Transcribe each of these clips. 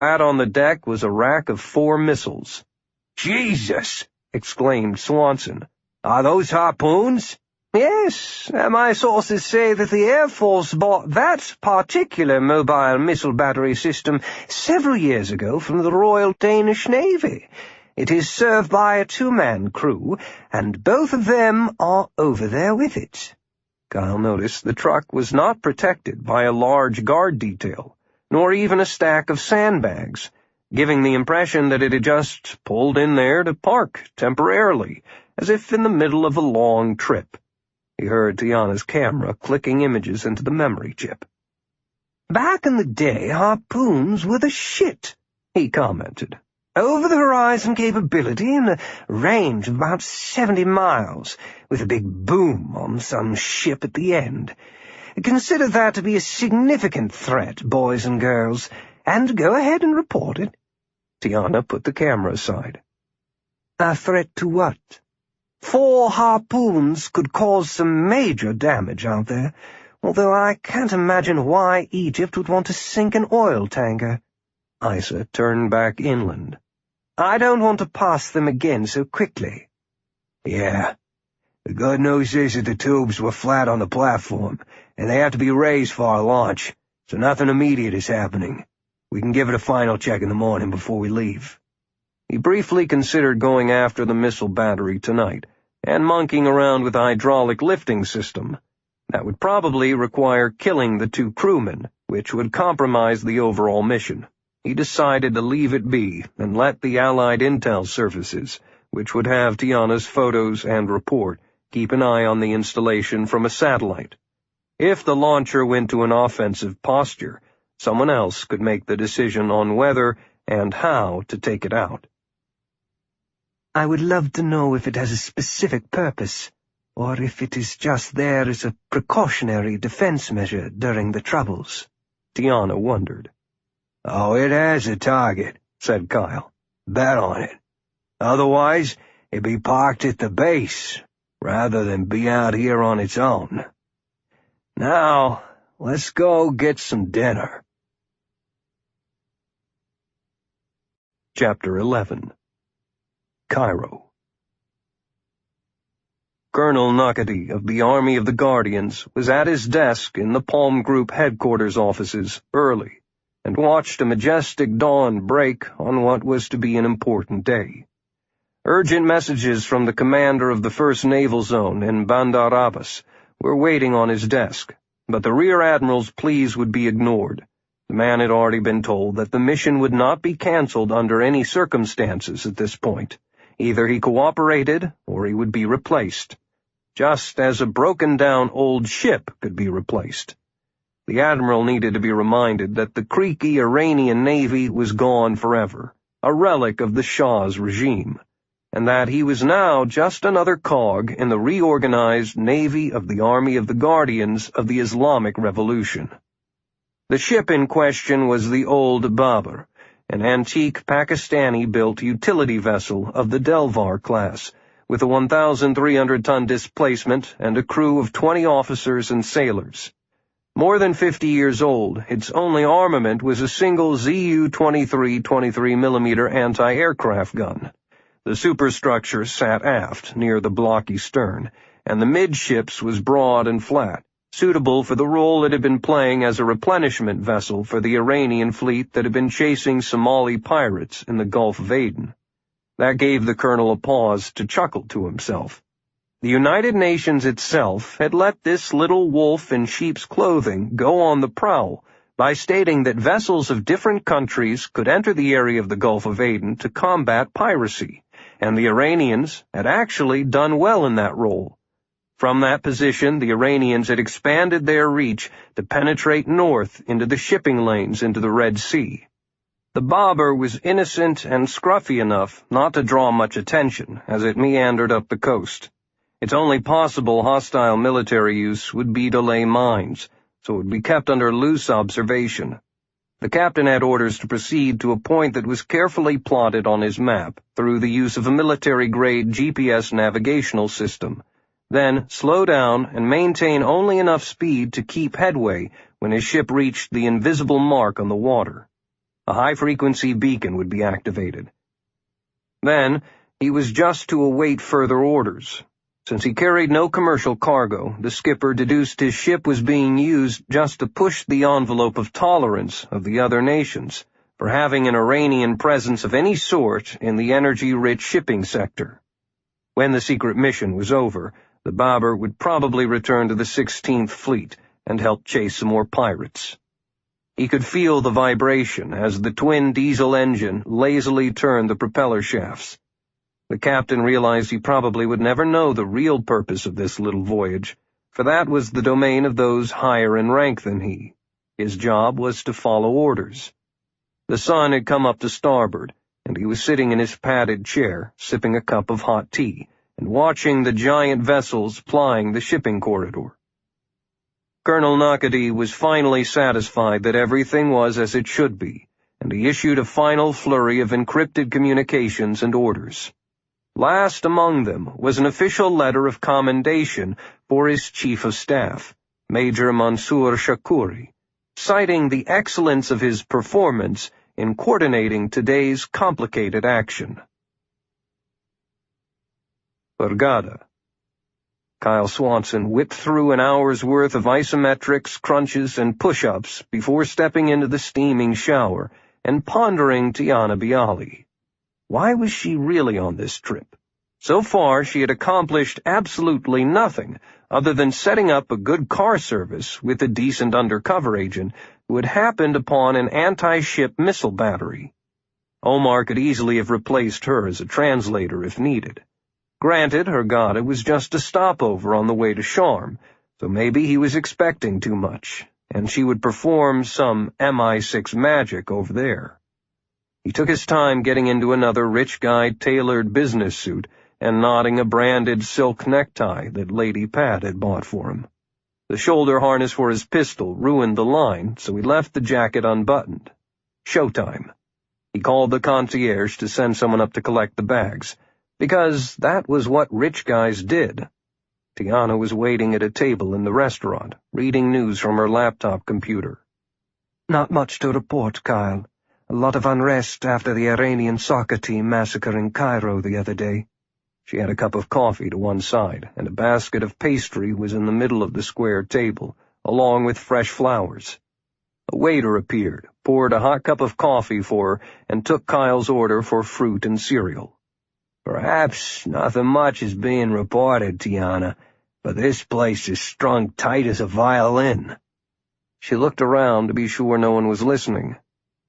Out on the deck was a rack of 4 missiles. "Jesus!" exclaimed Swanson. "Are those harpoons?" "Yes, my sources say that the Air Force bought that particular mobile missile battery system several years ago from the Royal Danish Navy. It is served by a 2-man crew, and both of them are over there with it." Kyle noticed the truck was not protected by a large guard detail, nor even a stack of sandbags, giving the impression that it had just pulled in there to park temporarily, as if in the middle of a long trip. He heard Tiana's camera clicking images into the memory chip. "Back in the day, harpoons were the shit," he commented. "Over-the-horizon capability and a range of about 70 miles, with a big boom on some ship at the end. Consider that to be a significant threat, boys and girls, and go ahead and report it." Tiana put the camera aside. "A threat to what?" 4 harpoons could cause some major damage out there, although I can't imagine why Egypt would want to sink an oil tanker." Isa turned back inland. "I don't want to pass them again so quickly." "Yeah. The good news is that the tubes were flat on the platform, and they have to be raised for our launch, so nothing immediate is happening. We can give it a final check in the morning before we leave." He briefly considered going after the missile battery tonight, and monkeying around with the hydraulic lifting system. That would probably require killing the 2 crewmen, which would compromise the overall mission. He decided to leave it be and let the Allied intel services, which would have Tiana's photos and report, keep an eye on the installation from a satellite. If the launcher went to an offensive posture, someone else could make the decision on whether and how to take it out. "I would love to know if it has a specific purpose, or if it is just there as a precautionary defense measure during the Troubles," Tiana wondered. "Oh, it has a target," said Kyle. "Bet on it. Otherwise, it'd be parked at the base, rather than be out here on its own. Now, let's go get some dinner." Chapter 11. Cairo. Colonel Nakati of the Army of the Guardians was at his desk in the Palm Group headquarters offices early, and watched a majestic dawn break on what was to be an important day. Urgent messages from the commander of the 1st Naval Zone in Bandar Abbas were waiting on his desk, but the Rear Admiral's pleas would be ignored. The man had already been told that the mission would not be cancelled under any circumstances at this point. Either he cooperated, or he would be replaced, just as a broken-down old ship could be replaced. The Admiral needed to be reminded that the creaky Iranian Navy was gone forever, a relic of the Shah's regime, and that he was now just another cog in the reorganized Navy of the Army of the Guardians of the Islamic Revolution. The ship in question was the Old Babar, an antique Pakistani-built utility vessel of the Delvar class, with a 1,300-ton displacement and a crew of 20 officers and sailors. More than 50 years old, its only armament was a single Zu-23 23mm anti-aircraft gun. The superstructure sat aft, near the blocky stern, and the midships was broad and flat, suitable for the role it had been playing as a replenishment vessel for the Iranian fleet that had been chasing Somali pirates in the Gulf of Aden. That gave the colonel a pause to chuckle to himself. The United Nations itself had let this little wolf in sheep's clothing go on the prowl by stating that vessels of different countries could enter the area of the Gulf of Aden to combat piracy, and the Iranians had actually done well in that role. From that position, the Iranians had expanded their reach to penetrate north into the shipping lanes into the Red Sea. The Babar was innocent and scruffy enough not to draw much attention as it meandered up the coast. Its only possible hostile military use would be to lay mines, so it would be kept under loose observation. The captain had orders to proceed to a point that was carefully plotted on his map through the use of a military-grade GPS navigational system, then slow down and maintain only enough speed to keep headway when his ship reached the invisible mark on the water. A high-frequency beacon would be activated. Then, he was just to await further orders. Since he carried no commercial cargo, the skipper deduced his ship was being used just to push the envelope of tolerance of the other nations for having an Iranian presence of any sort in the energy-rich shipping sector. When the secret mission was over, the Babur would probably return to the 16th Fleet and help chase some more pirates. He could feel the vibration as the twin diesel engine lazily turned the propeller shafts. The captain realized he probably would never know the real purpose of this little voyage, for that was the domain of those higher in rank than he. His job was to follow orders. The sun had come up to starboard, and he was sitting in his padded chair, sipping a cup of hot tea, and watching the giant vessels plying the shipping corridor. Colonel Nakadi was finally satisfied that everything was as it should be, and he issued a final flurry of encrypted communications and orders. Last among them was an official letter of commendation for his chief of staff, Major Mansour Shakuri, citing the excellence of his performance in coordinating today's complicated action. Hurghada. Kyle Swanson whipped through an hour's worth of isometrics, crunches, and push-ups before stepping into the steaming shower and pondering Tiana Bialy. Why was she really on this trip? So far, she had accomplished absolutely nothing other than setting up a good car service with a decent undercover agent who had happened upon an anti-ship missile battery. Omar could easily have replaced her as a translator if needed. Granted, Hurghada was just a stopover on the way to Sharm, so maybe he was expecting too much, and she would perform some MI6 magic over there. He took his time getting into another rich guy tailored business suit and knotting a branded silk necktie that Lady Pat had bought for him. The shoulder harness for his pistol ruined the line, so he left the jacket unbuttoned. Showtime. He called the concierge to send someone up to collect the bags, because that was what rich guys did. Tiana was waiting at a table in the restaurant, reading news from her laptop computer. Not much to report, Kyle. A lot of unrest after the Iranian soccer team massacre in Cairo the other day. She had a cup of coffee to one side, and a basket of pastry was in the middle of the square table, along with fresh flowers. A waiter appeared, poured a hot cup of coffee for her, and took Kyle's order for fruit and cereal. Perhaps nothing much is being reported, Tiana, but this place is strung tight as a violin. She looked around to be sure no one was listening.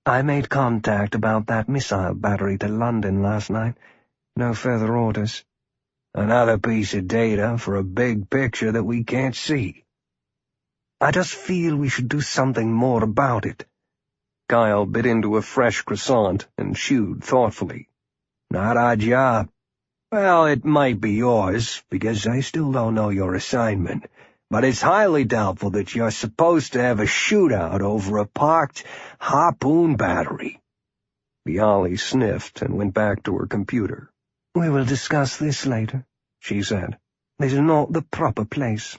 I made contact about that missile battery to London last night. No further orders. Another piece of data for a big picture that we can't see. I just feel we should do something more about it. Kyle bit into a fresh croissant and chewed thoughtfully. Not our job. Well, it might be yours, because I still don't know your assignment, but it's highly doubtful that you're supposed to have a shootout over a parked harpoon battery. Bialy sniffed and went back to her computer. We will discuss this later, she said. This is not the proper place.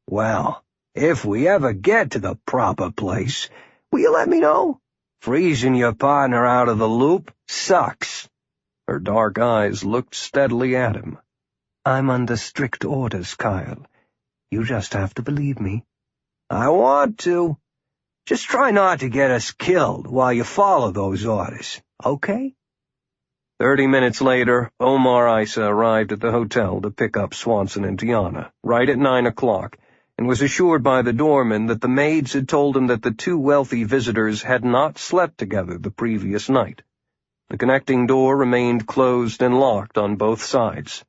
Well, if we ever get to the proper place, will you let me know? Freezing your partner out of the loop sucks. Her dark eyes looked steadily at him. I'm under strict orders, Kyle. You just have to believe me. I want to. Just try not to get us killed while you follow those orders, okay? 30 minutes later, Omar Isa arrived at the hotel to pick up Swanson and Tiana, right at 9 o'clock, and was assured by the doorman that the maids had told him that the two wealthy visitors had not slept together the previous night. The connecting door remained closed and locked on both sides.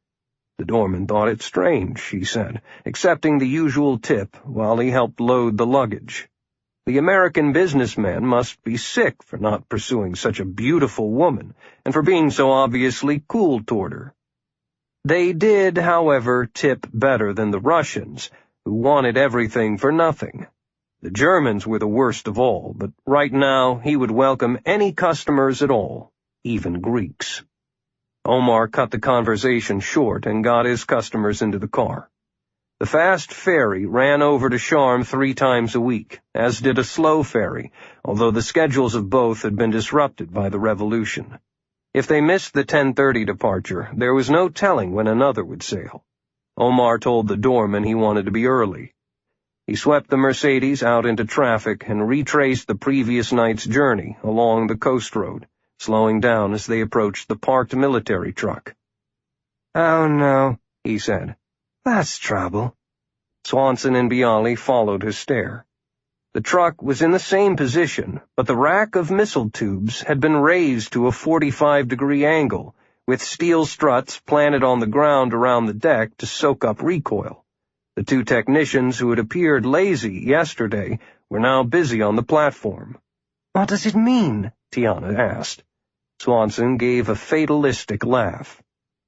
The doorman thought it strange, she said, accepting the usual tip while he helped load the luggage. The American businessman must be sick for not pursuing such a beautiful woman, and for being so obviously cool toward her. They did, however, tip better than the Russians, who wanted everything for nothing. The Germans were the worst of all, but right now he would welcome any customers at all, even Greeks. Omar cut the conversation short and got his customers into the car. The fast ferry ran over to Sharm 3 times a week, as did a slow ferry, although the schedules of both had been disrupted by the revolution. If they missed the 10:30 departure, there was no telling when another would sail. Omar told the doorman he wanted to be early. He swept the Mercedes out into traffic and retraced the previous night's journey along the coast road, slowing down as they approached the parked military truck. "Oh no," he said. "That's trouble." Swanson and Bialy followed his stare. The truck was in the same position, but the rack of missile tubes had been raised to a 45-degree angle, with steel struts planted on the ground around the deck to soak up recoil. The two technicians who had appeared lazy yesterday were now busy on the platform. "What does it mean?" Tiana asked. Swanson gave a fatalistic laugh.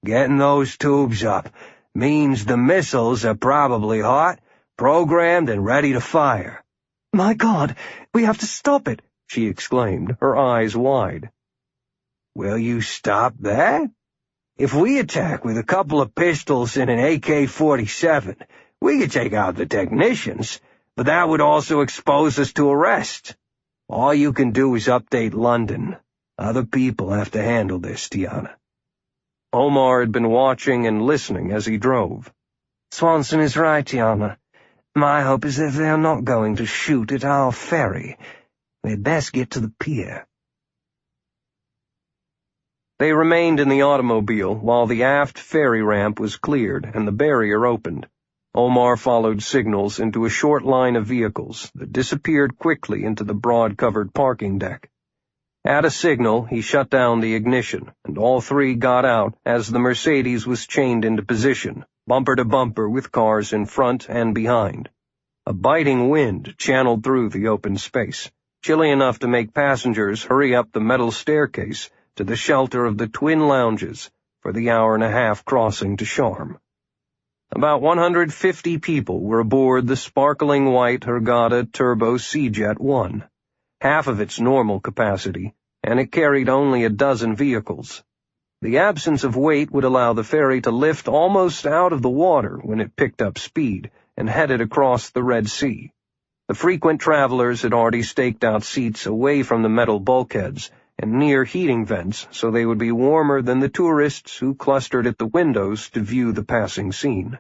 "Getting those tubes up means the missiles are probably hot, programmed, and ready to fire." "My God, we have to stop it," she exclaimed, her eyes wide. "Will you stop that? If we attack with a couple of pistols and an AK-47, we could take out the technicians, but that would also expose us to arrest. All you can do is update London. Other people have to handle this, Tiana." Omar had been watching and listening as he drove. "Swanson is right, Tiana. My hope is that they are not going to shoot at our ferry. We'd best get to the pier." They remained in the automobile while the aft ferry ramp was cleared and the barrier opened. Omar followed signals into a short line of vehicles that disappeared quickly into the broad-covered parking deck. At a signal, he shut down the ignition, and all three got out as the Mercedes was chained into position, bumper to bumper with cars in front and behind. A biting wind channeled through the open space, chilly enough to make passengers hurry up the metal staircase to the shelter of the twin lounges for the hour-and-a-half crossing to Sharm. About 150 people were aboard the sparkling white Hurghada Turbo Sgt 1, half of its normal capacity, and it carried only a dozen vehicles. The absence of weight would allow the ferry to lift almost out of the water when it picked up speed and headed across the Red Sea. The frequent travelers had already staked out seats away from the metal bulkheads and near heating vents so they would be warmer than the tourists who clustered at the windows to view the passing scene.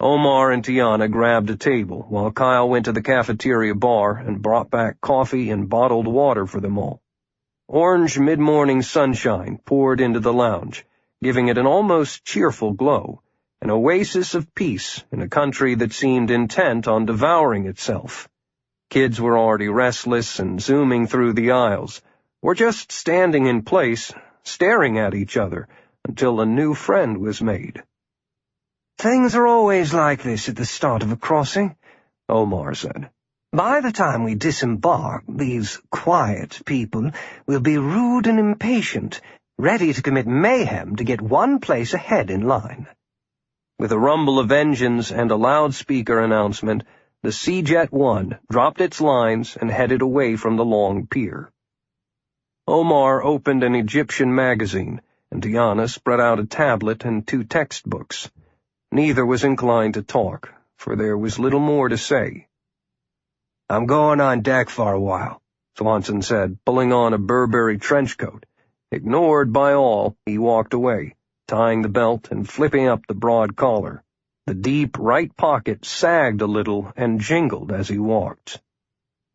Omar and Tiana grabbed a table while Kyle went to the cafeteria bar and brought back coffee and bottled water for them all. Orange mid-morning sunshine poured into the lounge, giving it an almost cheerful glow, an oasis of peace in a country that seemed intent on devouring itself. Kids were already restless and zooming through the aisles, or just standing in place, staring at each other until a new friend was made. "Things are always like this at the start of a crossing," Omar said. "By the time we disembark, these quiet people will be rude and impatient, ready to commit mayhem to get one place ahead in line." With a rumble of engines and a loudspeaker announcement, the Sgt 1 dropped its lines and headed away from the long pier. Omar opened an Egyptian magazine, and Tiana spread out a tablet and 2 textbooks. Neither was inclined to talk, for there was little more to say. "I'm going on deck for a while," Swanson said, pulling on a Burberry trench coat. Ignored by all, he walked away, tying the belt and flipping up the broad collar. The deep right pocket sagged a little and jingled as he walked.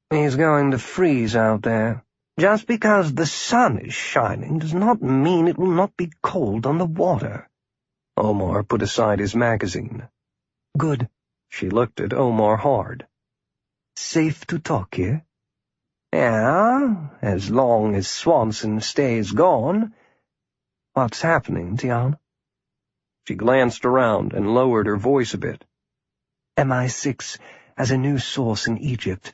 "He's going to freeze out there. Just because the sun is shining does not mean it will not be cold on the water." Omar put aside his magazine. "Good." She looked at Omar hard. "Safe to talk here?" "Yeah, as long as Swanson stays gone." "What's happening, Tiana?" She glanced around and lowered her voice a bit. MI6 has a new source in Egypt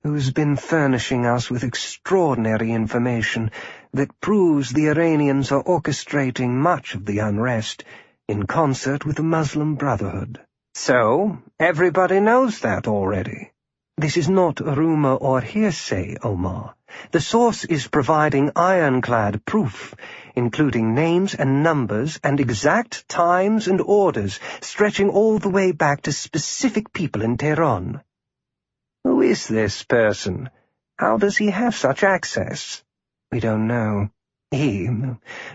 who's been furnishing us with extraordinary information that proves the Iranians are orchestrating much of the unrest in concert with the Muslim Brotherhood." "So, everybody knows that already." "This is not rumor or hearsay, Omar. The source is providing ironclad proof, including names and numbers and exact times and orders, stretching all the way back to specific people in Tehran." "Who is this person? How does he have such access? We don't know. He,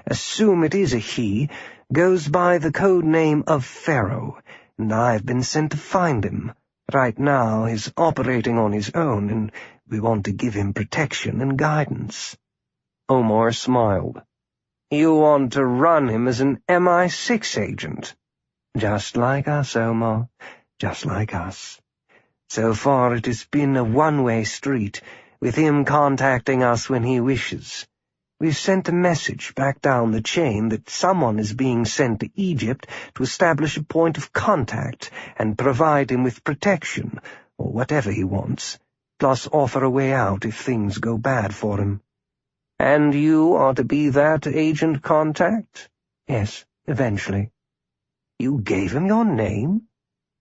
assume it is a he, goes by the code name of Pharaoh, and I've been sent to find him. Right now he's operating on his own, and we want to give him protection and guidance." Omar smiled. "You want to run him as an MI6 agent?" "Just like us, Omar, just like us. So far it has been a one-way street, with him contacting us when he wishes. We've sent a message back down the chain that someone is being sent to Egypt to establish a point of contact and provide him with protection, or whatever he wants, plus offer a way out if things go bad for him." "And you are to be that agent contact?" "Yes, eventually." "You gave him your name?"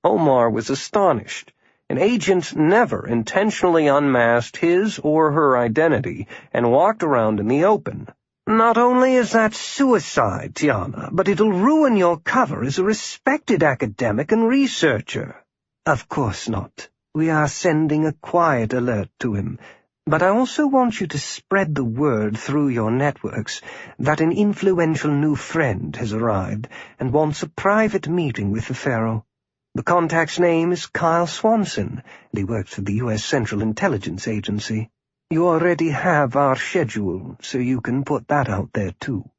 Omar was astonished. An agent never intentionally unmasked his or her identity and walked around in the open. "Not only is that suicide, Tiana, but it'll ruin your cover as a respected academic and researcher." "Of course not. We are sending a quiet alert to him. But I also want you to spread the word through your networks that an influential new friend has arrived and wants a private meeting with the Pharaoh. The contact's name is Kyle Swanson, and he works for the U.S. Central Intelligence Agency. You already have our schedule, so you can put that out there too."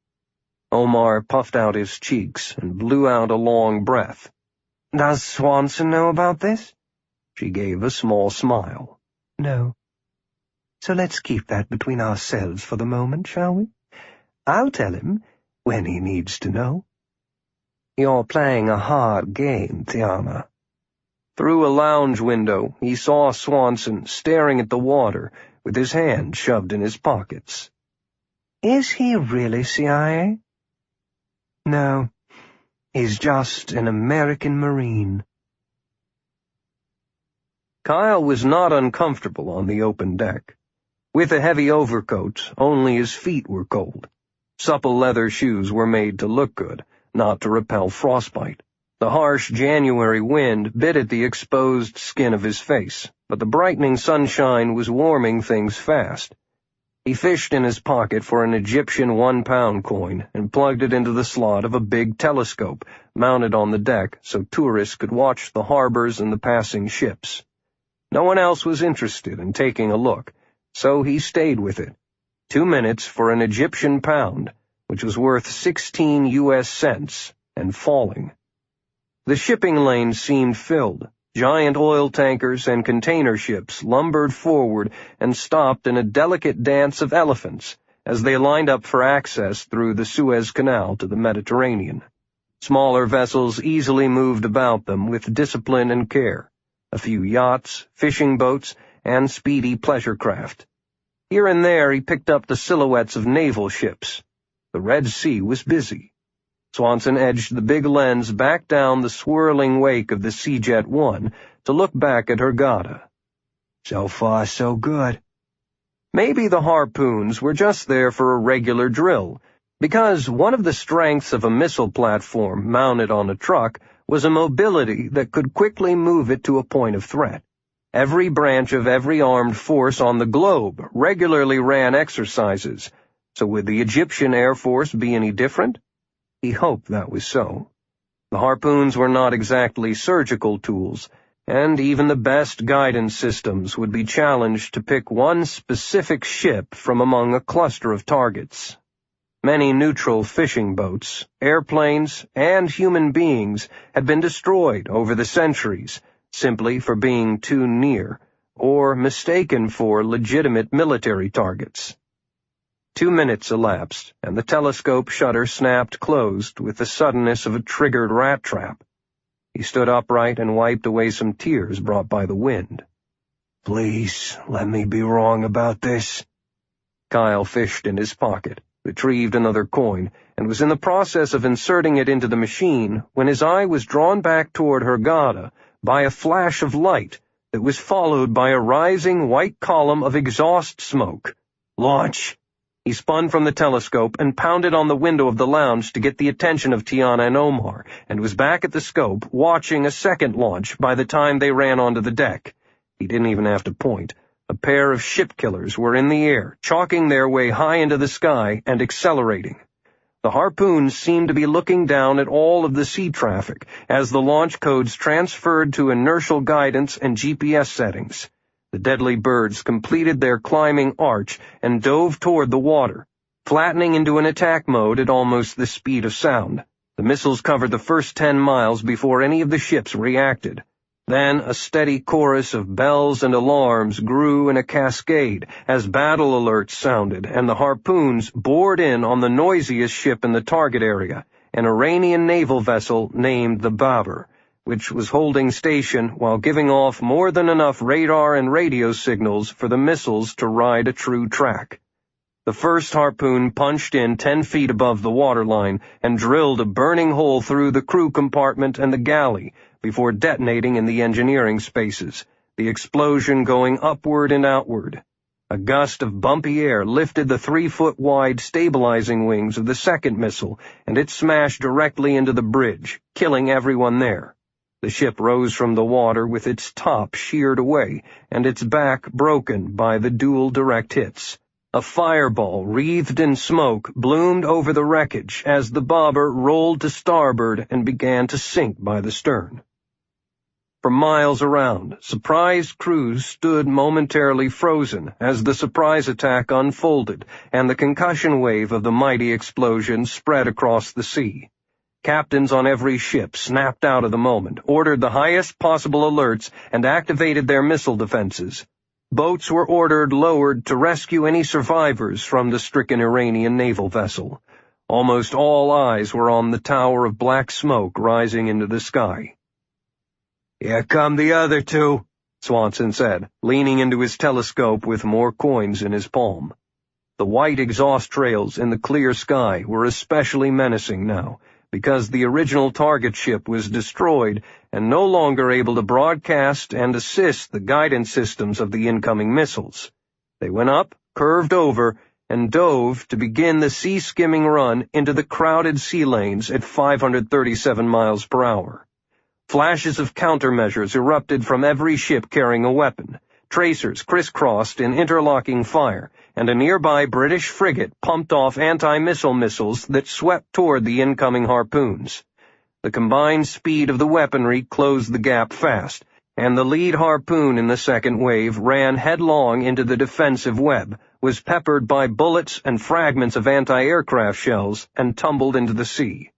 Omar puffed out his cheeks and blew out a long breath. "Does Swanson know about this?" She gave a small smile. "No. So let's keep that between ourselves for the moment, shall we? I'll tell him when he needs to know." "You're playing a hard game, Tiana." Through a lounge window, he saw Swanson staring at the water with his hands shoved in his pockets. "Is he really CIA?" "No, he's just an American Marine." Kyle was not uncomfortable on the open deck. With a heavy overcoat, only his feet were cold. Supple leather shoes were made to look good, not to repel frostbite. The harsh January wind bit at the exposed skin of his face, but the brightening sunshine was warming things fast. He fished in his pocket for an Egyptian 1-pound coin and plugged it into the slot of a big telescope mounted on the deck so tourists could watch the harbors and the passing ships. No one else was interested in taking a look, so he stayed with it. 2 minutes for an Egyptian pound, which was worth 16 U.S. cents, and falling. The shipping lanes seemed filled. Giant oil tankers and container ships lumbered forward and stopped in a delicate dance of elephants as they lined up for access through the Suez Canal to the Mediterranean. Smaller vessels easily moved about them with discipline and care. A few yachts, fishing boats, and speedy pleasure craft. Here and there he picked up the silhouettes of naval ships. The Red Sea was busy. Swanson edged the big lens back down the swirling wake of the Seajet 1 to look back at Hurghada. "So far, so good." Maybe the harpoons were just there for a regular drill, because one of the strengths of a missile platform mounted on a truck was a mobility that could quickly move it to a point of threat. Every branch of every armed force on the globe regularly ran exercises, so would the Egyptian Air Force be any different? He hoped that was so. The harpoons were not exactly surgical tools, and even the best guidance systems would be challenged to pick one specific ship from among a cluster of targets. Many neutral fishing boats, airplanes, and human beings had been destroyed over the centuries, simply for being too near, or mistaken for legitimate military targets. 2 minutes elapsed, and the telescope shutter snapped closed with the suddenness of a triggered rat trap. He stood upright and wiped away some tears brought by the wind. "Please, let me be wrong about this." Kyle fished in his pocket, retrieved another coin, and was in the process of inserting it into the machine when his eye was drawn back toward Hurghada by a flash of light that was followed by a rising white column of exhaust smoke. "Launch!" He spun from the telescope and pounded on the window of the lounge to get the attention of Tiana and Omar, and was back at the scope, watching a second launch by the time they ran onto the deck. He didn't even have to point. A pair of ship killers were in the air, chalking their way high into the sky and accelerating. The harpoons seemed to be looking down at all of the sea traffic as the launch codes transferred to inertial guidance and GPS settings. The deadly birds completed their climbing arch and dove toward the water, flattening into an attack mode at almost the speed of sound. The missiles covered the first 10 miles before any of the ships reacted. Then a steady chorus of bells and alarms grew in a cascade as battle alerts sounded, and the harpoons bored in on the noisiest ship in the target area, an Iranian naval vessel named the Babur, which was holding station while giving off more than enough radar and radio signals for the missiles to ride a true track. The first harpoon punched in 10 feet above the waterline and drilled a burning hole through the crew compartment and the galley before detonating in the engineering spaces, the explosion going upward and outward. A gust of bumpy air lifted the 3-foot-wide stabilizing wings of the second missile, and it smashed directly into the bridge, killing everyone there. The ship rose from the water with its top sheared away and its back broken by the dual direct hits. A fireball wreathed in smoke bloomed over the wreckage as the bobber rolled to starboard and began to sink by the stern. For miles around, surprised crews stood momentarily frozen as the surprise attack unfolded and the concussion wave of the mighty explosion spread across the sea. Captains on every ship snapped out of the moment, ordered the highest possible alerts, and activated their missile defenses. Boats were ordered lowered to rescue any survivors from the stricken Iranian naval vessel. Almost all eyes were on the tower of black smoke rising into the sky. "Here come the other two," Swanson said, leaning into his telescope with more coins in his palm. The white exhaust trails in the clear sky were especially menacing now, because the original target ship was destroyed and no longer able to broadcast and assist the guidance systems of the incoming missiles. They went up, curved over, and dove to begin the sea-skimming run into the crowded sea lanes at 537 miles per hour. Flashes of countermeasures erupted from every ship carrying a weapon. Tracers crisscrossed in interlocking fire, and a nearby British frigate pumped off anti-missile missiles that swept toward the incoming harpoons. The combined speed of the weaponry closed the gap fast, and the lead harpoon in the second wave ran headlong into the defensive web, was peppered by bullets and fragments of anti-aircraft shells, and tumbled into the sea.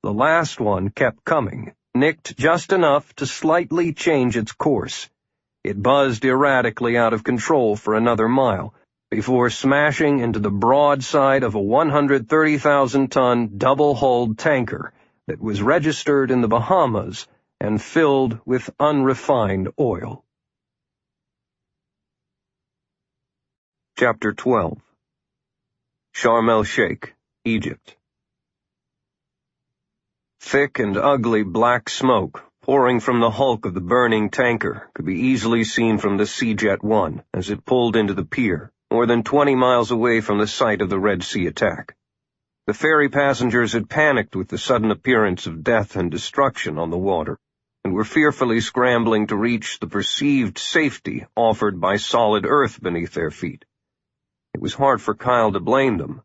The last one kept coming, nicked just enough to slightly change its course. It buzzed erratically out of control for another mile, before smashing into the broadside of a 130,000-ton double-hulled tanker that was registered in the Bahamas and filled with unrefined oil. Chapter 12. Sharm el-Sheikh, Egypt. Thick and ugly black smoke, pouring from the hulk of the burning tanker, could be easily seen from the Sgt-1 as it pulled into the pier, more than 20 miles away from the site of the Red Sea attack. The ferry passengers had panicked with the sudden appearance of death and destruction on the water, and were fearfully scrambling to reach the perceived safety offered by solid earth beneath their feet. It was hard for Kyle to blame them.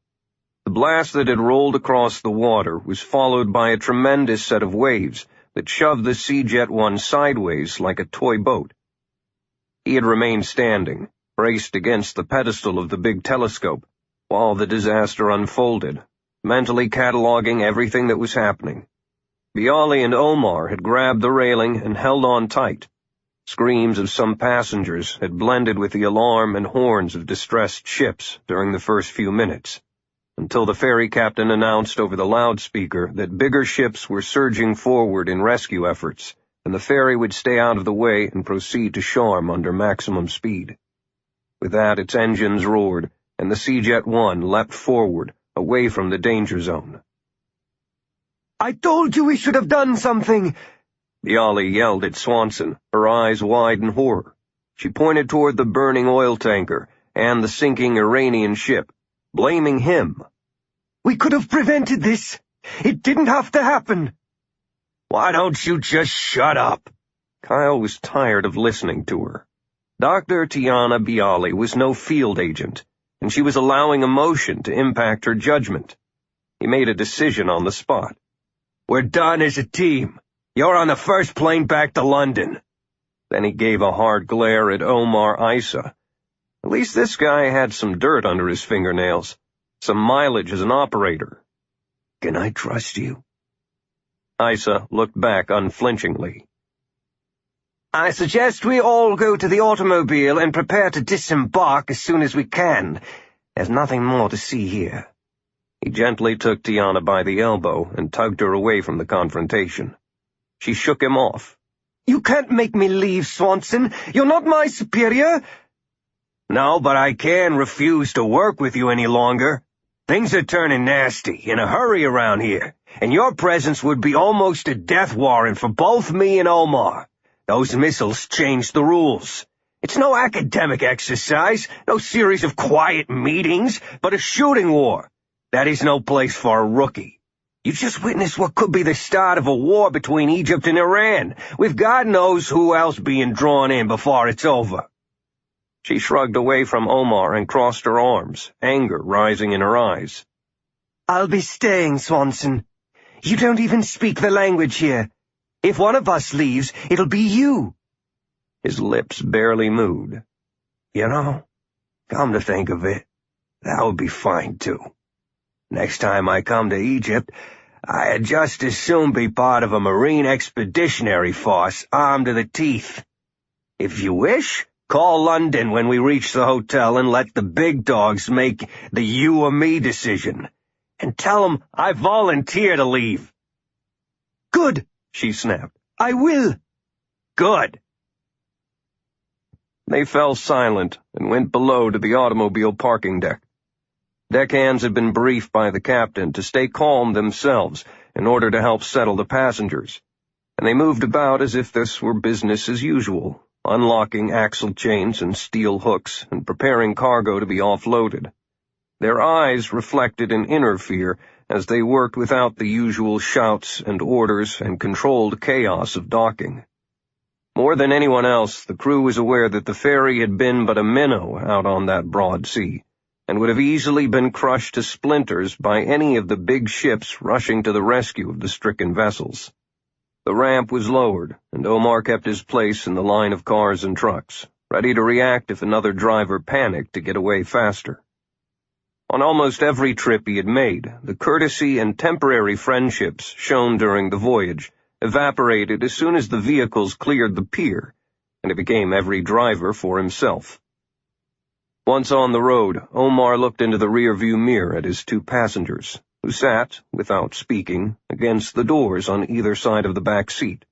The blast that had rolled across the water was followed by a tremendous set of waves that shoved the Sgt-1 sideways like a toy boat. He had remained standing, braced against the pedestal of the big telescope, while the disaster unfolded, mentally cataloging everything that was happening. Bialy and Omar had grabbed the railing and held on tight. Screams of some passengers had blended with the alarm and horns of distressed ships during the first few minutes, until the ferry captain announced over the loudspeaker that bigger ships were surging forward in rescue efforts, and the ferry would stay out of the way and proceed to Sharm under maximum speed. With that, its engines roared, and the Sgt-1 leapt forward, away from the danger zone. "I told you we should have done something!" Bialy yelled at Swanson, her eyes wide in horror. She pointed toward the burning oil tanker and the sinking Iranian ship, blaming him. "We could have prevented this. It didn't have to happen." "Why don't you just shut up?" Kyle was tired of listening to her. Dr. Tiana Bialy was no field agent, and she was allowing emotion to impact her judgment. He made a decision on the spot. "We're done as a team. You're on the first plane back to London." Then he gave a hard glare at Omar Isa. At least this guy had some dirt under his fingernails, some mileage as an operator. "Can I trust you?" Isa looked back unflinchingly. "I suggest we all go to the automobile and prepare to disembark as soon as we can. There's nothing more to see here." He gently took Tiana by the elbow and tugged her away from the confrontation. She shook him off. "You can't make me leave, Swanson. You're not my superior." "No, but I can refuse to work with you any longer. Things are turning nasty, in a hurry around here, and your presence would be almost a death warrant for both me and Omar. Those missiles changed the rules. It's no academic exercise, no series of quiet meetings, but a shooting war. That is no place for a rookie. You just witnessed what could be the start of a war between Egypt and Iran, with God knows who else being drawn in before it's over." She shrugged away from Omar and crossed her arms, anger rising in her eyes. "I'll be staying, Swanson. You don't even speak the language here. If one of us leaves, it'll be you." His lips barely moved. "You know, come to think of it, that would be fine too. Next time I come to Egypt, I'd just as soon be part of a Marine expeditionary force armed to the teeth. If you wish, call London when we reach the hotel and let the big dogs make the you or me decision. And tell them I volunteer to leave." "Good," she snapped. "I will." "Good." They fell silent and went below to the automobile parking deck. Deckhands had been briefed by the captain to stay calm themselves in order to help settle the passengers, and they moved about as if this were business as usual, unlocking axle chains and steel hooks and preparing cargo to be offloaded. Their eyes reflected an inner fear as they worked without the usual shouts and orders and controlled chaos of docking. More than anyone else, the crew was aware that the ferry had been but a minnow out on that broad sea, and would have easily been crushed to splinters by any of the big ships rushing to the rescue of the stricken vessels. The ramp was lowered, and Omar kept his place in the line of cars and trucks, ready to react if another driver panicked to get away faster. On almost every trip he had made, the courtesy and temporary friendships shown during the voyage evaporated as soon as the vehicles cleared the pier, and it became every driver for himself. Once on the road, Omar looked into the rear-view mirror at his two passengers, who sat, without speaking, against the doors on either side of the back seat.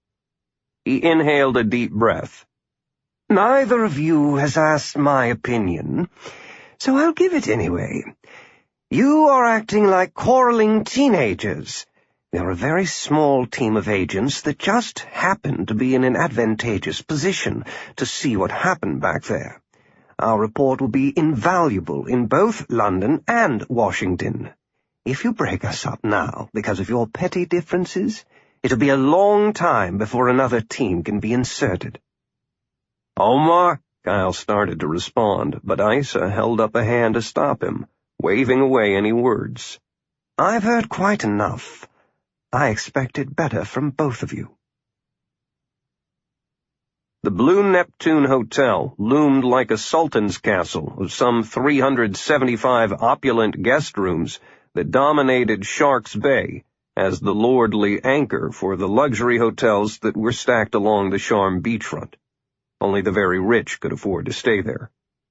He inhaled a deep breath. "Neither of you has asked my opinion, so I'll give it anyway. You are acting like quarreling teenagers. We are a very small team of agents that just happen to be in an advantageous position to see what happened back there. Our report will be invaluable in both London and Washington. If you break us up now because of your petty differences, it'll be a long time before another team can be inserted." "Omar?" Kyle started to respond, but Isa held up a hand to stop him, waving away any words. "I've heard quite enough. I expected better from both of you." The Blue Neptune Hotel loomed like a sultan's castle of some 375 opulent guest rooms that dominated Shark's Bay as the lordly anchor for the luxury hotels that were stacked along the Sharm beachfront. Only the very rich could afford to stay there.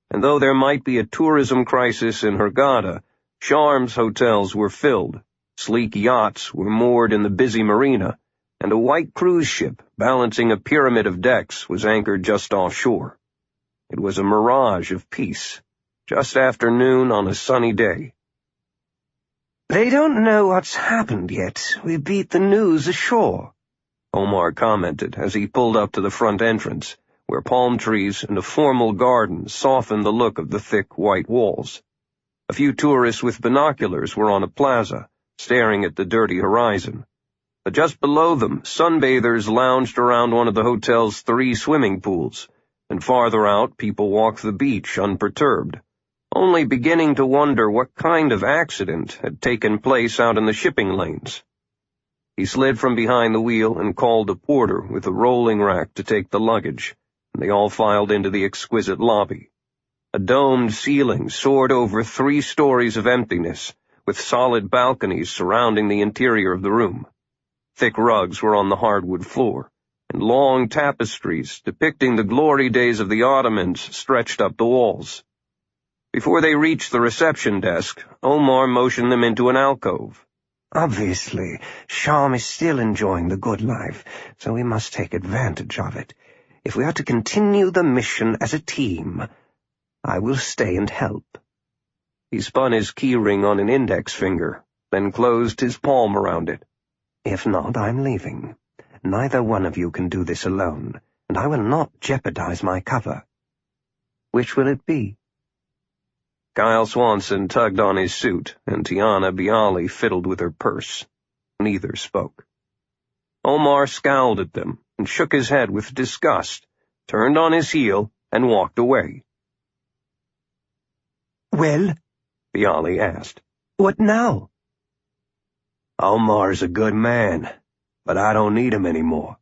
And though there might be a tourism crisis in Hurghada, Sharm's hotels were filled, sleek yachts were moored in the busy marina, and a white cruise ship balancing a pyramid of decks was anchored just offshore. It was a mirage of peace, just after noon on a sunny day. "They don't know what's happened yet. We beat the news ashore," Omar commented as he pulled up to the front entrance, where palm trees and a formal garden softened the look of the thick white walls. A few tourists with binoculars were on a plaza, staring at the dirty horizon. But just below them, sunbathers lounged around one of the hotel's 3 swimming pools, and farther out people walked the beach unperturbed, only beginning to wonder what kind of accident had taken place out in the shipping lanes. He slid from behind the wheel and called a porter with a rolling rack to take the luggage, and they all filed into the exquisite lobby. A domed ceiling soared over 3 stories of emptiness, with solid balconies surrounding the interior of the room. Thick rugs were on the hardwood floor, and long tapestries depicting the glory days of the Ottomans stretched up the walls. Before they reached the reception desk, Omar motioned them into an alcove. Obviously, Sham is still enjoying the good life, so we must take advantage of it. If we are to continue the mission as a team, I will stay and help. He spun his keyring on an index finger, then closed his palm around it. If not, I'm leaving. Neither one of you can do this alone, and I will not jeopardize my cover. Which will it be? Kyle Swanson tugged on his suit, and Tiana Bialy fiddled with her purse. Neither spoke. Omar scowled at them and shook his head with disgust, turned on his heel, and walked away. Well? Bialy asked. What now? Omar's a good man, but I don't need him anymore,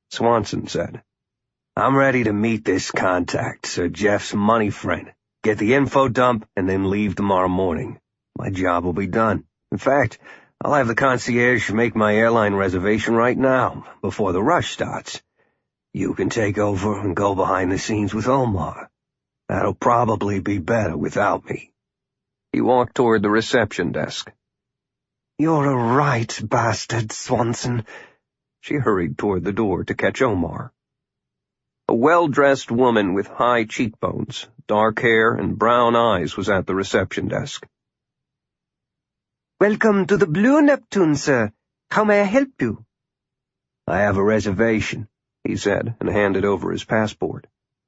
Swanson said. I'm ready to meet this contact, Sir Jeff's money friend, get the info dump, and then leave tomorrow morning. My job will be done. In fact, I'll have the concierge make my airline reservation right now, before the rush starts. You can take over and go behind the scenes with Omar. That'll probably be better without me. He walked toward the reception desk. You're a right bastard, Swanson. She hurried toward the door to catch Omar. A well-dressed woman with high cheekbones, dark hair, and brown eyes was at the reception desk. Welcome to the Blue Neptune, sir. How may I help you? I have a reservation, he said, and handed over his passport.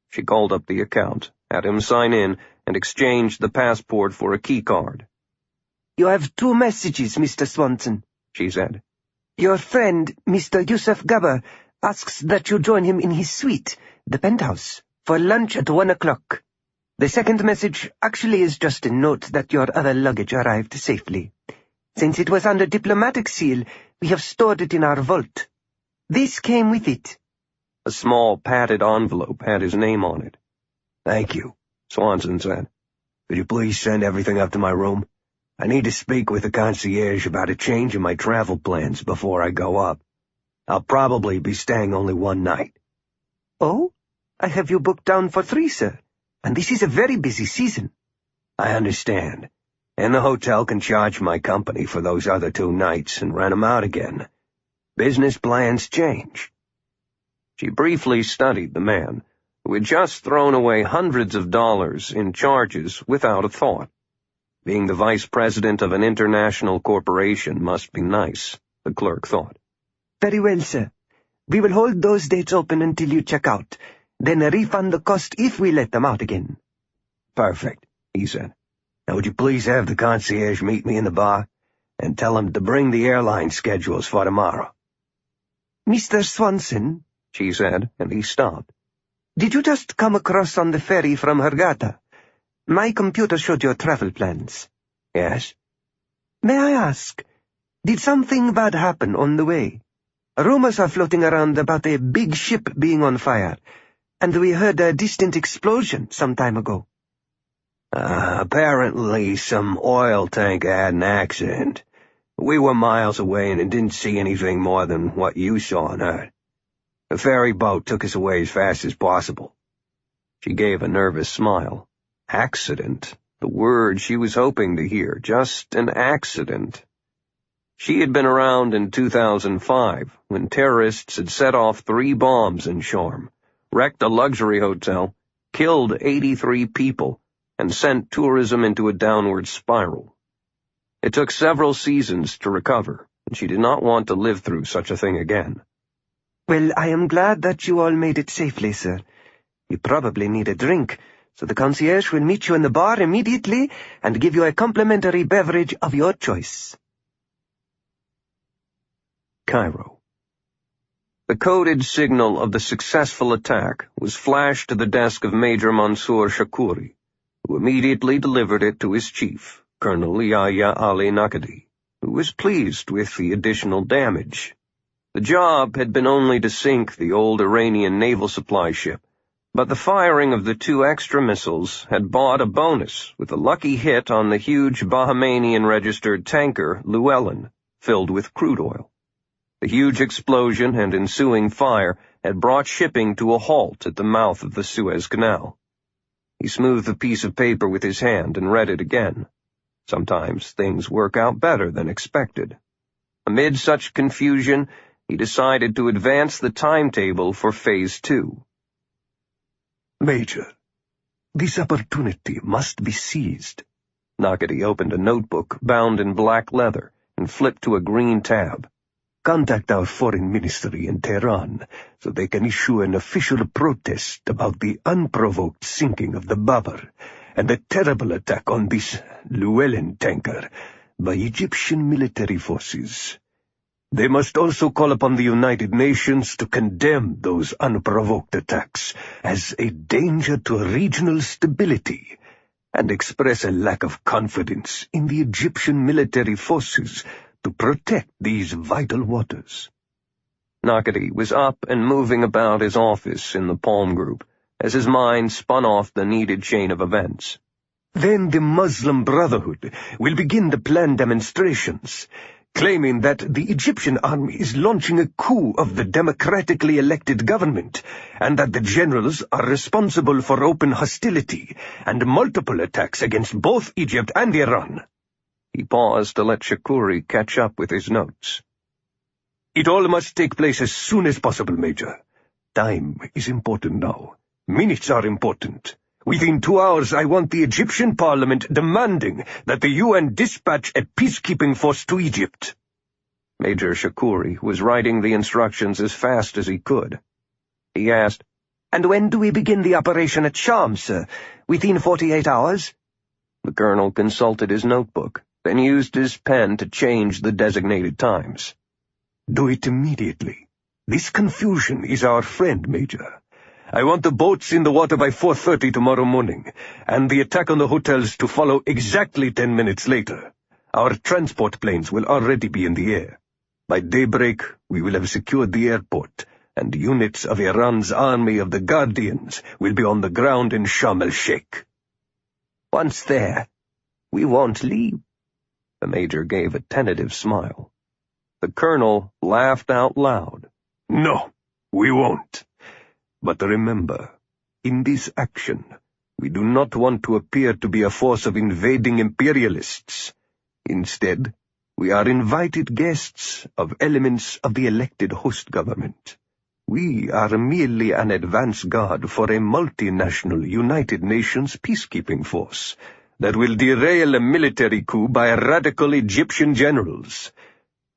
She called up the account, had him sign in, and exchanged the passport for a keycard. You have 2 messages, Mr. Swanson, she said. Your friend, Mr. Yusuf Gabber, asks that you join him in his suite, the penthouse, for lunch at 1 o'clock. The second message actually is just a note that your other luggage arrived safely. Since it was under diplomatic seal, we have stored it in our vault. This came with it. A small padded envelope had his name on it. Thank you, Swanson said. Could you please send everything up to my room? I need to speak with the concierge about a change in my travel plans before I go up. I'll probably be staying only 1 night. Oh? I have you booked down for 3, sir. And this is a very busy season. I understand. And the hotel can charge my company for those other 2 nights and rent them out again. Business plans change. She briefly studied the man, who had just thrown away hundreds of dollars in charges without a thought. Being the vice president of an international corporation must be nice, the clerk thought. Very well, sir. We will hold those dates open until you check out, then refund the cost if we let them out again. Perfect, he said. Now would you please have the concierge meet me in the bar, and tell him to bring the airline schedules for tomorrow. Mr. Swanson, she said, and he stopped. Did you just come across on the ferry from Hurghada? My computer showed your travel plans. Yes. May I ask, did something bad happen on the way? Rumors are floating around about a big ship being on fire, and we heard a distant explosion some time ago. Apparently some oil tanker had an accident. We were miles away and didn't see anything more than what you saw and heard. The ferry boat took us away as fast as possible. She gave a nervous smile. Accident. The word she was hoping to hear. Just an accident. She had been around in 2005, when terrorists had set off 3 bombs in Sharm, wrecked a luxury hotel, killed 83 people, and sent tourism into a downward spiral. It took several seasons to recover, and she did not want to live through such a thing again. Well, I am glad that you all made it safely, sir. You probably need a drink, so the concierge will meet you in the bar immediately and give you a complimentary beverage of your choice. Cairo. The coded signal of the successful attack was flashed to the desk of Major Mansour Shakuri, who immediately delivered it to his chief, Colonel Yahya Ali Nakadi, who was pleased with the additional damage. The job had been only to sink the old Iranian naval supply ship, but the firing of the 2 extra missiles had bought a bonus with a lucky hit on the huge Bahmanian-registered tanker Llewellyn, filled with crude oil. The huge explosion and ensuing fire had brought shipping to a halt at the mouth of the Suez Canal. He smoothed the piece of paper with his hand and read it again. Sometimes things work out better than expected. Amid such confusion, he decided to advance the timetable for Phase 2. Major, this opportunity must be seized. Nakadi opened a notebook bound in black leather and flipped to a green tab. Contact our foreign ministry in Tehran so they can issue an official protest about the unprovoked sinking of the Babar and the terrible attack on this Llewellyn tanker by Egyptian military forces. They must also call upon the United Nations to condemn those unprovoked attacks as a danger to regional stability and express a lack of confidence in the Egyptian military forces to protect these vital waters. Nakadi was up and moving about his office in the Palm Group as his mind spun off the needed chain of events. Then the Muslim Brotherhood will begin to plan demonstrations, claiming that the Egyptian army is launching a coup of the democratically elected government, and that the generals are responsible for open hostility and multiple attacks against both Egypt and Iran. He paused to let Shakuri catch up with his notes. It all must take place as soon as possible, Major. Time is important now. Minutes are important. Within 2 hours, I want the Egyptian parliament demanding that the UN dispatch a peacekeeping force to Egypt. Major Shakuri was writing the instructions as fast as he could. He asked, "And when do we begin the operation at Sham, sir? Within 48 hours? The colonel consulted his notebook, then used his pen to change the designated times. Do it immediately. This confusion is our friend, Major. I want the boats in the water by 4:30 tomorrow morning, and the attack on the hotels to follow exactly 10 minutes later. Our transport planes will already be in the air. By daybreak, we will have secured the airport, and units of Iran's army of the Guardians will be on the ground in Sharm el-Sheikh. Once there, we won't leave." The major gave a tentative smile. The colonel laughed out loud. No, we won't. But remember, in this action, we do not want to appear to be a force of invading imperialists. Instead, we are invited guests of elements of the elected host government. We are merely an advance guard for a multinational United Nations peacekeeping force that will derail a military coup by radical Egyptian generals.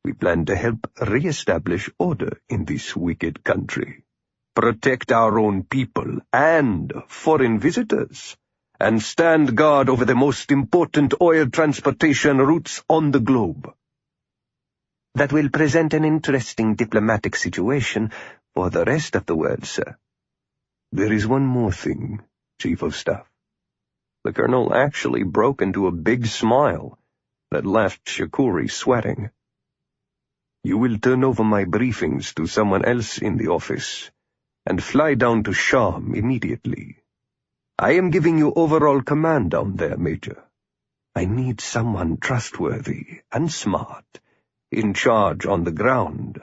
We plan to help re-establish order in this wicked country, protect our own people and foreign visitors, and stand guard over the most important oil transportation routes on the globe. That will present an interesting diplomatic situation for the rest of the world, sir. There is one more thing, Chief of Staff. The colonel actually broke into a big smile that left Shakuri sweating. You will turn over my briefings to someone else in the office, and fly down to Sham immediately. I am giving you overall command down there, Major. I need someone trustworthy and smart, in charge on the ground,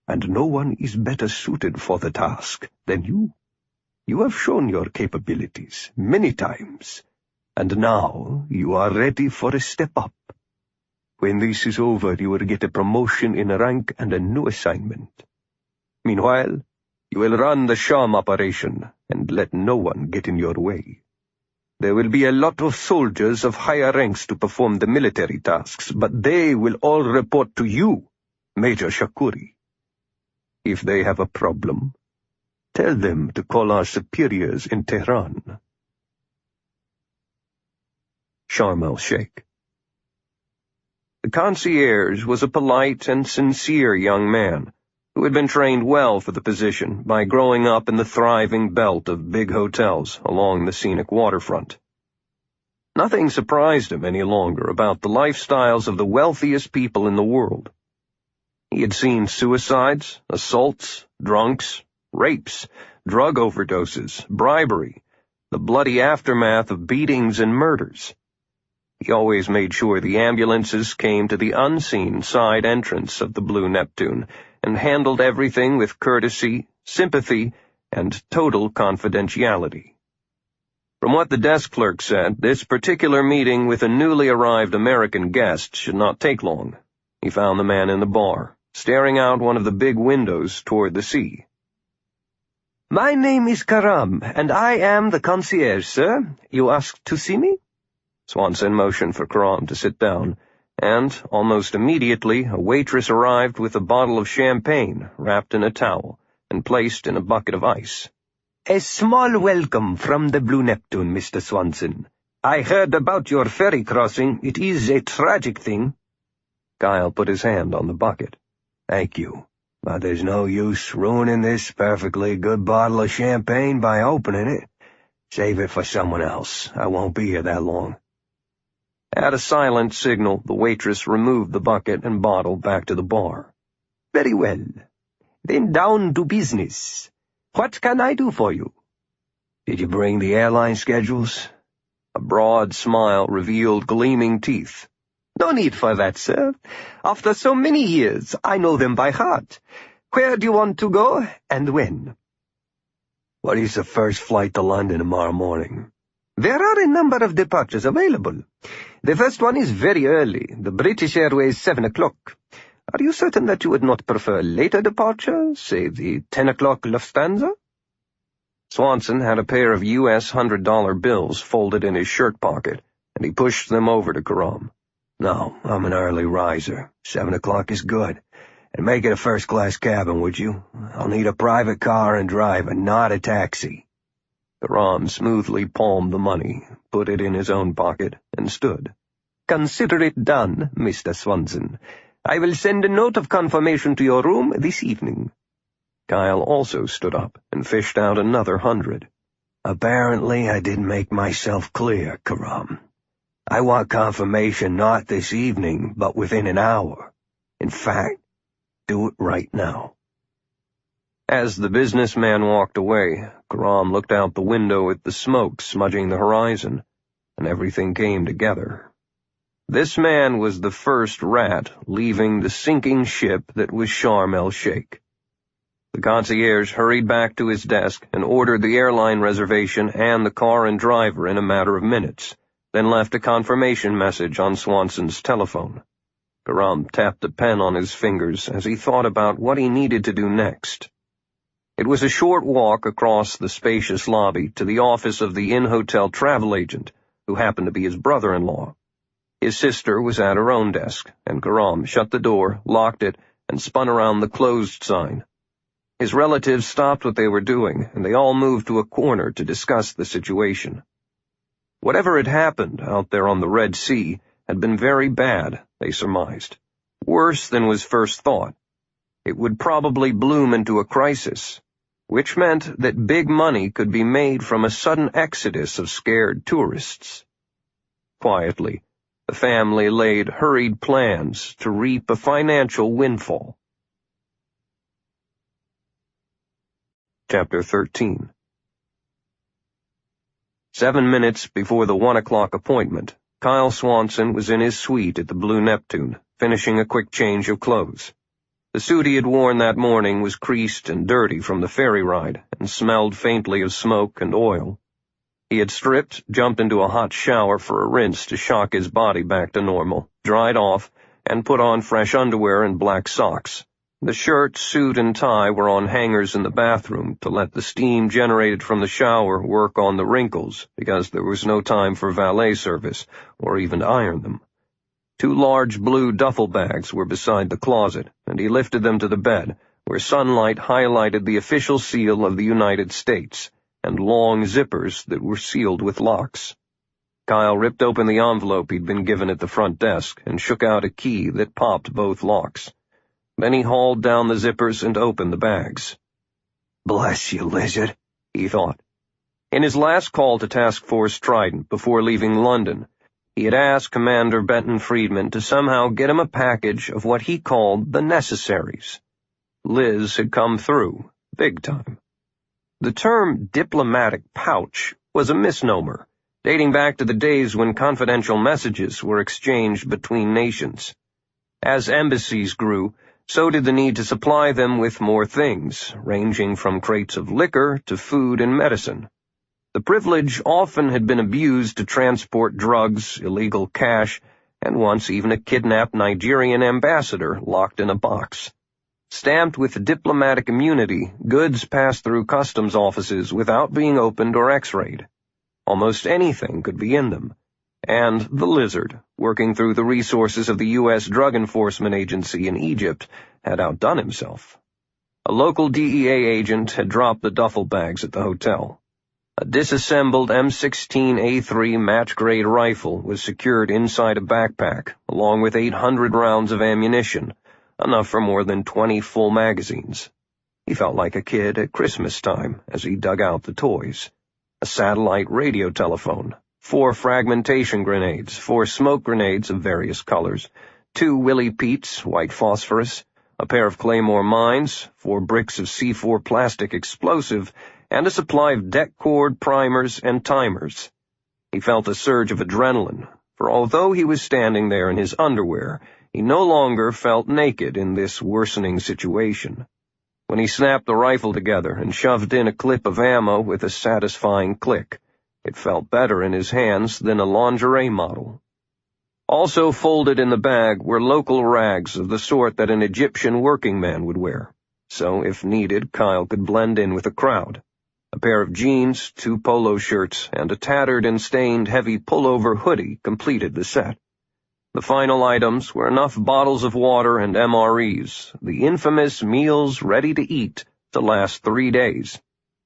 and no one is better suited for the task than you. You have shown your capabilities many times, and now you are ready for a step up. When this is over, you will get a promotion in rank and a new assignment. Meanwhile, you will run the Sham operation and let no one get in your way. There will be a lot of soldiers of higher ranks to perform the military tasks, but they will all report to you, Major Shakuri. If they have a problem, tell them to call our superiors in Tehran. Sharm el-Sheikh. The concierge was a polite and sincere young man, who had been trained well for the position by growing up in the thriving belt of big hotels along the scenic waterfront. Nothing surprised him any longer about the lifestyles of the wealthiest people in the world. He had seen suicides, assaults, drunks, rapes, drug overdoses, bribery, the bloody aftermath of beatings and murders. He always made sure the ambulances came to the unseen side entrance of the Blue Neptune and handled everything with courtesy, sympathy, and total confidentiality. From what the desk clerk said, this particular meeting with a newly arrived American guest should not take long. He found the man in the bar, staring out one of the big windows toward the sea. "My name is Karam, and I am the concierge, sir. You asked to see me?" Swanson motioned for Karam to sit down, and, almost immediately, a waitress arrived with a bottle of champagne wrapped in a towel and placed in a bucket of ice. "A small welcome from the Blue Neptune, Mr. Swanson. I heard about your ferry crossing. It is a tragic thing." Kyle put his hand on the bucket. "Thank you, but there's no use ruining this perfectly good bottle of champagne by opening it. Save it for someone else. I won't be here that long." At a silent signal, the waitress removed the bucket and bottle back to the bar. "Very well. Then down to business. What can I do for you?" "Did you bring the airline schedules?" A broad smile revealed gleaming teeth. "No need for that, sir. After so many years, I know them by heart. Where do you want to go, and when?" "What is the first flight to London tomorrow morning?" "There are a number of departures available. The first one is very early, the British Airways 7 o'clock. Are you certain that you would not prefer a later departure, say the 10 o'clock Lufthansa?" Swanson had a pair of U.S. $100 bills folded in his shirt pocket, and he pushed them over to Karam. "No, I'm an early riser. 7 o'clock is good. And make it a first-class cabin, would you? I'll need a private car and driver, not a taxi." Karam smoothly palmed the money, put it in his own pocket, and stood. "Consider it done, Mr. Swanson. I will send a note of confirmation to your room this evening." Kyle also stood up and fished out another 100. "Apparently I didn't make myself clear, Karam. I want confirmation not this evening, but within an hour. In fact, do it right now." As the businessman walked away, Karam looked out the window at the smoke smudging the horizon, and everything came together. This man was the first rat leaving the sinking ship that was Sharm el-Sheikh. The concierge hurried back to his desk and ordered the airline reservation and the car and driver in a matter of minutes, then left a confirmation message on Swanson's telephone. Karam tapped a pen on his fingers as he thought about what he needed to do next. It was a short walk across the spacious lobby to the office of the in-hotel travel agent, who happened to be his brother-in-law. His sister was at her own desk, and Karam shut the door, locked it, and spun around the closed sign. His relatives stopped what they were doing, and they all moved to a corner to discuss the situation. Whatever had happened out there on the Red Sea had been very bad, they surmised. Worse than was first thought. It would probably bloom into a crisis, which meant that big money could be made from a sudden exodus of scared tourists. Quietly, the family laid hurried plans to reap a financial windfall. Chapter 13. 7 minutes before the 1 o'clock appointment, Kyle Swanson was in his suite at the Blue Neptune, finishing a quick change of clothes. The suit he had worn that morning was creased and dirty from the ferry ride and smelled faintly of smoke and oil. He had stripped, jumped into a hot shower for a rinse to shock his body back to normal, dried off, and put on fresh underwear and black socks. The shirt, suit, and tie were on hangers in the bathroom to let the steam generated from the shower work on the wrinkles, because there was no time for valet service, or even to iron them. 2 large blue duffel bags were beside the closet, and he lifted them to the bed, where sunlight highlighted the official seal of the United States, and long zippers that were sealed with locks. Kyle ripped open the envelope he'd been given at the front desk and shook out a key that popped both locks. Then he hauled down the zippers and opened the bags. "Bless you, lizard," he thought. In his last call to Task Force Trident before leaving London, he had asked Commander Benton Friedman to somehow get him a package of what he called the necessaries. Liz had come through, big time. The term diplomatic pouch was a misnomer, dating back to the days when confidential messages were exchanged between nations. As embassies grew, so did the need to supply them with more things, ranging from crates of liquor to food and medicine. The privilege often had been abused to transport drugs, illegal cash, and once even a kidnapped Nigerian ambassador locked in a box. Stamped with diplomatic immunity, goods passed through customs offices without being opened or x-rayed. Almost anything could be in them. And the lizard, working through the resources of the U.S. Drug Enforcement Agency in Egypt, had outdone himself. A local DEA agent had dropped the duffel bags at the hotel. A disassembled M16A3 match-grade rifle was secured inside a backpack, along with 800 rounds of ammunition, enough for more than 20 full magazines. He felt like a kid at Christmas time as he dug out the toys. A satellite radio telephone, 4 fragmentation grenades, 4 smoke grenades of various colors, 2 Willie Pete's, white phosphorus, a pair of Claymore mines, 4 bricks of C4 plastic explosive, and a supply of deck cord, primers, and timers. He felt a surge of adrenaline, for although he was standing there in his underwear, he no longer felt naked in this worsening situation. When he snapped the rifle together and shoved in a clip of ammo with a satisfying click, it felt better in his hands than a lingerie model. Also folded in the bag were local rags of the sort that an Egyptian working man would wear, so if needed, Kyle could blend in with the crowd. A pair of jeans, 2 polo shirts, and a tattered and stained heavy pullover hoodie completed the set. The final items were enough bottles of water and MREs, the infamous meals ready to eat, to last 3 days.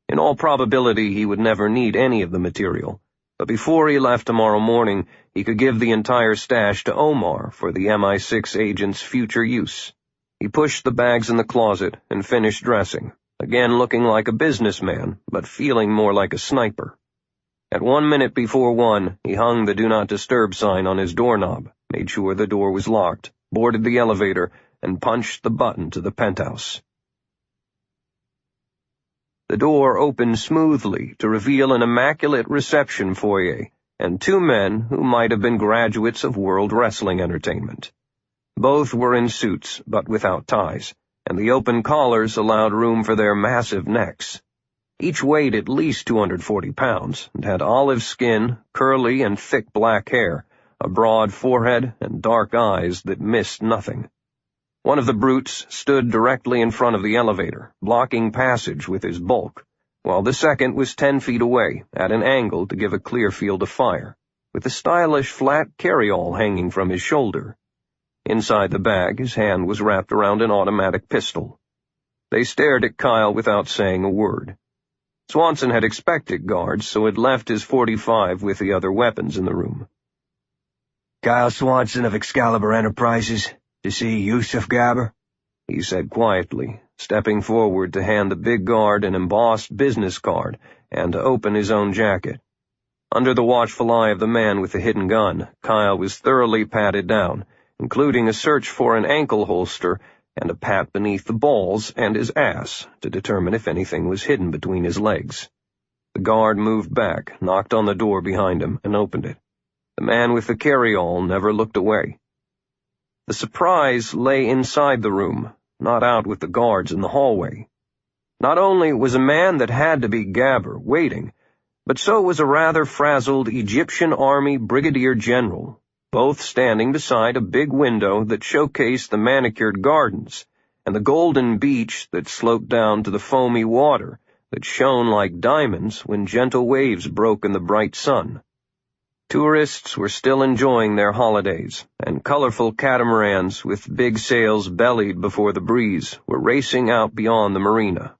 In all probability, he would never need any of the material, but before he left tomorrow morning, he could give the entire stash to Omar for the MI6 agent's future use. He pushed the bags in the closet and finished dressing, again looking like a businessman, but feeling more like a sniper. At 1 minute before 1, he hung the Do Not Disturb sign on his doorknob, made sure the door was locked, boarded the elevator, and punched the button to the penthouse. The door opened smoothly to reveal an immaculate reception foyer and 2 men who might have been graduates of World Wrestling Entertainment. Both were in suits, but without ties, and the open collars allowed room for their massive necks. Each weighed at least 240 pounds and had olive skin, curly and thick black hair, a broad forehead, and dark eyes that missed nothing. One of the brutes stood directly in front of the elevator, blocking passage with his bulk, while the second was 10 feet away, at an angle to give a clear field of fire, with a stylish flat carryall hanging from his shoulder. Inside the bag, his hand was wrapped around an automatic pistol. They stared at Kyle without saying a word. Swanson had expected guards, so had left his .45 with the other weapons in the room. "Kyle Swanson of Excalibur Enterprises, to see Yusuf Gabber," he said quietly, stepping forward to hand the big guard an embossed business card and to open his own jacket. Under the watchful eye of the man with the hidden gun, Kyle was thoroughly patted down, including a search for an ankle holster and a pat beneath the balls and his ass to determine if anything was hidden between his legs. The guard moved back, knocked on the door behind him, and opened it. The man with the carryall never looked away. The surprise lay inside the room, not out with the guards in the hallway. Not only was a man that had to be Gabber waiting, but so was a rather frazzled Egyptian Army Brigadier General, both standing beside a big window that showcased the manicured gardens and the golden beach that sloped down to the foamy water that shone like diamonds when gentle waves broke in the bright sun. Tourists were still enjoying their holidays, and colorful catamarans with big sails bellied before the breeze were racing out beyond the marina.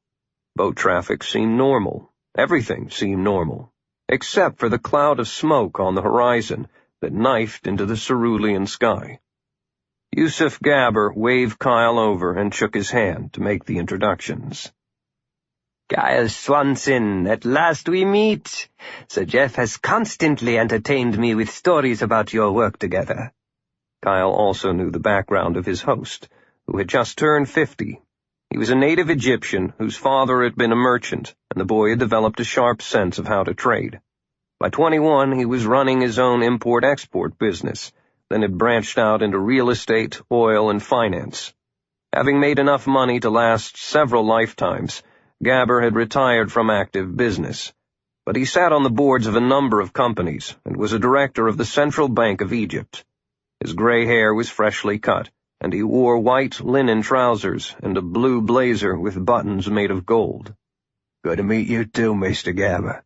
Boat traffic seemed normal. Everything seemed normal, except for the cloud of smoke on the horizon that knifed into the cerulean sky. Yusuf Gabber waved Kyle over and shook his hand to make the introductions. Kyle Swanson, at last we meet. Sir Jeff has constantly entertained me with stories about your work together. Kyle also knew the background of his host, who had just turned 50. He was a native Egyptian whose father had been a merchant, and the boy had developed a sharp sense of how to trade. By 21, he was running his own import-export business, then had branched out into real estate, oil, and finance. Having made enough money to last several lifetimes, Gabber had retired from active business, but he sat on the boards of a number of companies and was a director of the Central Bank of Egypt. His gray hair was freshly cut, and he wore white linen trousers and a blue blazer with buttons made of gold. Good to meet you too, Mr. Gabber.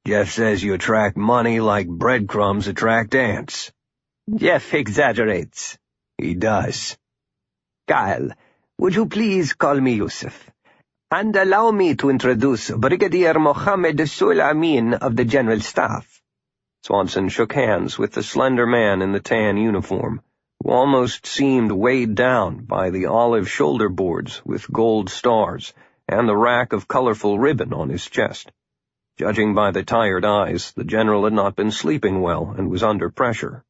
Jeff says you attract money like breadcrumbs attract ants. Jeff exaggerates. He does. Kyle, would you please call me Yusuf? And allow me to introduce Brigadier Mohammed Sulamin of the General Staff. Swanson shook hands with the slender man in the tan uniform, who almost seemed weighed down by the olive shoulder boards with gold stars and the rack of colorful ribbon on his chest. Judging by the tired eyes, the general had not been sleeping well and was under pressure.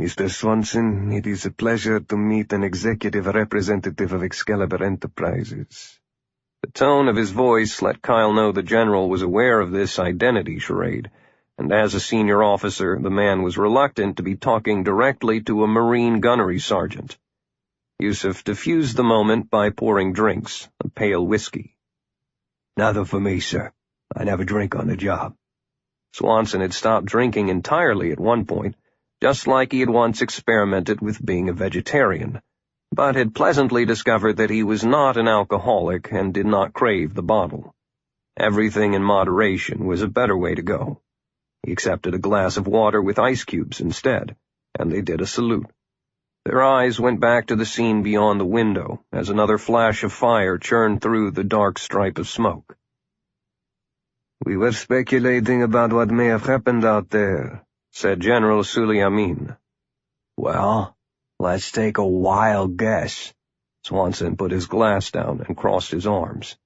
Mr. Swanson, it is a pleasure to meet an executive representative of Excalibur Enterprises. The tone of his voice let Kyle know the general was aware of this identity charade, and as a senior officer, the man was reluctant to be talking directly to a Marine gunnery sergeant. Yusuf diffused the moment by pouring drinks, a pale whiskey. Nothing for me, sir. I never drink on the job. Swanson had stopped drinking entirely at one point, just like he had once experimented with being a vegetarian, but had pleasantly discovered that he was not an alcoholic and did not crave the bottle. Everything in moderation was a better way to go. He accepted a glass of water with ice cubes instead, and they did a salute. Their eyes went back to the scene beyond the window as another flash of fire churned through the dark stripe of smoke. We were speculating about what may have happened out there, said General Sulamin. Well, let's take a wild guess. Swanson put his glass down and crossed his arms.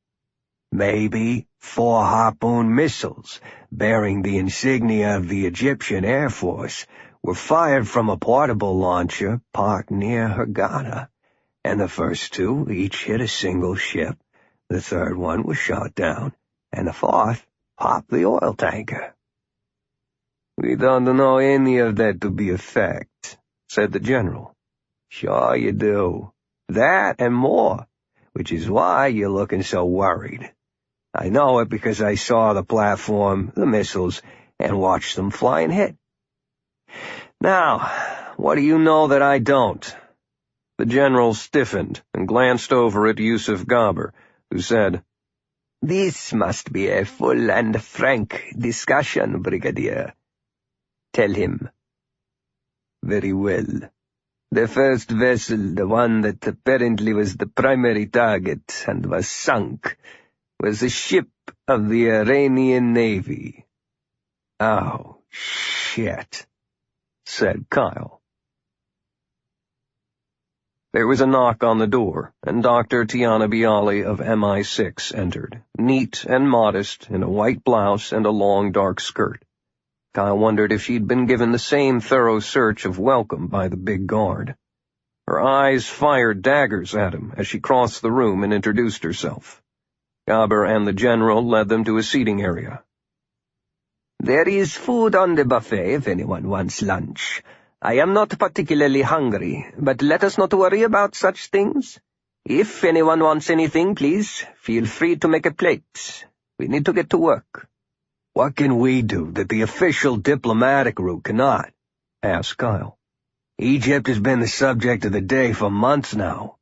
Maybe 4 Harpoon missiles, bearing the insignia of the Egyptian Air Force, were fired from a portable launcher parked near Hurghada, and the first 2 each hit a single ship, the third one was shot down, and the fourth popped the oil tanker. We don't know any of that to be a fact, said the general. Sure you do. That and more, which is why you're looking so worried. I know it because I saw the platform, the missiles, and watched them fly and hit. Now, what do you know that I don't? The general stiffened and glanced over at Yusuf Gabber, who said, This must be a full and frank discussion, Brigadier. Tell him. Very well. The first vessel, the one that apparently was the primary target and was sunk, was a ship of the Iranian Navy. Oh, shit, said Kyle. There was a knock on the door, and Dr. Tiana Bialy of MI6 entered, neat and modest, in a white blouse and a long dark skirt. Kyle wondered if she'd been given the same thorough search of welcome by the big guard. Her eyes fired daggers at him as she crossed the room and introduced herself. Gabber and the general led them to a seating area. There is food on the buffet if anyone wants lunch. I am not particularly hungry, but let us not worry about such things. If anyone wants anything, please feel free to make a plate. We need to get to work. What can we do that the official diplomatic route cannot? Asked Kyle. Egypt has been the subject of the day for months now.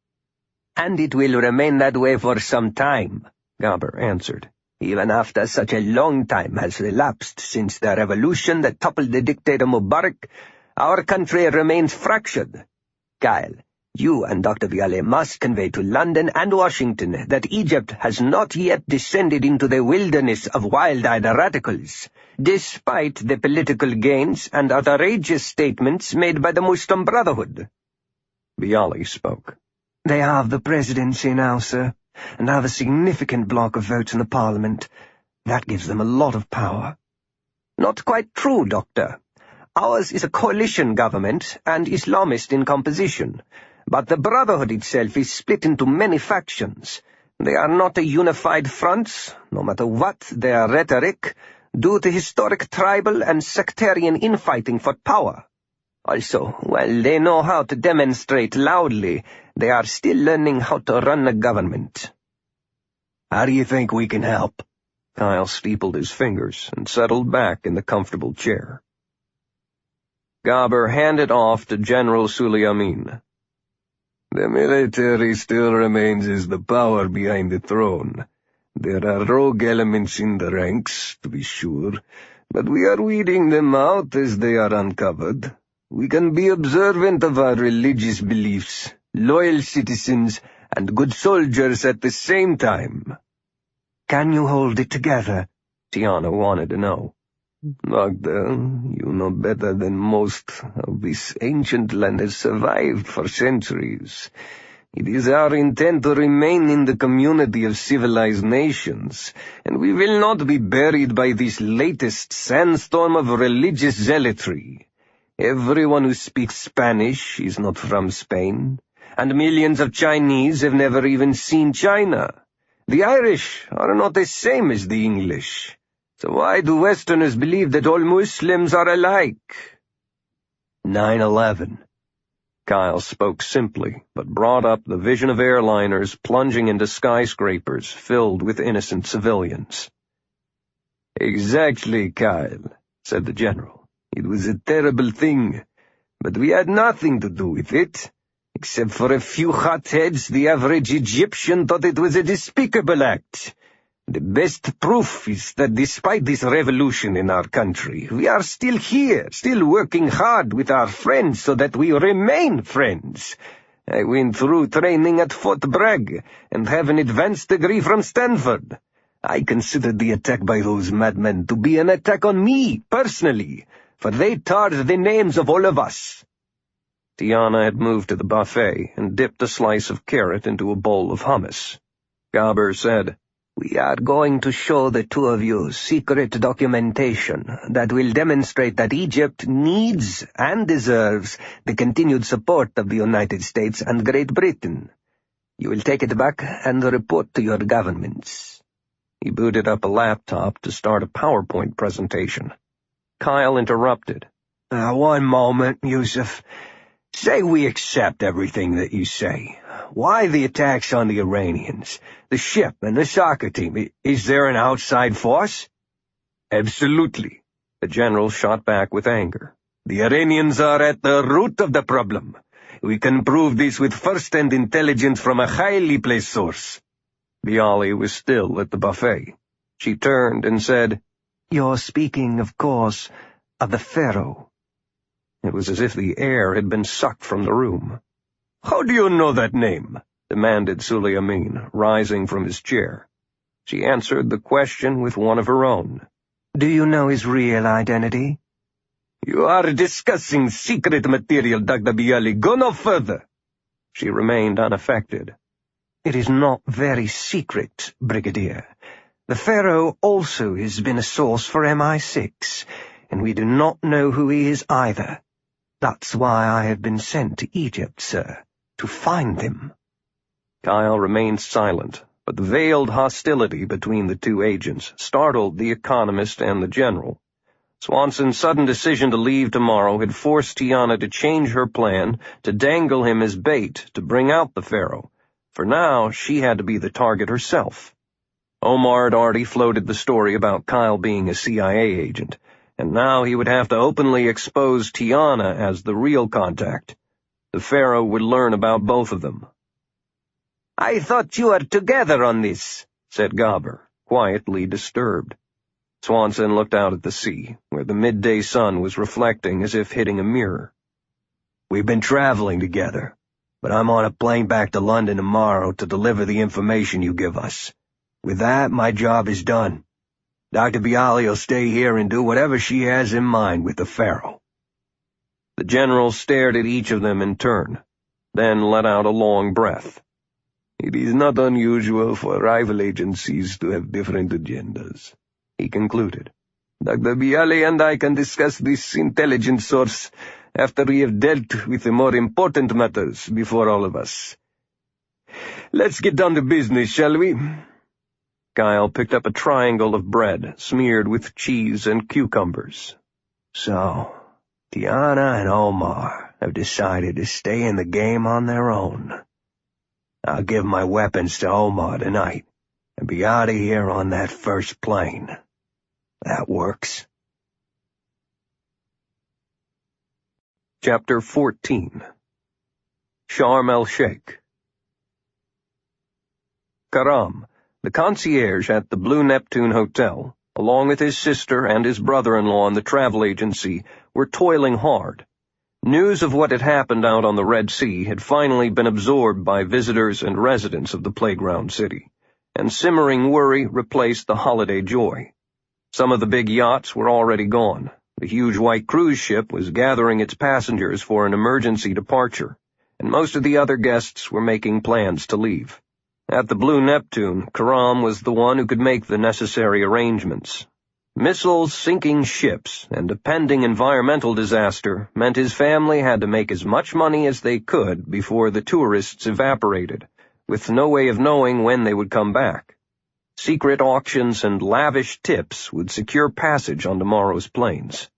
And it will remain that way for some time, Gabber answered. Even after such a long time has elapsed since the revolution that toppled the dictator Mubarak, our country remains fractured. Kyle, you and Dr. Bialy must convey to London and Washington that Egypt has not yet descended into the wilderness of wild-eyed radicals, despite the political gains and outrageous statements made by the Muslim Brotherhood. Bialy spoke. They have the presidency now, sir, and have a significant block of votes in the parliament. That gives them a lot of power. Not quite true, Doctor. Ours is a coalition government and Islamist in composition, but the Brotherhood itself is split into many factions. They are not a unified front, no matter what their rhetoric, due to historic tribal and sectarian infighting for power. Also, while they know how to demonstrate loudly, they are still learning how to run a government. How do you think we can help? Kyle steepled his fingers and settled back in the comfortable chair. Gaber handed off to General Suliamin. The military still remains as the power behind the throne. There are rogue elements in the ranks, to be sure, but we are weeding them out as they are uncovered. We can be observant of our religious beliefs, loyal citizens, and good soldiers at the same time. Can you hold it together? Tiana wanted to know. Doctor, you know better than most how this ancient land has survived for centuries. It is our intent to remain in the community of civilized nations, and we will not be buried by this latest sandstorm of religious zealotry. Everyone who speaks Spanish is not from Spain, and millions of Chinese have never even seen China. The Irish are not the same as the English. So why do Westerners believe that all Muslims are alike? 9/11. Kyle spoke simply, but brought up the vision of airliners plunging into skyscrapers filled with innocent civilians. Exactly, Kyle, said the general. It was a terrible thing, but we had nothing to do with it. Except for a few hotheads, the average Egyptian thought it was a despicable act. The best proof is that despite this revolution in our country, we are still here, still working hard with our friends so that we remain friends. I went through training at Fort Bragg and have an advanced degree from Stanford. I consider the attack by those madmen to be an attack on me, personally, for they tarred the names of all of us. Tiana had moved to the buffet and dipped a slice of carrot into a bowl of hummus. Gaber said, We are going to show the two of you secret documentation that will demonstrate that Egypt needs and deserves the continued support of the United States and Great Britain. You will take it back and report to your governments. He booted up a laptop to start a PowerPoint presentation. Kyle interrupted. One moment, Yusuf. Say we accept everything that you say. Why the attacks on the Iranians, the ship, and the soccer team? Is there an outside force? Absolutely, the general shot back with anger. The Iranians are at the root of the problem. We can prove this with first-hand intelligence from a highly placed source. Bialy was still at the buffet. She turned and said, You're speaking, of course, of the Pharaoh. It was as if the air had been sucked from the room. How do you know that name? Demanded Suliamin, rising from his chair. She answered the question with one of her own. Do you know his real identity? You are discussing secret material, Dr. Bialy. Go no further. She remained unaffected. It is not very secret, Brigadier. The Pharaoh also has been a source for MI6, and we do not know who he is either. That's why I have been sent to Egypt, sir, to find him. Kyle remained silent, but the veiled hostility between the two agents startled the economist and the general. Swanson's sudden decision to leave tomorrow had forced Tiana to change her plan, to dangle him as bait to bring out the Pharaoh. For now, she had to be the target herself. Omar had already floated the story about Kyle being a CIA agent, and now he would have to openly expose Tiana as the real contact. The Pharaoh would learn about both of them. I thought you were together on this, said Gaber, quietly disturbed. Swanson looked out at the sea, where the midday sun was reflecting as if hitting a mirror. We've been traveling together, but I'm on a plane back to London tomorrow to deliver the information you give us. With that, my job is done. Dr. Bialy will stay here and do whatever she has in mind with the Pharaoh. The general stared at each of them in turn. then let out a long breath. "It is not unusual for rival agencies to have different agendas," he concluded. "Dr. Bialy and I can discuss this intelligence source after we have dealt with the more important matters before all of us. Let's get down to business, shall we?" Kyle picked up a triangle of bread smeared with cheese and cucumbers. "So, Tiana and Omar have decided to stay in the game on their own. I'll give my weapons to Omar tonight and be out of here on that first plane. That works." Chapter 14. Sharm el-Sheikh. Karam, the concierge at the Blue Neptune Hotel, along with his sister and his brother-in-law in the travel agency, were toiling hard. News of what had happened out on the Red Sea had finally been absorbed by visitors and residents of the playground city, and simmering worry replaced the holiday joy. Some of the big yachts were already gone. The huge white cruise ship was gathering its passengers for an emergency departure, and most of the other guests were making plans to leave. At the Blue Neptune, Karam was the one who could make the necessary arrangements. Missiles sinking ships and a pending environmental disaster meant his family had to make as much money as they could before the tourists evaporated, with no way of knowing when they would come back. Secret auctions and lavish tips would secure passage on tomorrow's planes.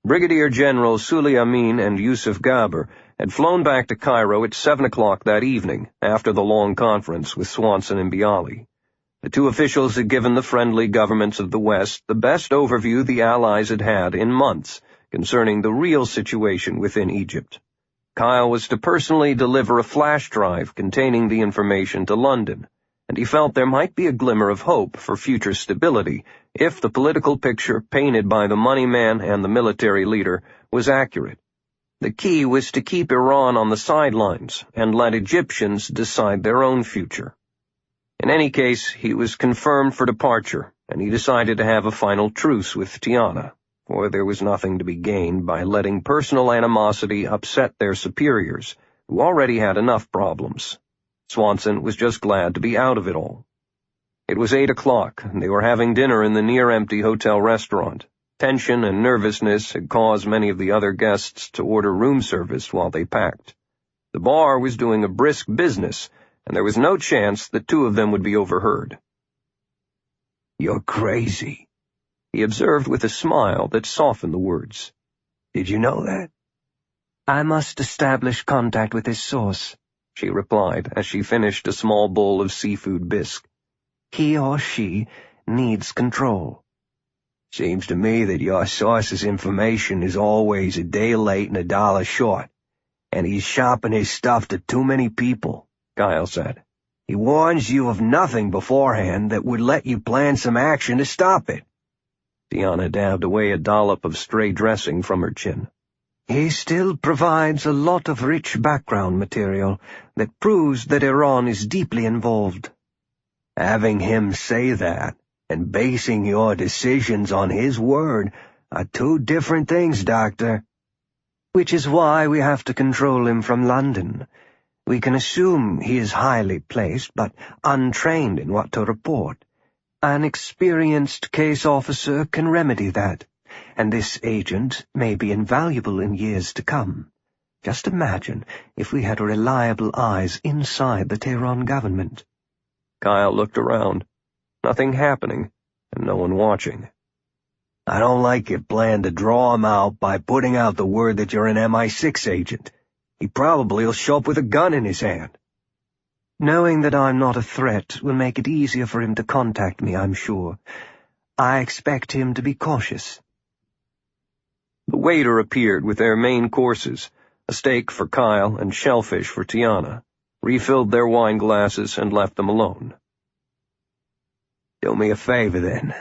Brigadier General Suli Amin and Yusuf Gaber had flown back to Cairo at 7 o'clock that evening, after the long conference with Swanson and Bialy. The two officials had given the friendly governments of the West the best overview the Allies had had in months concerning the real situation within Egypt. Kyle was to personally deliver a flash drive containing the information to London, and he felt there might be a glimmer of hope for future stability if the political picture painted by the money man and the military leader was accurate. The key was to keep Iran on the sidelines and let Egyptians decide their own future. In any case, he was confirmed for departure, and he decided to have a final truce with Tiana, for there was nothing to be gained by letting personal animosity upset their superiors, who already had enough problems. Swanson was just glad to be out of it all. It was 8 o'clock, and they were having dinner in the near-empty hotel restaurant. Tension and nervousness had caused many of the other guests to order room service while they packed. The bar was doing a brisk business, and there was no chance the two of them would be overheard. "You're crazy," he observed with a smile that softened the words. "Did you know that?" "I must establish contact with his source," she replied as she finished a small bowl of seafood bisque. "He or she needs control." "Seems to me that your source's information is always a day late and $1 short, and he's shopping his stuff to too many people," Kyle said. "He warns you of nothing beforehand that would let you plan some action to stop it." Tiana dabbed away a dollop of stray dressing from her chin. "He still provides a lot of rich background material that proves that Iran is deeply involved." "Having him say that and basing your decisions on his word are two different things, Doctor." "Which is why we have to control him from London. We can assume he is highly placed, but untrained in what to report. An experienced case officer can remedy that, and this agent may be invaluable in years to come. Just imagine if we had reliable eyes inside the Tehran government." Kyle looked around. Nothing happening, and no one watching. "I don't like your plan to draw him out by putting out the word that you're an MI6 agent. He probably will show up with a gun in his hand." "Knowing that I'm not a threat will make it easier for him to contact me, I'm sure. I expect him to be cautious." The waiter appeared with their main courses, a steak for Kyle and shellfish for Tiana, refilled their wine glasses and left them alone. "Do me a favor, then.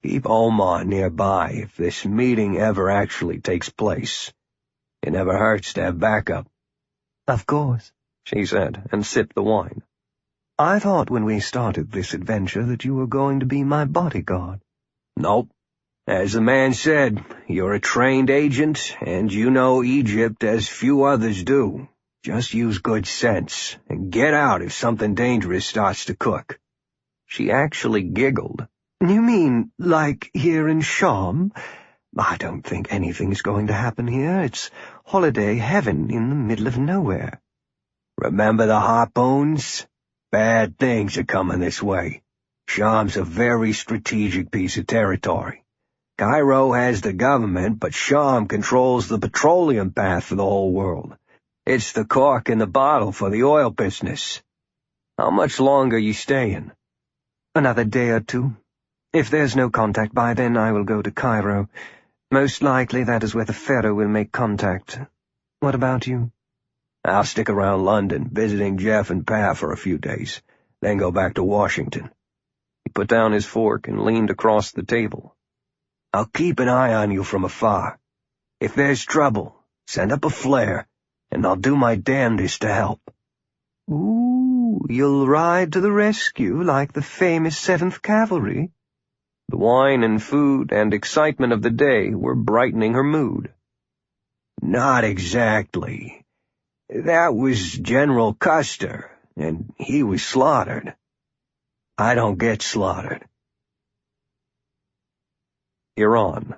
Keep Omar nearby if this meeting ever actually takes place. It never hurts to have backup." "Of course," she said, and sipped the wine. "I thought when we started this adventure that you were going to be my bodyguard." "Nope. As the man said, you're a trained agent, and you know Egypt as few others do. Just use good sense, and get out if something dangerous starts to cook." She actually giggled. "You mean, like here in Sham? I don't think anything's going to happen here. It's holiday heaven in the middle of nowhere." "Remember the harpoons? Bad things are coming this way. Sham's a very strategic piece of territory. Cairo has the government, but Sham controls the petroleum path for the whole world. It's the cork in the bottle for the oil business." "How much longer are you staying?" "Another day or two. If there's no contact by then, I will go to Cairo. Most likely that is where the Pharaoh will make contact. What about you?" "I'll stick around London, visiting Jeff and Pa for a few days, then go back to Washington." He put down his fork and leaned across the table. "I'll keep an eye on you from afar. If there's trouble, send up a flare, and I'll do my damnedest to help." "Ooh, you'll ride to the rescue like the famous 7th Cavalry?" The wine and food and excitement of the day were brightening her mood. "Not exactly. That was General Custer, and he was slaughtered. I don't get slaughtered." Iran.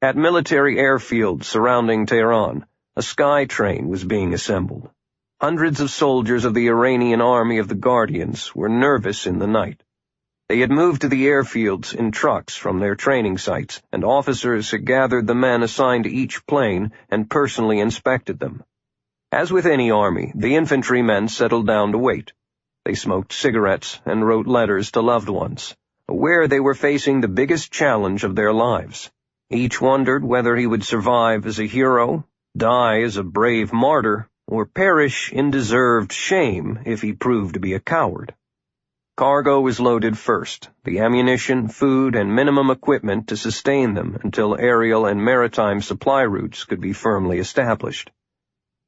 At military airfields surrounding Tehran, a sky train was being assembled. Hundreds of soldiers of the Iranian army of the Guardians were nervous in the night. They had moved to the airfields in trucks from their training sites, and officers had gathered the men assigned to each plane and personally inspected them. As with any army, the infantrymen settled down to wait. They smoked cigarettes and wrote letters to loved ones, aware they were facing the biggest challenge of their lives. Each wondered whether he would survive as a hero, die as a brave martyr, or perish in deserved shame if he proved to be a coward. Cargo was loaded first, the ammunition, food, and minimum equipment to sustain them until aerial and maritime supply routes could be firmly established.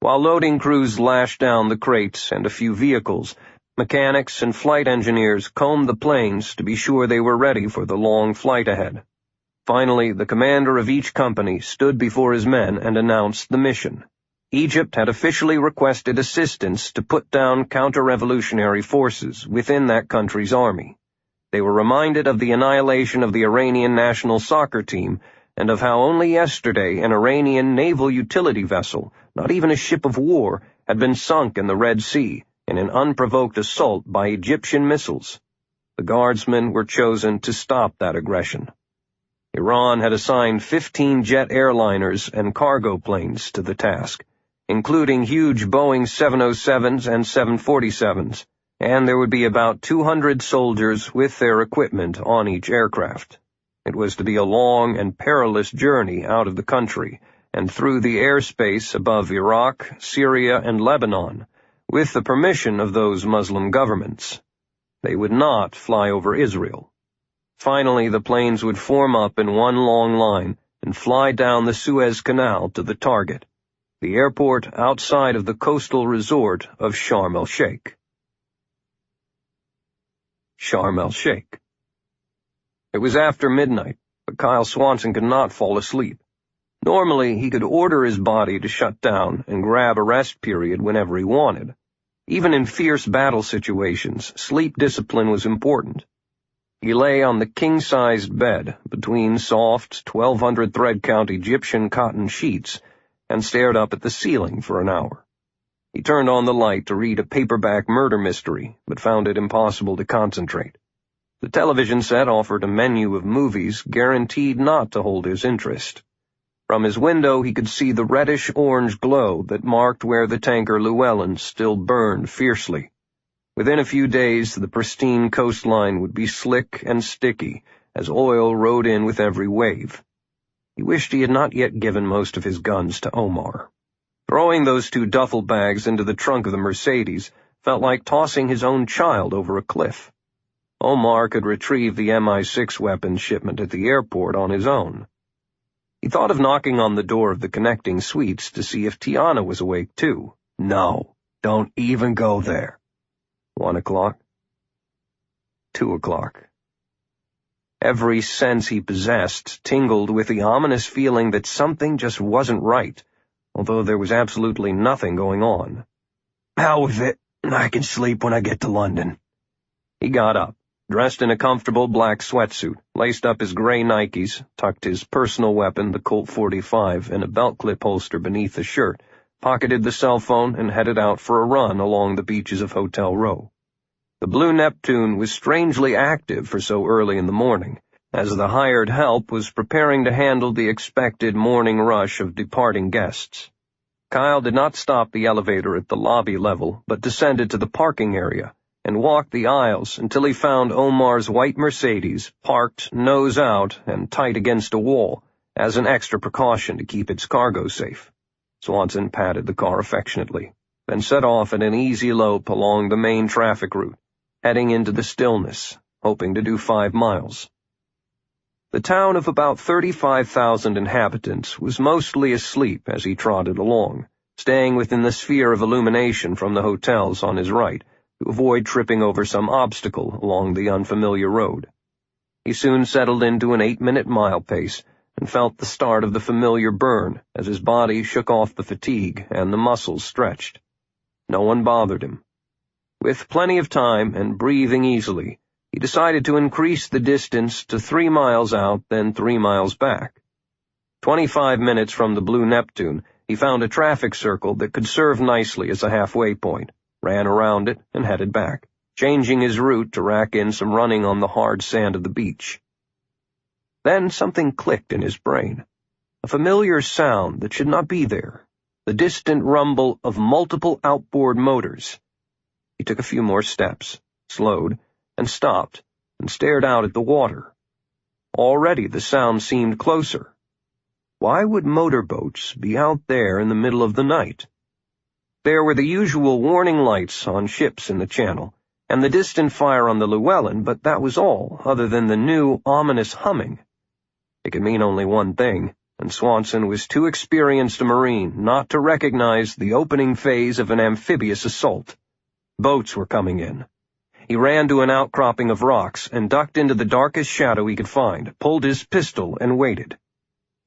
While loading crews lashed down the crates and a few vehicles, mechanics and flight engineers combed the planes to be sure they were ready for the long flight ahead. Finally, the commander of each company stood before his men and announced the mission. Egypt had officially requested assistance to put down counter-revolutionary forces within that country's army. They were reminded of the annihilation of the Iranian national soccer team and of how only yesterday an Iranian naval utility vessel, not even a ship of war, had been sunk in the Red Sea in an unprovoked assault by Egyptian missiles. The guardsmen were chosen to stop that aggression. Iran had assigned 15 jet airliners and cargo planes to the task, including huge Boeing 707s and 747s, and there would be about 200 soldiers with their equipment on each aircraft. It was to be a long and perilous journey out of the country and through the airspace above Iraq, Syria, and Lebanon, with the permission of those Muslim governments. They would not fly over Israel. Finally, the planes would form up in one long line and fly down the Suez Canal to the target, the airport outside of the coastal resort of Sharm el-Sheikh. Sharm el-Sheikh. It was after midnight, but Kyle Swanson could not fall asleep. Normally, he could order his body to shut down and grab a rest period whenever he wanted. Even in fierce battle situations, sleep discipline was important. He lay on the king-sized bed between soft 1,200 thread-count Egyptian cotton sheets and stared up at the ceiling for an hour. He turned on the light to read a paperback murder mystery, but found it impossible to concentrate. The television set offered a menu of movies guaranteed not to hold his interest. From his window he could see the reddish-orange glow that marked where the tanker Llewellyn still burned fiercely. Within a few days the pristine coastline would be slick and sticky as oil rode in with every wave. He wished he had not yet given most of his guns to Omar. Throwing those 2 duffel bags into the trunk of the Mercedes felt like tossing his own child over a cliff. Omar could retrieve the MI6 weapons shipment at the airport on his own. He thought of knocking on the door of the connecting suites to see if Tiana was awake too. No, don't even go there. 1 o'clock. 2 o'clock. Every sense he possessed tingled with the ominous feeling that something just wasn't right, although there was absolutely nothing going on. "Hell with it. I can sleep when I get to London." He got up, dressed in a comfortable black sweatsuit, laced up his gray Nikes, tucked his personal weapon, the Colt 45, in a belt clip holster beneath the shirt, pocketed the cell phone, and headed out for a run along the beaches of Hotel Row. The Blue Neptune was strangely active for so early in the morning, as the hired help was preparing to handle the expected morning rush of departing guests. Kyle did not stop the elevator at the lobby level, but descended to the parking area and walked the aisles until he found Omar's white Mercedes parked nose out and tight against a wall, as an extra precaution to keep its cargo safe. Swanson patted the car affectionately, then set off at an easy lope along the main traffic route, heading into the stillness, hoping to do 5 miles. The town of about 35,000 inhabitants was mostly asleep as he trotted along, staying within the sphere of illumination from the hotels on his right, to avoid tripping over some obstacle along the unfamiliar road. He soon settled into an 8-minute mile pace and felt the start of the familiar burn as his body shook off the fatigue and the muscles stretched. No one bothered him. With plenty of time and breathing easily, he decided to increase the distance to 3 miles out, then 3 miles back. 25 minutes from the Blue Neptune, he found a traffic circle that could serve nicely as a halfway point, ran around it, and headed back, changing his route to rack in some running on the hard sand of the beach. Then something clicked in his brain. A familiar sound that should not be there, the distant rumble of multiple outboard motors. He took a few more steps, slowed, and stopped, and stared out at the water. Already the sound seemed closer. Why would motorboats be out there in the middle of the night? There were the usual warning lights on ships in the channel, and the distant fire on the Llewellyn, but that was all, other than the new, ominous humming. It could mean only one thing, and Swanson was too experienced a Marine not to recognize the opening phase of an amphibious assault. Boats were coming in. He ran to an outcropping of rocks and ducked into the darkest shadow he could find, pulled his pistol, and waited.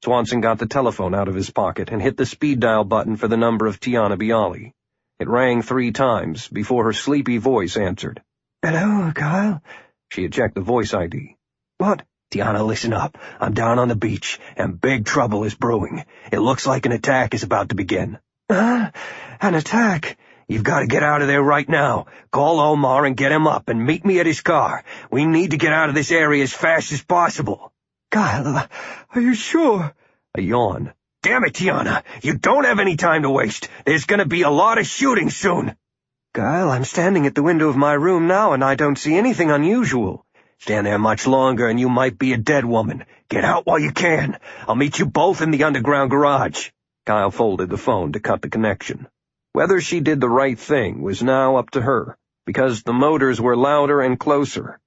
Swanson got the telephone out of his pocket and hit the speed dial button for the number of Tiana Bialy. It rang 3 times before her sleepy voice answered. "Hello, Kyle?" She had checked the voice ID. "What?" "Tiana, listen up. I'm down on the beach, and big trouble is brewing. It looks like an attack is about to begin." An attack? "You've got to get out of there right now. Call Omar and get him up and meet me at his car. We need to get out of this area as fast as possible." Kyle, are you sure? A yawn. "Damn it, Tiana. You don't have any time to waste. There's going to be a lot of shooting soon." Kyle, I'm standing at the window of my room now, and I don't see anything unusual. "Stand there much longer and you might be a dead woman. Get out while you can. I'll meet you both in the underground garage." Kyle folded the phone to cut the connection. Whether she did the right thing was now up to her, because the motors were louder and closer.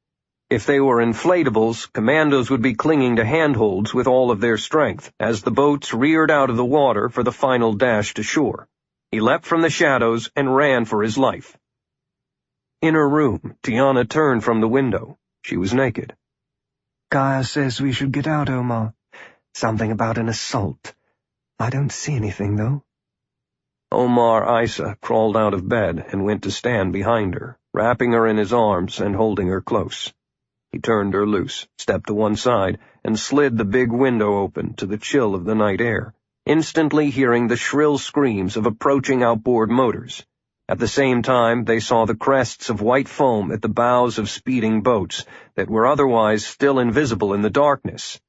If they were inflatables, commandos would be clinging to handholds with all of their strength, as the boats reared out of the water for the final dash to shore. He leapt from the shadows and ran for his life. In her room, Tiana turned from the window. She was naked. "Kyle says we should get out, Omar. Something about an assault. I don't see anything, though." Omar Isa crawled out of bed and went to stand behind her, wrapping her in his arms and holding her close. He turned her loose, stepped to one side, and slid the big window open to the chill of the night air, instantly hearing the shrill screams of approaching outboard motors. At the same time, they saw the crests of white foam at the bows of speeding boats that were otherwise still invisible in the darkness.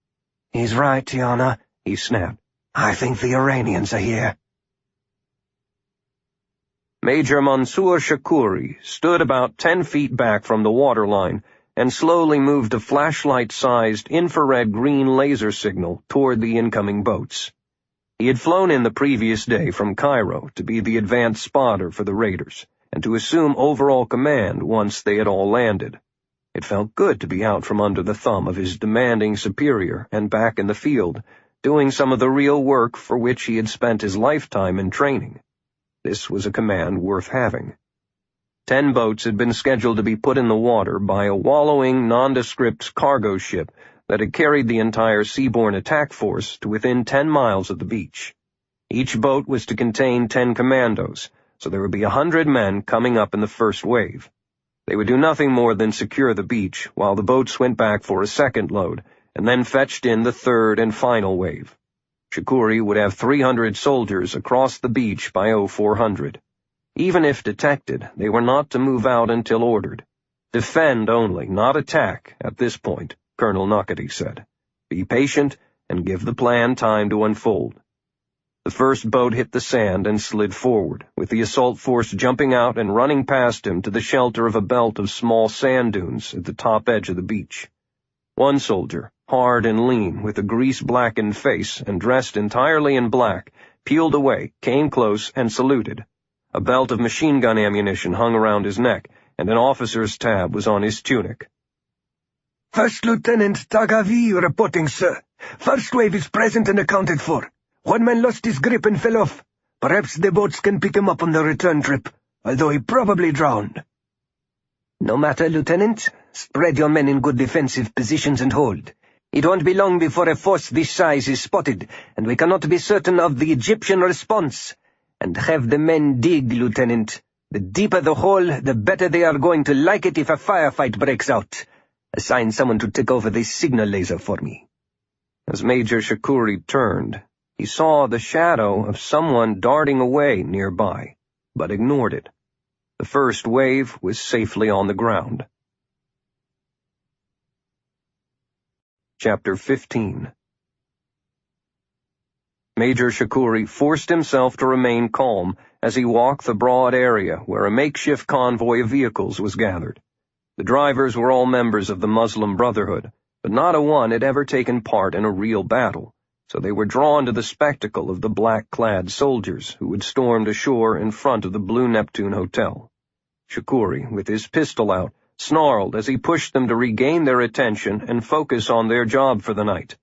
"He's right, Tiana," he snapped. "I think the Iranians are here." Major Mansour Shakuri stood about 10 feet back from the waterline and slowly moved a flashlight-sized infrared green laser signal toward the incoming boats. He had flown in the previous day from Cairo to be the advanced spotter for the raiders, and to assume overall command once they had all landed. It felt good to be out from under the thumb of his demanding superior and back in the field, doing some of the real work for which he had spent his lifetime in training. This was a command worth having. 10 boats had been scheduled to be put in the water by a wallowing, nondescript cargo ship that had carried the entire seaborne attack force to within 10 miles of the beach. Each boat was to contain 10 commandos, so there would be 100 men coming up in the first wave. They would do nothing more than secure the beach, while the boats went back for a second load, and then fetched in the third and final wave. Shukuri would have 300 soldiers across the beach by 0400. Even if detected, they were not to move out until ordered. Defend only, not attack, at this point, Colonel Nuckety said. Be patient and give the plan time to unfold. The first boat hit the sand and slid forward, with the assault force jumping out and running past him to the shelter of a belt of small sand dunes at the top edge of the beach. One soldier, hard and lean, with a grease-blackened face and dressed entirely in black, peeled away, came close, and saluted. A belt of machine gun ammunition hung around his neck, and an officer's tab was on his tunic. "First Lieutenant Tagavi reporting, sir. First wave is present and accounted for. One man lost his grip and fell off. Perhaps the boats can pick him up on the return trip, although he probably drowned." "No matter, Lieutenant. Spread your men in good defensive positions and hold. It won't be long before a force this size is spotted, and we cannot be certain of the Egyptian response. And have the men dig, Lieutenant. The deeper the hole, the better they are going to like it if a firefight breaks out. Assign someone to take over the signal laser for me." As Major Shukuri turned, he saw the shadow of someone darting away nearby, but ignored it. The first wave was safely on the ground. Chapter 15. Major Shukuri forced himself to remain calm as he walked the broad area where a makeshift convoy of vehicles was gathered. The drivers were all members of the Muslim Brotherhood, but not a one had ever taken part in a real battle, so they were drawn to the spectacle of the black-clad soldiers who had stormed ashore in front of the Blue Neptune Hotel. Shukuri, with his pistol out, snarled as he pushed them to regain their attention and focus on their job for the night.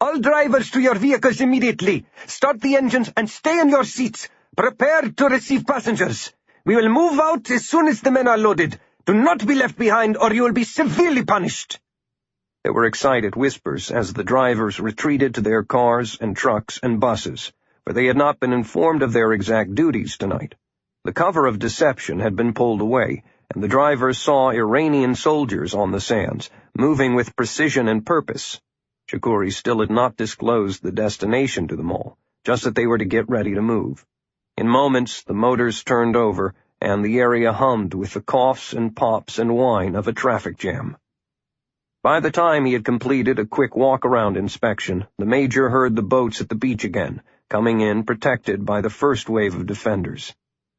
"All drivers to your vehicles immediately! Start the engines and stay in your seats! Prepare to receive passengers! We will move out as soon as the men are loaded! Do not be left behind or you will be severely punished!" There were excited whispers as the drivers retreated to their cars and trucks and buses, for they had not been informed of their exact duties tonight. The cover of deception had been pulled away, and the drivers saw Iranian soldiers on the sands, moving with precision and purpose. Shukuri still had not disclosed the destination to them all, just that they were to get ready to move. In moments, the motors turned over, and the area hummed with the coughs and pops and whine of a traffic jam. By the time he had completed a quick walk-around inspection, the Major heard the boats at the beach again, coming in protected by the first wave of defenders.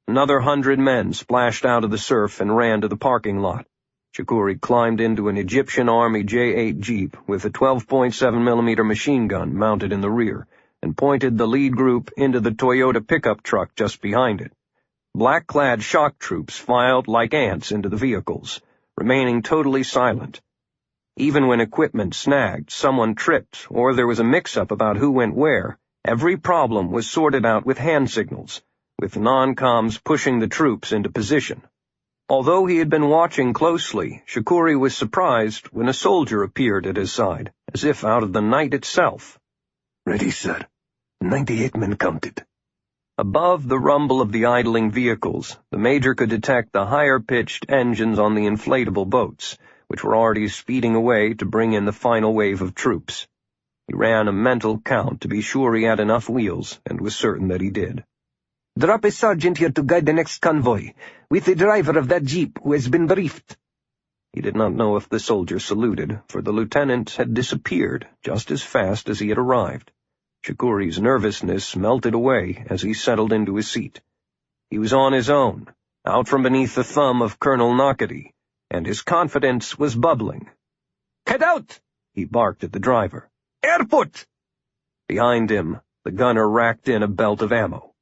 Another 100 men splashed out of the surf and ran to the parking lot. Shukuri climbed into an Egyptian Army J-8 Jeep with a 12.7mm machine gun mounted in the rear, and pointed the lead group into the Toyota pickup truck just behind it. Black-clad shock troops filed like ants into the vehicles, remaining totally silent. Even when equipment snagged, someone tripped, or there was a mix-up about who went where, every problem was sorted out with hand signals, with non-coms pushing the troops into position. Although he had been watching closely, Shukuri was surprised when a soldier appeared at his side, as if out of the night itself. "Ready, sir. 98 men counted." Above the rumble of the idling vehicles, the Major could detect the higher-pitched engines on the inflatable boats, which were already speeding away to bring in the final wave of troops. He ran a mental count to be sure he had enough wheels, and was certain that he did. "Drop a sergeant here to guide the next convoy, with the driver of that jeep who has been briefed." He did not know if the soldier saluted, for the lieutenant had disappeared just as fast as he had arrived. Shukuri's nervousness melted away as he settled into his seat. He was on his own, out from beneath the thumb of Colonel Nuckety, and his confidence was bubbling. "Head out!" he barked at the driver. "Airport!" Behind him, the gunner racked in a belt of ammo.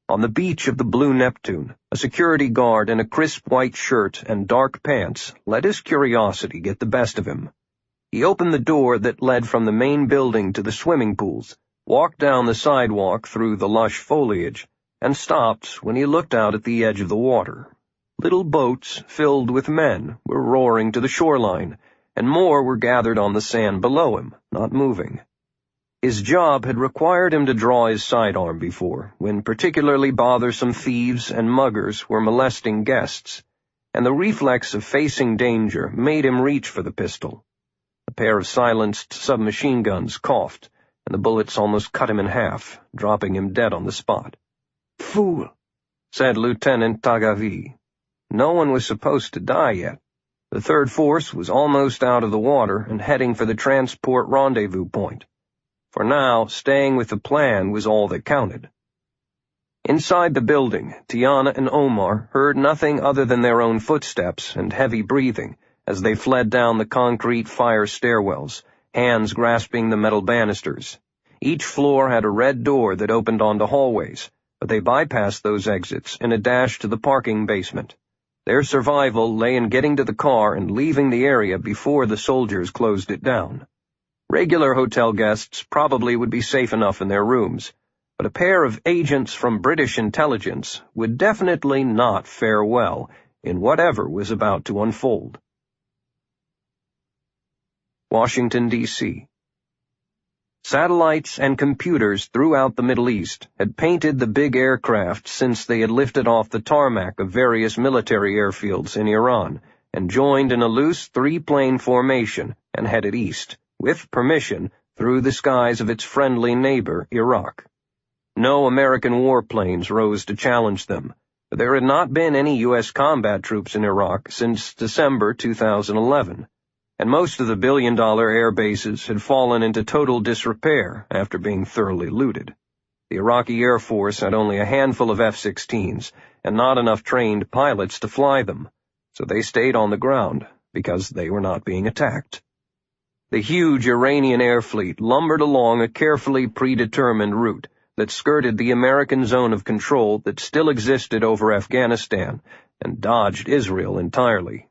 On the beach of the Blue Neptune, a security guard in a crisp white shirt and dark pants let his curiosity get the best of him. He opened the door that led from the main building to the swimming pools, walked down the sidewalk through the lush foliage, and stopped when he looked out at the edge of the water. Little boats filled with men were roaring to the shoreline, and more were gathered on the sand below him, not moving. His job had required him to draw his sidearm before, when particularly bothersome thieves and muggers were molesting guests, and the reflex of facing danger made him reach for the pistol. A pair of silenced submachine guns coughed, and the bullets almost cut him in half, dropping him dead on the spot. "Fool," said Lieutenant Tagavi. No one was supposed to die yet. The third force was almost out of the water and heading for the transport rendezvous point. For now, staying with the plan was all that counted. Inside the building, Tiana and Omar heard nothing other than their own footsteps and heavy breathing as they fled down the concrete fire stairwells, hands grasping the metal banisters. Each floor had a red door that opened onto hallways, but they bypassed those exits in a dash to the parking basement. Their survival lay in getting to the car and leaving the area before the soldiers closed it down. Regular hotel guests probably would be safe enough in their rooms, but a pair of agents from British intelligence would definitely not fare well in whatever was about to unfold. Washington, D.C. Satellites and computers throughout the Middle East had painted the big aircraft since they had lifted off the tarmac of various military airfields in Iran and joined in a loose three-plane formation and headed east, with permission, through the skies of its friendly neighbor, Iraq. No American warplanes rose to challenge them, but there had not been any U.S. combat troops in Iraq since December 2011. And most of the billion-dollar air bases had fallen into total disrepair after being thoroughly looted. The Iraqi Air Force had only a handful of F-16s and not enough trained pilots to fly them, so they stayed on the ground because they were not being attacked. The huge Iranian air fleet lumbered along a carefully predetermined route that skirted the American zone of control that still existed over Afghanistan and dodged Israel entirely.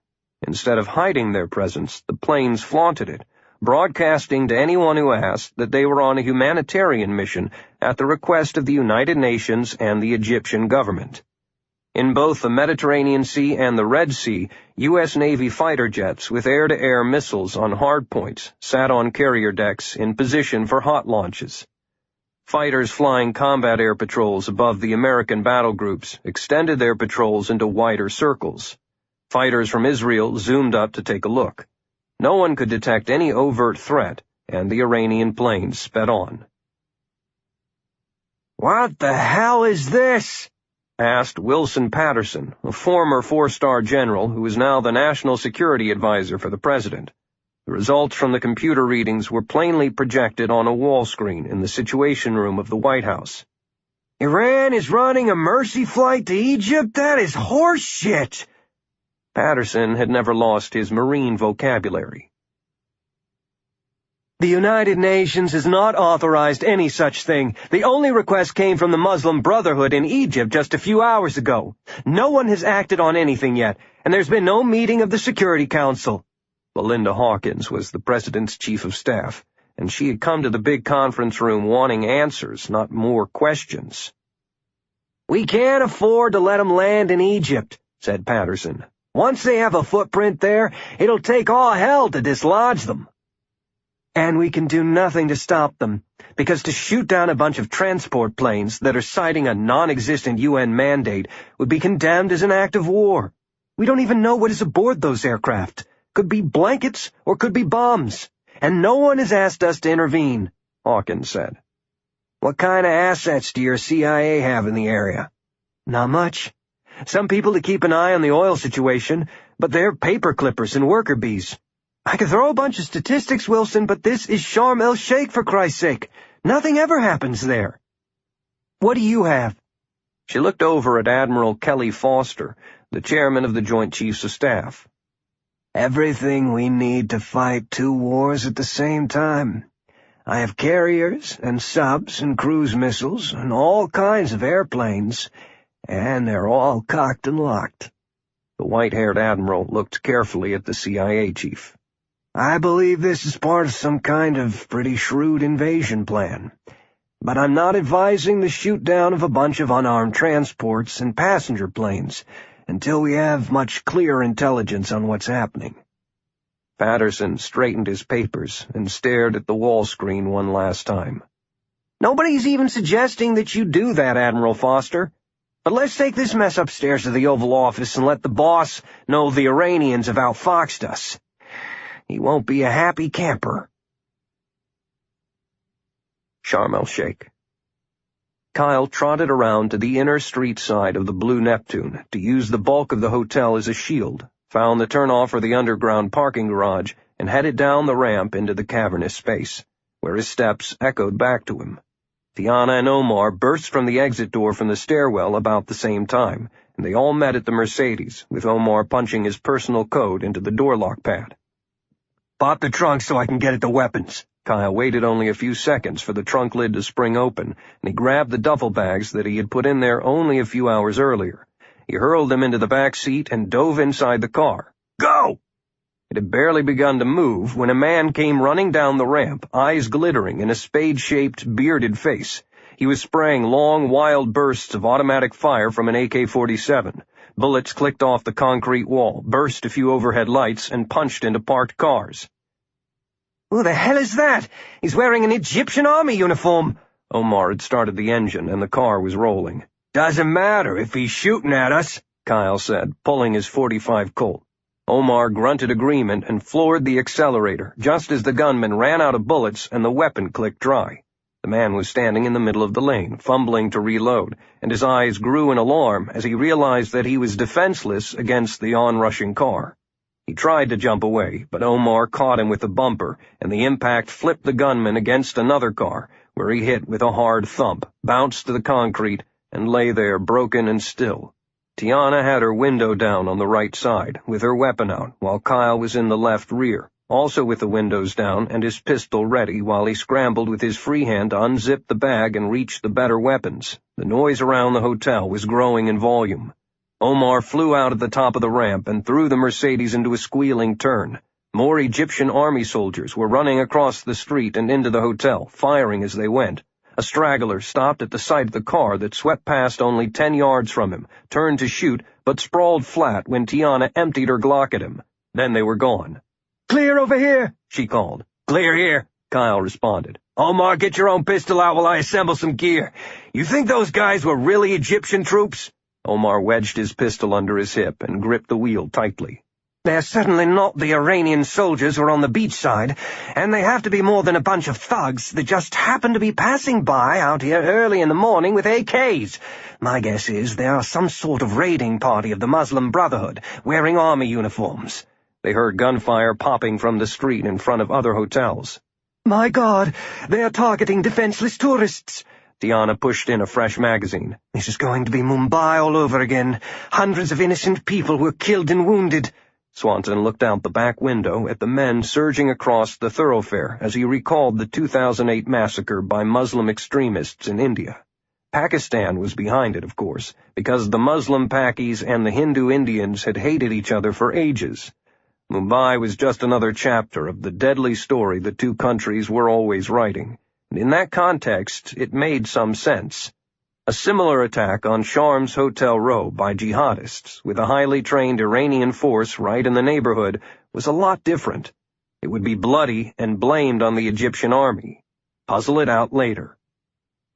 Instead of hiding their presence, the planes flaunted it, broadcasting to anyone who asked that they were on a humanitarian mission at the request of the United Nations and the Egyptian government. In both the Mediterranean Sea and the Red Sea, U.S. Navy fighter jets with air-to-air missiles on hardpoints sat on carrier decks in position for hot launches. Fighters flying combat air patrols above the American battle groups extended their patrols into wider circles. Fighters from Israel zoomed up to take a look. No one could detect any overt threat, and the Iranian planes sped on. "What the hell is this?" asked Wilson Patterson, a former four-star general who was now the national security advisor for the president. The results from the computer readings were plainly projected on a wall screen in the Situation Room of the White House. "Iran is running a mercy flight to Egypt? That is horse shit!" Patterson had never lost his Marine vocabulary. "The United Nations has not authorized any such thing. The only request came from the Muslim Brotherhood in Egypt just a few hours ago. No one has acted on anything yet, and there's been no meeting of the Security Council." Belinda Hawkins was the president's chief of staff, and she had come to the big conference room wanting answers, not more questions. "We can't afford to let them land in Egypt," said Patterson. "Once they have a footprint there, it'll take all hell to dislodge them." "And we can do nothing to stop them, because to shoot down a bunch of transport planes that are citing a non-existent UN mandate would be condemned as an act of war. We don't even know what is aboard those aircraft. Could be blankets or could be bombs, and no one has asked us to intervene," Hawkins said. "What kind of assets do your CIA have in the area?" "Not much. Some people to keep an eye on the oil situation, but they're paper clippers and worker bees. I could throw a bunch of statistics, Wilson, but this is Sharm el-Sheikh, for Christ's sake. Nothing ever happens there. What do you have?" She looked over at Admiral Kelly Foster, the chairman of the Joint Chiefs of Staff. "Everything we need to fight 2 wars at the same time. I have carriers and subs and cruise missiles and all kinds of airplanes, and they're all cocked and locked." The white-haired admiral looked carefully at the CIA chief. "I believe this is part of some kind of pretty shrewd invasion plan, but I'm not advising the shoot-down of a bunch of unarmed transports and passenger planes until we have much clearer intelligence on what's happening." Patterson straightened his papers and stared at the wall screen one last time. "Nobody's even suggesting that you do that, Admiral Foster. But let's take this mess upstairs to the Oval Office and let the boss know the Iranians have outfoxed us. He won't be a happy camper." Sharm el-Sheikh. Kyle trotted around to the inner street side of the Blue Neptune to use the bulk of the hotel as a shield, found the turnoff for the underground parking garage, and headed down the ramp into the cavernous space, where his steps echoed back to him. Tiana and Omar burst from the exit door from the stairwell about the same time, and they all met at the Mercedes, with Omar punching his personal code into the door lock pad. "Pop the trunk so I can get at the weapons." Kyle waited only a few seconds for the trunk lid to spring open, and he grabbed the duffel bags that he had put in there only a few hours earlier. He hurled them into the back seat and dove inside the car. "Go!" It had barely begun to move when a man came running down the ramp, eyes glittering in a spade-shaped, bearded face. He was spraying long, wild bursts of automatic fire from an AK-47. Bullets clicked off the concrete wall, burst a few overhead lights, and punched into parked cars. "Who the hell is that? He's wearing an Egyptian army uniform." Omar had started the engine, and the car was rolling. "Doesn't matter if he's shooting at us," Kyle said, pulling his .45 Colt. Omar grunted agreement and floored the accelerator, just as the gunman ran out of bullets and the weapon clicked dry. The man was standing in the middle of the lane, fumbling to reload, and his eyes grew in alarm as he realized that he was defenseless against the onrushing car. He tried to jump away, but Omar caught him with a bumper, and the impact flipped the gunman against another car, where he hit with a hard thump, bounced to the concrete, and lay there broken and still. Tiana had her window down on the right side, with her weapon out, while Kyle was in the left rear, also with the windows down and his pistol ready while he scrambled with his free hand to unzip the bag and reach the better weapons. The noise around the hotel was growing in volume. Omar flew out at the top of the ramp and threw the Mercedes into a squealing turn. More Egyptian army soldiers were running across the street and into the hotel, firing as they went. A straggler stopped at the sight of the car that swept past only 10 yards from him, turned to shoot, but sprawled flat when Tiana emptied her Glock at him. Then they were gone. "Clear over here," she called. "Clear here," Kyle responded. "Omar, get your own pistol out while I assemble some gear. You think those guys were really Egyptian troops?" Omar wedged his pistol under his hip and gripped the wheel tightly. "They're certainly not the Iranian soldiers who are on the beachside, and they have to be more than a bunch of thugs that just happen to be passing by out here early in the morning with AKs. My guess is they are some sort of raiding party of the Muslim Brotherhood, wearing army uniforms." They heard gunfire popping from the street in front of other hotels. "My God, they are targeting defenseless tourists." Tiana pushed in a fresh magazine. "This is going to be Mumbai all over again. Hundreds of innocent people were killed and wounded." Swanson looked out the back window at the men surging across the thoroughfare as he recalled the 2008 massacre by Muslim extremists in India. Pakistan was behind it, of course, because the Muslim Pakis and the Hindu Indians had hated each other for ages. Mumbai was just another chapter of the deadly story the two countries were always writing, and in that context it made some sense. A similar attack on Sharm's Hotel Row by jihadists, with a highly trained Iranian force right in the neighborhood, was a lot different. It would be bloody and blamed on the Egyptian army. Puzzle it out later.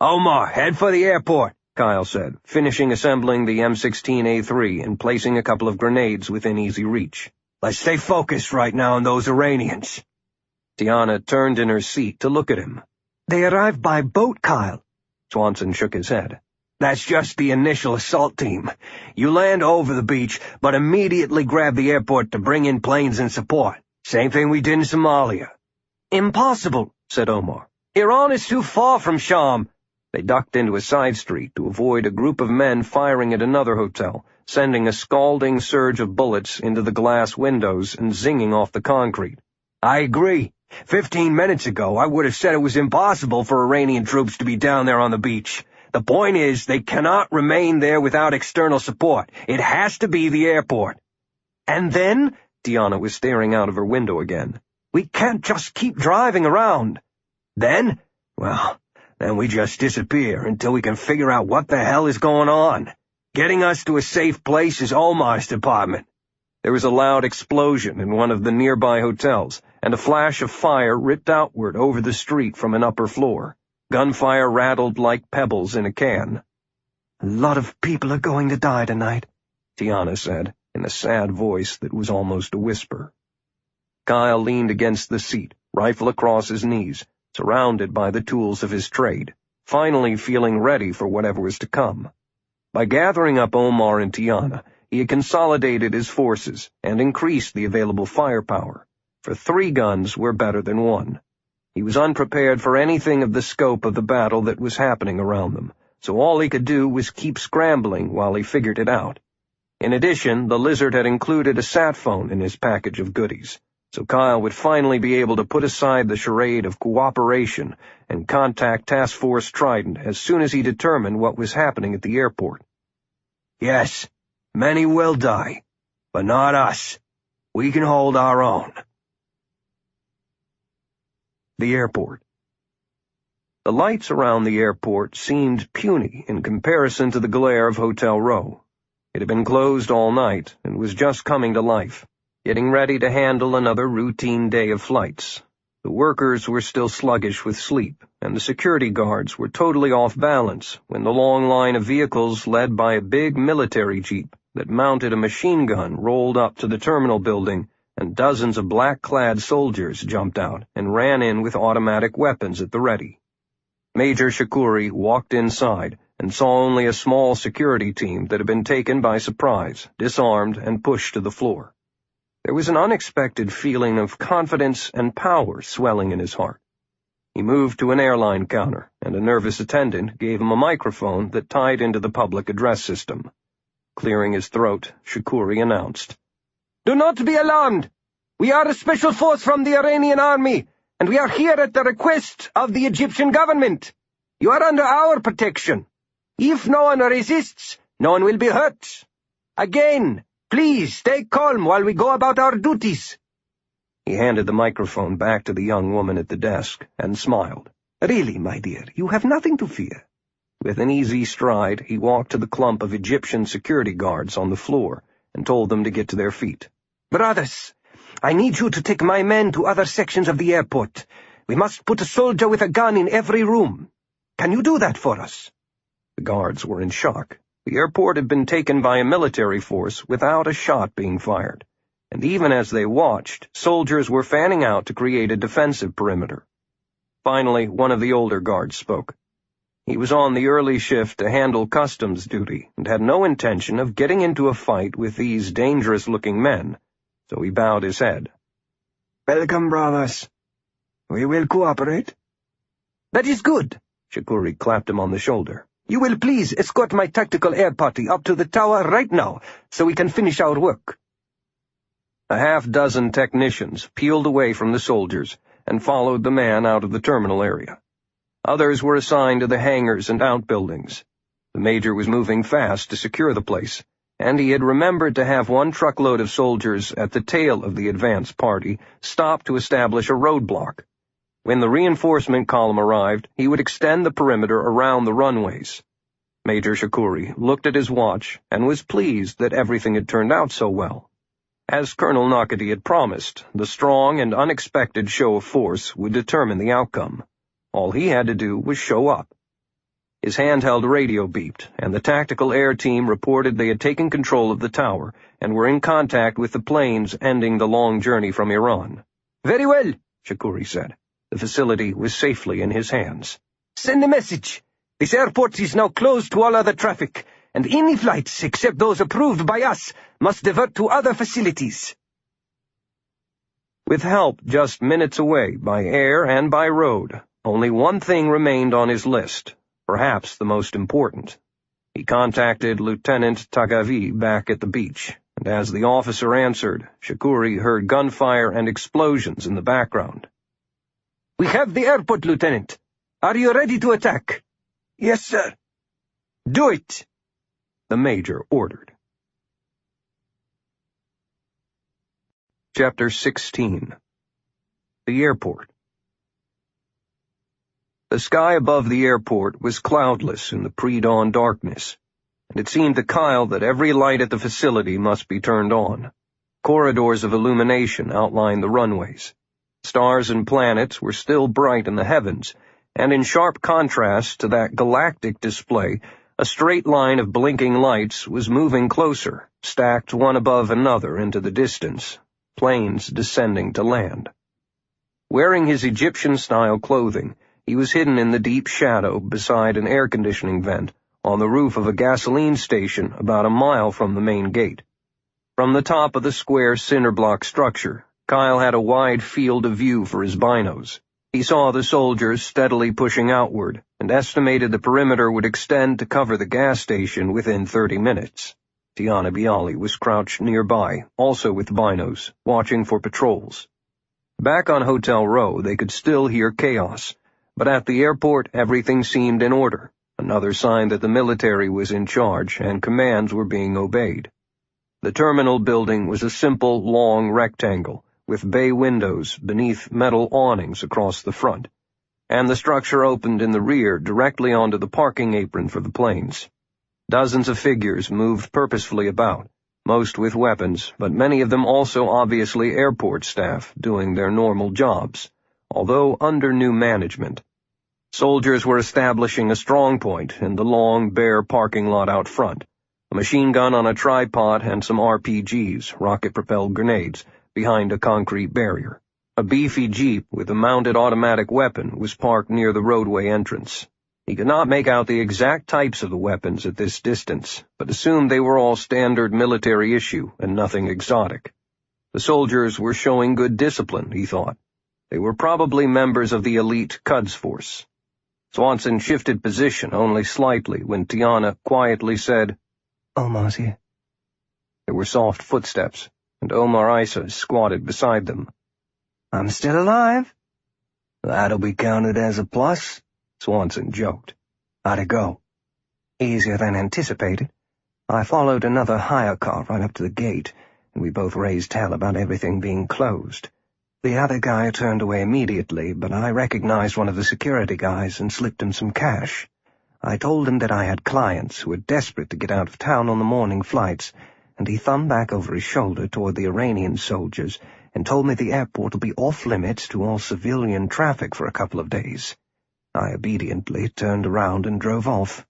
"Omar, head for the airport," Kyle said, finishing assembling the M16A3 and placing a couple of grenades within easy reach. "Let's stay focused right now on those Iranians." Tiana turned in her seat to look at him. "They arrived by boat, Kyle." Swanson shook his head. "That's just the initial assault team. You land over the beach, but immediately grab the airport to bring in planes and support. Same thing we did in Somalia." "Impossible," said Omar. "Iran is too far from Sharm." They ducked into a side street to avoid a group of men firing at another hotel, sending a scalding surge of bullets into the glass windows and zinging off the concrete. "I agree. 15 minutes ago, I would have said it was impossible for Iranian troops to be down there on the beach. The point is, they cannot remain there without external support. It has to be the airport." "And then?" Tiana was staring out of her window again. "We can't just keep driving around." "Then? Well, then we just disappear until we can figure out what the hell is going on. Getting us to a safe place is Omar's department." There was a loud explosion in one of the nearby hotels, and a flash of fire ripped outward over the street from an upper floor. Gunfire rattled like pebbles in a can. "A lot of people are going to die tonight," Tiana said, in a sad voice that was almost a whisper. Kyle leaned against the seat, rifle across his knees, surrounded by the tools of his trade, finally feeling ready for whatever was to come. By gathering up Omar and Tiana, he had consolidated his forces and increased the available firepower, for 3 guns were better than 1. He was unprepared for anything of the scope of the battle that was happening around them, so all he could do was keep scrambling while he figured it out. In addition, the Lizard had included a sat phone in his package of goodies, so Kyle would finally be able to put aside the charade of cooperation and contact Task Force Trident as soon as he determined what was happening at the airport. Yes, many will die, but not us. We can hold our own. The airport. The lights around the airport seemed puny in comparison to the glare of Hotel Row. It had been closed all night and was just coming to life, getting ready to handle another routine day of flights. The workers were still sluggish with sleep, and the security guards were totally off balance when the long line of vehicles led by a big military jeep that mounted a machine gun rolled up to the terminal building, and dozens of black-clad soldiers jumped out and ran in with automatic weapons at the ready. Major Shakuri walked inside and saw only a small security team that had been taken by surprise, disarmed, and pushed to the floor. There was an unexpected feeling of confidence and power swelling in his heart. He moved to an airline counter, and a nervous attendant gave him a microphone that tied into the public address system. Clearing his throat, Shakuri announced, "Do not be alarmed. We are a special force from the Iranian army, and we are here at the request of the Egyptian government. You are under our protection. If no one resists, no one will be hurt. Again, please stay calm while we go about our duties." He handed the microphone back to the young woman at the desk and smiled. "Really, my dear, you have nothing to fear." With an easy stride, he walked to the clump of Egyptian security guards on the floor and told them to get to their feet. "Brothers, I need you to take my men to other sections of the airport. We must put a soldier with a gun in every room. Can you do that for us?" The guards were in shock. The airport had been taken by a military force without a shot being fired, and even as they watched, soldiers were fanning out to create a defensive perimeter. Finally, one of the older guards spoke. He was on the early shift to handle customs duty and had no intention of getting into a fight with these dangerous-looking men, so he bowed his head. "Welcome, brothers. We will cooperate." "That is good," Shakuri clapped him on the shoulder. "You will please escort my tactical air party up to the tower right now, so we can finish our work." A half-dozen technicians peeled away from the soldiers and followed the man out of the terminal area. Others were assigned to the hangars and outbuildings. The major was moving fast to secure the place, and he had remembered to have 1 truckload of soldiers at the tail of the advance party stop to establish a roadblock. When the reinforcement column arrived, he would extend the perimeter around the runways. Major Shakuri looked at his watch and was pleased that everything had turned out so well. As Colonel Nakati had promised, the strong and unexpected show of force would determine the outcome. All he had to do was show up. His handheld radio beeped, and the tactical air team reported they had taken control of the tower and were in contact with the planes ending the long journey from Iran. "Very well," Shakuri said. The facility was safely in his hands. "Send a message. This airport is now closed to all other traffic, and any flights except those approved by us must divert to other facilities." With help just minutes away by air and by road, only one thing remained on his list, perhaps the most important. He contacted Lieutenant Tagavi back at the beach, and as the officer answered, Shakuri heard gunfire and explosions in the background. "We have the airport, Lieutenant. Are you ready to attack?" "Yes, sir." "Do it," the major ordered. Chapter 16. The Airport. The sky above the airport was cloudless in the pre-dawn darkness, and it seemed to Kyle that every light at the facility must be turned on. Corridors of illumination outlined the runways. Stars and planets were still bright in the heavens, and in sharp contrast to that galactic display, a straight line of blinking lights was moving closer, stacked one above another into the distance, planes descending to land. Wearing his Egyptian-style clothing, he was hidden in the deep shadow beside an air-conditioning vent on the roof of a gasoline station about a mile from the main gate. From the top of the square cinder-block structure, Kyle had a wide field of view for his binos. He saw the soldiers steadily pushing outward and estimated the perimeter would extend to cover the gas station within 30 minutes. Tiana Bialy was crouched nearby, also with binos, watching for patrols. Back on Hotel Row, they could still hear chaos, but at the airport everything seemed in order, another sign that the military was in charge and commands were being obeyed. The terminal building was a simple, long rectangle, with bay windows beneath metal awnings across the front, and the structure opened in the rear directly onto the parking apron for the planes. Dozens of figures moved purposefully about, most with weapons, but many of them also obviously airport staff doing their normal jobs, although under new management. Soldiers were establishing a strong point in the long, bare parking lot out front, a machine gun on a tripod and some RPGs, rocket-propelled grenades, behind a concrete barrier. A beefy jeep with a mounted automatic weapon was parked near the roadway entrance. He could not make out the exact types of the weapons at this distance, but assumed they were all standard military issue and nothing exotic. The soldiers were showing good discipline, he thought. They were probably members of the elite Quds force. Swanson shifted position only slightly when Tiana quietly said, "Omar's here." There were soft footsteps, and Omar Isa squatted beside them. "I'm still alive." "That'll be counted as a plus," Swanson joked. "How'd it go?" "Easier than anticipated. I followed another hire car right up to the gate, and we both raised hell about everything being closed. The other guy turned away immediately, but I recognized one of the security guys and slipped him some cash. I told him that I had clients who were desperate to get out of town on the morning flights, and he thumbed back over his shoulder toward the Iranian soldiers and told me the airport will be off-limits to all civilian traffic for a couple of days. I obediently turned around and drove off.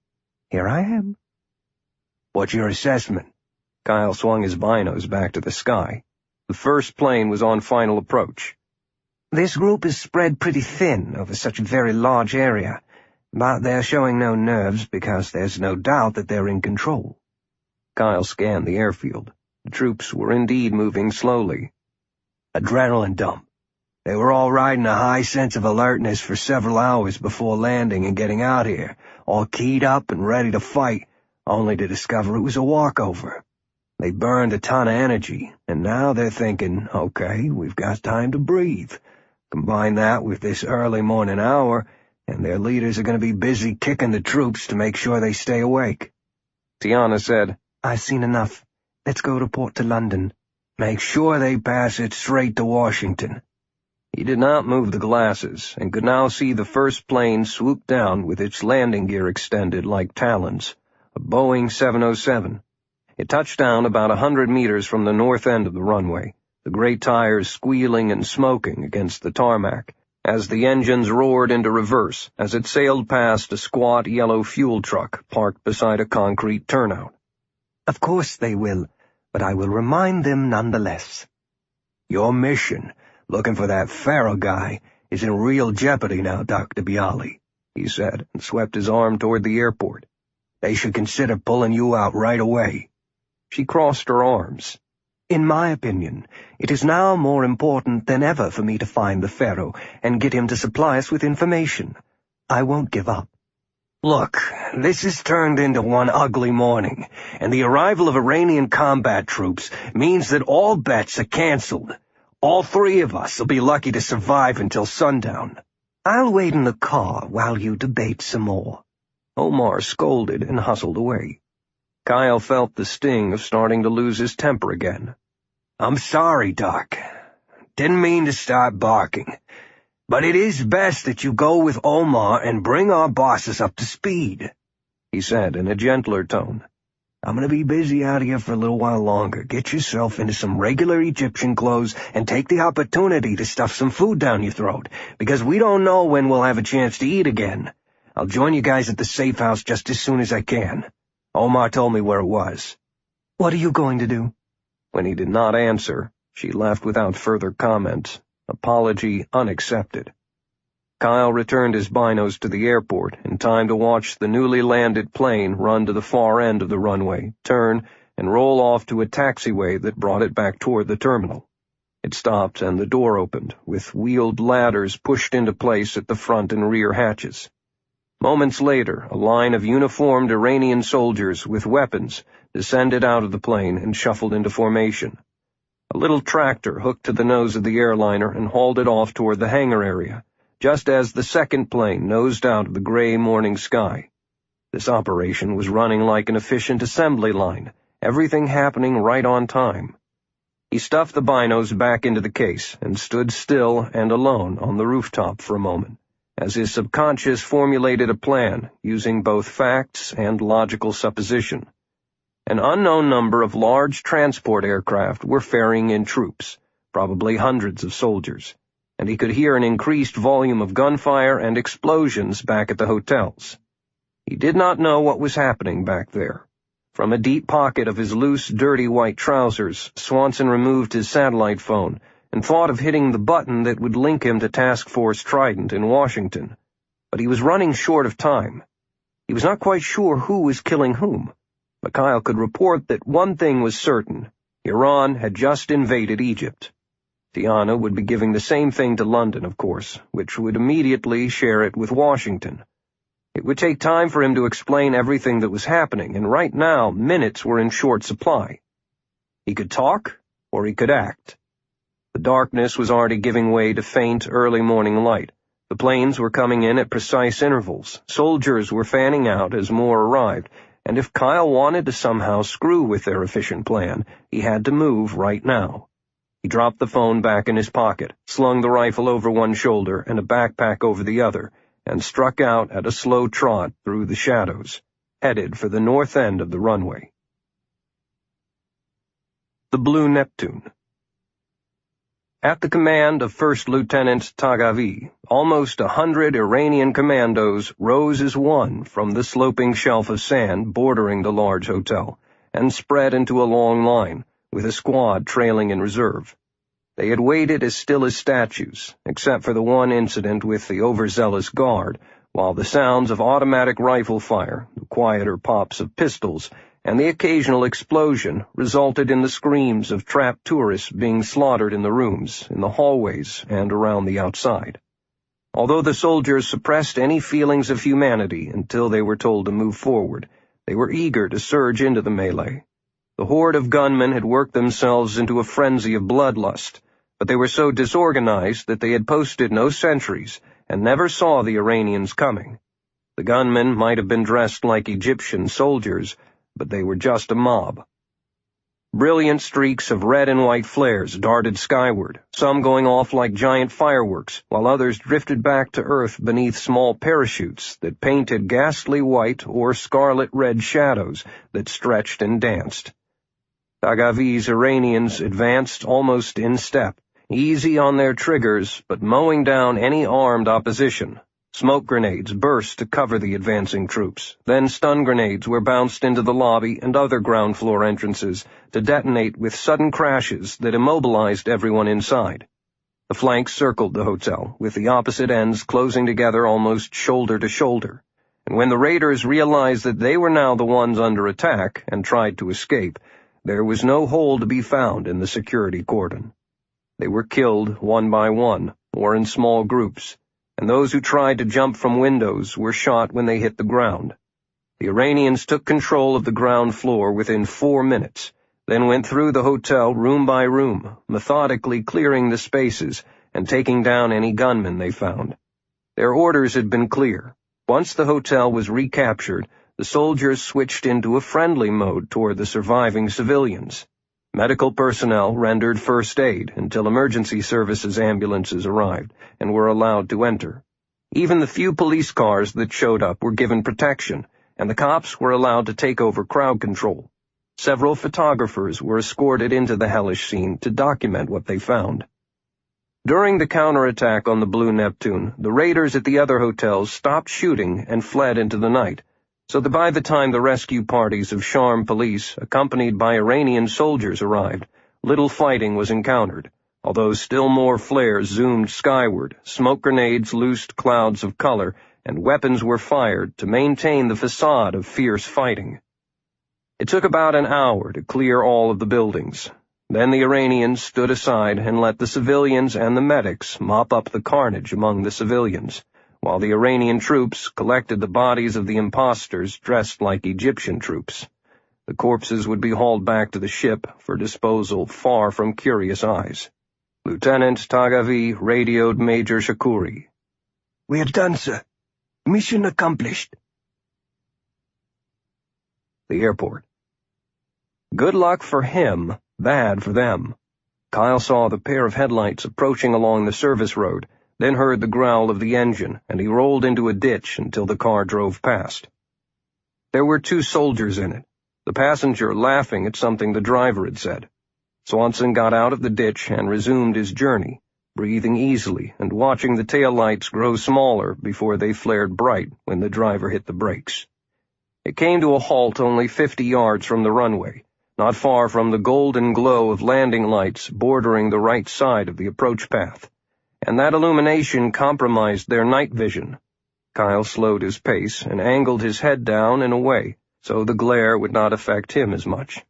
Here I am." "What's your assessment?" Kyle swung his binos back to the sky. The first plane was on final approach. "This group is spread pretty thin over such a very large area, but they're showing no nerves because there's no doubt that they're in control." Kyle scanned the airfield. The troops were indeed moving slowly. "Adrenaline dump. They were all riding a high sense of alertness for several hours before landing and getting out here, all keyed up and ready to fight, only to discover it was a walkover. They burned a ton of energy, and now they're thinking, okay, we've got time to breathe. Combine that with this early morning hour, and their leaders are going to be busy kicking the troops to make sure they stay awake." Tiana said, "I've seen enough. Let's go report to London." "Make sure they pass it straight to Washington." He did not move the glasses, and could now see the first plane swoop down with its landing gear extended like talons, a Boeing 707. It touched down about 100 meters from the north end of the runway, the great tires squealing and smoking against the tarmac, as the engines roared into reverse as it sailed past a squat yellow fuel truck parked beside a concrete turnout. "Of course they will, but I will remind them nonetheless." "Your mission, looking for that Farrell guy, is in real jeopardy now, Dr. Bialy," he said, and swept his arm toward the airport. "They should consider pulling you out right away." She crossed her arms. "In my opinion, it is now more important than ever for me to find the Pharaoh and get him to supply us with information. I won't give up." "Look, this has turned into one ugly morning, and the arrival of Iranian combat troops means that all bets are canceled. All three of us will be lucky to survive until sundown." "I'll wait in the car while you debate some more." Omar scolded and hustled away. Kyle felt the sting of starting to lose his temper again. "I'm sorry, Doc. Didn't mean to start barking. But it is best that you go with Omar and bring our bosses up to speed," he said in a gentler tone. I'm gonna be busy out here for a little while longer. Get yourself into some regular Egyptian clothes and take the opportunity to stuff some food down your throat, because we don't know when we'll have a chance to eat again. I'll join you guys at the safe house just as soon as I can. Omar told me where it was." "What are you going to do?" When he did not answer, she left without further comment, apology unaccepted. Kyle returned his binos to the airport in time to watch the newly landed plane run to the far end of the runway, turn, and roll off to a taxiway that brought it back toward the terminal. It stopped and the door opened, with wheeled ladders pushed into place at the front and rear hatches. Moments later, a line of uniformed Iranian soldiers with weapons descended out of the plane and shuffled into formation. A little tractor hooked to the nose of the airliner and hauled it off toward the hangar area, just as the second plane nosed out of the gray morning sky. This operation was running like an efficient assembly line, everything happening right on time. He stuffed the binos back into the case and stood still and alone on the rooftop for a moment, as his subconscious formulated a plan using both facts and logical supposition. An unknown number of large transport aircraft were ferrying in troops, probably hundreds of soldiers, and he could hear an increased volume of gunfire and explosions back at the hotels. He did not know what was happening back there. From a deep pocket of his loose, dirty white trousers, Swanson removed his satellite phone and thought of hitting the button that would link him to Task Force Trident in Washington. But he was running short of time. He was not quite sure who was killing whom. Mikhail could report that one thing was certain: Iran had just invaded Egypt. Tiana would be giving the same thing to London, of course, which would immediately share it with Washington. It would take time for him to explain everything that was happening, and right now minutes were in short supply. He could talk, or he could act. The darkness was already giving way to faint, early morning light. The planes were coming in at precise intervals. Soldiers were fanning out as more arrived, and if Kyle wanted to somehow screw with their efficient plan, he had to move right now. He dropped the phone back in his pocket, slung the rifle over one shoulder and a backpack over the other, and struck out at a slow trot through the shadows, headed for the north end of the runway. The Blue Neptune. At the command of First Lieutenant Tagavi, almost 100 Iranian commandos rose as one from the sloping shelf of sand bordering the large hotel, and spread into a long line, with a squad trailing in reserve. They had waited as still as statues, except for the one incident with the overzealous guard, while the sounds of automatic rifle fire, the quieter pops of pistols, and the occasional explosion resulted in the screams of trapped tourists being slaughtered in the rooms, in the hallways, and around the outside. Although the soldiers suppressed any feelings of humanity until they were told to move forward, they were eager to surge into the melee. The horde of gunmen had worked themselves into a frenzy of bloodlust, but they were so disorganized that they had posted no sentries and never saw the Iranians coming. The gunmen might have been dressed like Egyptian soldiers, but they were just a mob. Brilliant streaks of red and white flares darted skyward, some going off like giant fireworks, while others drifted back to earth beneath small parachutes that painted ghastly white or scarlet-red shadows that stretched and danced. Tagavi's Iranians advanced almost in step, easy on their triggers, but mowing down any armed opposition. Smoke grenades burst to cover the advancing troops. Then stun grenades were bounced into the lobby and other ground floor entrances to detonate with sudden crashes that immobilized everyone inside. The flanks circled the hotel, with the opposite ends closing together almost shoulder to shoulder. And when the raiders realized that they were now the ones under attack and tried to escape, there was no hole to be found in the security cordon. They were killed one by one, or in small groups, and those who tried to jump from windows were shot when they hit the ground. The Iranians took control of the ground floor within 4 minutes, then went through the hotel room by room, methodically clearing the spaces and taking down any gunmen they found. Their orders had been clear. Once the hotel was recaptured, the soldiers switched into a friendly mode toward the surviving civilians. Medical personnel rendered first aid until emergency services ambulances arrived and were allowed to enter. Even the few police cars that showed up were given protection, and the cops were allowed to take over crowd control, several photographers were escorted into the hellish scene to document what they found. During the counterattack on the Blue Neptune, the raiders at the other hotels stopped shooting and fled into the night, so that by the time the rescue parties of Sharm police, accompanied by Iranian soldiers, arrived, little fighting was encountered, although still more flares zoomed skyward, smoke grenades loosed clouds of color, and weapons were fired to maintain the facade of fierce fighting. It took about an hour to clear all of the buildings. Then the Iranians stood aside and let the civilians and the medics mop up the carnage among the civilians, while the Iranian troops collected the bodies of the impostors dressed like Egyptian troops. The corpses would be hauled back to the ship for disposal far from curious eyes. Lieutenant Tagavi radioed Major Shakuri. "We are done, sir. Mission accomplished." The airport. Good luck for him, bad for them. Kyle saw the pair of headlights approaching along the service road, then heard the growl of the engine, and he rolled into a ditch until the car drove past. There were 2 soldiers in it, the passenger laughing at something the driver had said. Swanson got out of the ditch and resumed his journey, breathing easily and watching the taillights grow smaller before they flared bright when the driver hit the brakes. It came to a halt only 50 yards from the runway, not far from the golden glow of landing lights bordering the right side of the approach path, and that illumination compromised their night vision. Kyle slowed his pace and angled his head down and away, so the glare would not affect him as much.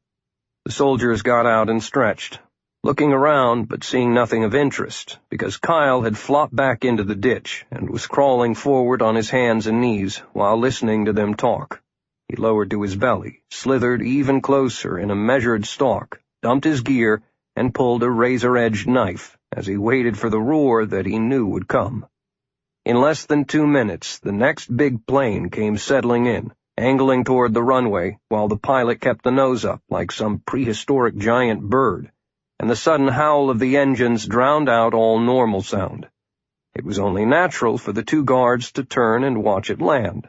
The soldiers got out and stretched, looking around but seeing nothing of interest, because Kyle had flopped back into the ditch and was crawling forward on his hands and knees while listening to them talk. He lowered to his belly, slithered even closer in a measured stalk, dumped his gear, and pulled a razor-edged knife as he waited for the roar that he knew would come. In less than 2 minutes, the next big plane came settling in, angling toward the runway, while the pilot kept the nose up like some prehistoric giant bird, and the sudden howl of the engines drowned out all normal sound. It was only natural for the 2 guards to turn and watch it land.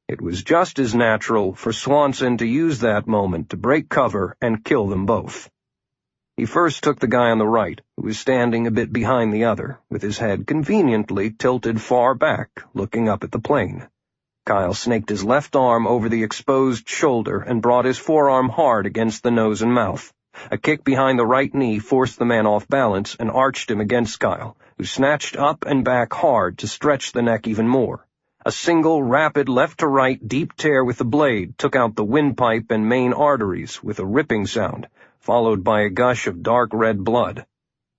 It was just as natural for Swanson to use that moment to break cover and kill them both. He first took the guy on the right, who was standing a bit behind the other, with his head conveniently tilted far back, looking up at the plane. Kyle snaked his left arm over the exposed shoulder and brought his forearm hard against the nose and mouth. A kick behind the right knee forced the man off balance and arched him against Kyle, who snatched up and back hard to stretch the neck even more. A single, rapid left-to-right deep tear with the blade took out the windpipe and main arteries with a ripping sound, followed by a gush of dark red blood.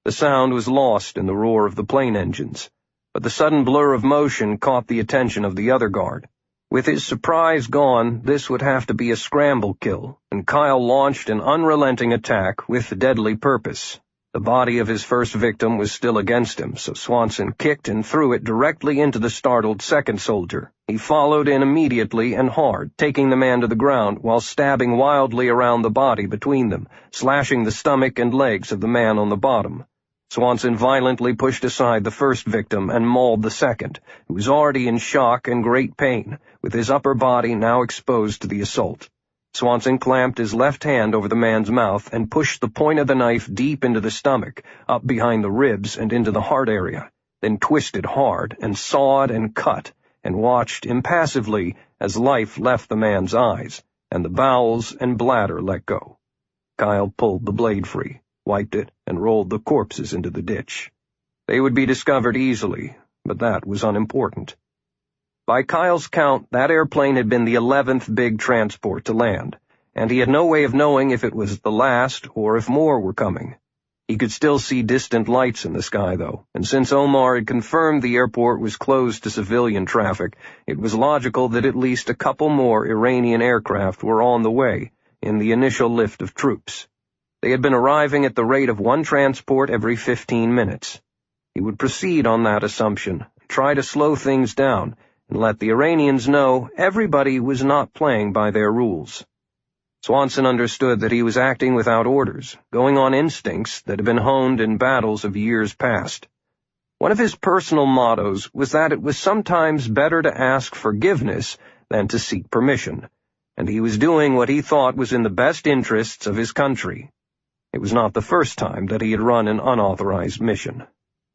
The sound was lost in the roar of the plane engines, but the sudden blur of motion caught the attention of the other guard. With his surprise gone, this would have to be a scramble kill, and Kyle launched an unrelenting attack with deadly purpose. The body of his first victim was still against him, so Swanson kicked and threw it directly into the startled second soldier. He followed in immediately and hard, taking the man to the ground while stabbing wildly around the body between them, slashing the stomach and legs of the man on the bottom. Swanson violently pushed aside the first victim and mauled the second, who was already in shock and great pain, with his upper body now exposed to the assault. Swanson clamped his left hand over the man's mouth and pushed the point of the knife deep into the stomach, up behind the ribs and into the heart area, then twisted hard and sawed and cut, and watched impassively as life left the man's eyes, and the bowels and bladder let go. Kyle pulled the blade free, wiped it, and rolled the corpses into the ditch. They would be discovered easily, but that was unimportant. By Kyle's count, that airplane had been the 11th big transport to land, and he had no way of knowing if it was the last or if more were coming. He could still see distant lights in the sky, though, and since Omar had confirmed the airport was closed to civilian traffic, it was logical that at least a couple more Iranian aircraft were on the way in the initial lift of troops. They had been arriving at the rate of 1 transport every 15 minutes. He would proceed on that assumption, try to slow things down, and let the Iranians know everybody was not playing by their rules. Swanson understood that he was acting without orders, going on instincts that had been honed in battles of years past. One of his personal mottos was that it was sometimes better to ask forgiveness than to seek permission, and he was doing what he thought was in the best interests of his country. It was not the first time that he had run an unauthorized mission.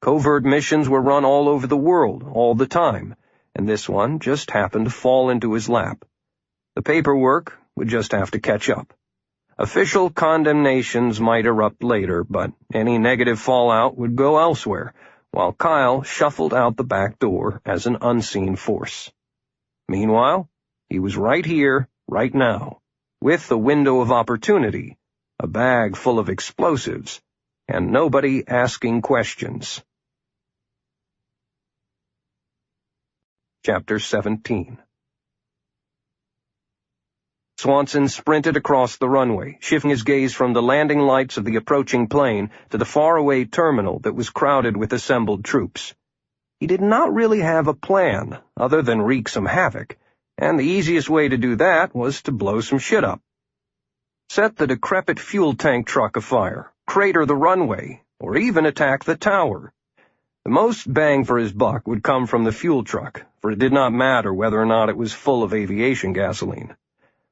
Covert missions were run all over the world, all the time, and this one just happened to fall into his lap. The paperwork would just have to catch up. Official condemnations might erupt later, but any negative fallout would go elsewhere, while Kyle shuffled out the back door as an unseen force. Meanwhile, he was right here, right now, with a window of opportunity, a bag full of explosives, and nobody asking questions. Chapter 17. Swanson sprinted across the runway, shifting his gaze from the landing lights of the approaching plane to the faraway terminal that was crowded with assembled troops. He did not really have a plan, other than wreak some havoc, and the easiest way to do that was to blow some shit up. Set the decrepit fuel tank truck afire, crater the runway, or even attack the tower. The most bang for his buck would come from the fuel truck, for it did not matter whether or not it was full of aviation gasoline.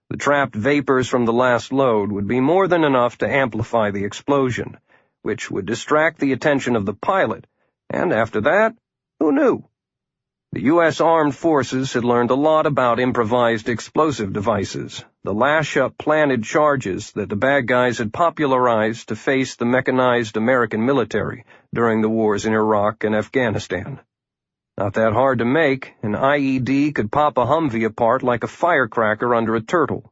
The trapped vapors from the last load would be more than enough to amplify the explosion, which would distract the attention of the pilot, and after that, who knew? The U.S. Armed Forces had learned a lot about improvised explosive devices, the lash-up planted charges that the bad guys had popularized to face the mechanized American military during the wars in Iraq and Afghanistan. Not that hard to make, an IED could pop a Humvee apart like a firecracker under a turtle.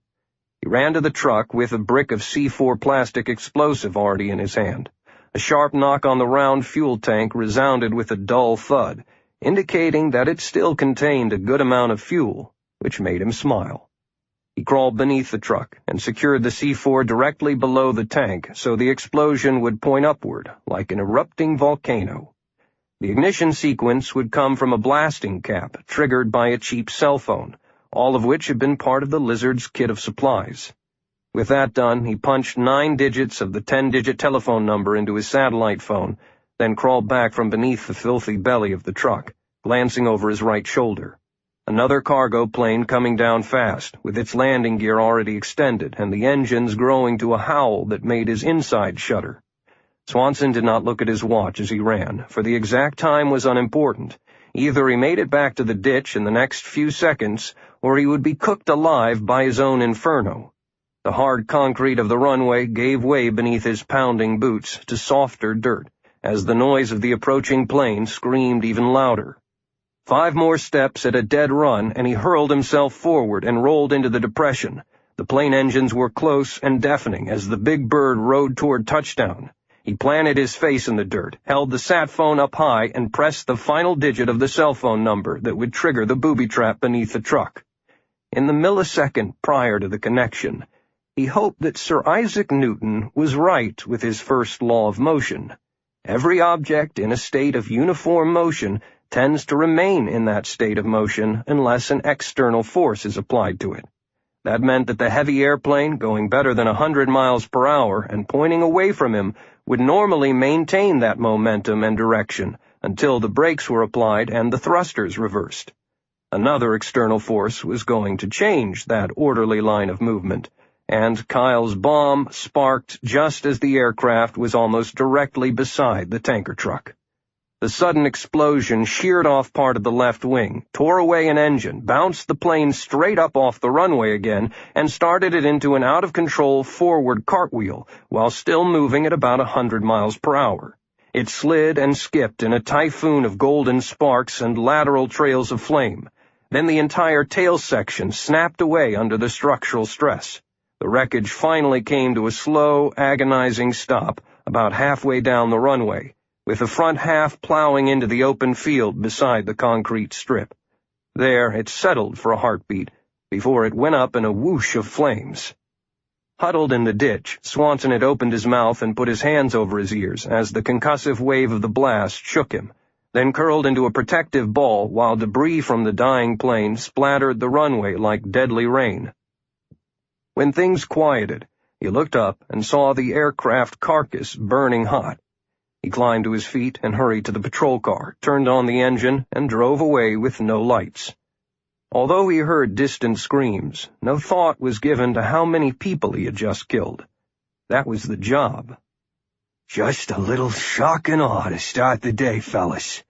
He ran to the truck with a brick of C4 plastic explosive already in his hand. A sharp knock on the round fuel tank resounded with a dull thud, indicating that it still contained a good amount of fuel, which made him smile. He crawled beneath the truck and secured the C4 directly below the tank so the explosion would point upward, like an erupting volcano. The ignition sequence would come from a blasting cap triggered by a cheap cell phone, all of which had been part of the Lizard's kit of supplies. With that done, he punched 9 digits of the 10-digit telephone number into his satellite phone, then crawled back from beneath the filthy belly of the truck, glancing over his right shoulder. Another cargo plane coming down fast, with its landing gear already extended and the engines growing to a howl that made his inside shudder. Swanson did not look at his watch as he ran, for the exact time was unimportant. Either he made it back to the ditch in the next few seconds, or he would be cooked alive by his own inferno. The hard concrete of the runway gave way beneath his pounding boots to softer dirt, as the noise of the approaching plane screamed even louder. 5 more steps at a dead run, and he hurled himself forward and rolled into the depression. The plane engines were close and deafening as the big bird rode toward touchdown. He planted his face in the dirt, held the sat phone up high, and pressed the final digit of the cell phone number that would trigger the booby trap beneath the truck. In the millisecond prior to the connection, he hoped that Sir Isaac Newton was right with his first law of motion. Every object in a state of uniform motion tends to remain in that state of motion unless an external force is applied to it. That meant that the heavy airplane, going better than 100 miles per hour and pointing away from him, would normally maintain that momentum and direction until the brakes were applied and the thrusters reversed. Another external force was going to change that orderly line of movement, and Kyle's bomb sparked just as the aircraft was almost directly beside the tanker truck. The sudden explosion sheared off part of the left wing, tore away an engine, bounced the plane straight up off the runway again, and started it into an out-of-control forward cartwheel while still moving at about 100 miles per hour. It slid and skipped in a typhoon of golden sparks and lateral trails of flame. Then the entire tail section snapped away under the structural stress. The wreckage finally came to a slow, agonizing stop about halfway down the runway, with the front half plowing into the open field beside the concrete strip. There it settled for a heartbeat, before it went up in a whoosh of flames. Huddled in the ditch, Swanson had opened his mouth and put his hands over his ears as the concussive wave of the blast shook him, then curled into a protective ball while debris from the dying plane splattered the runway like deadly rain. When things quieted, he looked up and saw the aircraft carcass burning hot. He climbed to his feet and hurried to the patrol car, turned on the engine, and drove away with no lights. Although he heard distant screams, no thought was given to how many people he had just killed. That was the job. Just a little shock and awe to start the day, fellas.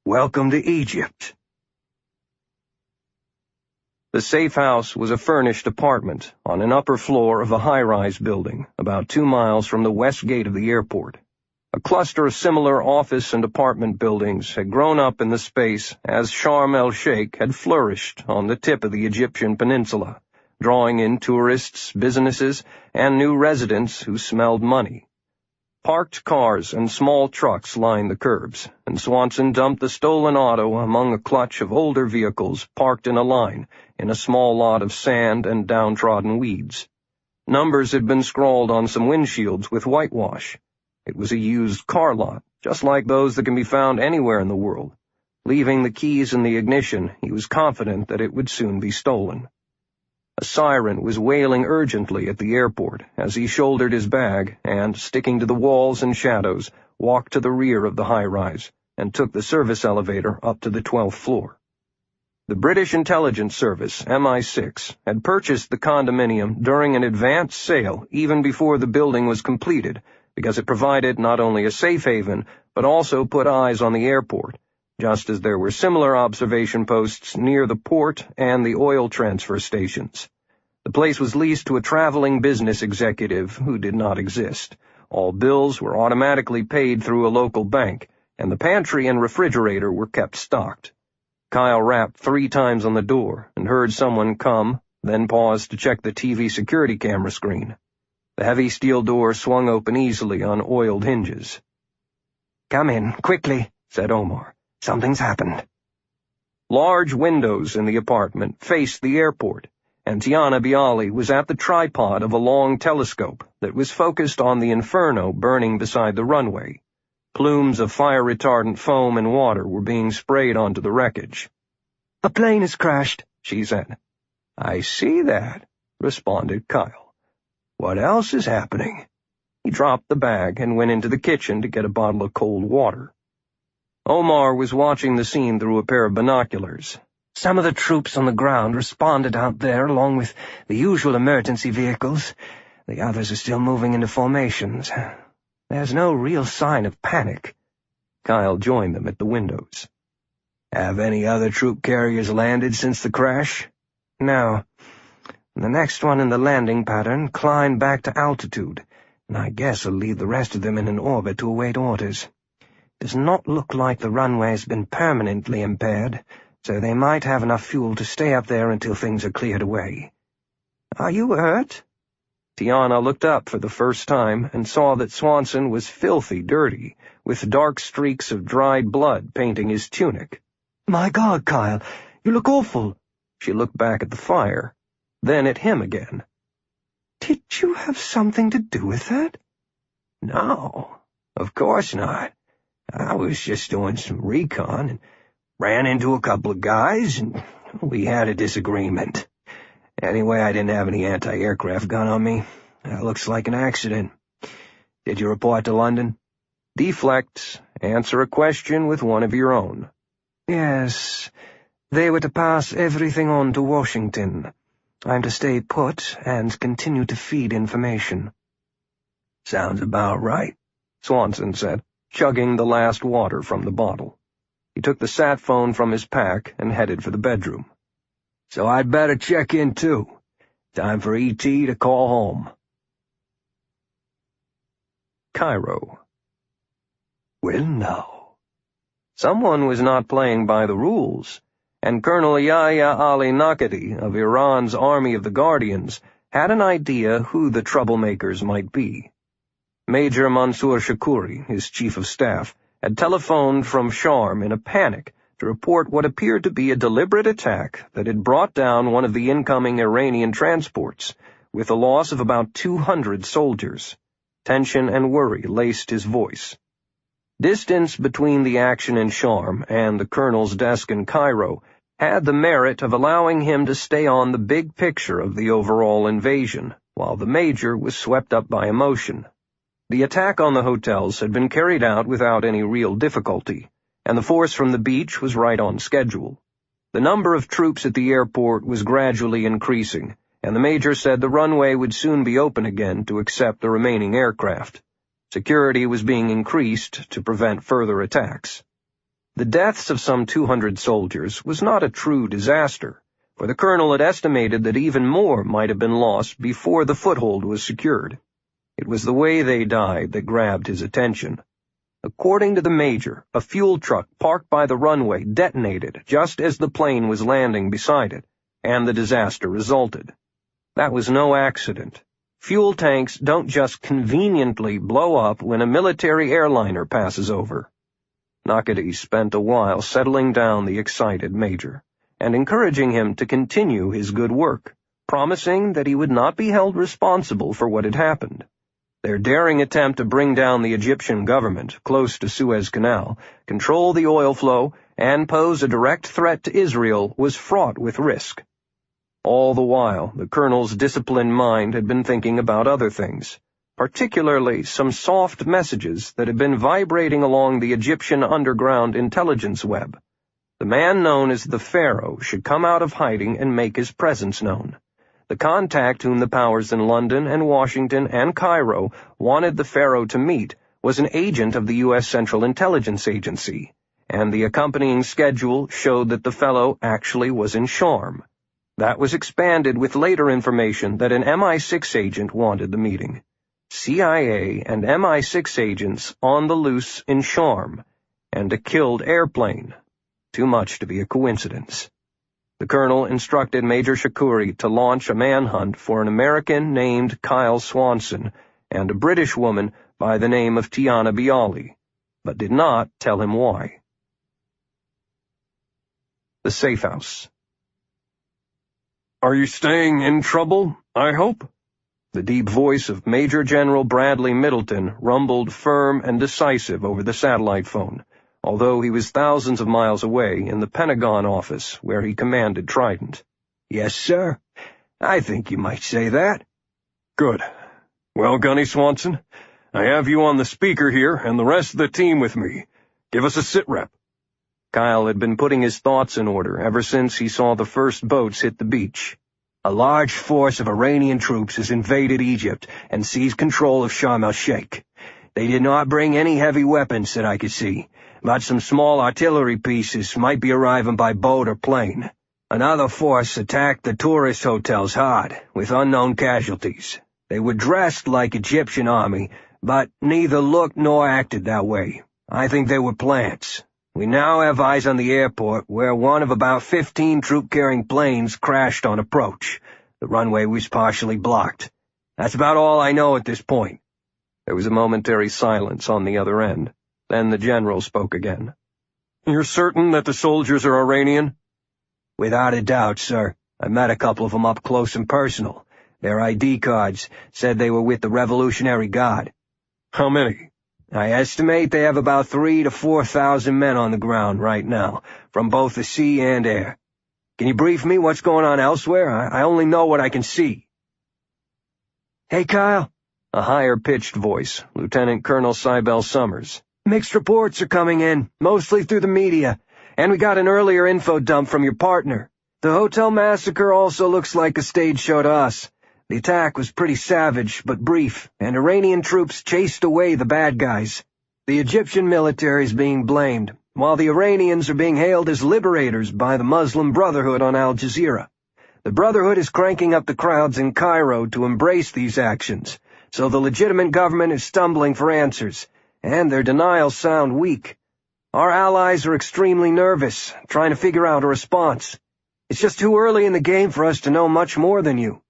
Welcome to Egypt. The safe house was a furnished apartment on an upper floor of a high-rise building, about 2 miles from the west gate of the airport. A cluster of similar office and apartment buildings had grown up in the space as Sharm el-Sheikh had flourished on the tip of the Egyptian peninsula, drawing in tourists, businesses, and new residents who smelled money. Parked cars and small trucks lined the curbs, and Swanson dumped the stolen auto among a clutch of older vehicles parked in a line in a small lot of sand and downtrodden weeds. Numbers had been scrawled on some windshields with whitewash. It was a used car lot, just like those that can be found anywhere in the world. Leaving the keys in the ignition, he was confident that it would soon be stolen. A siren was wailing urgently at the airport as he shouldered his bag and, sticking to the walls and shadows, walked to the rear of the high-rise and took the service elevator up to the 12th floor. The British Intelligence Service, MI6, had purchased the condominium during an advance sale even before the building was completed, because it provided not only a safe haven, but also put eyes on the airport, just as there were similar observation posts near the port and the oil transfer stations. The place was leased to a traveling business executive who did not exist. All bills were automatically paid through a local bank, and the pantry and refrigerator were kept stocked. Kyle rapped 3 times on the door and heard someone come, then paused to check the TV security camera screen. The heavy steel door swung open easily on oiled hinges. "Come in, quickly," said Omar. "Something's happened." Large windows in the apartment faced the airport, and Tiana Bialy was at the tripod of a long telescope that was focused on the inferno burning beside the runway. Plumes of fire-retardant foam and water were being sprayed onto the wreckage. "A plane has crashed," she said. "I see that," responded Kyle. "What else is happening?" He dropped the bag and went into the kitchen to get a bottle of cold water. Omar was watching the scene through a pair of binoculars. "Some of the troops on the ground responded out there along with the usual emergency vehicles. The others are still moving into formations. There's no real sign of panic." Kyle joined them at the windows. "Have any other troop carriers landed since the crash?" "No. The next one in the landing pattern climbed back to altitude, and I guess will leave the rest of them in an orbit to await orders. Does not look like the runway has been permanently impaired, so they might have enough fuel to stay up there until things are cleared away. Are you hurt?" Tiana looked up for the first time and saw that Swanson was filthy dirty, with dark streaks of dried blood painting his tunic. "My God, Kyle, you look awful." She looked back at the fire, then at him again. "Did you have something to do with that?" "No, of course not. I was just doing some recon and ran into a couple of guys, and we had a disagreement. Anyway, I didn't have any anti-aircraft gun on me. That looks like an accident. Did you report to London?" "Deflect. Answer a question with one of your own." "Yes. They were to pass everything on to Washington. I'm to stay put and continue to feed information." "Sounds about right," Swanson said, chugging the last water from the bottle. He took the sat phone from his pack and headed for the bedroom. "So I'd better check in, too. Time for E.T. to call home." Cairo. Well, now. Someone was not playing by the rules, and Colonel Yahya Ali Nakati of Iran's Army of the Guardians had an idea who the troublemakers might be. Major Mansour Shakuri, his chief of staff, had telephoned from Sharm in a panic to report what appeared to be a deliberate attack that had brought down one of the incoming Iranian transports, with the loss of about 200 soldiers. Tension and worry laced his voice. Distance between the action in Sharm and the colonel's desk in Cairo had the merit of allowing him to stay on the big picture of the overall invasion, while the major was swept up by emotion. The attack on the hotels had been carried out without any real difficulty, and the force from the beach was right on schedule. The number of troops at the airport was gradually increasing, and the major said the runway would soon be open again to accept the remaining aircraft. Security was being increased to prevent further attacks. The deaths of some 200 soldiers was not a true disaster, for the colonel had estimated that even more might have been lost before the foothold was secured. It was the way they died that grabbed his attention. According to the major, a fuel truck parked by the runway detonated just as the plane was landing beside it, and the disaster resulted. That was no accident. Fuel tanks don't just conveniently blow up when a military airliner passes over. Nakadi spent a while settling down the excited major, and encouraging him to continue his good work, promising that he would not be held responsible for what had happened. Their daring attempt to bring down the Egyptian government close to Suez Canal, control the oil flow, and pose a direct threat to Israel was fraught with risk. All the while, the colonel's disciplined mind had been thinking about other things, particularly some soft messages that had been vibrating along the Egyptian underground intelligence web. The man known as the Pharaoh should come out of hiding and make his presence known. The contact whom the powers in London and Washington and Cairo wanted the Pharaoh to meet was an agent of the U.S. Central Intelligence Agency, and the accompanying schedule showed that the fellow actually was in Sharm. That was expanded with later information that an MI6 agent wanted the meeting. CIA and MI6 agents on the loose in Sharm, and a killed airplane. Too much to be a coincidence. The colonel instructed Major Shakuri to launch a manhunt for an American named Kyle Swanson and a British woman by the name of Tiana Bialy, but did not tell him why. The safe house. "Are you staying in trouble, I hope?" The deep voice of Major General Bradley Middleton rumbled firm and decisive over the satellite phone, although he was thousands of miles away in the Pentagon office where he commanded Trident. "Yes, sir. I think you might say that." "Good. Well, Gunny Swanson, I have you on the speaker here and the rest of the team with me. Give us a sit-rep." Kyle had been putting his thoughts in order ever since he saw the first boats hit the beach. "A large force of Iranian troops has invaded Egypt and seized control of Sharm el-Sheikh. They did not bring any heavy weapons that I could see, but some small artillery pieces might be arriving by boat or plane. Another force attacked the tourist hotels hard, with unknown casualties. They were dressed like Egyptian army, but neither looked nor acted that way. I think they were plants. We now have eyes on the airport, where one of about 15 troop-carrying planes crashed on approach. The runway was partially blocked. That's about all I know at this point." There was a momentary silence on the other end. Then the general spoke again. "You're certain that the soldiers are Iranian?" "Without a doubt, sir. I met a couple of them up close and personal. Their ID cards said they were with the Revolutionary Guard." "How many?" "I estimate they have about 3,000 to 4,000 men on the ground right now, from both the sea and air. Can you brief me what's going on elsewhere? I only know what I can see." "Hey, Kyle." A higher-pitched voice, Lieutenant Colonel Cybel Summers. "Mixed reports are coming in, mostly through the media, and we got an earlier info dump from your partner. The hotel massacre also looks like a stage show to us. The attack was pretty savage, but brief, and Iranian troops chased away the bad guys. The Egyptian military is being blamed, while the Iranians are being hailed as liberators by the Muslim Brotherhood on Al Jazeera. The Brotherhood is cranking up the crowds in Cairo to embrace these actions, so the legitimate government is stumbling for answers, and their denials sound weak. Our allies are extremely nervous, trying to figure out a response. It's just too early in the game for us to know much more than you."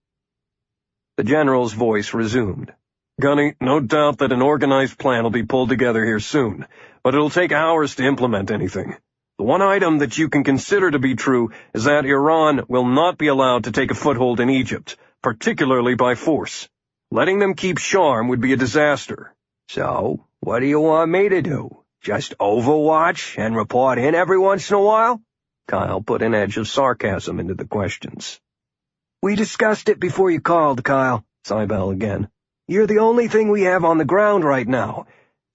The general's voice resumed. "Gunny, no doubt that an organized plan will be pulled together here soon, but it'll take hours to implement anything. The one item that you can consider to be true is that Iran will not be allowed to take a foothold in Egypt, particularly by force. Letting them keep Sharm would be a disaster." "So, what do you want me to do? Just overwatch and report in every once in a while?" Kyle put an edge of sarcasm into the questions. "We discussed it before you called, Kyle," Cybel again. "You're the only thing we have on the ground right now,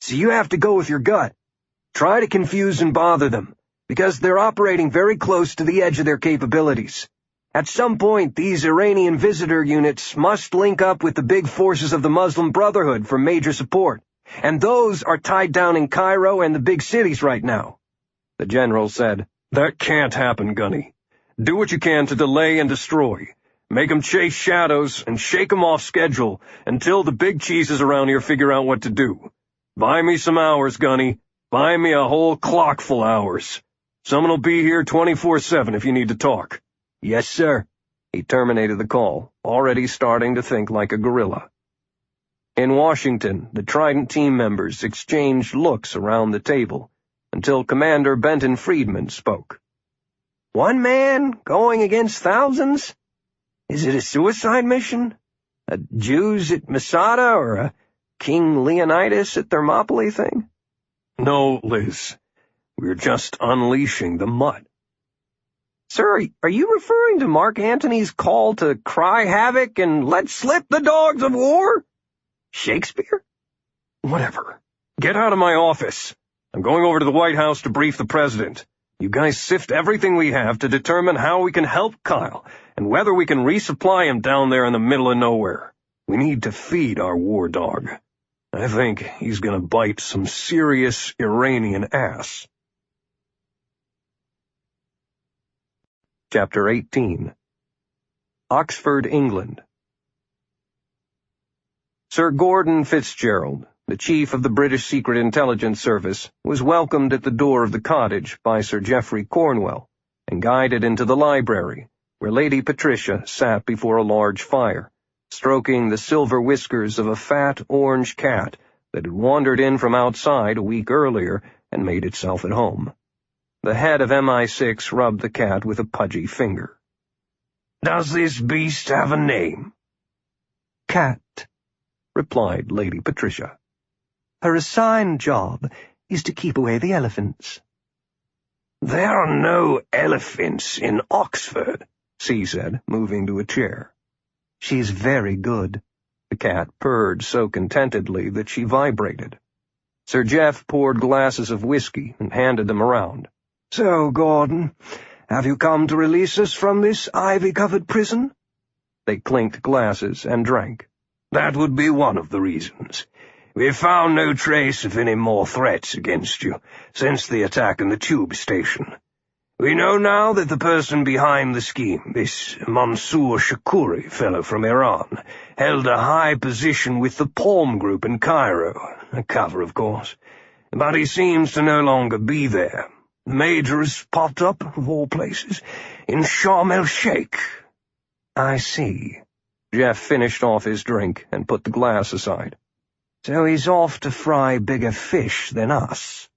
so you have to go with your gut. Try to confuse and bother them. because they're operating very close to the edge of their capabilities. At some point, these Iranian visitor units must link up with the big forces of the Muslim Brotherhood for major support, and those are tied down in Cairo and the big cities right now. The general said, "That can't happen, Gunny. Do what you can to delay and destroy. Make 'em chase shadows and shake 'em off schedule until the big cheeses around here figure out what to do. Buy me some hours, Gunny. Buy me a whole clockful hours. Someone'll be here 24/7 if you need to talk." "Yes, sir." He terminated the call, already starting to think like a gorilla. In Washington, the Trident team members exchanged looks around the table until Commander Benton Friedman spoke. "One man going against thousands? Is it a suicide mission? A Jews at Masada or a King Leonidas at Thermopylae thing?" "No, Liz. We're just unleashing the mutt." "Sir, are you referring to Mark Antony's call to cry havoc and let slip the dogs of war? Shakespeare?" "Whatever. Get out of my office. I'm going over to the White House to brief the president. You guys sift everything we have to determine how we can help Kyle and whether we can resupply him down there in the middle of nowhere. We need to feed our war dog. I think he's going to bite some serious Iranian ass." Chapter 18. Oxford, England. Sir Gordon Fitzgerald, the chief of the British Secret Intelligence Service, was welcomed at the door of the cottage by Sir Geoffrey Cornwell and guided into the library, where Lady Patricia sat before a large fire, stroking the silver whiskers of a fat orange cat that had wandered in from outside a week earlier and made itself at home. The head of MI6 rubbed the cat with a pudgy finger. "Does this beast have a name?" "Cat," replied Lady Patricia. "Her assigned job is to keep away the elephants." "There are no elephants in Oxford," C said, moving to a chair. "She's very good." The cat purred so contentedly that she vibrated. Sir Jeff poured glasses of whiskey and handed them around. "So, Gordon, have you come to release us from this ivy-covered prison?" They clinked glasses and drank. "That would be one of the reasons. We found no trace of any more threats against you since the attack in the tube station. We know now that the person behind the scheme, this Mansour Shakuri fellow from Iran, held a high position with the Palm Group in Cairo, a cover, of course. But he seems to no longer be there. The Major has popped up, of all places, in Sharm el-Sheikh." "I see." Jeff finished off his drink and put the glass aside. "So he's off to fry bigger fish than us."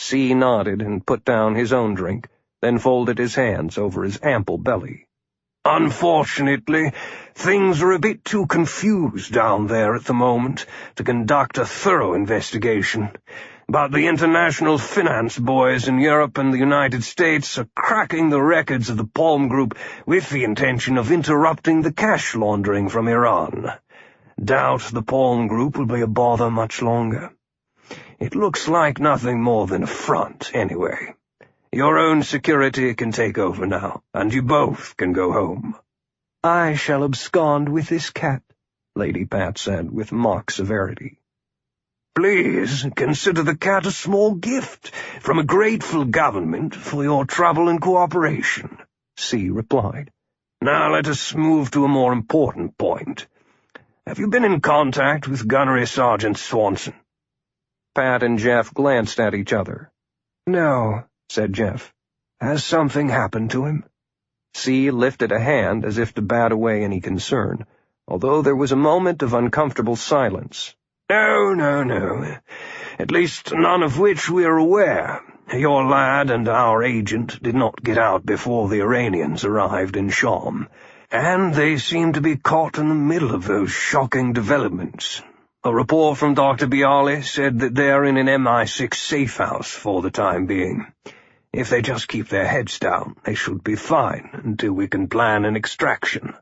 C nodded and put down his own drink, then folded his hands over his ample belly. "Unfortunately, things are a bit too confused down there at the moment to conduct a thorough investigation. But the international finance boys in Europe and the United States are cracking the records of the Palm Group with the intention of interrupting the cash laundering from Iran. Doubt the Palm Group will be a bother much longer. It looks like nothing more than a front, anyway. Your own security can take over now, and you both can go home." "I shall abscond with this cat," Lady Pat said with mock severity. "Please consider the cat a small gift from a grateful government for your trouble and cooperation," C replied. "Now let us move to a more important point. Have you been in contact with Gunnery Sgt. Swanson?" Pat and Jeff glanced at each other. "No," said Jeff. "Has something happened to him?" C lifted a hand as if to bat away any concern, although there was a moment of uncomfortable silence. No. At least none of which we are aware. Your lad and our agent did not get out before the Iranians arrived in Sham, and they seem to be caught in the middle of those shocking developments. A report from Dr. Bialy said that they are in an MI6 safe house for the time being. If they just keep their heads down, they should be fine until we can plan an extraction."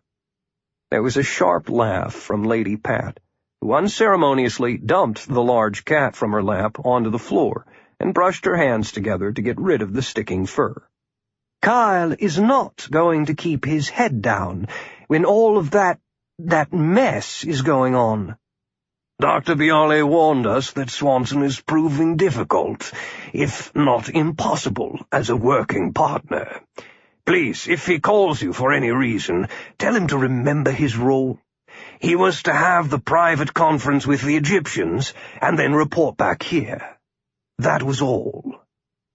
There was a sharp laugh from Lady Pat, who unceremoniously dumped the large cat from her lap onto the floor and brushed her hands together to get rid of the sticking fur. Kyle is not going to keep his head down when all of that mess is going on. Dr. Bialy warned us that Swanson is proving difficult, if not impossible, as a working partner. Please, if he calls you for any reason, tell him to remember his role. He was to have the private conference with the Egyptians, and then report back here. That was all.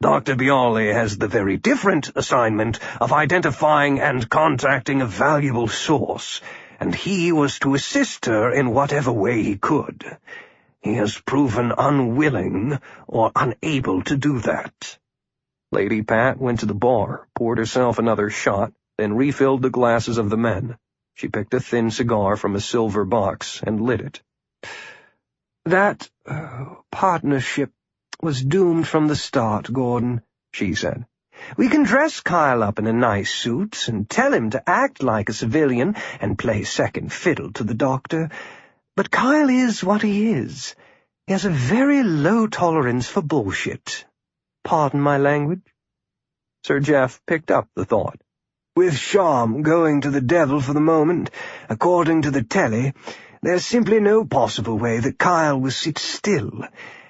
Dr. Bialy has the very different assignment of identifying and contacting a valuable source, and he was to assist her in whatever way he could. He has proven unwilling or unable to do that. Lady Pat went to the bar, poured herself another shot, then refilled the glasses of the men. She picked a thin cigar from a silver box and lit it. That partnership was doomed from the start, Gordon, she said. We can dress Kyle up in a nice suit and tell him to act like a civilian and play second fiddle to the doctor, but Kyle is what he is. He has a very low tolerance for bullshit. Pardon my language? Sir Jeff picked up the thought. With Sham going to the devil for the moment, according to the telly, there's simply no possible way that Kyle will sit still.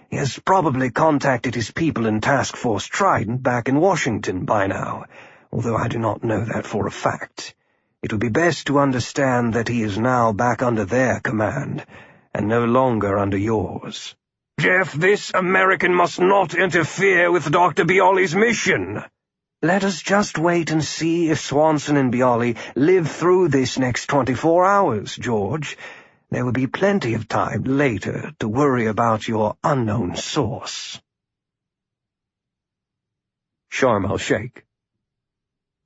He has probably contacted his people in Task Force Trident back in Washington by now, although I do not know that for a fact. It would be best to understand that he is now back under their command, and no longer under yours. Jeff, this American must not interfere with Dr. Bialy's mission. Let us just wait and see if Swanson and Bialy live through this next 24 hours, George. There will be plenty of time later to worry about your unknown source. Sharm el-Sheikh.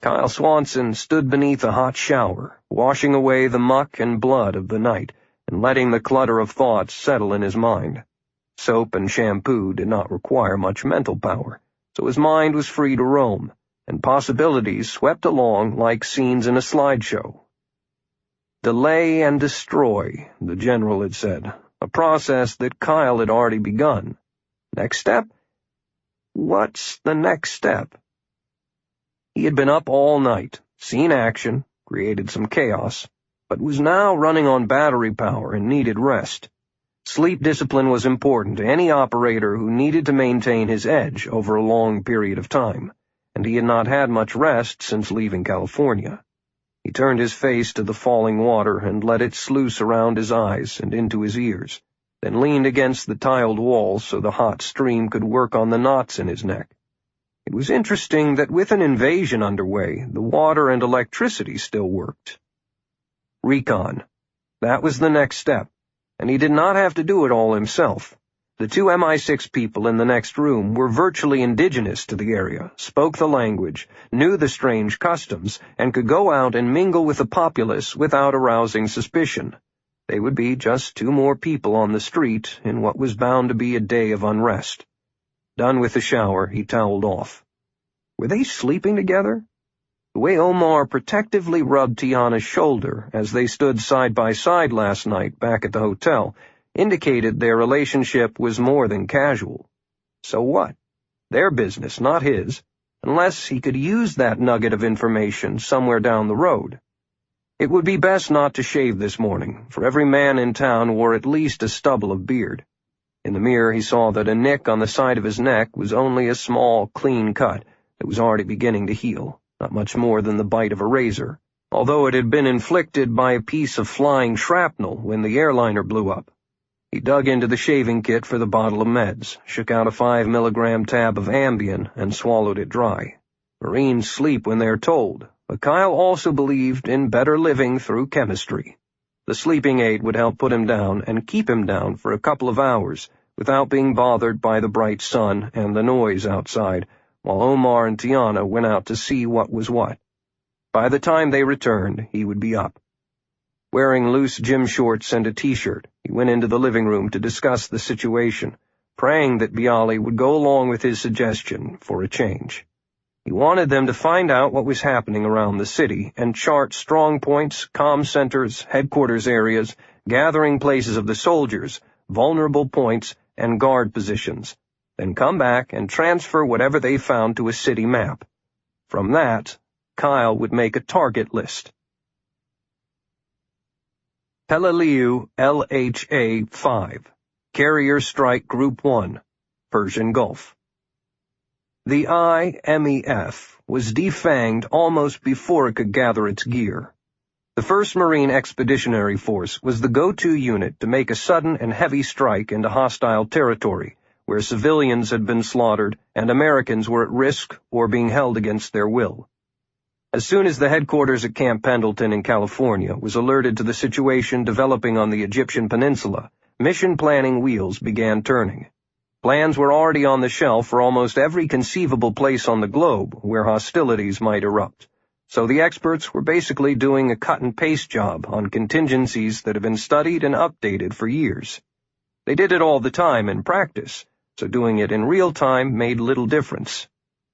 Kyle Swanson stood beneath a hot shower, washing away the muck and blood of the night, and letting the clutter of thoughts settle in his mind. Soap and shampoo did not require much mental power, so his mind was free to roam, and possibilities swept along like scenes in a slideshow. Delay and destroy, the general had said, a process that Kyle had already begun. Next step? What's the next step? He had been up all night, seen action, created some chaos, but was now running on battery power and needed rest. Sleep discipline was important to any operator who needed to maintain his edge over a long period of time, and he had not had much rest since leaving California. He turned his face to the falling water and let it sluice around his eyes and into his ears, then leaned against the tiled wall so the hot stream could work on the knots in his neck. It was interesting that with an invasion underway, the water and electricity still worked. Recon. That was the next step, and he did not have to do it all himself. The two MI6 people in the next room were virtually indigenous to the area, spoke the language, knew the strange customs, and could go out and mingle with the populace without arousing suspicion. They would be just two more people on the street in what was bound to be a day of unrest. Done with the shower, he toweled off. Were they sleeping together? The way Omar protectively rubbed Tiana's shoulder as they stood side by side last night back at the hotel indicated their relationship was more than casual. So what? Their business, not his, unless he could use that nugget of information somewhere down the road. It would be best not to shave this morning, for every man in town wore at least a stubble of beard. In the mirror he saw that a nick on the side of his neck was only a small, clean cut that was already beginning to heal, not much more than the bite of a razor, although it had been inflicted by a piece of flying shrapnel when the airliner blew up. He dug into the shaving kit for the bottle of meds, shook out a 5-milligram tab of Ambien, and swallowed it dry. Marines sleep when they're told, but Kyle also believed in better living through chemistry. The sleeping aid would help put him down and keep him down for a couple of hours without being bothered by the bright sun and the noise outside, while Omar and Tiana went out to see what was what. By the time they returned, he would be up. Wearing loose gym shorts and a t-shirt, he went into the living room to discuss the situation, praying that Bialy would go along with his suggestion for a change. He wanted them to find out what was happening around the city and chart strong points, comm centers, headquarters areas, gathering places of the soldiers, vulnerable points, and guard positions. then come back and transfer whatever they found to a city map. From that, Kyle would make a target list. Peleliu LHA-5, Carrier Strike Group 1, Persian Gulf. The IMEF was defanged almost before it could gather its gear. The 1st Marine Expeditionary Force was the go-to unit to make a sudden and heavy strike into hostile territory, where civilians had been slaughtered and Americans were at risk or being held against their will. As soon as the headquarters at Camp Pendleton in California was alerted to the situation developing on the Egyptian peninsula, mission planning wheels began turning. Plans were already on the shelf for almost every conceivable place on the globe where hostilities might erupt, so the experts were basically doing a cut-and-paste job on contingencies that have been studied and updated for years. They did it all the time in practice, so doing it in real time made little difference.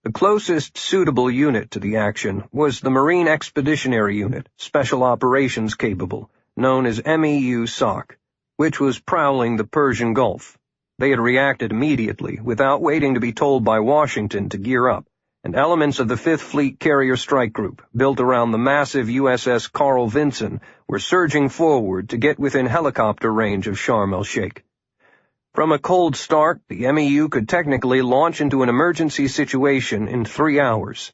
The closest suitable unit to the action was the Marine Expeditionary Unit, Special Operations Capable, known as MEU-SOC, which was prowling the Persian Gulf. They had reacted immediately, without waiting to be told by Washington to gear up, and elements of the 5th Fleet Carrier Strike Group, built around the massive USS Carl Vinson, were surging forward to get within helicopter range of Sharm el-Sheikh. From a cold start, the MEU could technically launch into an emergency situation in 3 hours.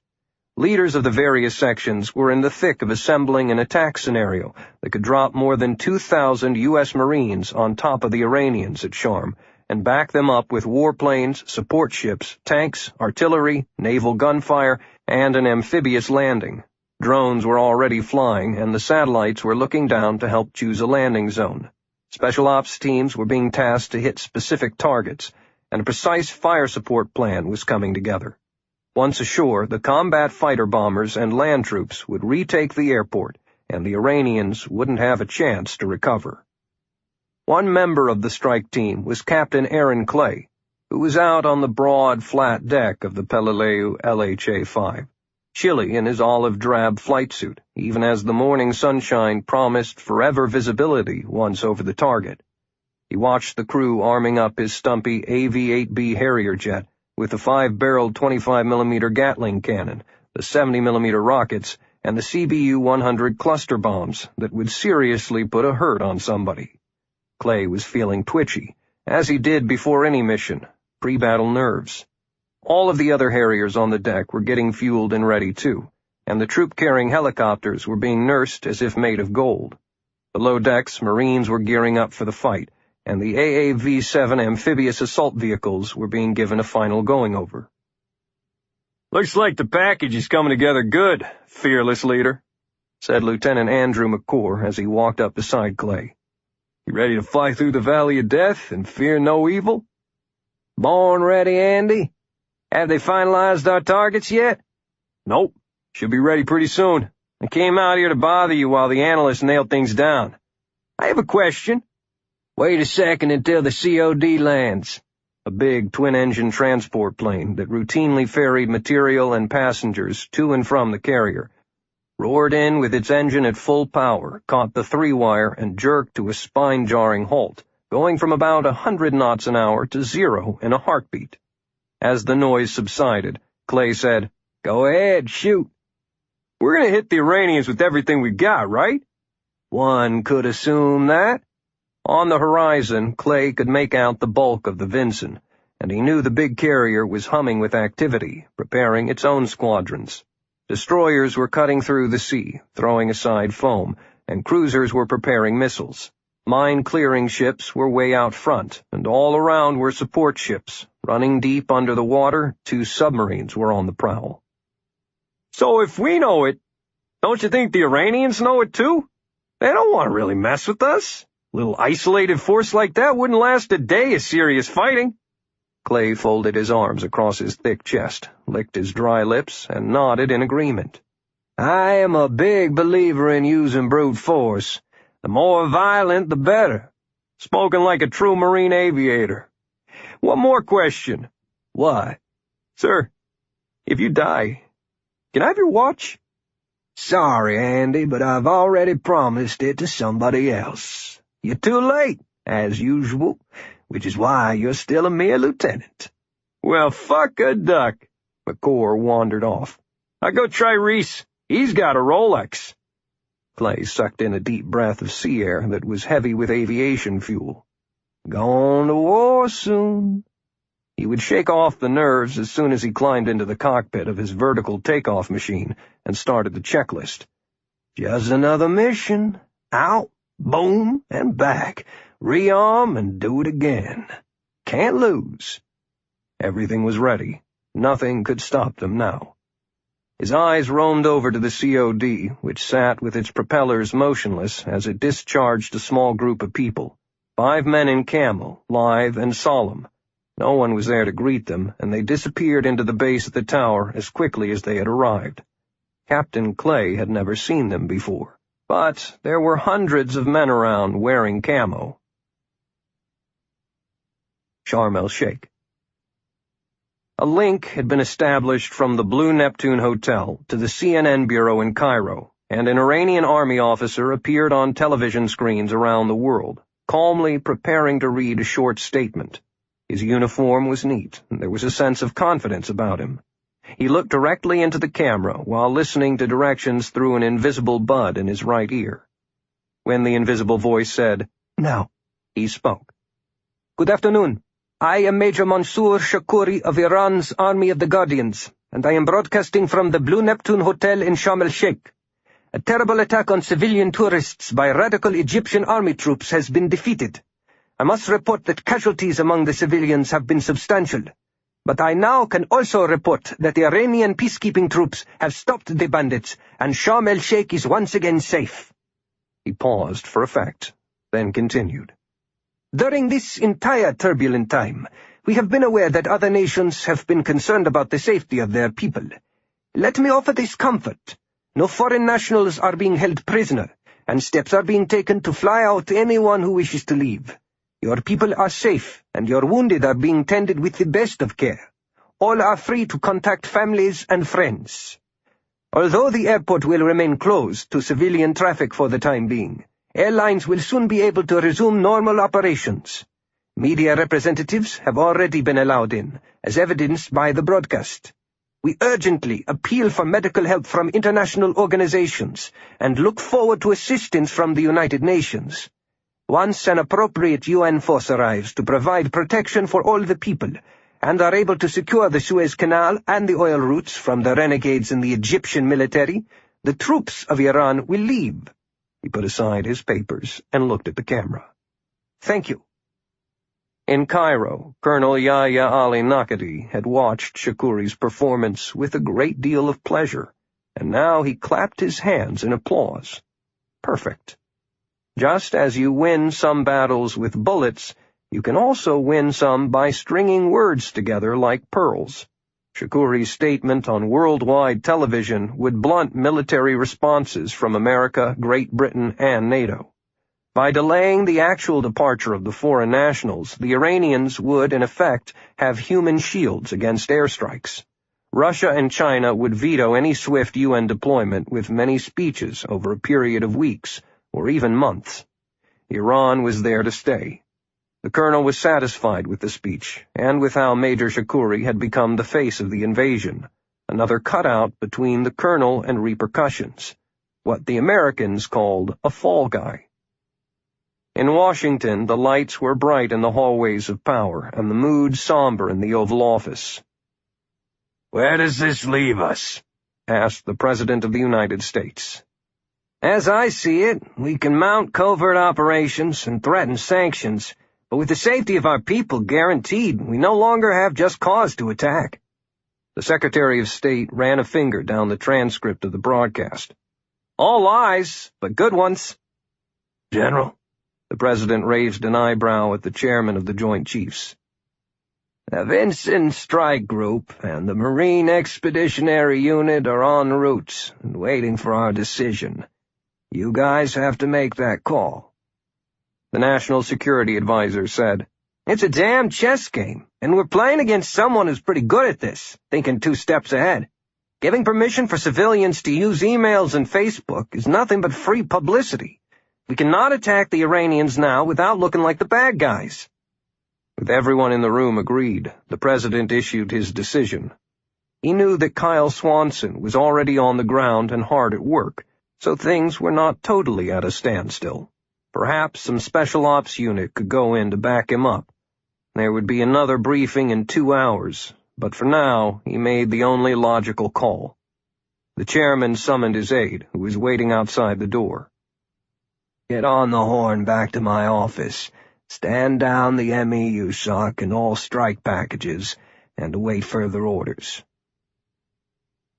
Leaders of the various sections were in the thick of assembling an attack scenario that could drop more than 2,000 U.S. Marines on top of the Iranians at Sharm and back them up with warplanes, support ships, tanks, artillery, naval gunfire, and an amphibious landing. Drones were already flying, and the satellites were looking down to help choose a landing zone. Special ops teams were being tasked to hit specific targets, and a precise fire support plan was coming together. Once ashore, the combat fighter bombers and land troops would retake the airport, and the Iranians wouldn't have a chance to recover. One member of the strike team was Captain Aaron Clay, who was out on the broad, flat deck of the Peleliu LHA-5. Chilly in his olive-drab flight suit, even as the morning sunshine promised forever visibility once over the target. He watched the crew arming up his stumpy AV-8B Harrier jet with the 5-barreled 25mm Gatling cannon, the 70mm rockets, and the CBU-100 cluster bombs that would seriously put a hurt on somebody. Clay was feeling twitchy, as he did before any mission, pre-battle nerves. All of the other Harriers on the deck were getting fueled and ready too, and the troop-carrying helicopters were being nursed as if made of gold. Below decks, Marines were gearing up for the fight, and the AAV-7 amphibious assault vehicles were being given a final going-over. "Looks like the package is coming together good, fearless leader," said Lieutenant Andrew McClure as he walked up beside Clay. "You ready to fly through the Valley of Death and fear no evil?" "Born ready, Andy. Have they finalized our targets yet?" "Nope. Should be ready pretty soon. I came out here to bother you while the analysts nailed things down. I have a question." "Wait a second until the COD lands." A big twin-engine transport plane that routinely ferried material and passengers to and from the carrier roared in with its engine at full power, caught the 3-wire, and jerked to a spine-jarring halt, going from about 100 knots an hour to 0 in a heartbeat. As the noise subsided, Clay said, "Go ahead, shoot." "We're going to hit the Iranians with everything we got, right?" "One could assume that." On the horizon, Clay could make out the bulk of the Vinson, and he knew the big carrier was humming with activity, preparing its own squadrons. Destroyers were cutting through the sea, throwing aside foam, and cruisers were preparing missiles. Mine-clearing ships were way out front, and all around were support ships. Running deep under the water, 2 submarines were on the prowl. "So if we know it, don't you think the Iranians know it too? They don't want to really mess with us. A little isolated force like that wouldn't last a day of serious fighting." Clay folded his arms across his thick chest, licked his dry lips, and nodded in agreement. "I am a big believer in using brute force. The more violent, the better." Spoken like a true Marine aviator. "One more question." "What?" "Sir, if you die, can I have your watch?" "Sorry, Andy, but I've already promised it to somebody else. You're too late, as usual, which is why you're still a mere lieutenant." Well, fuck a duck. McCore wandered off. I go try Reese. He's got a Rolex. Clay sucked in a deep breath of sea air that was heavy with aviation fuel. Going to war soon. He would shake off the nerves as soon as he climbed into the cockpit of his vertical takeoff machine and started the checklist. Just another mission. Out, boom, and back. Rearm and do it again. Can't lose. Everything was ready. Nothing could stop them now. His eyes roamed over to the COD, which sat with its propellers motionless as it discharged a small group of people. 5 men in camo, lithe and solemn. No one was there to greet them, and they disappeared into the base of the tower as quickly as they had arrived. Captain Clay had never seen them before, but there were hundreds of men around wearing camo. Sharm el-Sheikh. A link had been established from the Blue Neptune Hotel to the CNN bureau in Cairo, and an Iranian army officer appeared on television screens around the world, calmly preparing to read a short statement. His uniform was neat, and there was a sense of confidence about him. He looked directly into the camera while listening to directions through an invisible bud in his right ear. When the invisible voice said, "Now," he spoke. "Good afternoon. I am Major Mansour Shakuri of Iran's Army of the Guardians, and I am broadcasting from the Blue Neptune Hotel in Sharm el-Sheikh. A terrible attack on civilian tourists by radical Egyptian army troops has been defeated. I must report that casualties among the civilians have been substantial, but I now can also report that the Iranian peacekeeping troops have stopped the bandits, and Sharm el-Sheikh is once again safe." He paused for effect, then continued. "During this entire turbulent time, we have been aware that other nations have been concerned about the safety of their people. Let me offer this comfort. No foreign nationals are being held prisoner, and steps are being taken to fly out anyone who wishes to leave. Your people are safe, and your wounded are being tended with the best of care. All are free to contact families and friends. Although the airport will remain closed to civilian traffic for the time being, airlines will soon be able to resume normal operations. Media representatives have already been allowed in, as evidenced by the broadcast. We urgently appeal for medical help from international organizations and look forward to assistance from the United Nations. Once an appropriate UN force arrives to provide protection for all the people and are able to secure the Suez Canal and the oil routes from the renegades in the Egyptian military, the troops of Iran will leave." He put aside his papers and looked at the camera. "Thank you." In Cairo, Colonel Yahya Ali Nakadi had watched Shakuri's performance with a great deal of pleasure, and now he clapped his hands in applause. Perfect. Just as you win some battles with bullets, you can also win some by stringing words together like pearls. Shakuri's statement on worldwide television would blunt military responses from America, Great Britain, and NATO. By delaying the actual departure of the foreign nationals, the Iranians would, in effect, have human shields against airstrikes. Russia and China would veto any swift UN deployment with many speeches over a period of weeks, or even months. Iran was there to stay. The colonel was satisfied with the speech, and with how Major Shakuri had become the face of the invasion, another cutout between the colonel and repercussions, what the Americans called a fall guy. In Washington, the lights were bright in the hallways of power, and the mood somber in the Oval Office. "Where does this leave us?" asked the President of the United States. "As I see it, we can mount covert operations and threaten sanctions, but with the safety of our people guaranteed, we no longer have just cause to attack." The Secretary of State ran a finger down the transcript of the broadcast. "All lies, but good ones." "General?" The President raised an eyebrow at the chairman of the Joint Chiefs. "The Vinson Strike Group and the Marine Expeditionary Unit are en route and waiting for our decision. You guys have to make that call." The National Security Advisor said, "It's a damn chess game, and we're playing against someone who's pretty good at this, thinking 2 steps ahead. Giving permission for civilians to use emails and Facebook is nothing but free publicity. We cannot attack the Iranians now without looking like the bad guys." With everyone in the room agreed, the president issued his decision. He knew that Kyle Swanson was already on the ground and hard at work, so things were not totally at a standstill. Perhaps some special ops unit could go in to back him up. There would be another briefing in 2 hours, but for now he made the only logical call. The chairman summoned his aide, who was waiting outside the door. "Get on the horn back to my office. Stand down the MEU SOC and all strike packages, and await further orders."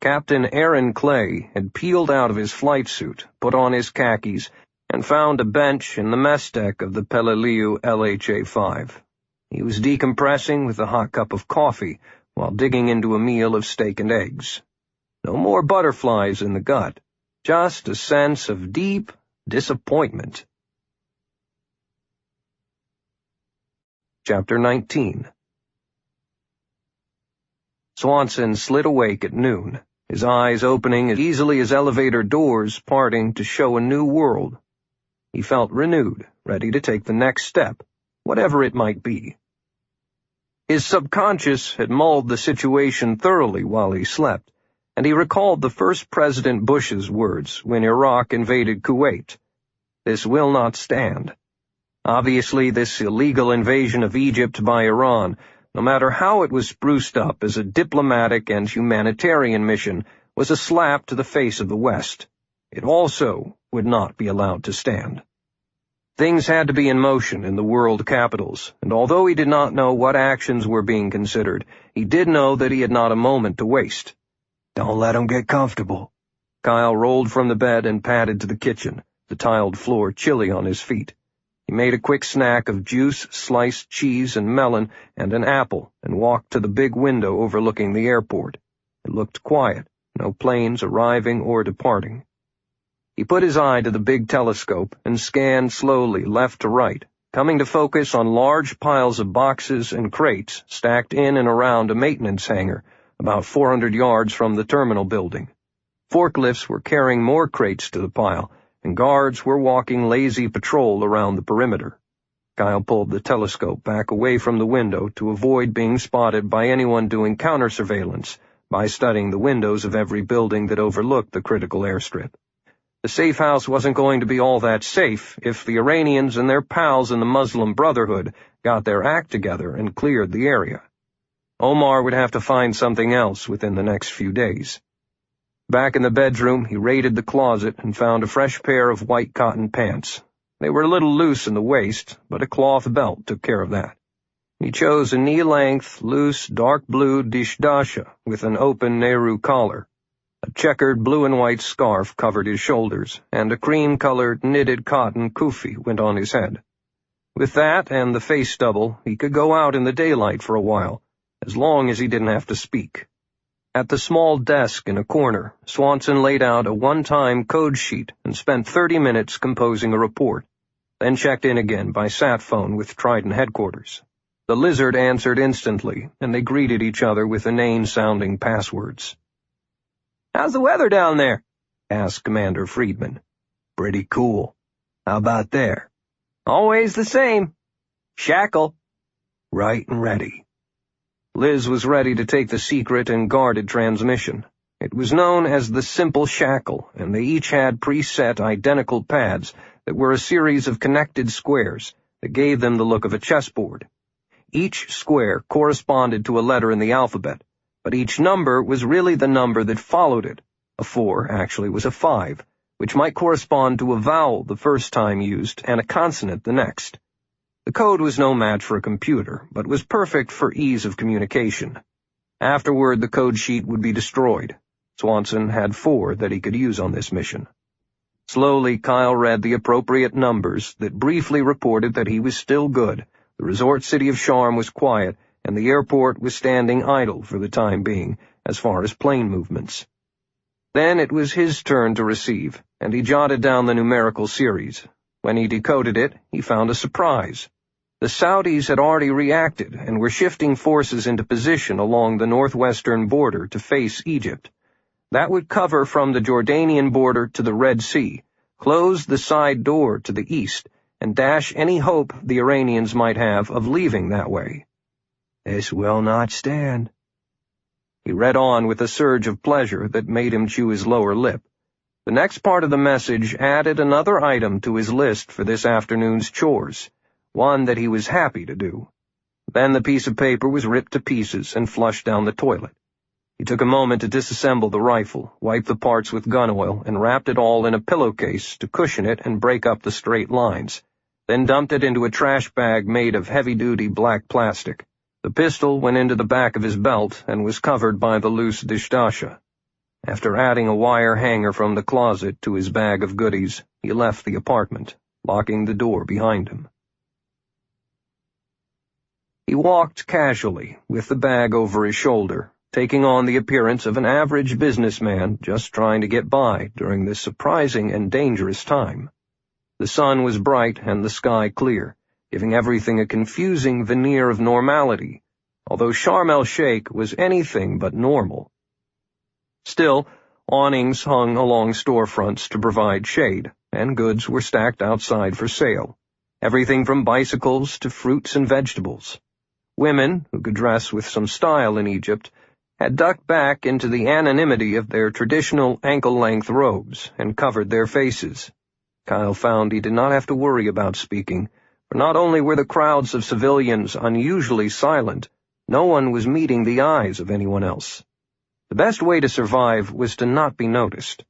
Captain Aaron Clay had peeled out of his flight suit, put on his khakis, and found a bench in the mess deck of the Peleliu LHA-5. He was decompressing with a hot cup of coffee while digging into a meal of steak and eggs. No more butterflies in the gut, just a sense of deep disappointment. Chapter 19. Swanson slid awake at noon, his eyes opening as easily as elevator doors parting to show a new world. He felt renewed, ready to take the next step, whatever it might be. His subconscious had mulled the situation thoroughly while he slept, and he recalled the first President Bush's words when Iraq invaded Kuwait. "This will not stand." Obviously, this illegal invasion of Egypt by Iran, no matter how it was spruced up as a diplomatic and humanitarian mission, was a slap to the face of the West. It also would not be allowed to stand. Things had to be in motion in the world capitals, and although he did not know what actions were being considered, he did know that he had not a moment to waste. "Don't let 'em get comfortable." Kyle rolled from the bed and padded to the kitchen, the tiled floor chilly on his feet. He made a quick snack of juice, sliced cheese and melon, and an apple, and walked to the big window overlooking the airport. It looked quiet, no planes arriving or departing. He put his eye to the big telescope and scanned slowly left to right, coming to focus on large piles of boxes and crates stacked in and around a maintenance hangar, about 400 yards from the terminal building. Forklifts were carrying more crates to the pile, and guards were walking lazy patrol around the perimeter. Kyle pulled the telescope back away from the window to avoid being spotted by anyone doing counter-surveillance by studying the windows of every building that overlooked the critical airstrip. The safe house wasn't going to be all that safe if the Iranians and their pals in the Muslim Brotherhood got their act together and cleared the area. Omar would have to find something else within the next few days. Back in the bedroom, he raided the closet and found a fresh pair of white cotton pants. They were a little loose in the waist, but a cloth belt took care of that. He chose a knee-length, loose, dark blue dishdasha with an open Nehru collar. A checkered blue and white scarf covered his shoulders, and a cream-colored knitted cotton kufi went on his head. With that and the face stubble, he could go out in the daylight for a while, as long as he didn't have to speak. At the small desk in a corner, Swanson laid out a one-time code sheet and spent 30 minutes composing a report, then checked in again by sat phone with Trident headquarters. The lizard answered instantly, and they greeted each other with inane-sounding passwords. "How's the weather down there?" asked Commander Friedman. "Pretty cool. How about there?" "Always the same. Shackle." "Right and ready." Liz was ready to take the secret and guarded transmission. It was known as the Simple Shackle, and they each had preset identical pads that were a series of connected squares that gave them the look of a chessboard. Each square corresponded to a letter in the alphabet, but each number was really the number that followed it. A 4 actually was a 5, which might correspond to a vowel the first time used and a consonant the next. The code was no match for a computer, but was perfect for ease of communication. Afterward, the code sheet would be destroyed. Swanson had 4 that he could use on this mission. Slowly, Kyle read the appropriate numbers that briefly reported that he was still good, the resort city of Sharm was quiet, and the airport was standing idle for the time being, as far as plane movements. Then it was his turn to receive, and he jotted down the numerical series. When he decoded it, he found a surprise. The Saudis had already reacted and were shifting forces into position along the northwestern border to face Egypt. That would cover from the Jordanian border to the Red Sea, close the side door to the east, and dash any hope the Iranians might have of leaving that way. "This will not stand." He read on with a surge of pleasure that made him chew his lower lip. The next part of the message added another item to his list for this afternoon's chores, one that he was happy to do. Then the piece of paper was ripped to pieces and flushed down the toilet. He took a moment to disassemble the rifle, wiped the parts with gun oil, and wrapped it all in a pillowcase to cushion it and break up the straight lines, then dumped it into a trash bag made of heavy-duty black plastic. The pistol went into the back of his belt and was covered by the loose dishdasha. After adding a wire hanger from the closet to his bag of goodies, he left the apartment, locking the door behind him. He walked casually, with the bag over his shoulder, taking on the appearance of an average businessman just trying to get by during this surprising and dangerous time. The sun was bright and the sky clear, giving everything a confusing veneer of normality, although Sharm el-Sheikh was anything but normal. Still, awnings hung along storefronts to provide shade, and goods were stacked outside for sale, everything from bicycles to fruits and vegetables. Women, who could dress with some style in Egypt, had ducked back into the anonymity of their traditional ankle-length robes and covered their faces. Kyle found he did not have to worry about speaking, for not only were the crowds of civilians unusually silent, no one was meeting the eyes of anyone else. The best way to survive was to not be noticed.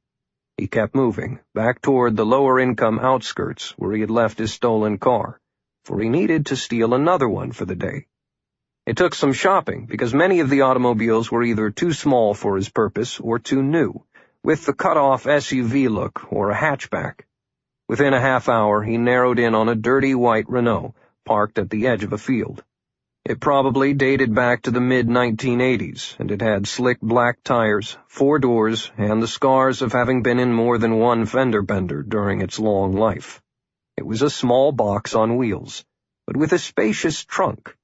He kept moving, back toward the lower-income outskirts where he had left his stolen car, for he needed to steal another one for the day. It took some shopping, because many of the automobiles were either too small for his purpose or too new, with the cut-off SUV look or a hatchback. Within a half hour, he narrowed in on a dirty white Renault, parked at the edge of a field. It probably dated back to the mid-1980s, and it had slick black tires, 4 doors, and the scars of having been in more than one fender bender during its long life. It was a small box on wheels, but with a spacious trunk.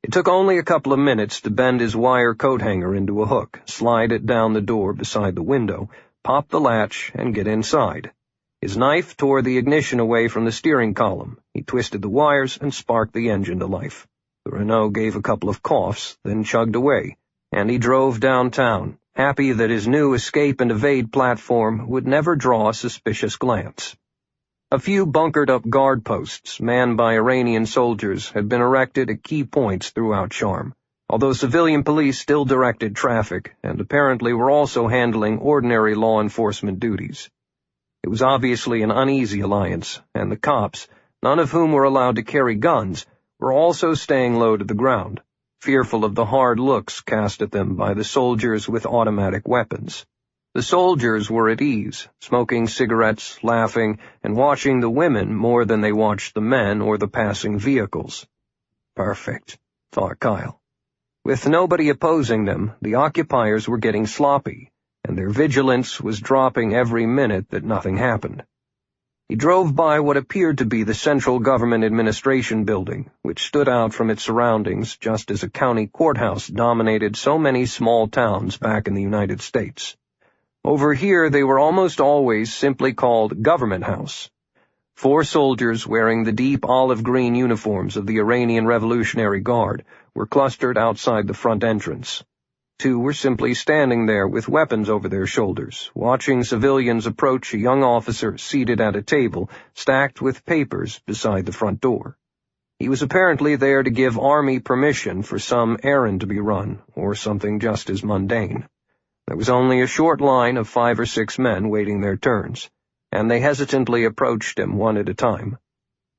It took only a couple of minutes to bend his wire coat hanger into a hook, slide it down the door beside the window, pop the latch, and get inside. His knife tore the ignition away from the steering column. He twisted the wires and sparked the engine to life. The Renault gave a couple of coughs, then chugged away, and he drove downtown, happy that his new escape-and-evade platform would never draw a suspicious glance. A few bunkered-up guard posts, manned by Iranian soldiers, had been erected at key points throughout Sharm, although civilian police still directed traffic and apparently were also handling ordinary law enforcement duties. It was obviously an uneasy alliance, and the cops, none of whom were allowed to carry guns, were also staying low to the ground, fearful of the hard looks cast at them by the soldiers with automatic weapons. The soldiers were at ease, smoking cigarettes, laughing, and watching the women more than they watched the men or the passing vehicles. Perfect, thought Kyle. With nobody opposing them, the occupiers were getting sloppy, and their vigilance was dropping every minute that nothing happened. He drove by what appeared to be the Central Government Administration Building, which stood out from its surroundings just as a county courthouse dominated so many small towns back in the United States. Over here they were almost always simply called Government House. 4 soldiers wearing the deep olive-green uniforms of the Iranian Revolutionary Guard were clustered outside the front entrance. 2 were simply standing there with weapons over their shoulders, watching civilians approach a young officer seated at a table stacked with papers beside the front door. He was apparently there to give Army permission for some errand to be run, or something just as mundane. There was only a short line of 5 or 6 men waiting their turns, and they hesitantly approached him one at a time.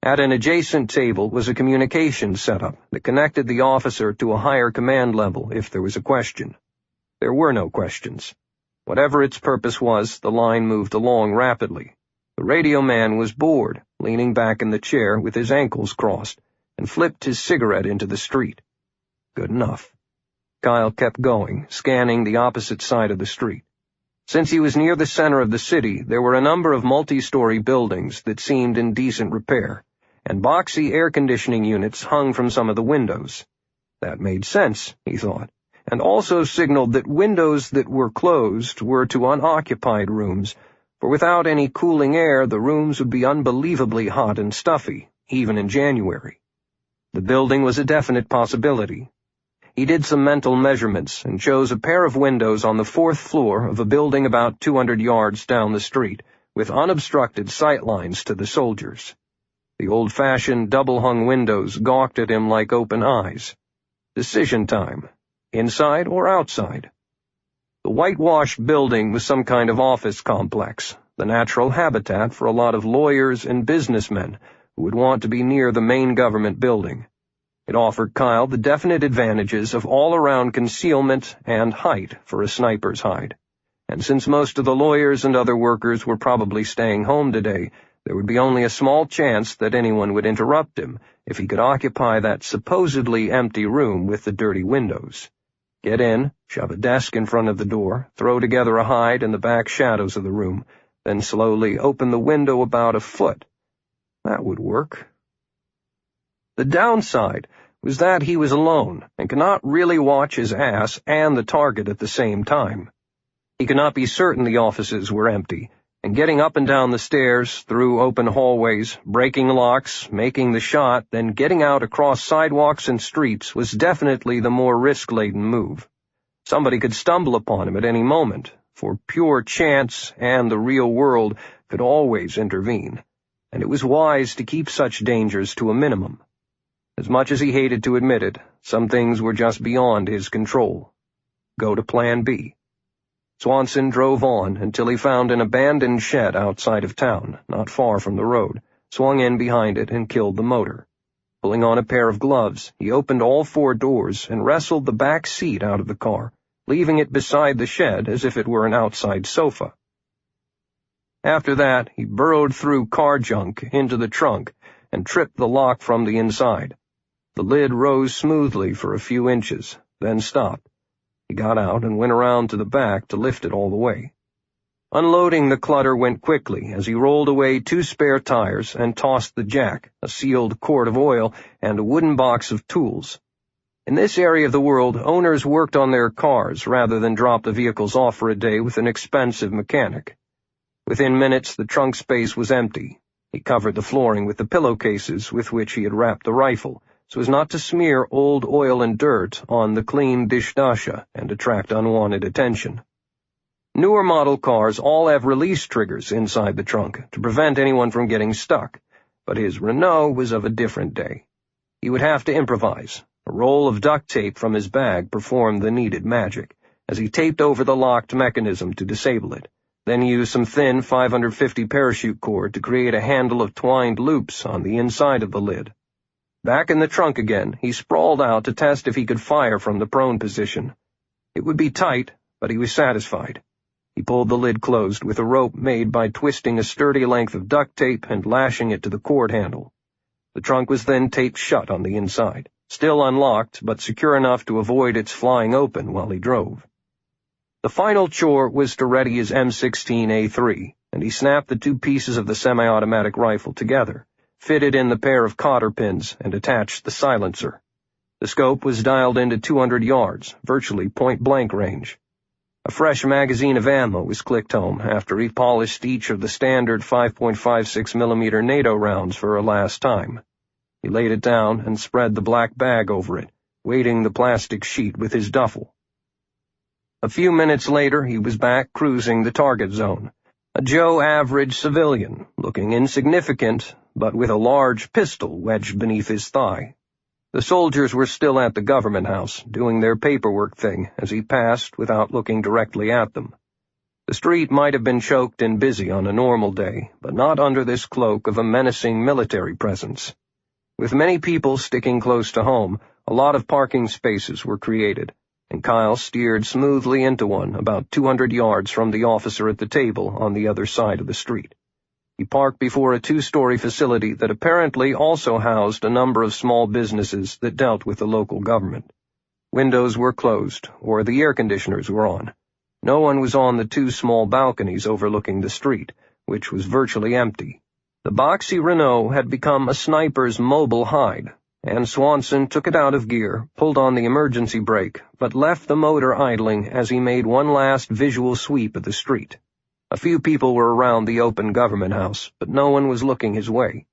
At an adjacent table was a communications setup that connected the officer to a higher command level if there was a question. There were no questions. Whatever its purpose was, the line moved along rapidly. The radio man was bored, leaning back in the chair with his ankles crossed, and flipped his cigarette into the street. Good enough. Kyle kept going, scanning the opposite side of the street. Since he was near the center of the city, there were a number of multi-story buildings that seemed in decent repair, and boxy air conditioning units hung from some of the windows. That made sense, he thought, and also signaled that windows that were closed were to unoccupied rooms, for without any cooling air the rooms would be unbelievably hot and stuffy, even in January. The building was a definite possibility. He did some mental measurements and chose a pair of windows on the 4th floor of a building about 200 yards down the street, with unobstructed sight lines to the soldiers. The old-fashioned double-hung windows gawked at him like open eyes. Decision time. Inside or outside? The whitewashed building was some kind of office complex, the natural habitat for a lot of lawyers and businessmen who would want to be near the main government building. It offered Kyle the definite advantages of all-around concealment and height for a sniper's hide. And since most of the lawyers and other workers were probably staying home today, there would be only a small chance that anyone would interrupt him if he could occupy that supposedly empty room with the dirty windows. Get in, shove a desk in front of the door, throw together a hide in the back shadows of the room, then slowly open the window about a foot. That would work. The downside was that he was alone and could not really watch his ass and the target at the same time. He could not be certain the offices were empty, and getting up and down the stairs, through open hallways, breaking locks, making the shot, then getting out across sidewalks and streets was definitely the more risk-laden move. Somebody could stumble upon him at any moment, for pure chance and the real world could always intervene, and it was wise to keep such dangers to a minimum. As much as he hated to admit it, some things were just beyond his control. Go to Plan B. Swanson drove on until he found an abandoned shed outside of town, not far from the road, swung in behind it and killed the motor. Pulling on a pair of gloves, he opened all 4 doors and wrestled the back seat out of the car, leaving it beside the shed as if it were an outside sofa. After that, he burrowed through car junk into the trunk and tripped the lock from the inside. The lid rose smoothly for a few inches, then stopped. He got out and went around to the back to lift it all the way. Unloading the clutter went quickly as he rolled away 2 spare tires and tossed the jack, a sealed quart of oil, and a wooden box of tools. In this area of the world, owners worked on their cars rather than drop the vehicles off for a day with an expensive mechanic. Within minutes, the trunk space was empty. He covered the flooring with the pillowcases with which he had wrapped the rifle, so as not to smear old oil and dirt on the clean dishdasha and attract unwanted attention. Newer model cars all have release triggers inside the trunk to prevent anyone from getting stuck, but his Renault was of a different day. He would have to improvise. A roll of duct tape from his bag performed the needed magic, as he taped over the locked mechanism to disable it, then used some thin 550 parachute cord to create a handle of twined loops on the inside of the lid. Back in the trunk again, he sprawled out to test if he could fire from the prone position. It would be tight, but he was satisfied. He pulled the lid closed with a rope made by twisting a sturdy length of duct tape and lashing it to the cord handle. The trunk was then taped shut on the inside, still unlocked but secure enough to avoid its flying open while he drove. The final chore was to ready his M16A3, and he snapped the 2 pieces of the semi-automatic rifle together, fitted in the pair of cotter pins, and attached the silencer. The scope was dialed into 200 yards, virtually point-blank range. A fresh magazine of ammo was clicked home after he polished each of the standard 5.56mm NATO rounds for a last time. He laid it down and spread the black bag over it, weighting the plastic sheet with his duffel. A few minutes later, he was back cruising the target zone, a Joe average civilian, looking insignificant, but with a large pistol wedged beneath his thigh. The soldiers were still at the government house, doing their paperwork thing as he passed without looking directly at them. The street might have been choked and busy on a normal day, but not under this cloak of a menacing military presence. With many people sticking close to home, a lot of parking spaces were created, and Kyle steered smoothly into one about 200 yards from the officer at the table on the other side of the street. He parked before a 2-story facility that apparently also housed a number of small businesses that dealt with the local government. Windows were closed, or the air conditioners were on. No one was on the 2 small balconies overlooking the street, which was virtually empty. The boxy Renault had become a sniper's mobile hide, and Swanson took it out of gear, pulled on the emergency brake, but left the motor idling as he made one last visual sweep of the street. A few people were around the open government house, but no one was looking his way.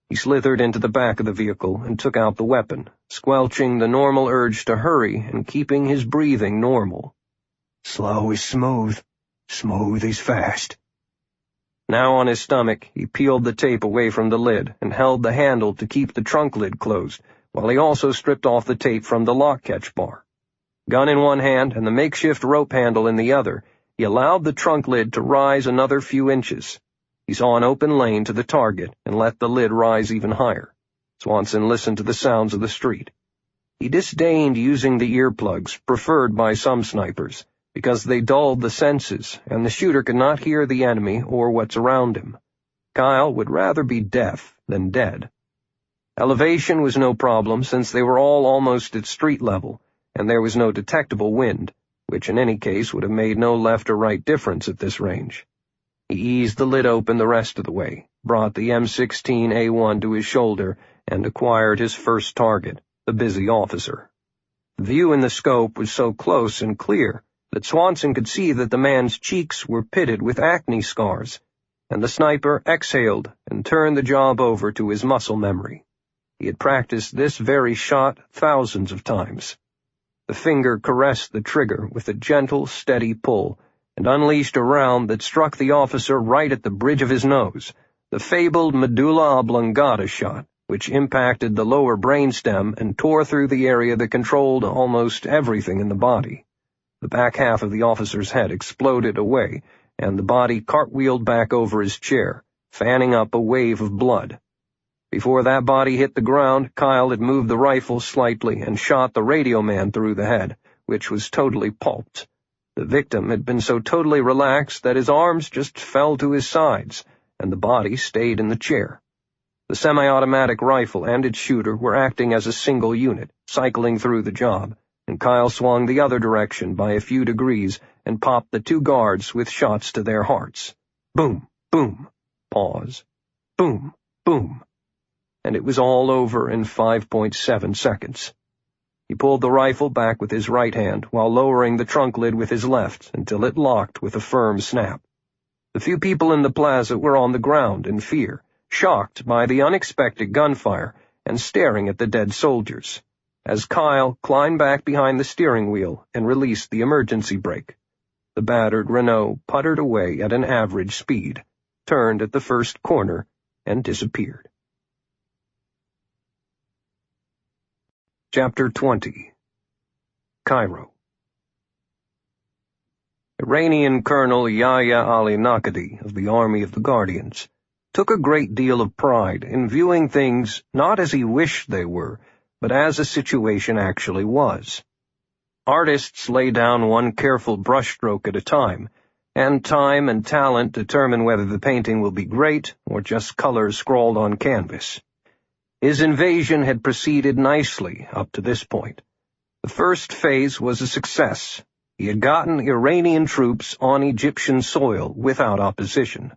He slithered into the back of the vehicle and took out the weapon, squelching the normal urge to hurry and keeping his breathing normal. Slow is smooth. Smooth is fast. Now on his stomach, he peeled the tape away from the lid and held the handle to keep the trunk lid closed, while he also stripped off the tape from the lock catch bar. Gun in one hand and the makeshift rope handle in the other, he allowed the trunk lid to rise another few inches. He saw an open lane to the target and let the lid rise even higher. Swanson listened to the sounds of the street. He disdained using the earplugs preferred by some snipers, because they dulled the senses, and the shooter could not hear the enemy or what's around him. Kyle would rather be deaf than dead. Elevation was no problem since they were all almost at street level, and there was no detectable wind, which in any case would have made no left or right difference at this range. He eased the lid open the rest of the way, brought the M16A1 to his shoulder, and acquired his first target, the busy officer. The view in the scope was so close and clear that Swanson could see that the man's cheeks were pitted with acne scars, and the sniper exhaled and turned the job over to his muscle memory. He had practiced this very shot thousands of times. The finger caressed the trigger with a gentle, steady pull, and unleashed a round that struck the officer right at the bridge of his nose, the fabled medulla oblongata shot, which impacted the lower brainstem and tore through the area that controlled almost everything in the body. The back half of the officer's head exploded away, and the body cartwheeled back over his chair, fanning up a wave of blood. Before that body hit the ground, Kyle had moved the rifle slightly and shot the radio man through the head, which was totally pulped. The victim had been so totally relaxed that his arms just fell to his sides, and the body stayed in the chair. The semi-automatic rifle and its shooter were acting as a single unit, cycling through the job, and Kyle swung the other direction by a few degrees and popped the two guards with shots to their hearts. Boom, boom, pause, boom, boom. And it was all over in 5.7 seconds. He pulled the rifle back with his right hand while lowering the trunk lid with his left until it locked with a firm snap. The few people in the plaza were on the ground in fear, shocked by the unexpected gunfire and staring at the dead soldiers, as Kyle climbed back behind the steering wheel and released the emergency brake. The battered Renault puttered away at an average speed, turned at the first corner, and disappeared. Chapter 20. Cairo. Iranian Colonel Yahya Ali Nakadi of the Army of the Guardians took a great deal of pride in viewing things not as he wished they were, but as a situation actually was. Artists lay down one careful brushstroke at a time, and time and talent determine whether the painting will be great or just colors scrawled on canvas. His invasion had proceeded nicely up to this point. The first phase was a success. He had gotten Iranian troops on Egyptian soil without opposition.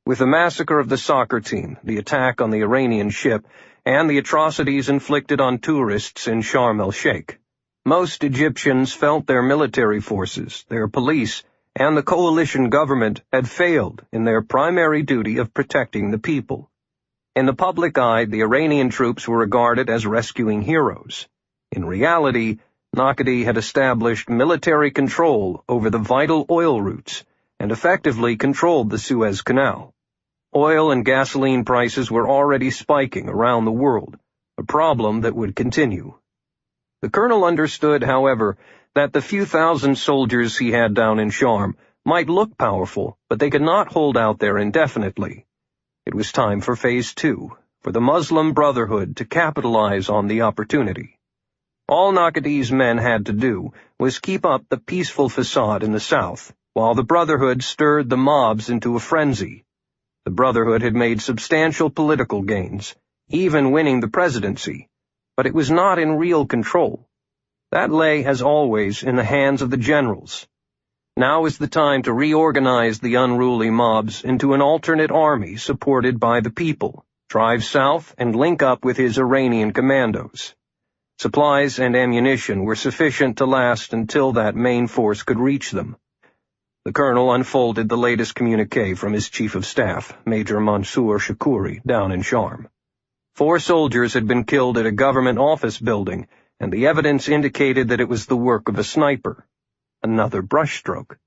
With the massacre of the soccer team, the attack on the Iranian ship, and the atrocities inflicted on tourists in Sharm el-Sheikh, most Egyptians felt their military forces, their police, and the coalition government had failed in their primary duty of protecting the people. In the public eye, the Iranian troops were regarded as rescuing heroes. In reality, Nakadi had established military control over the vital oil routes and effectively controlled the Suez Canal. Oil and gasoline prices were already spiking around the world, a problem that would continue. The colonel understood, however, that the few thousand soldiers he had down in Sharm might look powerful, but they could not hold out there indefinitely. It was time for Phase 2, for the Muslim Brotherhood to capitalize on the opportunity. All Nakadi's men had to do was keep up the peaceful facade in the south, while the Brotherhood stirred the mobs into a frenzy. The Brotherhood had made substantial political gains, even winning the presidency, but it was not in real control. That lay, as always, in the hands of the generals. Now is the time to reorganize the unruly mobs into an alternate army supported by the people, drive south and link up with his Iranian commandos. Supplies and ammunition were sufficient to last until that main force could reach them. The colonel unfolded the latest communique from his chief of staff, Major Mansour Shakuri, down in Sharm. 4 soldiers had been killed at a government office building, and the evidence indicated that it was the work of a sniper. Another brushstroke.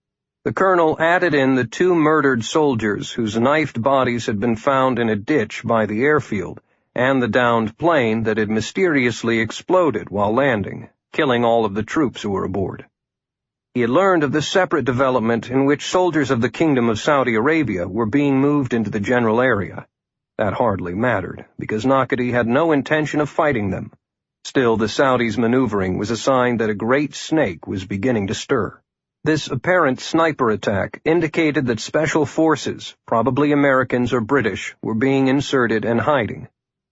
The colonel added in the 2 murdered soldiers whose knifed bodies had been found in a ditch by the airfield, and the downed plane that had mysteriously exploded while landing, killing all of the troops who were aboard. He had learned of the separate development in which soldiers of the Kingdom of Saudi Arabia were being moved into the general area. That hardly mattered, because Nakedi had no intention of fighting them. Still, the Saudis' maneuvering was a sign that a great snake was beginning to stir. This apparent sniper attack indicated that special forces, probably Americans or British, were being inserted and hiding.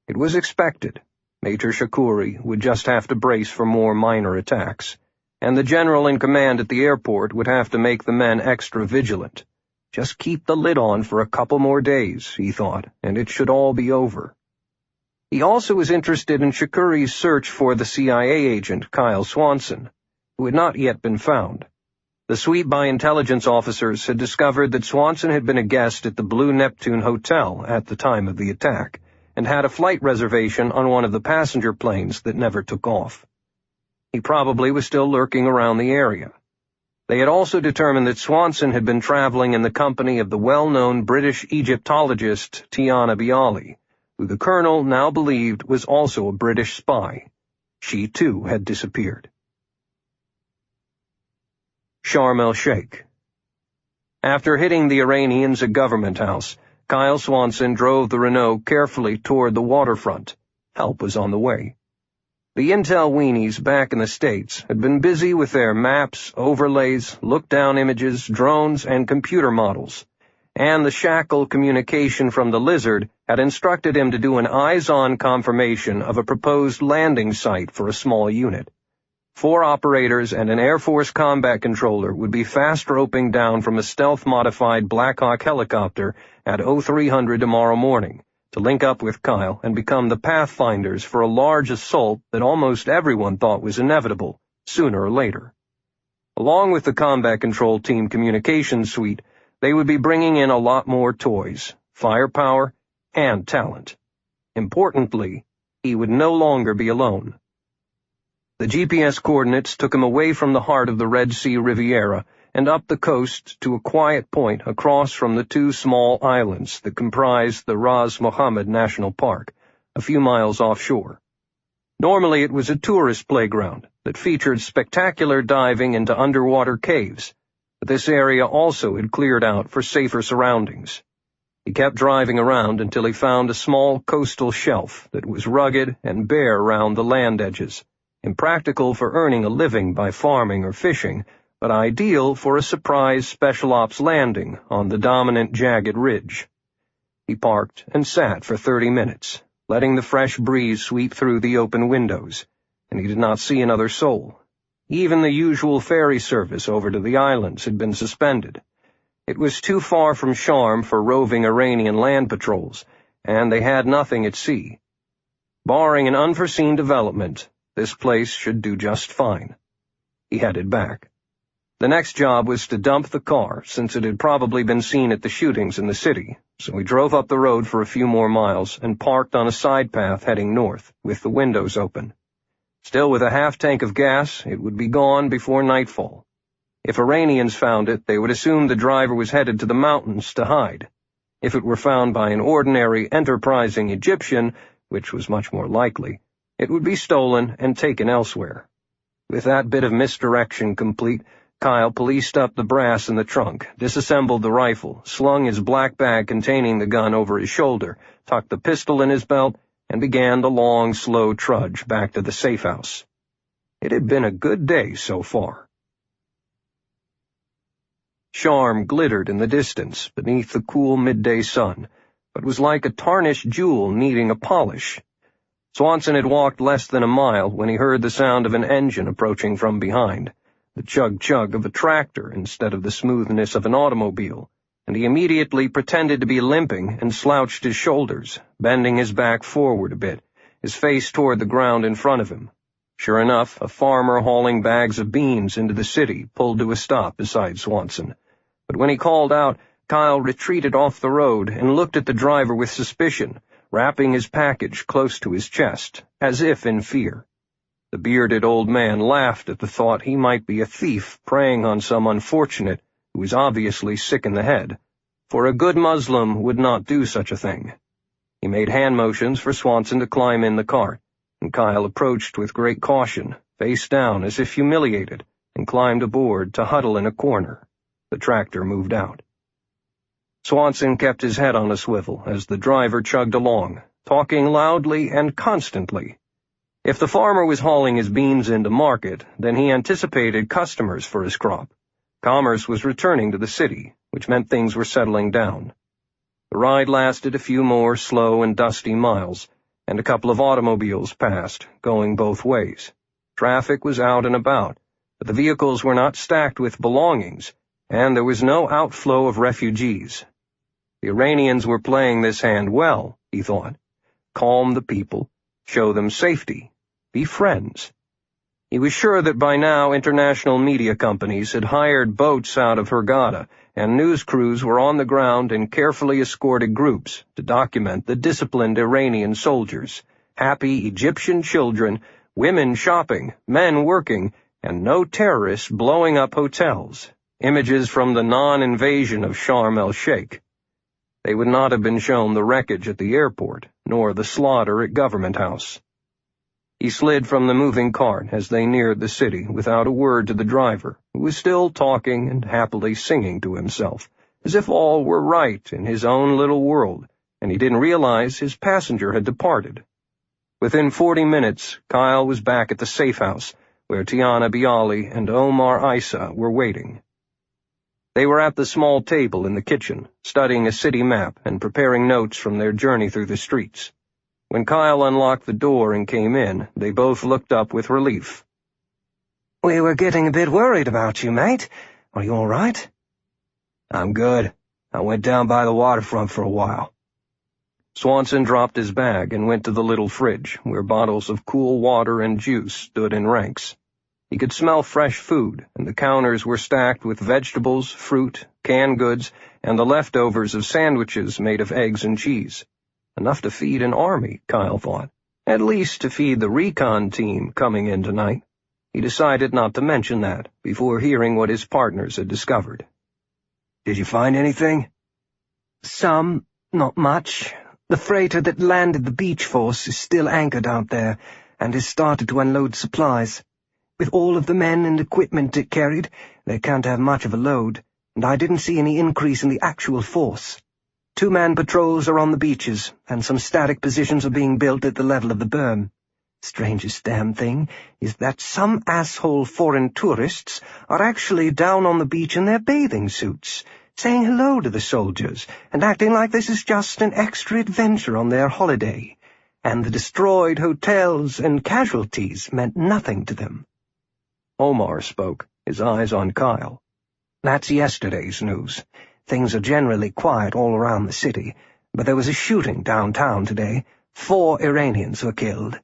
It was expected. Major Shakuri would just have to brace for more minor attacks, and the general in command at the airport would have to make the men extra vigilant. Just keep the lid on for a couple more days, he thought, and it should all be over. He also was interested in Shakuri's search for the CIA agent, Kyle Swanson, who had not yet been found. The suite by intelligence officers had discovered that Swanson had been a guest at the Blue Neptune Hotel at the time of the attack, and had a flight reservation on one of the passenger planes that never took off. He probably was still lurking around the area. They had also determined that Swanson had been traveling in the company of the well-known British Egyptologist Tiana Bialy, who the colonel now believed was also a British spy. She, too, had disappeared. Sharm el-Sheikh. After hitting the Iranians at Government House, Kyle Swanson drove the Renault carefully toward the waterfront. Help was on the way. The intel weenies back in the States had been busy with their maps, overlays, look-down images, drones, and computer models, and the shackle communication from the Lizard had instructed him to do an eyes-on confirmation of a proposed landing site for a small unit. 4 operators and an Air Force combat controller would be fast roping down from a stealth-modified Black Hawk helicopter at 0300 tomorrow morning, to link up with Kyle and become the pathfinders for a large assault that almost everyone thought was inevitable, sooner or later. Along with the combat control team communications suite, they would be bringing in a lot more toys, firepower, and talent. Importantly, he would no longer be alone. The GPS coordinates took him away from the heart of the Red Sea Riviera and up the coast to a quiet point across from the 2 small islands that comprised the Ras Mohammed National Park, a few miles offshore. Normally it was a tourist playground that featured spectacular diving into underwater caves, but this area also had cleared out for safer surroundings. He kept driving around until he found a small coastal shelf that was rugged and bare around the land edges, impractical for earning a living by farming or fishing, but ideal for a surprise special ops landing on the dominant jagged ridge. He parked and sat for 30 minutes, letting the fresh breeze sweep through the open windows, and he did not see another soul. Even the usual ferry service over to the islands had been suspended. It was too far from Sharm for roving Iranian land patrols, and they had nothing at sea. Barring an unforeseen development, this place should do just fine. He headed back. The next job was to dump the car, since it had probably been seen at the shootings in the city, so he drove up the road for a few more miles and parked on a side path heading north, with the windows open. Still with a half-tank of gas, it would be gone before nightfall. If Iranians found it, they would assume the driver was headed to the mountains to hide. If it were found by an ordinary, enterprising Egyptian, which was much more likely, it would be stolen and taken elsewhere. With that bit of misdirection complete, Kyle policed up the brass in the trunk, disassembled the rifle, slung his black bag containing the gun over his shoulder, tucked the pistol in his belt, and began the long, slow trudge back to the safe house. It had been a good day so far. Sharm glittered in the distance beneath the cool midday sun, but was like a tarnished jewel needing a polish. Swanson had walked less than a mile when he heard the sound of an engine approaching from behind, the chug-chug of a tractor instead of the smoothness of an automobile, and he immediately pretended to be limping and slouched his shoulders, bending his back forward a bit, his face toward the ground in front of him. Sure enough, a farmer hauling bags of beans into the city pulled to a stop beside Swanson. but when he called out, Kyle retreated off the road and looked at the driver with suspicion, wrapping his package close to his chest, as if in fear. The bearded old man laughed at the thought he might be a thief preying on some unfortunate who was obviously sick in the head, for a good Muslim would not do such a thing. He made hand motions for Swanson to climb in the cart, and Kyle approached with great caution, face down as if humiliated, and climbed aboard to huddle in a corner. The tractor moved out. Swanson kept his head on a swivel as the driver chugged along, talking loudly and constantly. If the farmer was hauling his beans into market, then he anticipated customers for his crop. Commerce was returning to the city, which meant things were settling down. The ride lasted a few more slow and dusty miles, and a couple of automobiles passed, going both ways. Traffic was out and about, but the vehicles were not stacked with belongings, and there was no outflow of refugees. The Iranians were playing this hand well, he thought. Calm the people, show them safety, be friends. He was sure that by now international media companies had hired boats out of Hurghada, and news crews were on the ground in carefully escorted groups to document the disciplined Iranian soldiers, happy Egyptian children, women shopping, men working, and no terrorists blowing up hotels, images from the non-invasion of Sharm el-Sheikh. They would not have been shown the wreckage at the airport, nor the slaughter at Government House. He slid from the moving cart as they neared the city without a word to the driver, who was still talking and happily singing to himself, as if all were right in his own little world, and he didn't realize his passenger had departed. Within 40 minutes, Kyle was back at the safe house, where Tiana Bialy and Omar Isa were waiting. They were at the small table in the kitchen, studying a city map and preparing notes from their journey through the streets. When Kyle unlocked the door and came in, they both looked up with relief. "We were getting a bit worried about you, mate. Are you all right?" "I'm good. I went down by the waterfront for a while." Swanson dropped his bag and went to the little fridge, where bottles of cool water and juice stood in ranks. He could smell fresh food, and the counters were stacked with vegetables, fruit, canned goods, and the leftovers of sandwiches made of eggs and cheese. Enough to feed an army, Kyle thought. At least to feed the recon team coming in tonight. He decided not to mention that before hearing what his partners had discovered. "Did you find anything?" "Some, not much. The freighter that landed the beach force is still anchored out there, and has started to unload supplies. With all of the men and equipment it carried, they can't have much of a load, and I didn't see any increase in the actual force. 2-man patrols are on the beaches, and some static positions are being built at the level of the berm. Strangest damn thing is that some asshole foreign tourists are actually down on the beach in their bathing suits, saying hello to the soldiers, and acting like this is just an extra adventure on their holiday, and the destroyed hotels and casualties meant nothing to them." Omar spoke, his eyes on Kyle. "That's yesterday's news. Things are generally quiet all around the city, but there was a shooting downtown today. 4 Iranians were killed."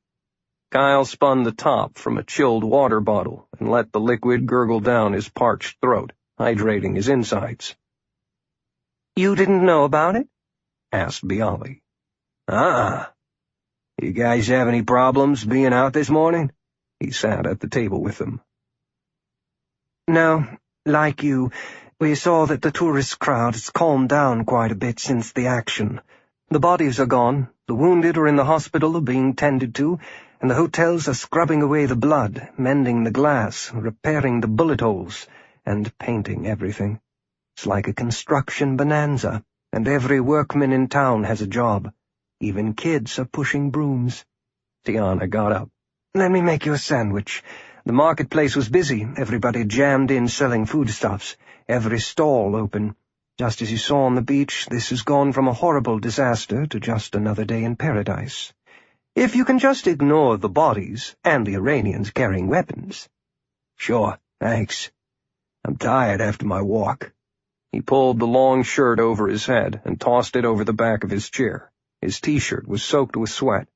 Kyle spun the top from a chilled water bottle and let the liquid gurgle down his parched throat, hydrating his insides. "You didn't know about it?" asked Bialy. You guys have any problems being out this morning?" He sat at the table with them. "No, like you. We saw that the tourist crowd has calmed down quite a bit since the action. The bodies are gone, the wounded are in the hospital or being tended to, and the hotels are scrubbing away the blood, mending the glass, repairing the bullet holes, and painting everything. It's like a construction bonanza, and every workman in town has a job. Even kids are pushing brooms." Tiana got up. "Let me make you a sandwich. The marketplace was busy, everybody jammed in selling foodstuffs, every stall open. Just as you saw on the beach, this has gone from a horrible disaster to just another day in paradise. If you can just ignore the bodies and the Iranians carrying weapons." "Sure, thanks. I'm tired after my walk." He pulled the long shirt over his head and tossed it over the back of his chair. His T-shirt was soaked with sweat.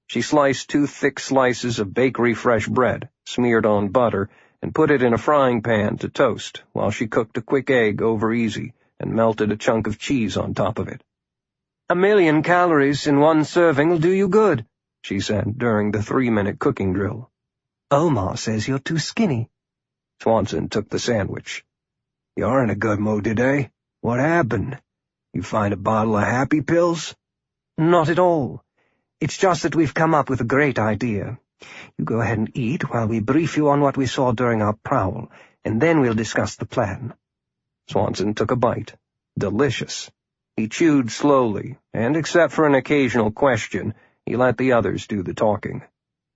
She sliced 2 thick slices of bakery fresh bread, smeared on butter, and put it in a frying pan to toast while she cooked a quick egg over easy and melted a chunk of cheese on top of it. "1 million calories in one serving will do you good," she said during the 3-minute cooking drill. "Omar says you're too skinny." Swanson took the sandwich. "You're in a good mood today. What happened? You find a bottle of happy pills?" "Not at all. It's just that we've come up with a great idea. You go ahead and eat while we brief you on what we saw during our prowl, and then we'll discuss the plan." Swanson took a bite. Delicious. He chewed slowly, and except for an occasional question, he let the others do the talking.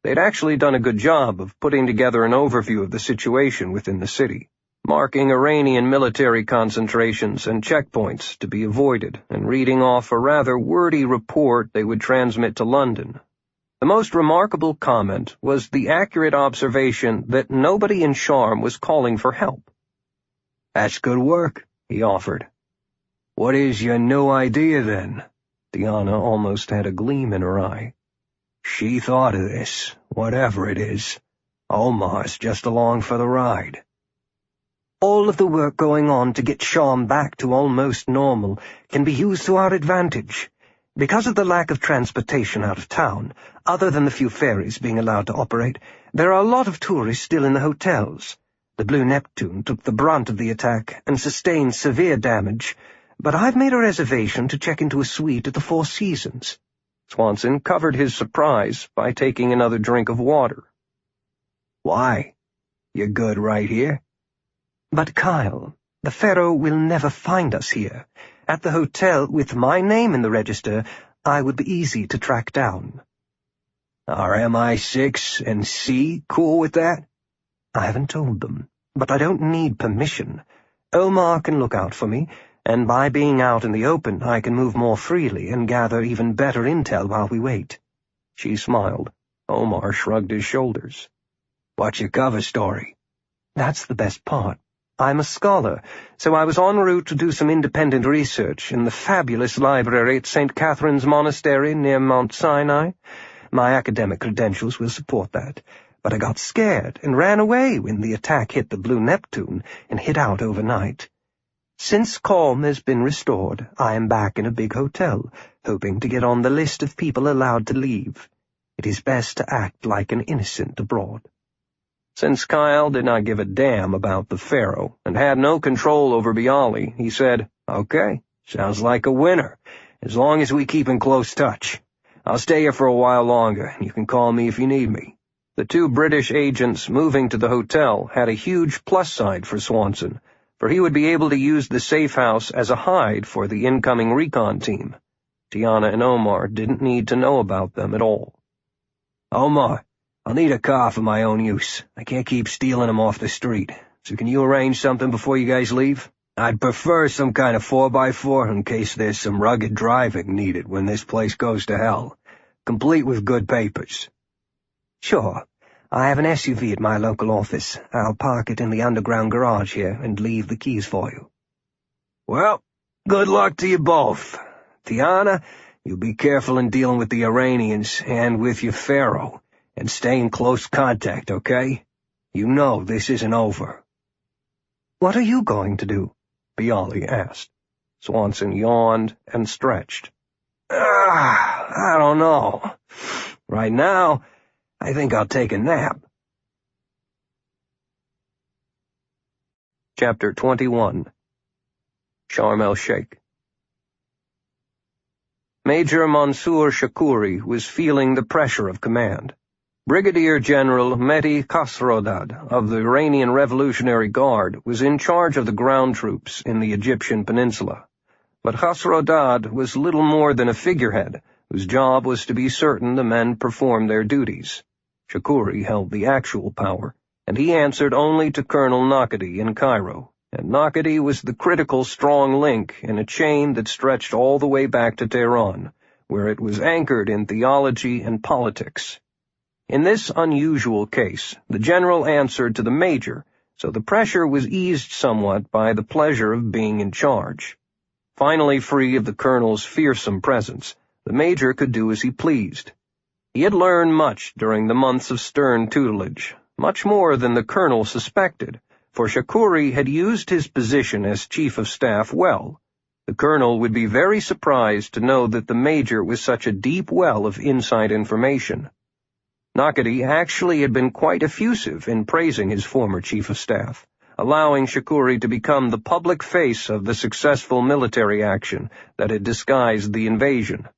They'd actually done a good job of putting together an overview of the situation within the city, marking Iranian military concentrations and checkpoints to be avoided, and reading off a rather wordy report they would transmit to London. The most remarkable comment was the accurate observation that nobody in Sharm was calling for help. "That's good work," he offered. "What is your new idea, then?" Tiana almost had a gleam in her eye. "She thought of this, whatever it is. Omar's just along for the ride." "All of the work going on to get Sharm back to almost normal can be used to our advantage. Because of the lack of transportation out of town, other than the few ferries being allowed to operate, there are a lot of tourists still in the hotels. The Blue Neptune took the brunt of the attack and sustained severe damage, but I've made a reservation to check into a suite at the Four Seasons." Swanson covered his surprise by taking another drink of water. "Why? You're good right here?" "But Kyle, the Pharaoh will never find us here. At the hotel, with my name in the register, I would be easy to track down." "Are MI6 and C cool with that?" "I haven't told them, but I don't need permission. Omar can look out for me, and by being out in the open I can move more freely and gather even better intel while we wait." She smiled. Omar shrugged his shoulders. "What's your cover story?" "That's the best part. I'm a scholar, so I was en route to do some independent research in the fabulous library at St. Catherine's Monastery near Mount Sinai. My academic credentials will support that, but I got scared and ran away when the attack hit the Blue Neptune and hid out overnight. Since calm has been restored, I am back in a big hotel, hoping to get on the list of people allowed to leave. It is best to act like an innocent abroad." Since Kyle did not give a damn about the Pharaoh and had no control over Bialy, he said, "Okay, sounds like a winner, as long as we keep in close touch. I'll stay here for a while longer, and you can call me if you need me." The 2 British agents moving to the hotel had a huge plus side for Swanson, for he would be able to use the safe house as a hide for the incoming recon team. Tiana and Omar didn't need to know about them at all. "Omar, I'll need a car for my own use. I can't keep stealing them off the street, so can you arrange something before you guys leave? I'd prefer some kind of 4x4 in case there's some rugged driving needed when this place goes to hell, complete with good papers." "Sure. I have an SUV at my local office. I'll park it in the underground garage here and leave the keys for you." "Well, good luck to you both. Tiana, you be careful in dealing with the Iranians and with your Pharaoh, and stay in close contact, okay? You know this isn't over." "What are you going to do?" Bialy asked. Swanson yawned and stretched. I don't know. Right now, I think I'll take a nap." Chapter 21. Sharm el-Sheikh. Major Mansour Shakuri was feeling the pressure of command. Brigadier General Mehdi Khosrodad of the Iranian Revolutionary Guard was in charge of the ground troops in the Egyptian peninsula. But Khosrodad was little more than a figurehead, whose job was to be certain the men performed their duties. Shakuri held the actual power, and he answered only to Colonel Nakadi in Cairo, and Nakadi was the critical strong link in a chain that stretched all the way back to Tehran, where it was anchored in theology and politics. In this unusual case, the general answered to the major, so the pressure was eased somewhat by the pleasure of being in charge. Finally free of the colonel's fearsome presence, the major could do as he pleased. He had learned much during the months of stern tutelage, much more than the colonel suspected, for Shakuri had used his position as chief of staff well. The colonel would be very surprised to know that the major was such a deep well of inside information. Nakati actually had been quite effusive in praising his former chief of staff, allowing Shakuri to become the public face of the successful military action that had disguised the invasion.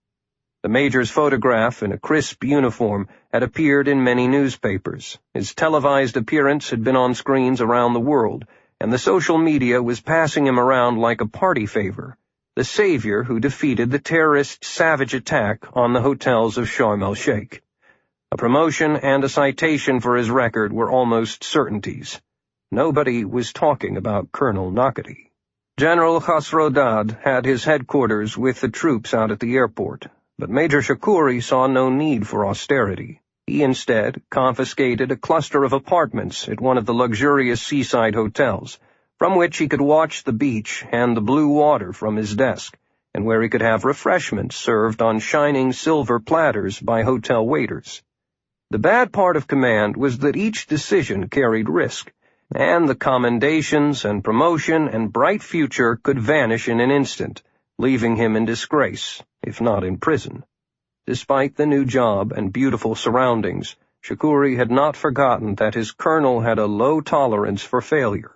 The major's photograph in a crisp uniform had appeared in many newspapers. His televised appearance had been on screens around the world, and the social media was passing him around like a party favor, the savior who defeated the terrorists' savage attack on the hotels of Sharm el-Sheikh. A promotion and a citation for his record were almost certainties. Nobody was talking about Colonel Nakati. General Khosrodad had his headquarters with the troops out at the airport, but Major Shakuri saw no need for austerity. He instead confiscated a cluster of apartments at one of the luxurious seaside hotels, from which he could watch the beach and the blue water from his desk, and where he could have refreshments served on shining silver platters by hotel waiters. The bad part of command was that each decision carried risk, and the commendations and promotion and bright future could vanish in an instant, leaving him in disgrace, if not in prison. Despite the new job and beautiful surroundings, Shakuri had not forgotten that his colonel had a low tolerance for failure.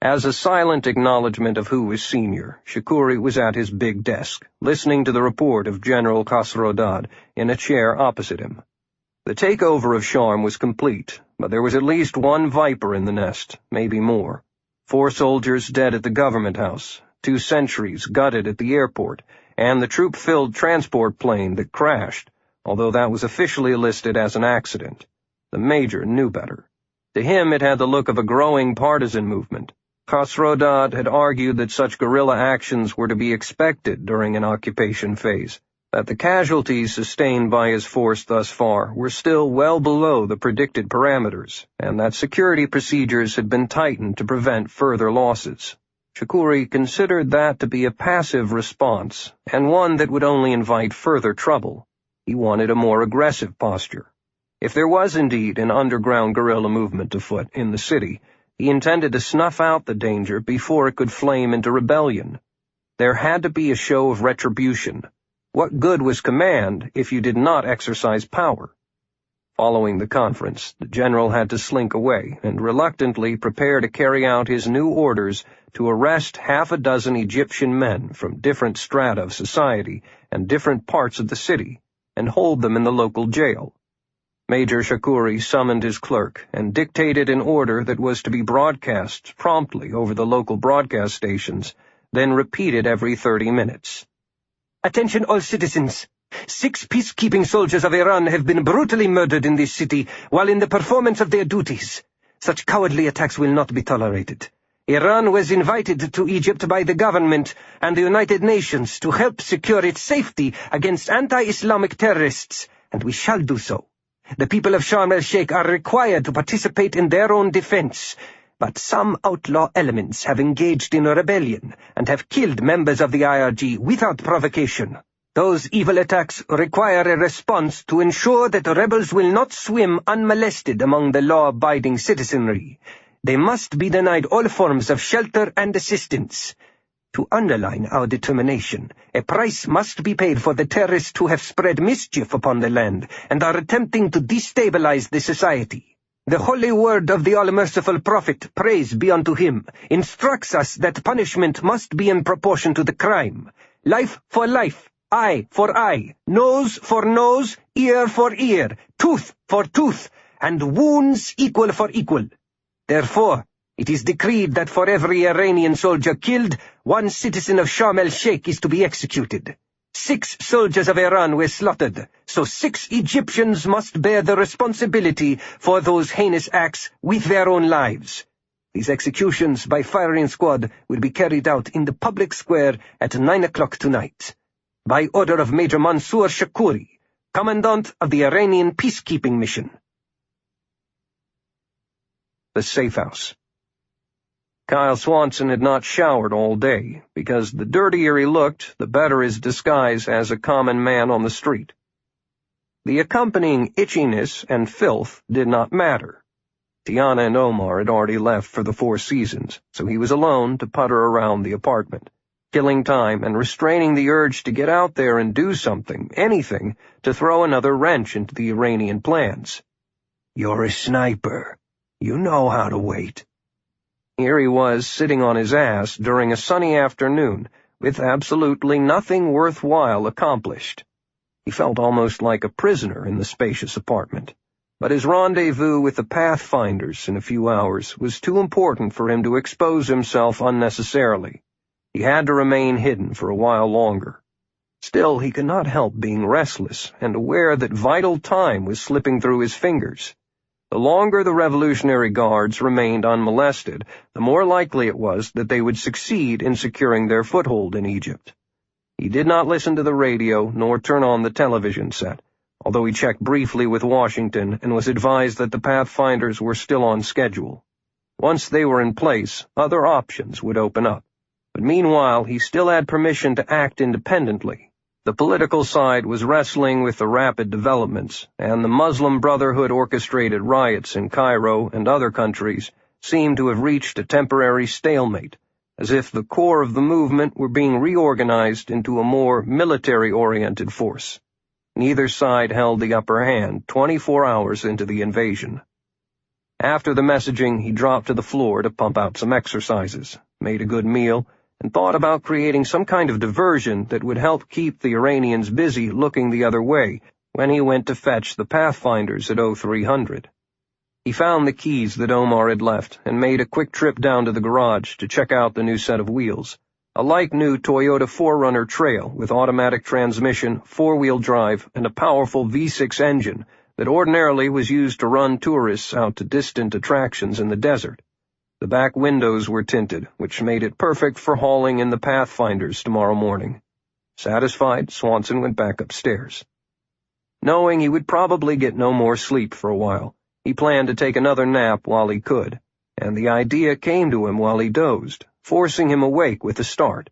As a silent acknowledgment of who was senior, Shakuri was at his big desk, listening to the report of General Khosrodad in a chair opposite him. The takeover of Sharm was complete, but there was at least one viper in the nest, maybe more. 4 soldiers dead at the government house, 2 sentries gutted at the airport, and the troop-filled transport plane that crashed, although that was officially listed as an accident. The major knew better. To him it had the look of a growing partisan movement. Khosrodad had argued that such guerrilla actions were to be expected during an occupation phase, that the casualties sustained by his force thus far were still well below the predicted parameters, and that security procedures had been tightened to prevent further losses. Shakuri considered that to be a passive response, and one that would only invite further trouble. He wanted a more aggressive posture. If there was indeed an underground guerrilla movement afoot in the city, he intended to snuff out the danger before it could flame into rebellion. There had to be a show of retribution. What good was command if you did not exercise power? Following the conference, the general had to slink away and reluctantly prepare to carry out his new orders to arrest 6 Egyptian men from different strata of society and different parts of the city, and hold them in the local jail. Major Shakuri summoned his clerk and dictated an order that was to be broadcast promptly over the local broadcast stations, then repeated every 30 minutes. Attention all citizens! 6 peacekeeping soldiers of Iran have been brutally murdered in this city while in the performance of their duties. Such cowardly attacks will not be tolerated. Iran was invited to Egypt by the government and the United Nations to help secure its safety against anti-Islamic terrorists, and we shall do so. The people of Sharm el-Sheikh are required to participate in their own defense, but some outlaw elements have engaged in a rebellion and have killed members of the IRG without provocation. Those evil attacks require a response to ensure that the rebels will not swim unmolested among the law-abiding citizenry. They must be denied all forms of shelter and assistance. To underline our determination, a price must be paid for the terrorists who have spread mischief upon the land and are attempting to destabilize the society. The holy word of the all-merciful Prophet, praise be unto him, instructs us that punishment must be in proportion to the crime. Life for life, eye for eye, nose for nose, ear for ear, tooth for tooth, and wounds equal for equal. Therefore, it is decreed that for every Iranian soldier killed, 1 citizen of Sharm el-Sheikh is to be executed. 6 soldiers of Iran were slaughtered, so 6 Egyptians must bear the responsibility for those heinous acts with their own lives. These executions by firing squad will be carried out in the public square at 9 o'clock tonight. By order of Major Mansour Shakuri, Commandant of the Iranian Peacekeeping Mission. The safe house. Kyle Swanson had not showered all day, because the dirtier he looked, the better his disguise as a common man on the street. The accompanying itchiness and filth did not matter. Tiana and Omar had already left for the Four Seasons, so he was alone to putter around the apartment, killing time and restraining the urge to get out there and do something, anything, to throw another wrench into the Iranian plans. "You're a sniper. You know how to wait." Here he was, sitting on his ass during a sunny afternoon, with absolutely nothing worthwhile accomplished. He felt almost like a prisoner in the spacious apartment. But his rendezvous with the Pathfinders in a few hours was too important for him to expose himself unnecessarily. He had to remain hidden for a while longer. Still, he could not help being restless and aware that vital time was slipping through his fingers. The longer the Revolutionary Guards remained unmolested, the more likely it was that they would succeed in securing their foothold in Egypt. He did not listen to the radio nor turn on the television set, although he checked briefly with Washington and was advised that the Pathfinders were still on schedule. Once they were in place, other options would open up. But meanwhile, he still had permission to act independently. The political side was wrestling with the rapid developments, and the Muslim Brotherhood-orchestrated riots in Cairo and other countries seemed to have reached a temporary stalemate, as if the core of the movement were being reorganized into a more military-oriented force. Neither side held the upper hand 24 hours into the invasion. After the messaging, he dropped to the floor to pump out some exercises, made a good meal, and thought about creating some kind of diversion that would help keep the Iranians busy looking the other way when he went to fetch the Pathfinders at 0300. He found the keys that Omar had left and made a quick trip down to the garage to check out the new set of wheels. A like-new Toyota 4Runner Trail with automatic transmission, four-wheel drive, and a powerful V6 engine that ordinarily was used to run tourists out to distant attractions in the desert. The back windows were tinted, which made it perfect for hauling in the Pathfinders tomorrow morning. Satisfied, Swanson went back upstairs. Knowing he would probably get no more sleep for a while, he planned to take another nap while he could, and the idea came to him while he dozed, forcing him awake with a start.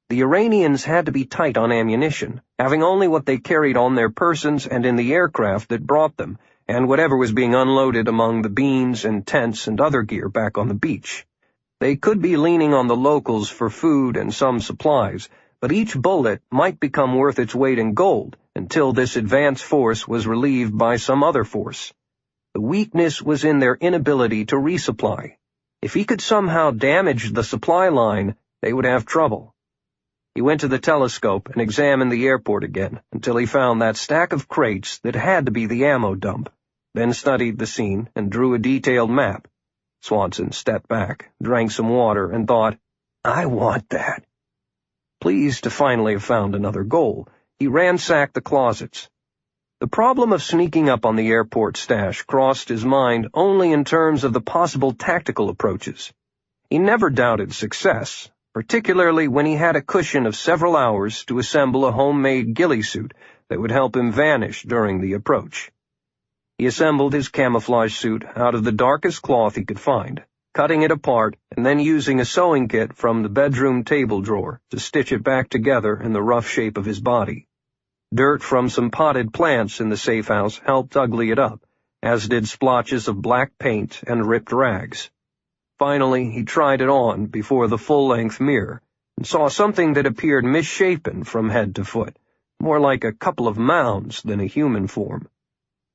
The Iranians had to be tight on ammunition, having only what they carried on their persons and in the aircraft that brought them, and whatever was being unloaded among the beans and tents and other gear back on the beach. They could be leaning on the locals for food and some supplies, but each bullet might become worth its weight in gold until this advance force was relieved by some other force. The weakness was in their inability to resupply. If he could somehow damage the supply line, they would have trouble. He went to the telescope and examined the airport again until he found that stack of crates that had to be the ammo dump, then studied the scene and drew a detailed map. Swanson stepped back, drank some water, and thought, "I want that." Pleased to finally have found another goal, he ransacked the closets. The problem of sneaking up on the airport stash crossed his mind only in terms of the possible tactical approaches. He never doubted success, particularly when he had a cushion of several hours to assemble a homemade ghillie suit that would help him vanish during the approach. He assembled his camouflage suit out of the darkest cloth he could find, cutting it apart and then using a sewing kit from the bedroom table drawer to stitch it back together in the rough shape of his body. Dirt from some potted plants in the safe house helped ugly it up, as did splotches of black paint and ripped rags. Finally, he tried it on before the full-length mirror and saw something that appeared misshapen from head to foot, more like a couple of mounds than a human form.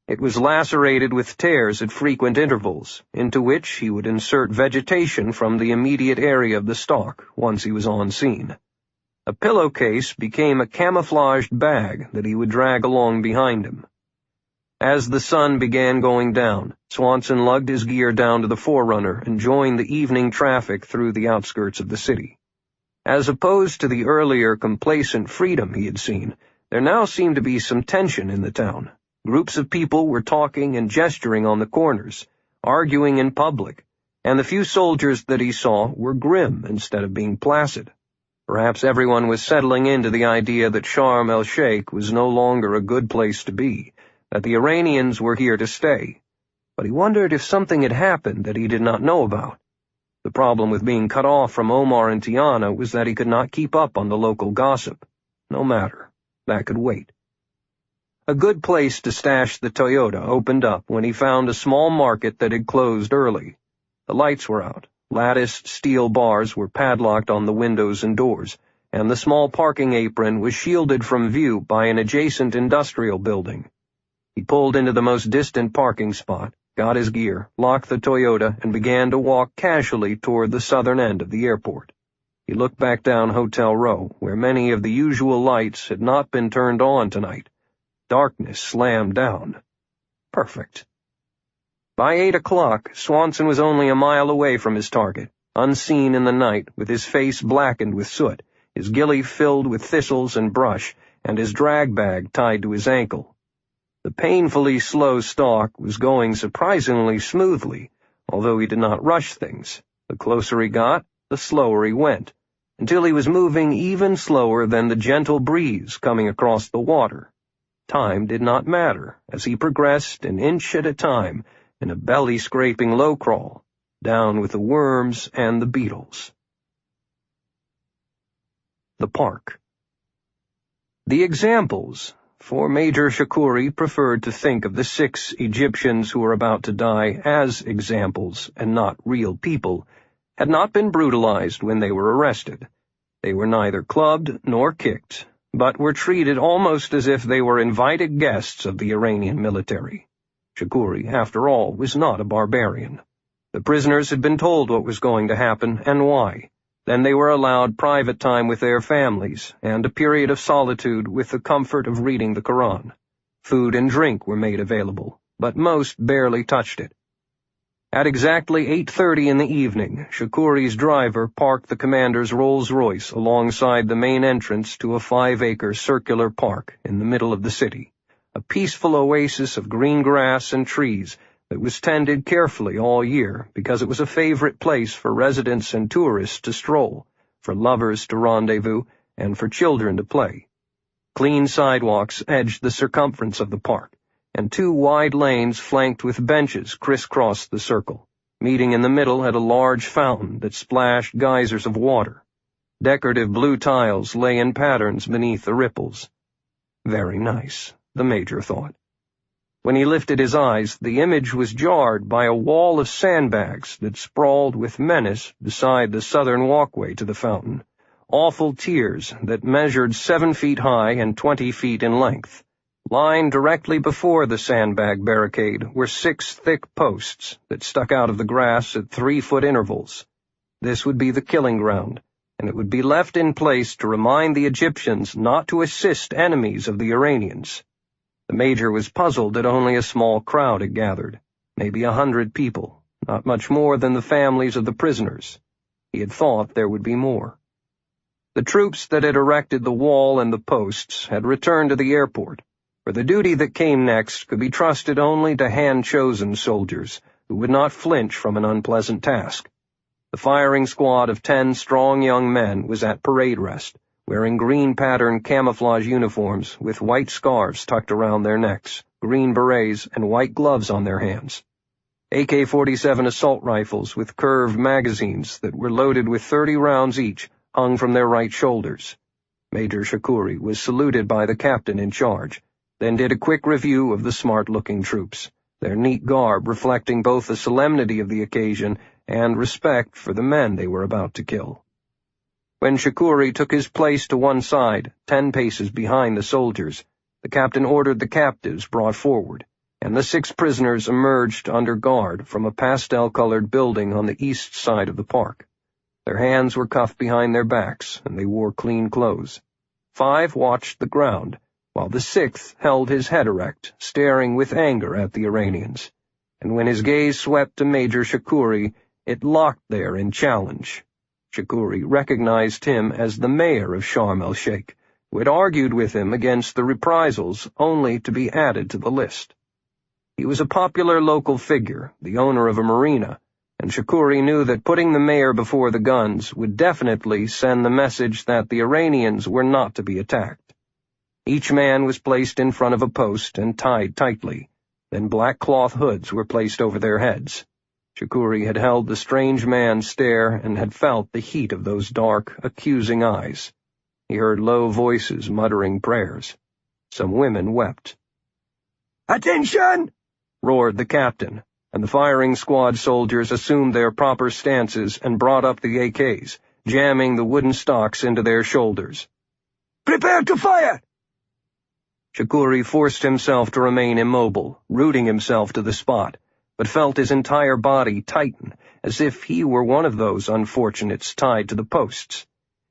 It was lacerated with tears at frequent intervals, into which he would insert vegetation from the immediate area of the stalk once he was on scene. A pillowcase became a camouflaged bag that he would drag along behind him. As the sun began going down, Swanson lugged his gear down to the 4Runner and joined the evening traffic through the outskirts of the city. As opposed to the earlier complacent freedom he had seen, there now seemed to be some tension in the town. Groups of people were talking and gesturing on the corners, arguing in public, and the few soldiers that he saw were grim instead of being placid. Perhaps everyone was settling into the idea that Sharm el-Sheikh was no longer a good place to be, that the Iranians were here to stay. But he wondered if something had happened that he did not know about. The problem with being cut off from Omar and Tiana was that he could not keep up on the local gossip. No matter. That could wait. A good place to stash the Toyota opened up when he found a small market that had closed early. The lights were out, latticed steel bars were padlocked on the windows and doors, and the small parking apron was shielded from view by an adjacent industrial building. He pulled into the most distant parking spot, got his gear, locked the Toyota, and began to walk casually toward the southern end of the airport. He looked back down Hotel Row, where many of the usual lights had not been turned on tonight. Darkness slammed down. Perfect. By 8 o'clock, Swanson was only a mile away from his target, unseen in the night, with his face blackened with soot, his ghillie filled with thistles and brush, and his drag bag tied to his ankle. The painfully slow stalk was going surprisingly smoothly, although he did not rush things. The closer he got, the slower he went, until he was moving even slower than the gentle breeze coming across the water. Time did not matter, as he progressed an inch at a time in a belly-scraping low crawl, down with the worms and the beetles. The park. The examples, for Major Shakuri preferred to think of the 6 Egyptians who were about to die as examples and not real people, had not been brutalized when they were arrested. They were neither clubbed nor kicked, but were treated almost as if they were invited guests of the Iranian military. Shakuri, after all, was not a barbarian. The prisoners had been told what was going to happen and why. Then they were allowed private time with their families and a period of solitude with the comfort of reading the Quran. Food and drink were made available, but most barely touched it. At exactly 8:30 in the evening, Shakuri's driver parked the commander's Rolls-Royce alongside the main entrance to a 5-acre circular park in the middle of the city, a peaceful oasis of green grass and trees that was tended carefully all year because it was a favorite place for residents and tourists to stroll, for lovers to rendezvous, and for children to play. Clean sidewalks edged the circumference of the park, and 2 wide lanes flanked with benches crisscrossed the circle, meeting in the middle at a large fountain that splashed geysers of water. Decorative blue tiles lay in patterns beneath the ripples. Very nice, the Major thought. When he lifted his eyes, the image was jarred by a wall of sandbags that sprawled with menace beside the southern walkway to the fountain, awful tiers that measured 7 feet high and 20 feet in length. Lying directly before the sandbag barricade were 6 thick posts that stuck out of the grass at 3-foot intervals. This would be the killing ground, and it would be left in place to remind the Egyptians not to assist enemies of the Iranians. The Major was puzzled that only a small crowd had gathered, maybe 100 people, not much more than the families of the prisoners. He had thought there would be more. The troops that had erected the wall and the posts had returned to the airport, for the duty that came next could be trusted only to hand-chosen soldiers who would not flinch from an unpleasant task. The firing squad of 10 strong young men was at parade rest, wearing green-patterned camouflage uniforms with white scarves tucked around their necks, green berets, and white gloves on their hands. AK-47 assault rifles with curved magazines that were loaded with 30 rounds each hung from their right shoulders. Major Shakuri was saluted by the captain in charge, then did a quick review of the smart-looking troops, their neat garb reflecting both the solemnity of the occasion and respect for the men they were about to kill. When Shakuri took his place to one side, 10 paces behind the soldiers, the captain ordered the captives brought forward, and the 6 prisoners emerged under guard from a pastel-colored building on the east side of the park. Their hands were cuffed behind their backs, and they wore clean clothes. 5 watched the ground, while the 6th held his head erect, staring with anger at the Iranians. And when his gaze swept to Major Shakuri, it locked there in challenge. Shakuri recognized him as the mayor of Sharm el-Sheikh, who had argued with him against the reprisals only to be added to the list. He was a popular local figure, the owner of a marina, and Shakuri knew that putting the mayor before the guns would definitely send the message that the Iranians were not to be attacked. Each man was placed in front of a post and tied tightly, then black cloth hoods were placed over their heads. Shakuri had held the strange man's stare and had felt the heat of those dark, accusing eyes. He heard low voices muttering prayers. Some women wept. Attention! roared the captain, and the firing squad soldiers assumed their proper stances and brought up the AKs, jamming the wooden stocks into their shoulders. Prepare to fire! Shakuri forced himself to remain immobile, rooting himself to the spot, but felt his entire body tighten, as if he were one of those unfortunates tied to the posts.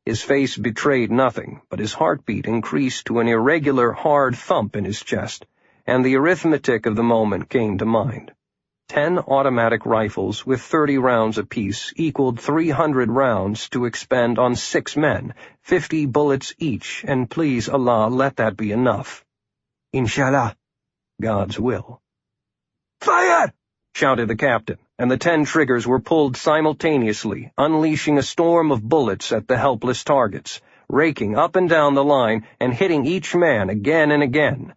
His face betrayed nothing, but his heartbeat increased to an irregular, hard thump in his chest, and the arithmetic of the moment came to mind. 10 automatic rifles with 30 rounds apiece equaled 300 rounds to expend on 6 men, 50 bullets each, and please Allah, let that be enough. Inshallah. God's will. Fire! Shouted the captain, and the 10 triggers were pulled simultaneously, unleashing a storm of bullets at the helpless targets, raking up and down the line and hitting each man again and again.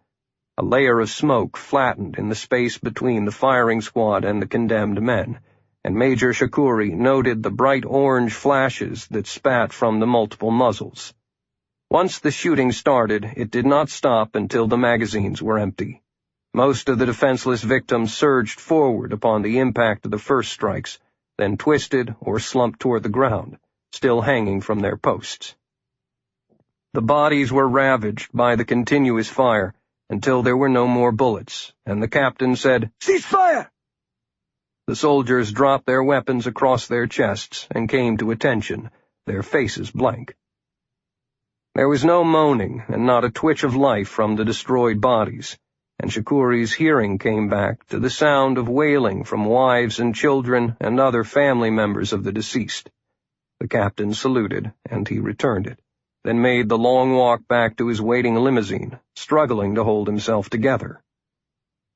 A layer of smoke flattened in the space between the firing squad and the condemned men, and Major Shakuri noted the bright orange flashes that spat from the multiple muzzles. Once the shooting started, it did not stop until the magazines were empty. Most of the defenseless victims surged forward upon the impact of the first strikes, then twisted or slumped toward the ground, still hanging from their posts. The bodies were ravaged by the continuous fire until there were no more bullets, and the captain said, "Cease fire!" The soldiers dropped their weapons across their chests and came to attention, their faces blank. There was no moaning and not a twitch of life from the destroyed bodies, and Shakuri's hearing came back to the sound of wailing from wives and children and other family members of the deceased. The captain saluted, and he returned it, then made the long walk back to his waiting limousine, struggling to hold himself together.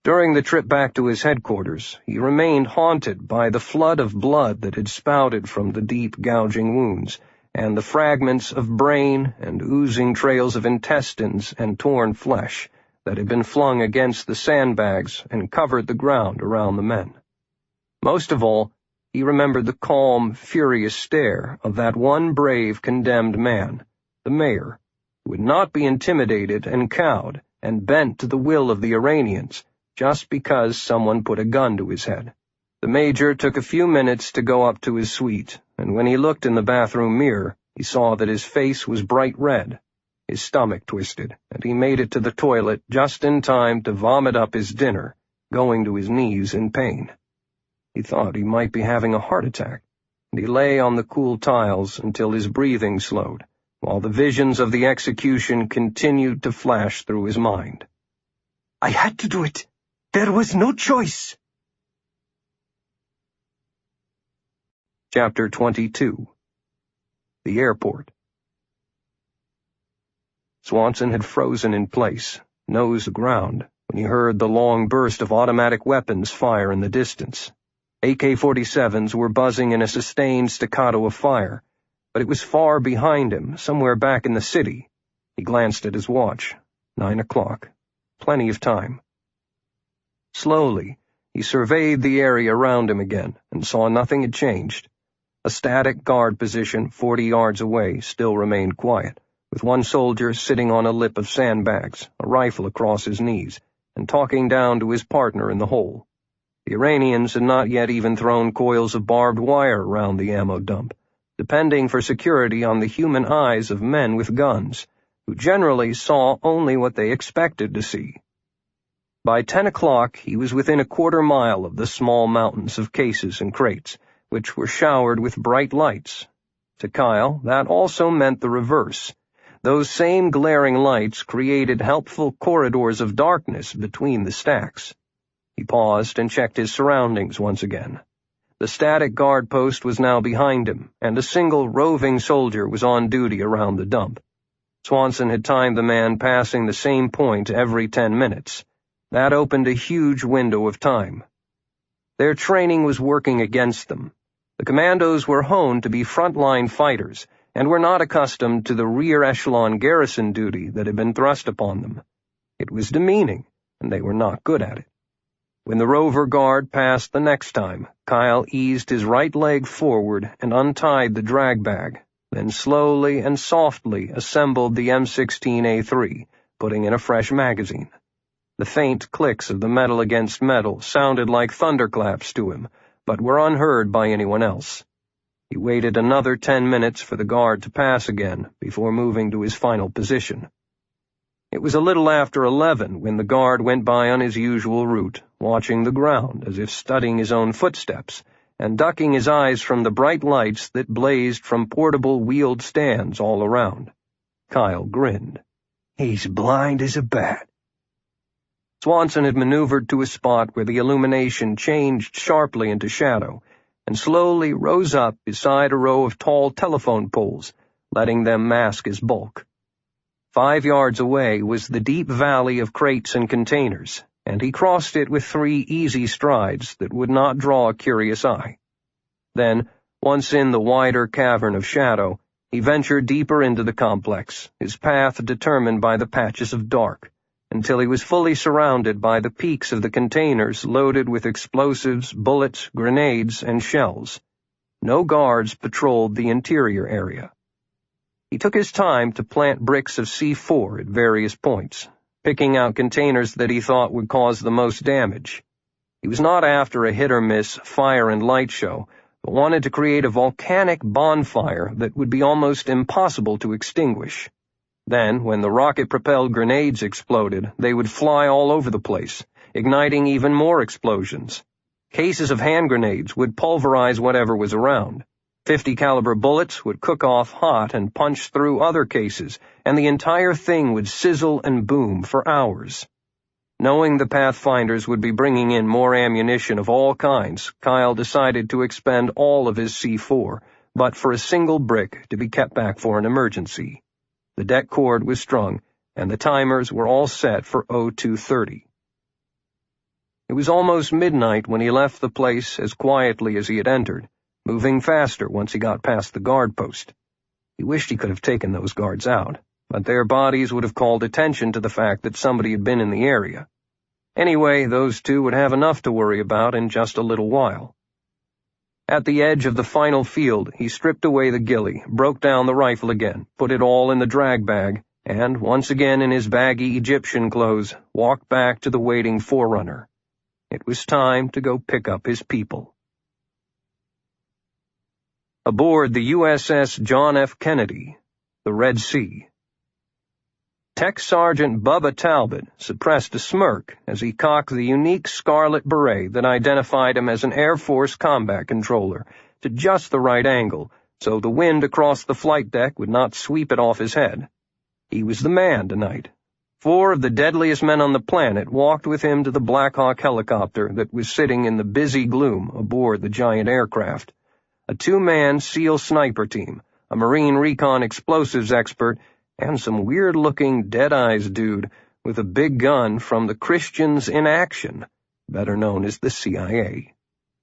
During the trip back to his headquarters, he remained haunted by the flood of blood that had spouted from the deep gouging wounds, and the fragments of brain and oozing trails of intestines and torn flesh that had been flung against the sandbags and covered the ground around the men. Most of all, he remembered the calm, furious stare of that one brave condemned man, the mayor, who would not be intimidated and cowed and bent to the will of the Iranians just because someone put a gun to his head. The major took a few minutes to go up to his suite, and when he looked in the bathroom mirror, he saw that his face was bright red. His stomach twisted, and he made it to the toilet just in time to vomit up his dinner, going to his knees in pain. He thought he might be having a heart attack, and he lay on the cool tiles until his breathing slowed, while the visions of the execution continued to flash through his mind. I had to do it. There was no choice. Chapter 22. The Airport. Swanson had frozen in place, nose aground, when he heard the long burst of automatic weapons fire in the distance. AK-47s were buzzing in a sustained staccato of fire, but it was far behind him, somewhere back in the city. He glanced at his watch. 9 o'clock. Plenty of time. Slowly, he surveyed the area around him again and saw nothing had changed. A static guard position 40 yards away still remained quiet, with one soldier sitting on a lip of sandbags, a rifle across his knees, and talking down to his partner in the hole. The Iranians had not yet even thrown coils of barbed wire around the ammo dump, depending for security on the human eyes of men with guns, who generally saw only what they expected to see. By 10 o'clock, he was within a quarter-mile of the small mountains of cases and crates, which were showered with bright lights. To Kyle, that also meant the reverse. Those same glaring lights created helpful corridors of darkness between the stacks. He paused and checked his surroundings once again. The static guard post was now behind him, and a single roving soldier was on duty around the dump. Swanson had timed the man passing the same point every 10 minutes. That opened a huge window of time. Their training was working against them. The commandos were honed to be frontline fighters, and were not accustomed to the rear-echelon garrison duty that had been thrust upon them. It was demeaning, and they were not good at it. When the rover guard passed the next time, Kyle eased his right leg forward and untied the drag bag, then slowly and softly assembled the M16A3, putting in a fresh magazine. The faint clicks of the metal against metal sounded like thunderclaps to him, but were unheard by anyone else. He waited another 10 minutes for the guard to pass again before moving to his final position. It was a little after 11 when the guard went by on his usual route, watching the ground as if studying his own footsteps, and ducking his eyes from the bright lights that blazed from portable wheeled stands all around. Kyle grinned. He's blind as a bat. Swanson had maneuvered to a spot where the illumination changed sharply into shadow, and slowly rose up beside a row of tall telephone poles, letting them mask his bulk. 5 yards away was the deep valley of crates and containers, and he crossed it with 3 easy strides that would not draw a curious eye. Then, once in the wider cavern of shadow, he ventured deeper into the complex, his path determined by the patches of dark, until he was fully surrounded by the peaks of the containers loaded with explosives, bullets, grenades, and shells. No guards patrolled the interior area. He took his time to plant bricks of C4 at various points, picking out containers that he thought would cause the most damage. He was not after a hit-or-miss fire and light show, but wanted to create a volcanic bonfire that would be almost impossible to extinguish. Then, when the rocket-propelled grenades exploded, they would fly all over the place, igniting even more explosions. Cases of hand grenades would pulverize whatever was around. 50 caliber bullets would cook off hot and punch through other cases, and the entire thing would sizzle and boom for hours. Knowing the Pathfinders would be bringing in more ammunition of all kinds, Kyle decided to expend all of his C4, but for a single brick to be kept back for an emergency. The deck cord was strung, and the timers were all set for 0230. It was almost midnight when he left the place as quietly as he had entered, moving faster once he got past the guard post. He wished he could have taken those guards out, but their bodies would have called attention to the fact that somebody had been in the area. Anyway, those two would have enough to worry about in just a little while. At the edge of the final field, he stripped away the ghillie, broke down the rifle again, put it all in the drag bag, and, once again in his baggy Egyptian clothes, walked back to the waiting Forerunner. It was time to go pick up his people. Aboard the USS John F. Kennedy, the Red Sea. Tech Sergeant Bubba Talbot suppressed a smirk as he cocked the unique scarlet beret that identified him as an Air Force combat controller to just the right angle so the wind across the flight deck would not sweep it off his head. He was the man tonight. 4 of the deadliest men on the planet walked with him to the Black Hawk helicopter that was sitting in the busy gloom aboard the giant aircraft. A 2-man SEAL sniper team, a Marine recon explosives expert, and some weird-looking dead-eyes dude with a big gun from the Christians in Action, better known as the CIA.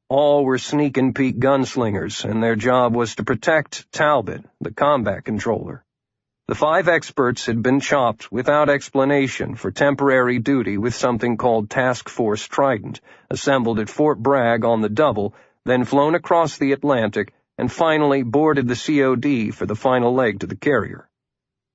All were sneak-and-peek gunslingers, and their job was to protect Talbot, the combat controller. The 5 experts had been chopped without explanation for temporary duty with something called Task Force Trident, assembled at Fort Bragg on the double, then flown across the Atlantic, and finally boarded the COD for the final leg to the carrier.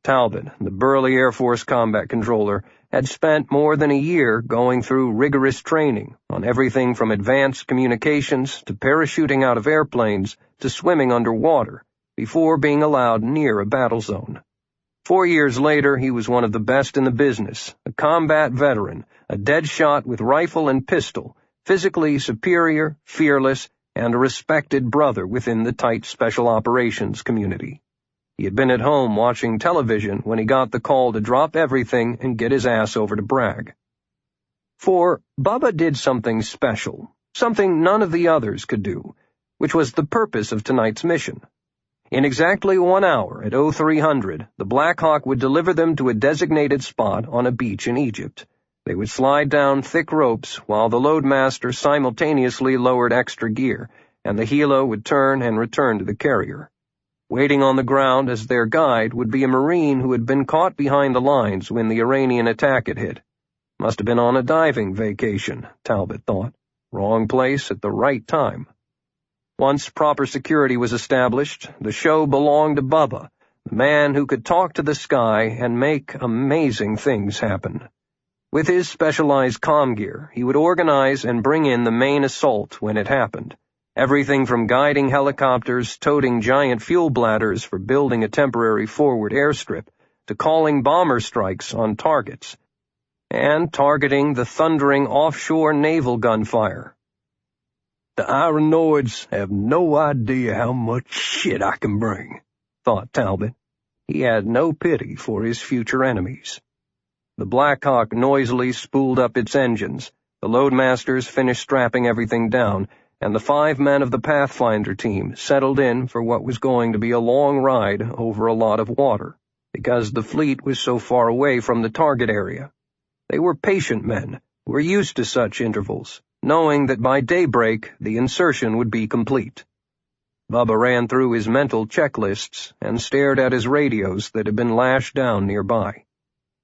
Talbot, the burly Air Force combat controller, had spent more than a year going through rigorous training on everything from advanced communications to parachuting out of airplanes to swimming underwater before being allowed near a battle zone. 4 years later, he was one of the best in the business, a combat veteran, a dead shot with rifle and pistol, physically superior, fearless, and a respected brother within the tight special operations community. He had been at home watching television when he got the call to drop everything and get his ass over to Bragg. For Bubba did something special, something none of the others could do, which was the purpose of tonight's mission. In exactly 1 hour at 0300, the Black Hawk would deliver them to a designated spot on a beach in Egypt. They would slide down thick ropes while the loadmaster simultaneously lowered extra gear, and the helo would turn and return to the carrier. Waiting on the ground as their guide would be a Marine who had been caught behind the lines when the Iranian attack had hit. Must have been on a diving vacation, Talbot thought. Wrong place at the right time. Once proper security was established, the show belonged to Bubba, the man who could talk to the sky and make amazing things happen. With his specialized comm gear, he would organize and bring in the main assault when it happened. Everything from guiding helicopters, toting giant fuel bladders for building a temporary forward airstrip, to calling bomber strikes on targets, and targeting the thundering offshore naval gunfire. The Ironoids have no idea how much shit I can bring, thought Talbot. He had no pity for his future enemies. The Black Hawk noisily spooled up its engines, the loadmasters finished strapping everything down, and the 5 men of the Pathfinder team settled in for what was going to be a long ride over a lot of water, because the fleet was so far away from the target area. They were patient men who were used to such intervals, knowing that by daybreak the insertion would be complete. Bubba ran through his mental checklists and stared at his radios that had been lashed down nearby.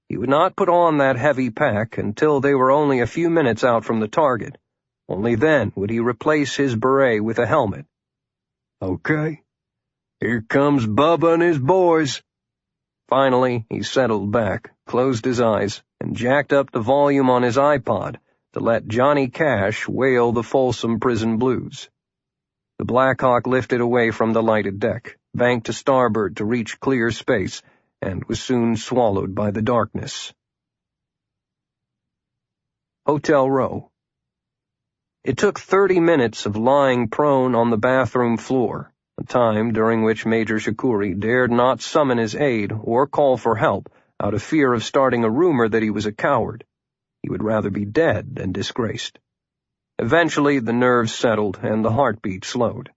He would not put on that heavy pack until they were only a few minutes out from the target. Only then would he replace his beret with a helmet. Okay, here comes Bubba and his boys. Finally, he settled back, closed his eyes, and jacked up the volume on his iPod to let Johnny Cash wail the Folsom Prison Blues. The Black Hawk lifted away from the lighted deck, banked to starboard to reach clear space, and was soon swallowed by the darkness. Hotel Row. It took 30 minutes of lying prone on the bathroom floor, a time during which Major Shakuri dared not summon his aid or call for help out of fear of starting a rumor that he was a coward. He would rather be dead than disgraced. Eventually the nerves settled and the heartbeat slowed.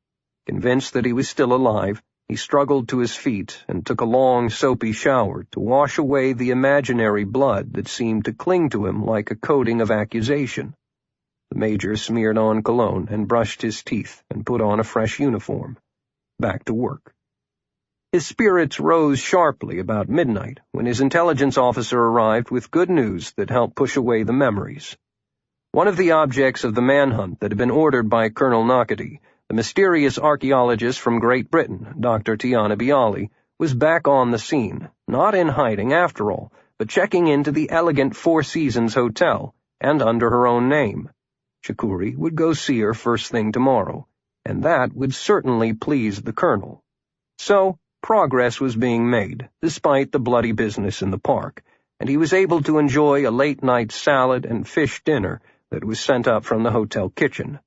Convinced that he was still alive, he struggled to his feet and took a long, soapy shower to wash away the imaginary blood that seemed to cling to him like a coating of accusation. The Major smeared on cologne and brushed his teeth and put on a fresh uniform. Back to work. His spirits rose sharply about midnight when his intelligence officer arrived with good news that helped push away the memories. One of the objects of the manhunt that had been ordered by Colonel Nakati, the mysterious archaeologist from Great Britain, Dr. Tiana Bialy, was back on the scene, not in hiding after all, but checking into the elegant Four Seasons Hotel, and under her own name. Shakuri would go see her first thing tomorrow, and that would certainly please the colonel. So, progress was being made, despite the bloody business in the park, and he was able to enjoy a late-night salad and fish dinner that was sent up from the hotel kitchen.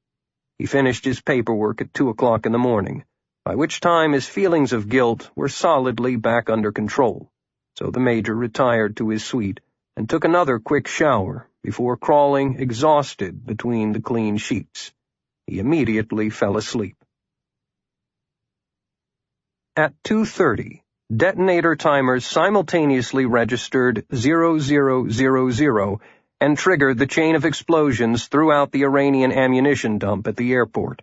He finished his paperwork at 2 o'clock in the morning, by which time his feelings of guilt were solidly back under control, so the Major retired to his suite and took another quick shower before crawling exhausted between the clean sheets. He immediately fell asleep. At 2:30, detonator timers simultaneously registered 0000 and triggered the chain of explosions throughout the Iranian ammunition dump at the airport.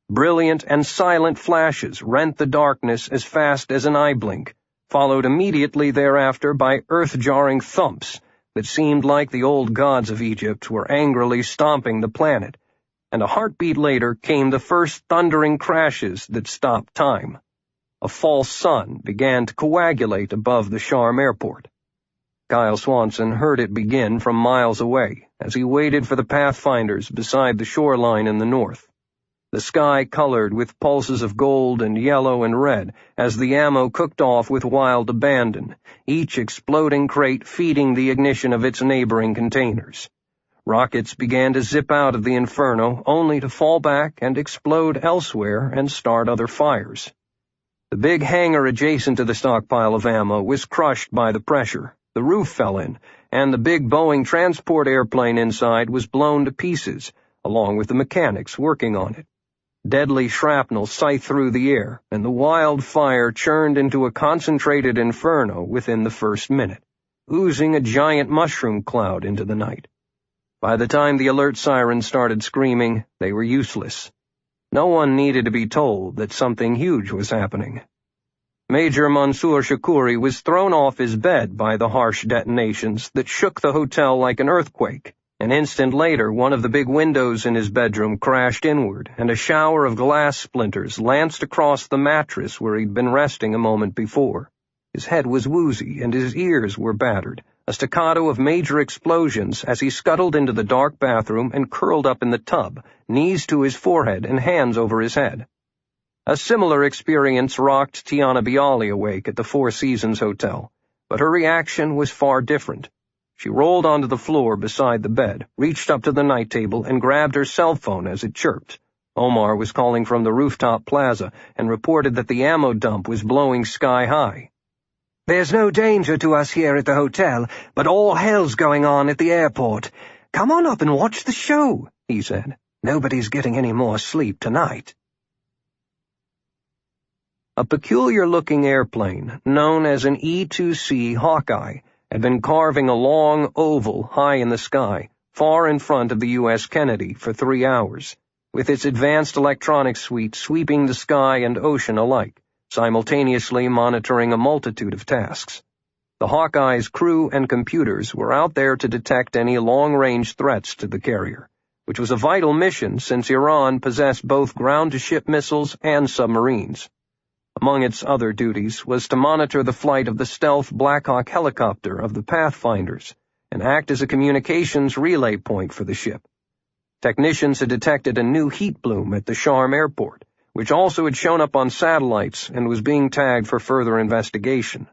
Brilliant and silent flashes rent the darkness as fast as an eye blink, followed immediately thereafter by earth-jarring thumps that seemed like the old gods of Egypt were angrily stomping the planet, and a heartbeat later came the first thundering crashes that stopped time. A false sun began to coagulate above the Sharm airport. Kyle Swanson heard it begin from miles away as he waited for the Pathfinders beside the shoreline in the north. The sky colored with pulses of gold and yellow and red as the ammo cooked off with wild abandon, each exploding crate feeding the ignition of its neighboring containers. Rockets began to zip out of the inferno only to fall back and explode elsewhere and start other fires. The big hangar adjacent to the stockpile of ammo was crushed by the pressure. The roof fell in, and the big Boeing transport airplane inside was blown to pieces, along with the mechanics working on it. Deadly shrapnel scythed through the air, and the wild fire churned into a concentrated inferno within the first minute, oozing a giant mushroom cloud into the night. By the time the alert sirens started screaming, they were useless. No one needed to be told that something huge was happening. Major Mansour Shakuri was thrown off his bed by the harsh detonations that shook the hotel like an earthquake. An instant later, one of the big windows in his bedroom crashed inward, and a shower of glass splinters lanced across the mattress where he'd been resting a moment before. His head was woozy, and his ears were battered, a staccato of major explosions as he scuttled into the dark bathroom and curled up in the tub, knees to his forehead and hands over his head. A similar experience rocked Tiana Bialy awake at the Four Seasons Hotel, but her reaction was far different. She rolled onto the floor beside the bed, reached up to the night table, and grabbed her cell phone as it chirped. Omar was calling from the rooftop plaza and reported that the ammo dump was blowing sky high. "There's no danger to us here at the hotel, but all hell's going on at the airport. Come on up and watch the show," he said. "Nobody's getting any more sleep tonight." A peculiar-looking airplane, known as an E-2C Hawkeye, had been carving a long oval high in the sky, far in front of the U.S. Kennedy for 3 hours, with its advanced electronics suite sweeping the sky and ocean alike, simultaneously monitoring a multitude of tasks. The Hawkeye's crew and computers were out there to detect any long-range threats to the carrier, which was a vital mission since Iran possessed both ground-to-ship missiles and submarines. Among its other duties was to monitor the flight of the stealth Black Hawk helicopter of the Pathfinders and act as a communications relay point for the ship. Technicians had detected a new heat bloom at the Sharm airport, which also had shown up on satellites and was being tagged for further investigation.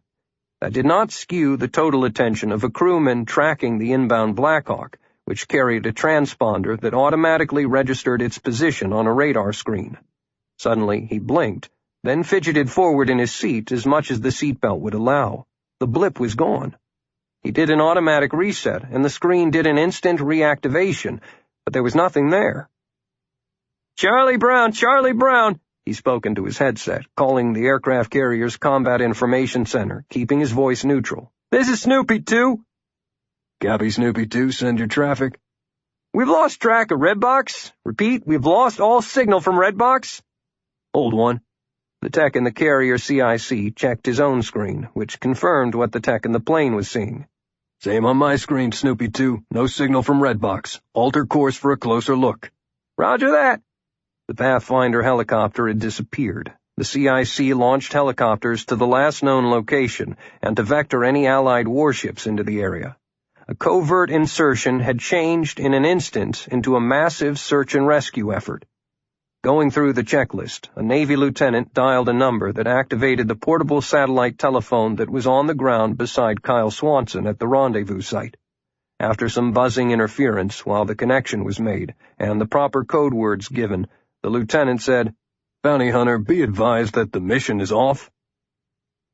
That did not skew the total attention of a crewman tracking the inbound Black Hawk, which carried a transponder that automatically registered its position on a radar screen. Suddenly, he blinked, then fidgeted forward in his seat as much as the seatbelt would allow. The blip was gone. He did an automatic reset, and the screen did an instant reactivation, but there was nothing there. Charlie Brown, he spoke into his headset, calling the aircraft carrier's Combat Information Center, keeping his voice neutral. "This is Snoopy 2. Copy, Snoopy 2, send your traffic. We've lost track of Redbox. Repeat, we've lost all signal from Redbox. Hold one. The tech in the carrier CIC checked his own screen, which confirmed what the tech in the plane was seeing. Same on my screen, Snoopy 2. No signal from Redbox. Alter course for a closer look. Roger that. The Pathfinder helicopter had disappeared. The CIC launched helicopters to the last known location and to vector any Allied warships into the area. A covert insertion had changed in an instant into a massive search and rescue effort. Going through the checklist, a Navy lieutenant dialed a number that activated the portable satellite telephone that was on the ground beside Kyle Swanson at the rendezvous site. After some buzzing interference while the connection was made and the proper code words given, the lieutenant said, "Bounty hunter, be advised that the mission is off."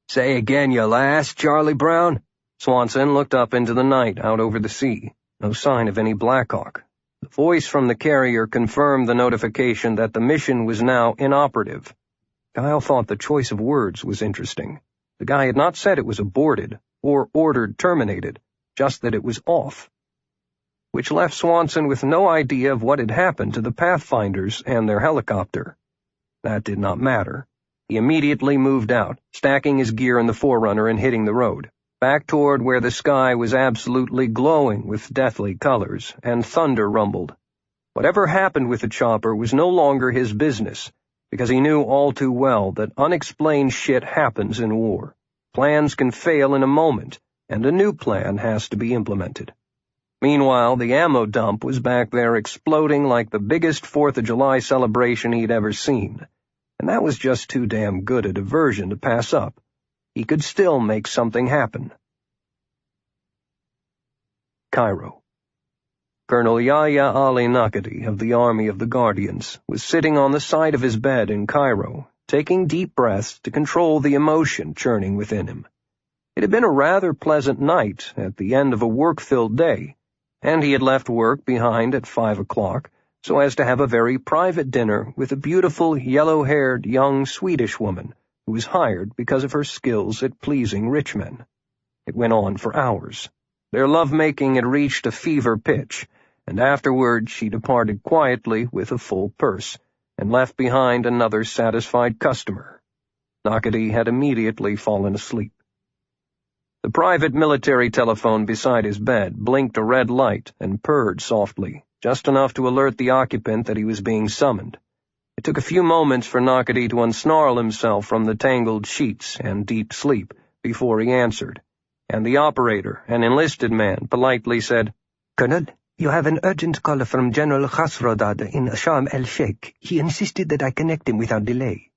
"Say again your last, Charlie Brown?" Swanson looked up into the night out over the sea. No sign of any Black Hawk. The voice from the carrier confirmed the notification that the mission was now inoperative. Kyle thought the choice of words was interesting. The guy had not said it was aborted or ordered terminated, just that it was off, which left Swanson with no idea of what had happened to the Pathfinders and their helicopter. That did not matter. He immediately moved out, stacking his gear in the Forerunner and hitting the road, back toward where the sky was absolutely glowing with deathly colors, and thunder rumbled. Whatever happened with the chopper was no longer his business, because he knew all too well that unexplained shit happens in war. Plans can fail in a moment, and a new plan has to be implemented. Meanwhile, the ammo dump was back there exploding like the biggest 4th of July celebration he'd ever seen, and that was just too damn good a diversion to pass up. He could still make something happen. Cairo. Colonel Yahya Ali Nakati of the Army of the Guardians was sitting on the side of his bed in Cairo, taking deep breaths to control the emotion churning within him. It had been a rather pleasant night at the end of a work-filled day, and he had left work behind at 5 o'clock so as to have a very private dinner with a beautiful, yellow-haired young Swedish woman who was hired because of her skills at pleasing rich men. It went on for hours. Their lovemaking had reached a fever pitch, and afterward she departed quietly with a full purse, and left behind another satisfied customer. Nakati had immediately fallen asleep. The private military telephone beside his bed blinked a red light and purred softly, just enough to alert the occupant that he was being summoned. It took a few moments for Nakati to unsnarl himself from the tangled sheets and deep sleep before he answered. and the operator, an enlisted man, politely said, "Colonel, you have an urgent call from General Khosrodad in Sharm el-Sheikh. He insisted that I connect him without delay."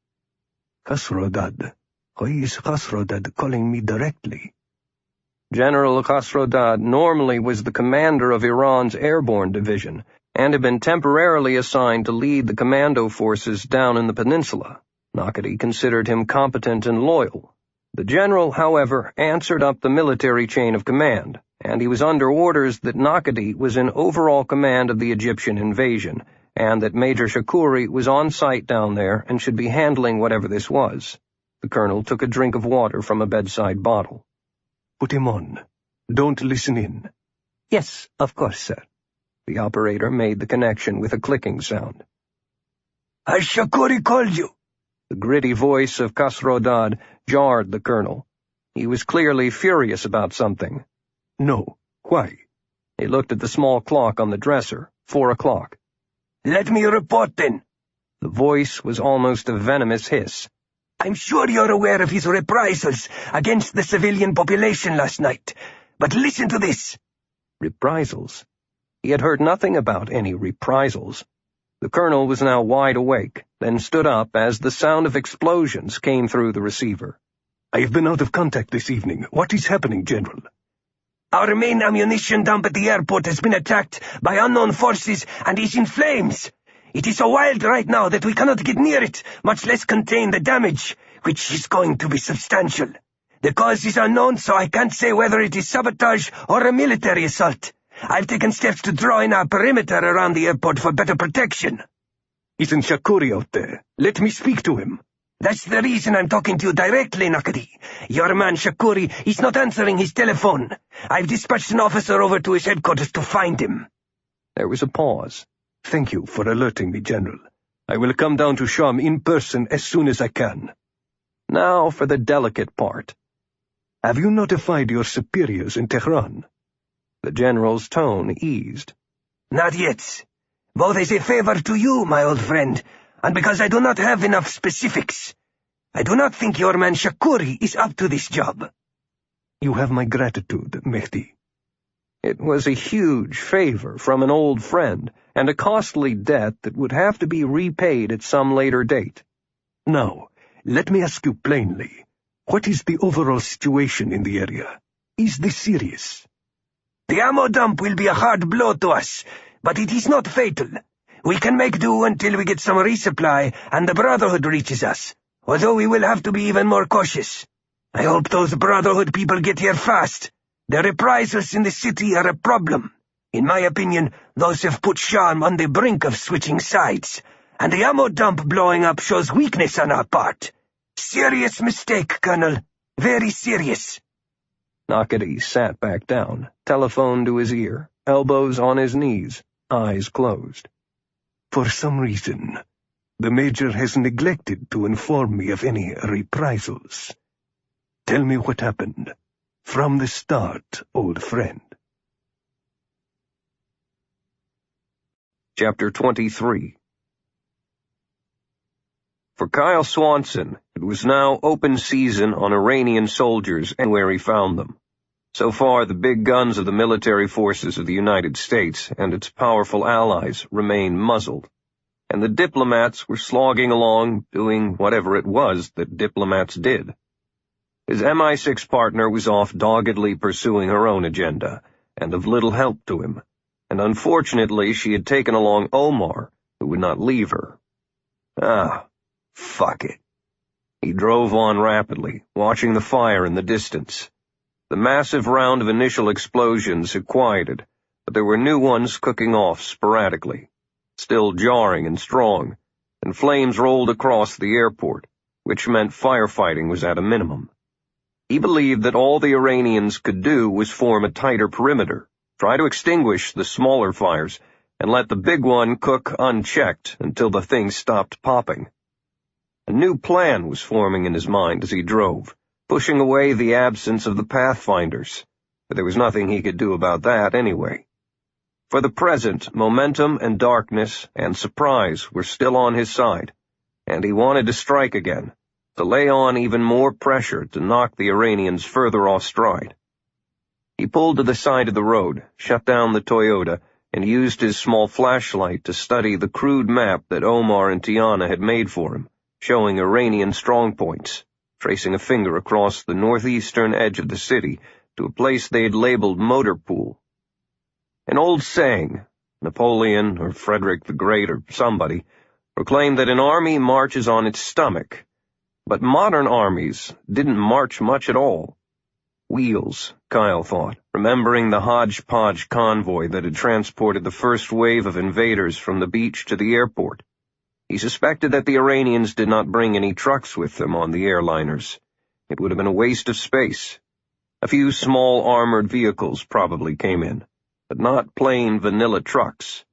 Khosrodad? Why is Khosrodad calling me directly? General Khosrodad normally was the commander of Iran's airborne division, and had been temporarily assigned to lead the commando forces down in the peninsula. Nakati considered him competent and loyal. The general, however, answered up the military chain of command, and he was under orders that Nakati was in overall command of the Egyptian invasion, and that Major Shakuri was on site down there and should be handling whatever this was. The colonel took a drink of water from a bedside bottle. "Put him on. Don't listen in." "Yes, of course, sir." The operator made the connection with a clicking sound. "Has Shakuri called you?" The gritty voice of Khosrodad jarred the colonel. He was clearly furious about something. "No. Why?" He looked at the small clock on the dresser. 4 o'clock. "Let me report then." The voice was almost a venomous hiss. "I'm sure you're aware of his reprisals against the civilian population last night. But listen to this." Reprisals? He had heard nothing about any reprisals. The colonel was now wide awake, then stood up as the sound of explosions came through the receiver. "I've been out of contact this evening. What is happening, General?" "Our main ammunition dump at the airport has been attacked by unknown forces and is in flames. It is so wild right now that we cannot get near it, much less contain the damage, which is going to be substantial. The cause is unknown, so I can't say whether it is sabotage or a military assault. I've taken steps to draw in a perimeter around the airport for better protection." "Isn't Shakuri out there? Let me speak to him." "That's the reason I'm talking to you directly, Nakati. Your man Shakuri is not answering his telephone. I've dispatched an officer over to his headquarters to find him." There was a pause. "Thank you for alerting me, General. I will come down to Sham in person as soon as I can." Now for the delicate part. "Have you notified your superiors in Tehran?" The general's tone eased. "Not yet. Both as a favor to you, my old friend, and because I do not have enough specifics. I do not think your man Shakuri is up to this job." "You have my gratitude, Mehdi." It was a huge favor from an old friend, and a costly debt that would have to be repaid at some later date. "Now, let me ask you plainly, what is the overall situation in the area? Is this serious?" "The ammo dump will be a hard blow to us, but it is not fatal. We can make do until we get some resupply and the Brotherhood reaches us, although we will have to be even more cautious. I hope those Brotherhood people get here fast. The reprisals in the city are a problem. In my opinion, those have put Sharm on the brink of switching sides, and the ammo dump blowing up shows weakness on our part. Serious mistake, Colonel. Very serious." Nakati sat back down, telephone to his ear, elbows on his knees, eyes closed. "For some reason, the Major has neglected to inform me of any reprisals. Tell me what happened. From the start, old friend." Chapter 23. For Kyle Swanson, it was now open season on Iranian soldiers anywhere he found them. So far, the big guns of the military forces of the United States and its powerful allies remained muzzled, and the diplomats were slogging along, doing whatever it was that diplomats did. His MI6 partner was off doggedly pursuing her own agenda, and of little help to him, and unfortunately she had taken along Omar, who would not leave her. Fuck it. He drove on rapidly, watching the fire in the distance. The massive round of initial explosions had quieted, but there were new ones cooking off sporadically, still jarring and strong, and flames rolled across the airport, which meant firefighting was at a minimum. He believed that all the Iranians could do was form a tighter perimeter, try to extinguish the smaller fires, and let the big one cook unchecked until the thing stopped popping. A new plan was forming in his mind as he drove, pushing away the absence of the Pathfinders, but there was nothing he could do about that anyway. For the present, momentum and darkness and surprise were still on his side, and he wanted to strike again, to lay on even more pressure to knock the Iranians further off stride. He pulled to the side of the road, shut down the Toyota, and used his small flashlight to study the crude map that Omar and Tiana had made for him, showing Iranian strongpoints, tracing a finger across the northeastern edge of the city to a place they'd labeled Motorpool. An old saying, Napoleon or Frederick the Great or somebody, proclaimed that an army marches on its stomach, but modern armies didn't march much at all. Wheels, Kyle thought, remembering the hodgepodge convoy that had transported the first wave of invaders from the beach to the airport. He suspected that the Iranians did not bring any trucks with them on the airliners. It would have been a waste of space. A few small armored vehicles probably came in, but not plain vanilla trucks.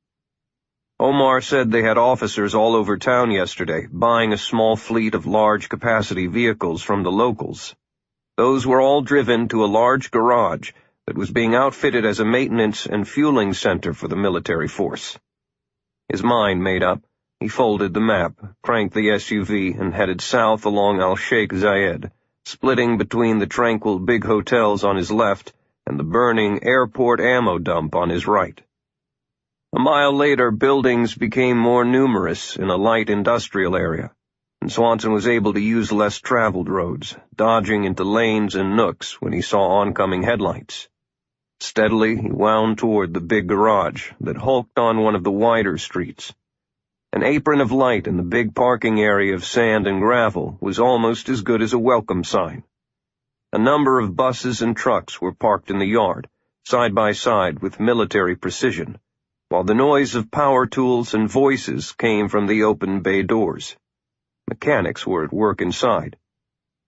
Omar said they had officers all over town yesterday, buying a small fleet of large-capacity vehicles from the locals. Those were all driven to a large garage that was being outfitted as a maintenance and fueling center for the military force. His mind made up, he folded the map, cranked the SUV, and headed south along Al-Sheikh Zayed, splitting between the tranquil big hotels on his left and the burning airport ammo dump on his right. A mile later, buildings became more numerous in a light industrial area, and Swanson was able to use less traveled roads, dodging into lanes and nooks when he saw oncoming headlights. Steadily, he wound toward the big garage that hulked on one of the wider streets. An apron of light in the big parking area of sand and gravel was almost as good as a welcome sign. A number of buses and trucks were parked in the yard, side by side with military precision, while the noise of power tools and voices came from the open bay doors. Mechanics were at work inside.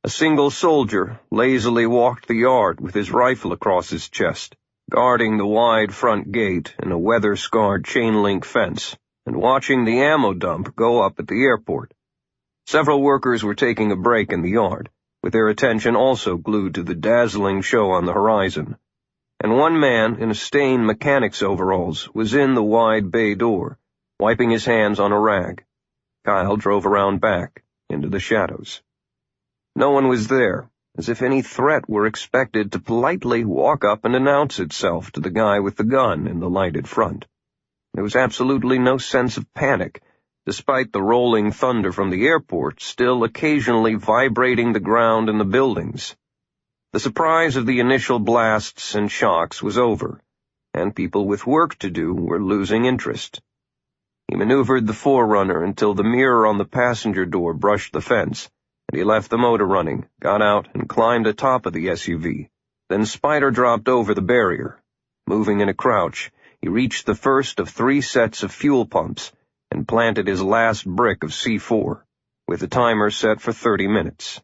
A single soldier lazily walked the yard with his rifle across his chest, guarding the wide front gate and a weather-scarred chain-link fence, and watching the ammo dump go up at the airport. Several workers were taking a break in the yard, with their attention also glued to the dazzling show on the horizon. And one man in a stained mechanic's overalls was in the wide bay door, wiping his hands on a rag. Kyle drove around back, into the shadows. No one was there, as if any threat were expected to politely walk up and announce itself to the guy with the gun in the lighted front. There was absolutely no sense of panic, despite the rolling thunder from the airport still occasionally vibrating the ground and the buildings. The surprise of the initial blasts and shocks was over, and people with work to do were losing interest. He maneuvered the Forerunner until the mirror on the passenger door brushed the fence, and he left the motor running, got out, and climbed atop of the SUV. Then spider-dropped over the barrier. Moving in a crouch, he reached the first of 3 sets of fuel pumps and planted his last brick of C4, with the timer set for 30 minutes.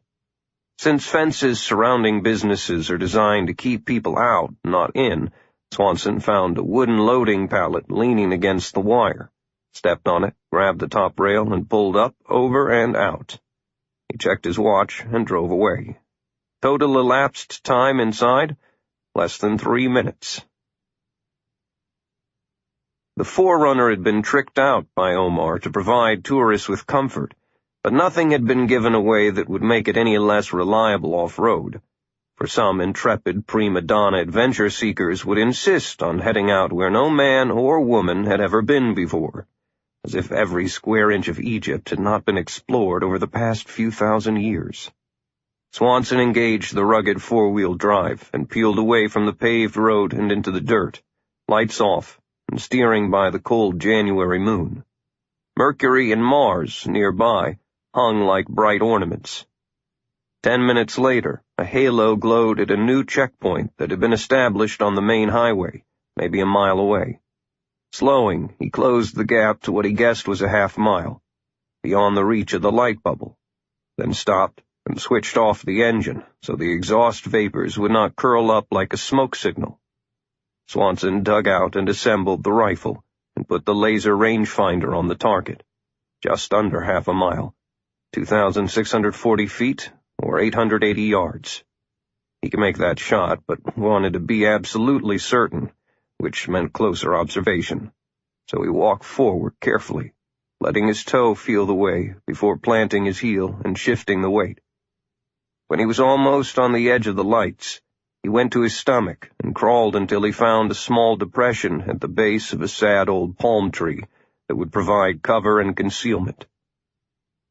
Since fences surrounding businesses are designed to keep people out, not in, Swanson found a wooden loading pallet leaning against the wire, stepped on it, grabbed the top rail, and pulled up, over, and out. He checked his watch and drove away. Total elapsed time inside? Less than 3 minutes. The Forerunner had been tricked out by Omar to provide tourists with comfort, but nothing had been given away that would make it any less reliable off-road. For some intrepid prima donna adventure seekers would insist on heading out where no man or woman had ever been before, as if every square inch of Egypt had not been explored over the past few thousand years. Swanson engaged the rugged 4-wheel drive and peeled away from the paved road and into the dirt, lights off, and steering by the cold January moon. Mercury and Mars, nearby, hung like bright ornaments. 10 minutes later, a halo glowed at a new checkpoint that had been established on the main highway, maybe a mile away. Slowing, he closed the gap to what he guessed was a half-mile, beyond the reach of the light bubble, then stopped and switched off the engine so the exhaust vapors would not curl up like a smoke signal. Swanson dug out and assembled the rifle and put the laser rangefinder on the target, just under half a mile, 2,640 feet or 880 yards. He could make that shot, but wanted to be absolutely certain, which meant closer observation. So he walked forward carefully, letting his toe feel the way before planting his heel and shifting the weight. When he was almost on the edge of the lights, He went to his stomach and crawled until he found a small depression at the base of a sad old palm tree that would provide cover and concealment.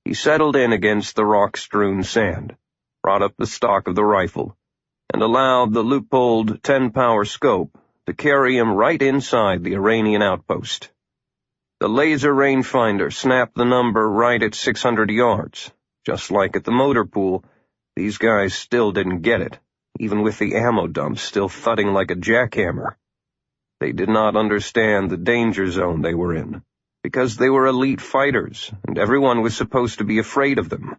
He settled in against the rock-strewn sand, brought up the stock of the rifle, and allowed the loopholed 10-power scope to carry him right inside the Iranian outpost. The laser rangefinder snapped the number right at 600 yards. Just like at the motor pool, these guys still didn't get it, even with the ammo dumps still thudding like a jackhammer. They did not understand the danger zone they were in, because they were elite fighters, and everyone was supposed to be afraid of them.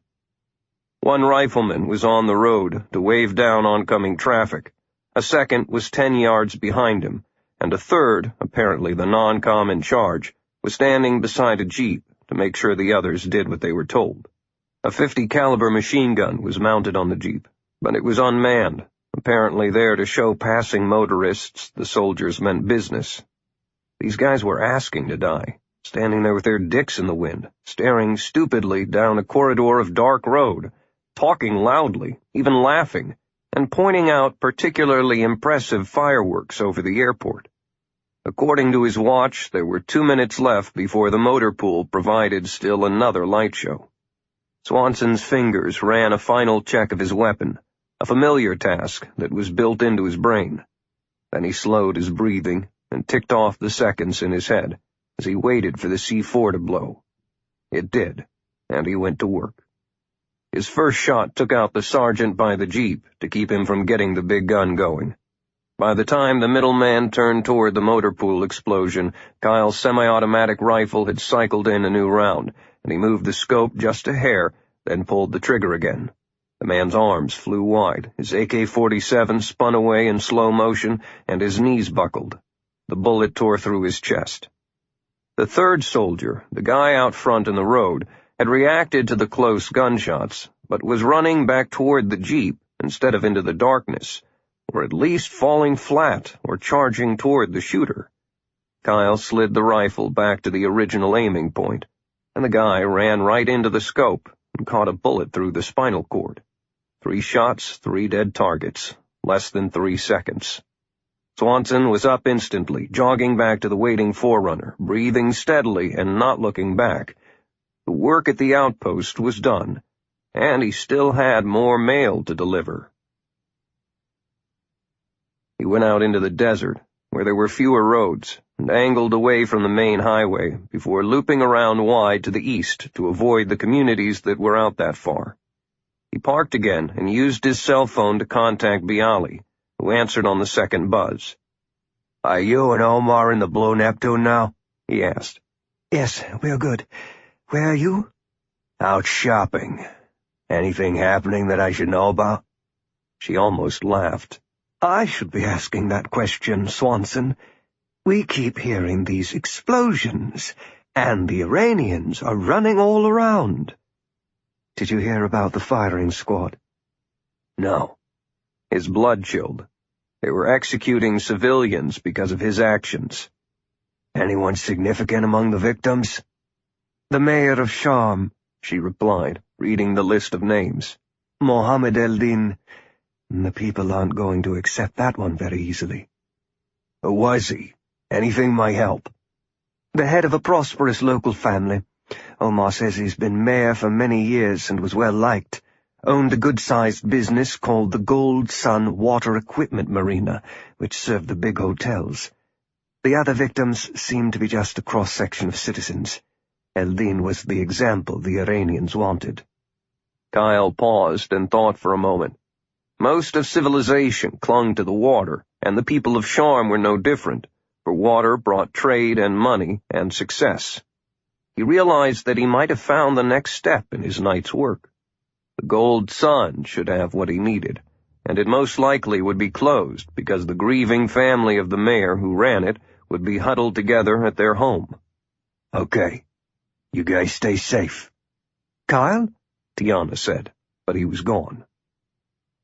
One rifleman was on the road to wave down oncoming traffic. A second was 10 yards behind him, and a third, apparently the non-com in charge, was standing beside a jeep to make sure the others did what they were told. A .50 caliber machine gun was mounted on the jeep, but it was unmanned, apparently there to show passing motorists the soldiers meant business. These guys were asking to die, standing there with their dicks in the wind, staring stupidly down a corridor of dark road, talking loudly, even laughing, and pointing out particularly impressive fireworks over the airport. According to his watch, there were 2 minutes left before the motor pool provided still another light show. Swanson's fingers ran a final check of his weapon, a familiar task that was built into his brain. Then he slowed his breathing and ticked off the seconds in his head as he waited for the C4 to blow. It did, and he went to work. His first shot took out the sergeant by the jeep to keep him from getting the big gun going. By the time the middleman turned toward the motor pool explosion, Kyle's semi-automatic rifle had cycled in a new round, and he moved the scope just a hair, then pulled the trigger again. The man's arms flew wide, his AK-47 spun away in slow motion, and his knees buckled. The bullet tore through his chest. The third soldier, the guy out front in the road, had reacted to the close gunshots, but was running back toward the jeep instead of into the darkness, or at least falling flat or charging toward the shooter. Kyle slid the rifle back to the original aiming point, and the guy ran right into the scope and caught a bullet through the spinal cord. 3 shots, 3 dead targets, less than 3 seconds. Swanson was up instantly, jogging back to the waiting forerunner, breathing steadily and not looking back. The work at the outpost was done, and he still had more mail to deliver. He went out into the desert, where there were fewer roads, and angled away from the main highway before looping around wide to the east to avoid the communities that were out that far. He parked again and used his cell phone to contact Bialy, who answered on the second buzz. "Are you and Omar in the Blue Neptune now?" he asked. "Yes, we're good. Where are you?" "Out shopping. Anything happening that I should know about?" She almost laughed. "I should be asking that question, Swanson. We keep hearing these explosions, and the Iranians are running all around." "Did you hear about the firing squad?" "No." His blood chilled. They were executing civilians because of his actions. "Anyone significant among the victims?" "The mayor of Sharm," she replied, reading the list of names. "Mohammed el-Din. The people aren't going to accept that one very easily." "Who was he? Anything might help." "The head of a prosperous local family. Omar says he's been mayor for many years and was well liked. Owned a good-sized business called the Gold Sun Water Equipment Marina, which served the big hotels. The other victims seemed to be just a cross-section of citizens. El-Din was the example the Iranians wanted." Kyle paused and thought for a moment. Most of civilization clung to the water, and the people of Sharm were no different, for water brought trade and money and success. He realized that he might have found the next step in his night's work. The Gold Sun should have what he needed, and it most likely would be closed because the grieving family of the mayor who ran it would be huddled together at their home. "Okay. You guys stay safe." "Kyle?" Tiana said, but he was gone.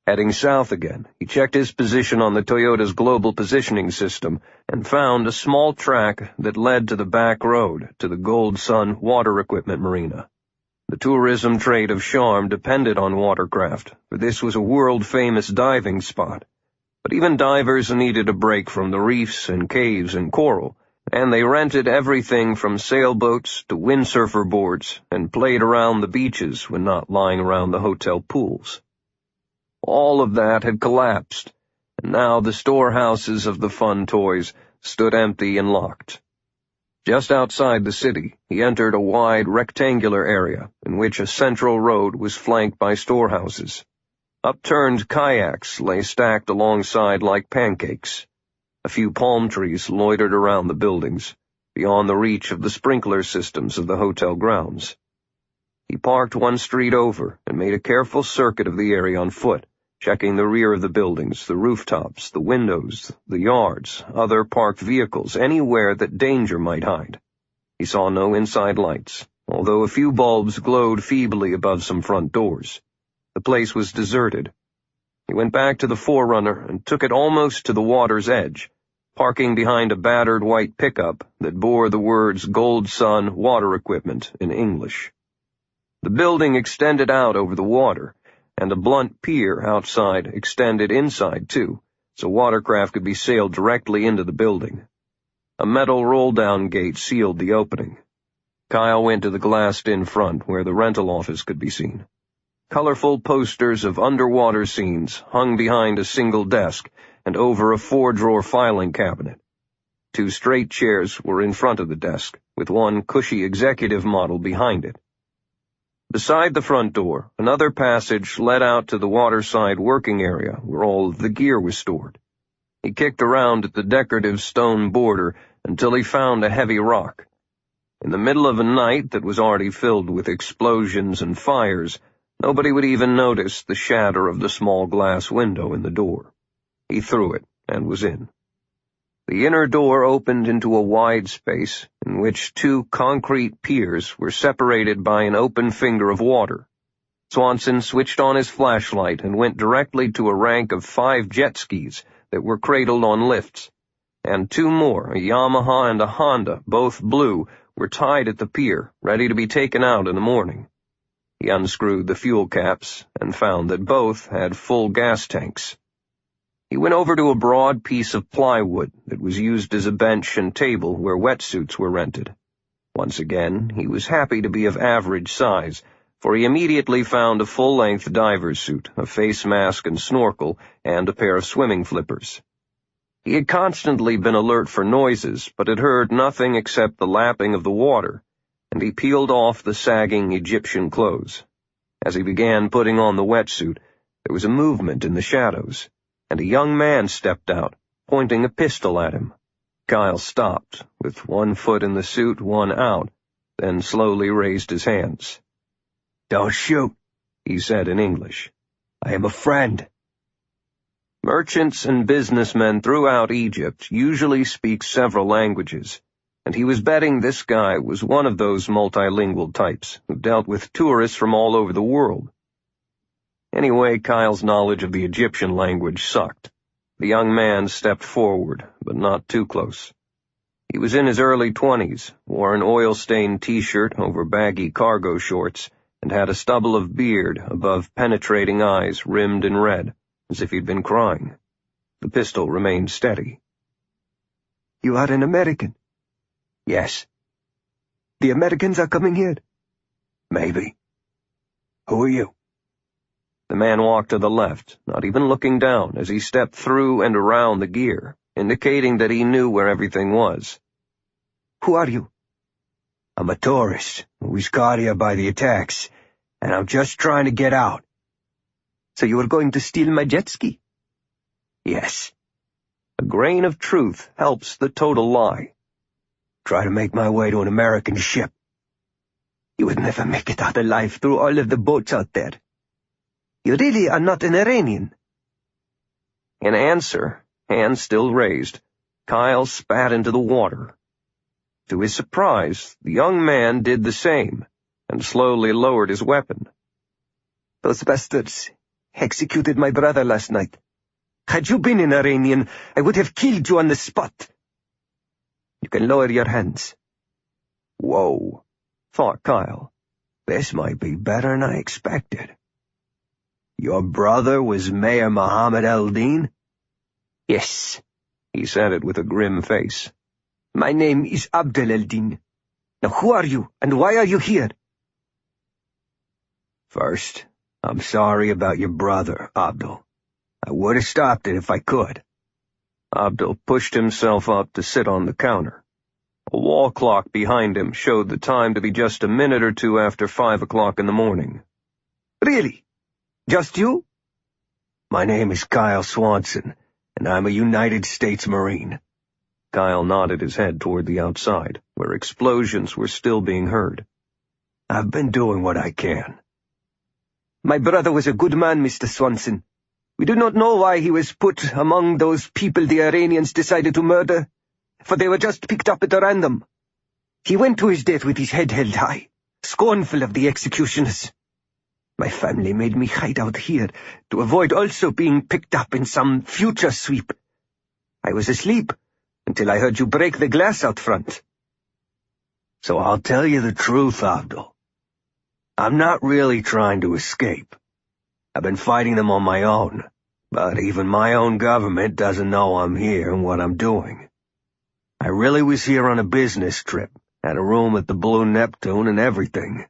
Heading south again, he checked his position on the Toyota's global positioning system and found a small track that led to the back road to the Gold Sun Water Equipment Marina. The tourism trade of Sharm depended on watercraft, for this was a world-famous diving spot. But even divers needed a break from the reefs and caves and coral, and they rented everything from sailboats to windsurfer boards and played around the beaches when not lying around the hotel pools. All of that had collapsed, and now the storehouses of the fun toys stood empty and locked. Just outside the city, he entered a wide rectangular area in which a central road was flanked by storehouses. Upturned kayaks lay stacked alongside like pancakes. A few palm trees loitered around the buildings, beyond the reach of the sprinkler systems of the hotel grounds. He parked one street over and made a careful circuit of the area on foot, checking the rear of the buildings, the rooftops, the windows, the yards, other parked vehicles, anywhere that danger might hide. He saw no inside lights, although a few bulbs glowed feebly above some front doors. The place was deserted. He went back to the Forerunner and took it almost to the water's edge, parking behind a battered white pickup that bore the words Gold Sun Water Equipment in English. The building extended out over the water, and a blunt pier outside extended inside too, so watercraft could be sailed directly into the building. A metal roll-down gate sealed the opening. Kyle went to the glassed-in front where the rental office could be seen. Colorful posters of underwater scenes hung behind a single desk and over a 4-drawer filing cabinet. 2 straight chairs were in front of the desk, with one cushy executive model behind it. Beside the front door, another passage led out to the waterside working area where all of the gear was stored. He kicked around at the decorative stone border until he found a heavy rock. In the middle of a night that was already filled with explosions and fires, nobody would even notice the shatter of the small glass window in the door. He threw it and was in. The inner door opened into a wide space in which 2 concrete piers were separated by an open finger of water. Swanson switched on his flashlight and went directly to a rank of 5 jet skis that were cradled on lifts, and 2 more, a Yamaha and a Honda, both blue, were tied at the pier, ready to be taken out in the morning. He unscrewed the fuel caps and found that both had full gas tanks. He went over to a broad piece of plywood that was used as a bench and table where wetsuits were rented. Once again, he was happy to be of average size, for he immediately found a full-length diver's suit, a face mask and snorkel, and a pair of swimming flippers. He had constantly been alert for noises, but had heard nothing except the lapping of the water, and he peeled off the sagging Egyptian clothes. As he began putting on the wetsuit, there was a movement in the shadows, and a young man stepped out, pointing a pistol at him. Kyle stopped, with one foot in the suit, one out, then slowly raised his hands. "Don't shoot," he said in English. "I am a friend." Merchants and businessmen throughout Egypt usually speak several languages, and he was betting this guy was one of those multilingual types who dealt with tourists from all over the world. Anyway, Kyle's knowledge of the Egyptian language sucked. The young man stepped forward, but not too close. He was in his early 20s, wore an oil-stained t-shirt over baggy cargo shorts, and had a stubble of beard above penetrating eyes rimmed in red, as if he'd been crying. The pistol remained steady. "You are an American?" "Yes." "The Americans are coming here?" "Maybe. Who are you?" The man walked to the left, not even looking down as he stepped through and around the gear, indicating that he knew where everything was. "Who are you?" "I'm a tourist who was caught here by the attacks, and I'm just trying to get out." "So you are going to steal my jet ski?" "Yes." A grain of truth helps the total lie. "Try to make my way to an American ship." "You would never make it out alive through all of the boats out there. You really are not an Iranian." In answer, hands still raised, Kyle spat into the water. To his surprise, the young man did the same, and slowly lowered his weapon. "Those bastards executed my brother last night. Had you been an Iranian, I would have killed you on the spot. You can lower your hands." Whoa, thought Kyle. This might be better than I expected. "Your brother was Mayor Mohammed El-Din?" Yes, he said it with a grim face. My name is Abdel Eldin. Now who are you, and why are you here? First, I'm sorry about your brother, Abdel. I would have stopped it if I could. Abdel pushed himself up to sit on the counter. A wall clock behind him showed the time to be just a minute or two after 5 o'clock in the morning. Really? Just you? My name is Kyle Swanson, and I'm a United States Marine. Kyle nodded his head toward the outside, where explosions were still being heard. I've been doing what I can. My brother was a good man, Mr. Swanson. We do not know why he was put among those people the Iranians decided to murder, for they were just picked up at random. He went to his death with his head held high, scornful of the executioners. My family made me hide out here to avoid also being picked up in some future sweep. I was asleep until I heard you break the glass out front. So I'll tell you the truth, Abdel. I'm not really trying to escape. I've been fighting them on my own, but even my own government doesn't know I'm here and what I'm doing. I really was here on a business trip, had a room at the Blue Neptune and everything.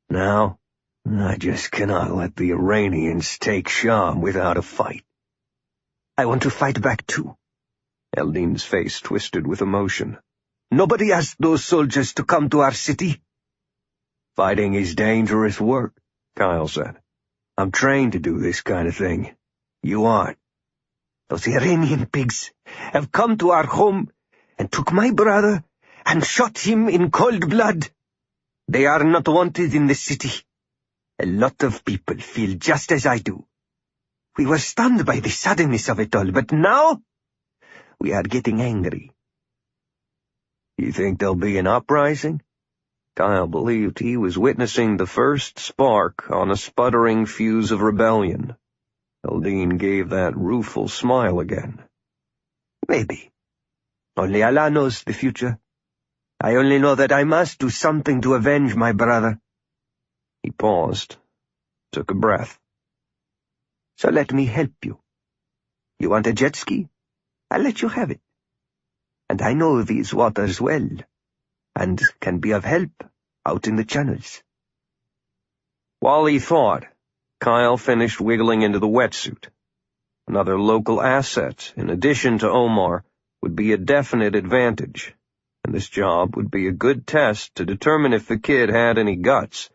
Now, I just cannot let the Iranians take Sham without a fight. I want to fight back too. Eldin's face twisted with emotion. Nobody asked those soldiers to come to our city. Fighting is dangerous work, Kyle said. I'm trained to do this kind of thing. You aren't. Those Iranian pigs have come to our home and took my brother and shot him in cold blood. They are not wanted in the city. A lot of people feel just as I do. We were stunned by the suddenness of it all, but now we are getting angry. You think there'll be an uprising? Kyle believed he was witnessing the first spark on a sputtering fuse of rebellion. Eldin gave that rueful smile again. Maybe. Only Allah knows the future. I only know that I must do something to avenge my brother. He paused, took a breath. So let me help you. You want a jet ski? I'll let you have it. And I know these waters well, and can be of help out in the channels. While he thought, Kyle finished wiggling into the wetsuit. Another local asset, in addition to Omar, would be a definite advantage, and this job would be a good test to determine if the kid had any guts,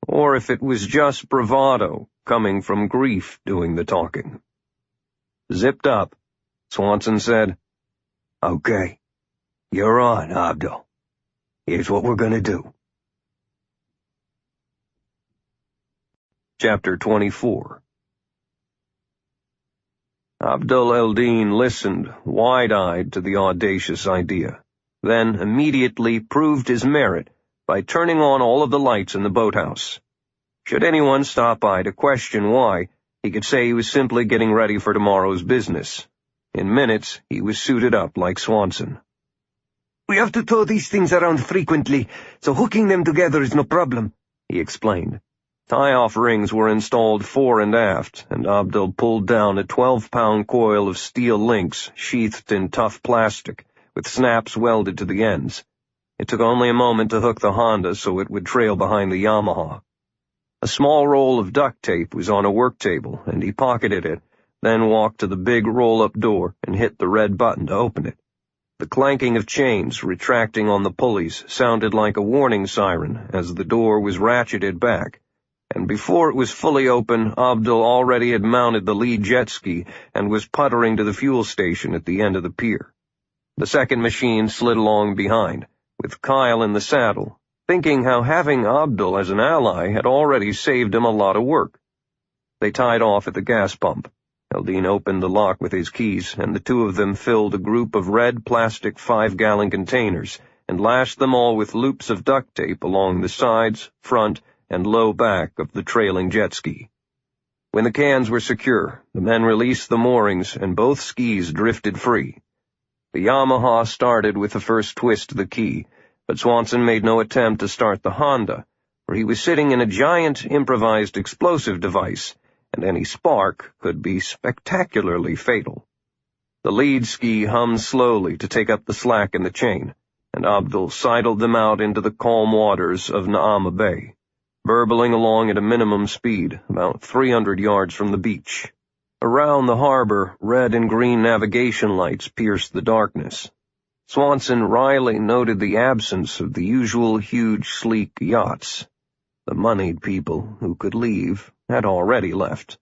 or if it was just bravado coming from grief doing the talking. Zipped up, Swanson said, Okay, you're on, Abdel. Here's what we're gonna do. Chapter 24. Abdel Eldin listened, wide-eyed, to the audacious idea, then immediately proved his merit by turning on all of the lights in the boathouse. Should anyone stop by to question why, he could say he was simply getting ready for tomorrow's business. In minutes, he was suited up like Swanson. We have to tow these things around frequently, so hooking them together is no problem, he explained. Tie-off rings were installed fore and aft, and Abdel pulled down a 12-pound coil of steel links sheathed in tough plastic, with snaps welded to the ends. It took only a moment to hook the Honda so it would trail behind the Yamaha. A small roll of duct tape was on a work table, and he pocketed it, then walked to the big roll-up door and hit the red button to open it. The clanking of chains retracting on the pulleys sounded like a warning siren as the door was ratcheted back, and before it was fully open, Abdel already had mounted the lead jet ski and was puttering to the fuel station at the end of the pier. The second machine slid along behind, with Kyle in the saddle, thinking how having Abdel as an ally had already saved him a lot of work. They tied off at the gas pump. Eldin opened the lock with his keys, and the two of them filled a group of red plastic 5-gallon containers and lashed them all with loops of duct tape along the sides, front, and low back of the trailing jet ski. When the cans were secure, the men released the moorings and both skis drifted free. The Yamaha started with the first twist of the key, but Swanson made no attempt to start the Honda, for he was sitting in a giant improvised explosive device, and any spark could be spectacularly fatal. The lead ski hummed slowly to take up the slack in the chain, and Abdul sidled them out into the calm waters of Naama Bay, burbling along at a minimum speed, about 300 yards from the beach. Around the harbor, red and green navigation lights pierced the darkness. Swanson wryly noted the absence of the usual huge, sleek yachts. The moneyed people who could leave had already left.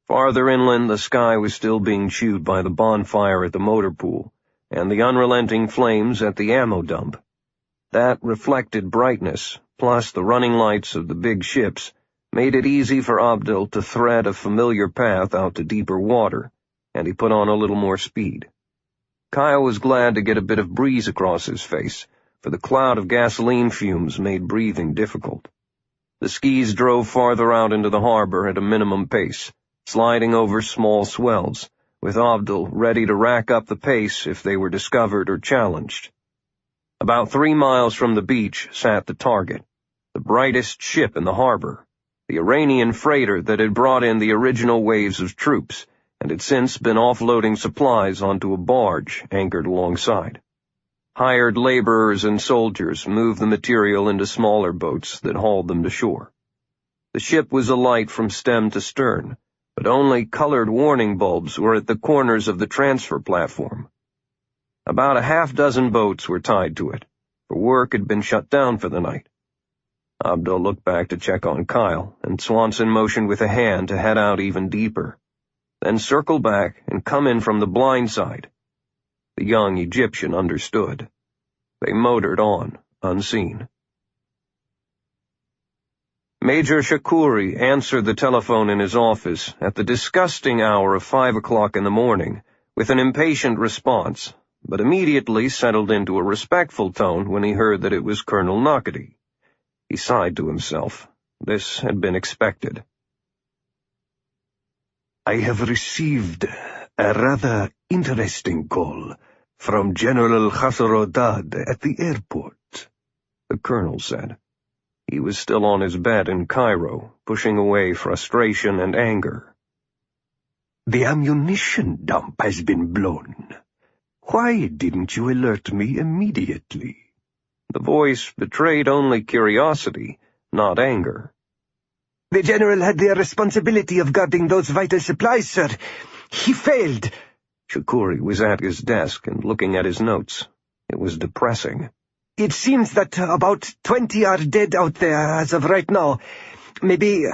Farther inland, the sky was still being chewed by the bonfire at the motor pool and the unrelenting flames at the ammo dump. That reflected brightness, plus the running lights of the big ships, made it easy for Abdul to thread a familiar path out to deeper water, and he put on a little more speed. Kyle was glad to get a bit of breeze across his face, for the cloud of gasoline fumes made breathing difficult. The skis drove farther out into the harbor at a minimum pace, sliding over small swells, with Abdul ready to rack up the pace if they were discovered or challenged. About 3 miles from the beach sat the target, the brightest ship in the harbor, the Iranian freighter that had brought in the original waves of troops and had since been offloading supplies onto a barge anchored alongside. Hired laborers and soldiers moved the material into smaller boats that hauled them to shore. The ship was alight from stem to stern, but only colored warning bulbs were at the corners of the transfer platform. About a half-dozen boats were tied to it, for work had been shut down for the night. Abdul looked back to check on Kyle, and Swanson motioned with a hand to head out even deeper, then circle back and come in from the blind side. The young Egyptian understood. They motored on, unseen. Major Shakuri answered the telephone in his office at the disgusting hour of 5 o'clock in the morning with an impatient response, but immediately settled into a respectful tone when he heard that it was Colonel Nakati. He sighed to himself. This had been expected. I have received a rather interesting call from General Khasrodad at the airport, the colonel said. He was still on his bed in Cairo, pushing away frustration and anger. The ammunition dump has been blown. Why didn't you alert me immediately? The voice betrayed only curiosity, not anger. The general had the responsibility of guarding those vital supplies, sir. He failed. Shakuri was at his desk and looking at his notes. It was depressing. It seems that about 20 are dead out there as of right now. Maybe,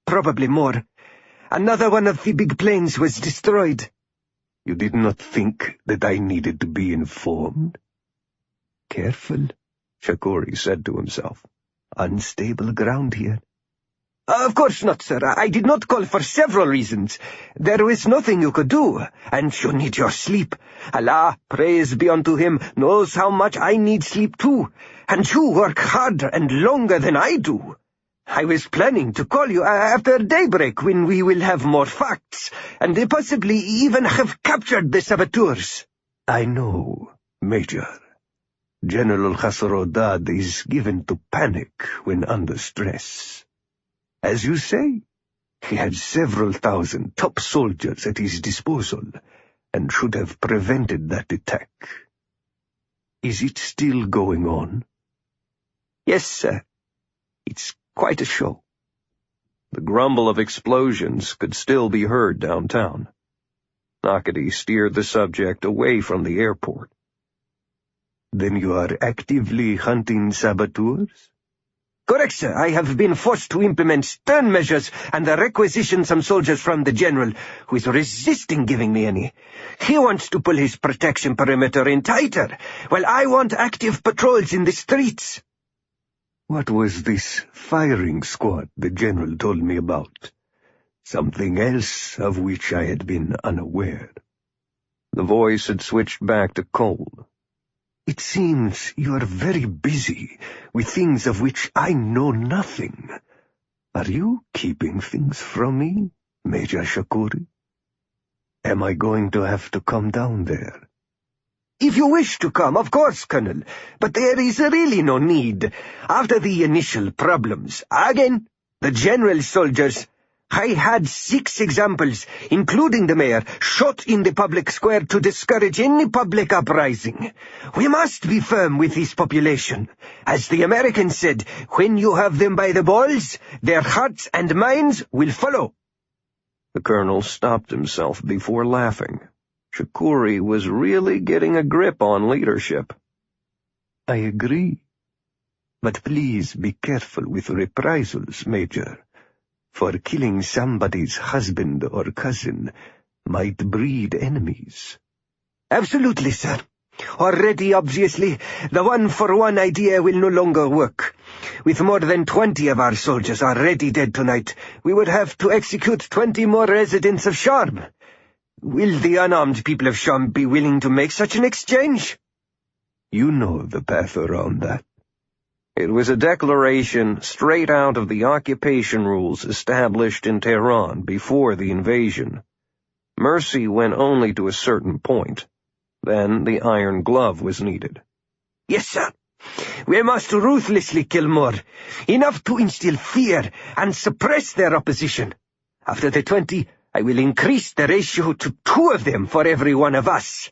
probably more. Another one of the big planes was destroyed. You did not think that I needed to be informed? Careful, Shakuri said to himself. Unstable ground here. Of course not, sir. I did not call for several reasons. There was nothing you could do, and you need your sleep. Allah, praise be unto him, knows how much I need sleep too, and you work harder and longer than I do. I was planning to call you after daybreak when we will have more facts, and possibly even have captured the saboteurs. I know, Major. General Khasrodad is given to panic when under stress. As you say, he had several thousand top soldiers at his disposal, and should have prevented that attack. Is it still going on? Yes, sir. It's quite a show. The grumble of explosions could still be heard downtown. Nakati steered the subject away from the airport. Then you are actively hunting saboteurs? Correct, sir. I have been forced to implement stern measures and requisition some soldiers from the general, who is resisting giving me any. He wants to pull his protection perimeter in tighter, while I want active patrols in the streets. What was this firing squad the general told me about? Something else of which I had been unaware. The voice had switched back to cold. It seems you are very busy with things of which I know nothing. Are you keeping things from me, Major Shakuri? Am I going to have to come down there? If you wish to come, of course, Colonel, but there is really no need. After the initial problems, again, the general's soldiers, I had 6 examples, including the mayor, shot in the public square to discourage any public uprising. We must be firm with this population. As the Americans said, when you have them by the balls, their hearts and minds will follow. The colonel stopped himself before laughing. Shakuri was really getting a grip on leadership. I agree. But please be careful with reprisals, Major. For killing somebody's husband or cousin might breed enemies. Absolutely, sir. Already, obviously, the one-for-one idea will no longer work. With more than 20 of our soldiers already dead tonight, we would have to execute 20 more residents of Sharm. Will the unarmed people of Sharm be willing to make such an exchange? You know the path around that. It was a declaration straight out of the occupation rules established in Tehran before the invasion. Mercy went only to a certain point. Then the iron glove was needed. Yes, sir. We must ruthlessly kill more, enough to instill fear and suppress their opposition. After the 20, I will increase the ratio to 2 of them for every one of us.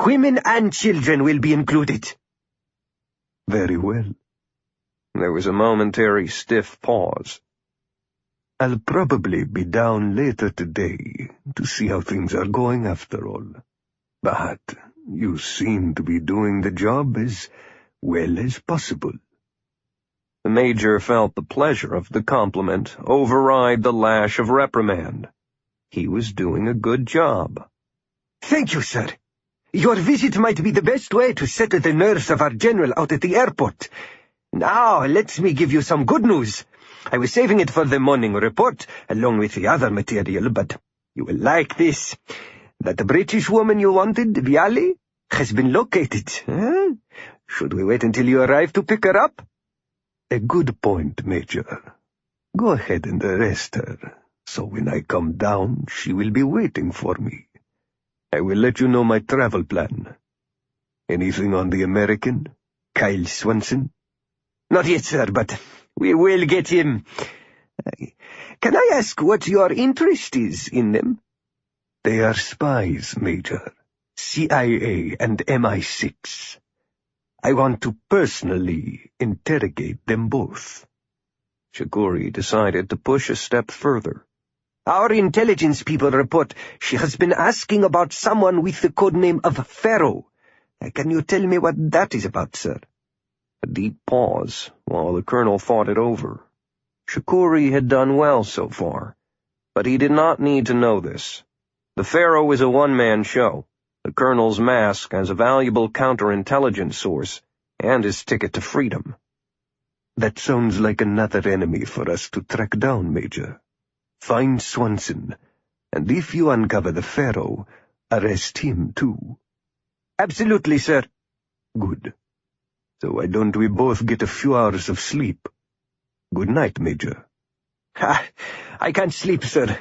Women and children will be included. Very well. There was a momentary stiff pause. I'll probably be down later today to see how things are going after all. But you seem to be doing the job as well as possible. The major felt the pleasure of the compliment override the lash of reprimand. He was doing a good job. Thank you, sir. Your visit might be the best way to settle the nerves of our general out at the airport. Now, let me give you some good news. I was saving it for the morning report, along with the other material, but you will like this. That British woman you wanted, Viali, has been located. Should we wait until you arrive to pick her up? A good point, Major. Go ahead and arrest her, so when I come down, she will be waiting for me. I will let you know my travel plan. Anything on the American, Kyle Swanson? Not yet, sir, but we will get him. Can I ask what your interest is in them? They are spies, Major. CIA and MI6. I want to personally interrogate them both. Shakuri decided to push a step further. Our intelligence people report she has been asking about someone with the codename of Pharaoh. Can you tell me what that is about, sir? A deep pause, while the colonel thought it over. Shakuri had done well so far, but he did not need to know this. The Pharaoh is a one-man show, the colonel's mask as a valuable counterintelligence source, and his ticket to freedom. That sounds like another enemy for us to track down, Major. Find Swanson, and if you uncover the Pharaoh, arrest him too. Absolutely, sir. Good. So why don't we both get a few hours of sleep? Good night, Major. I can't sleep, sir.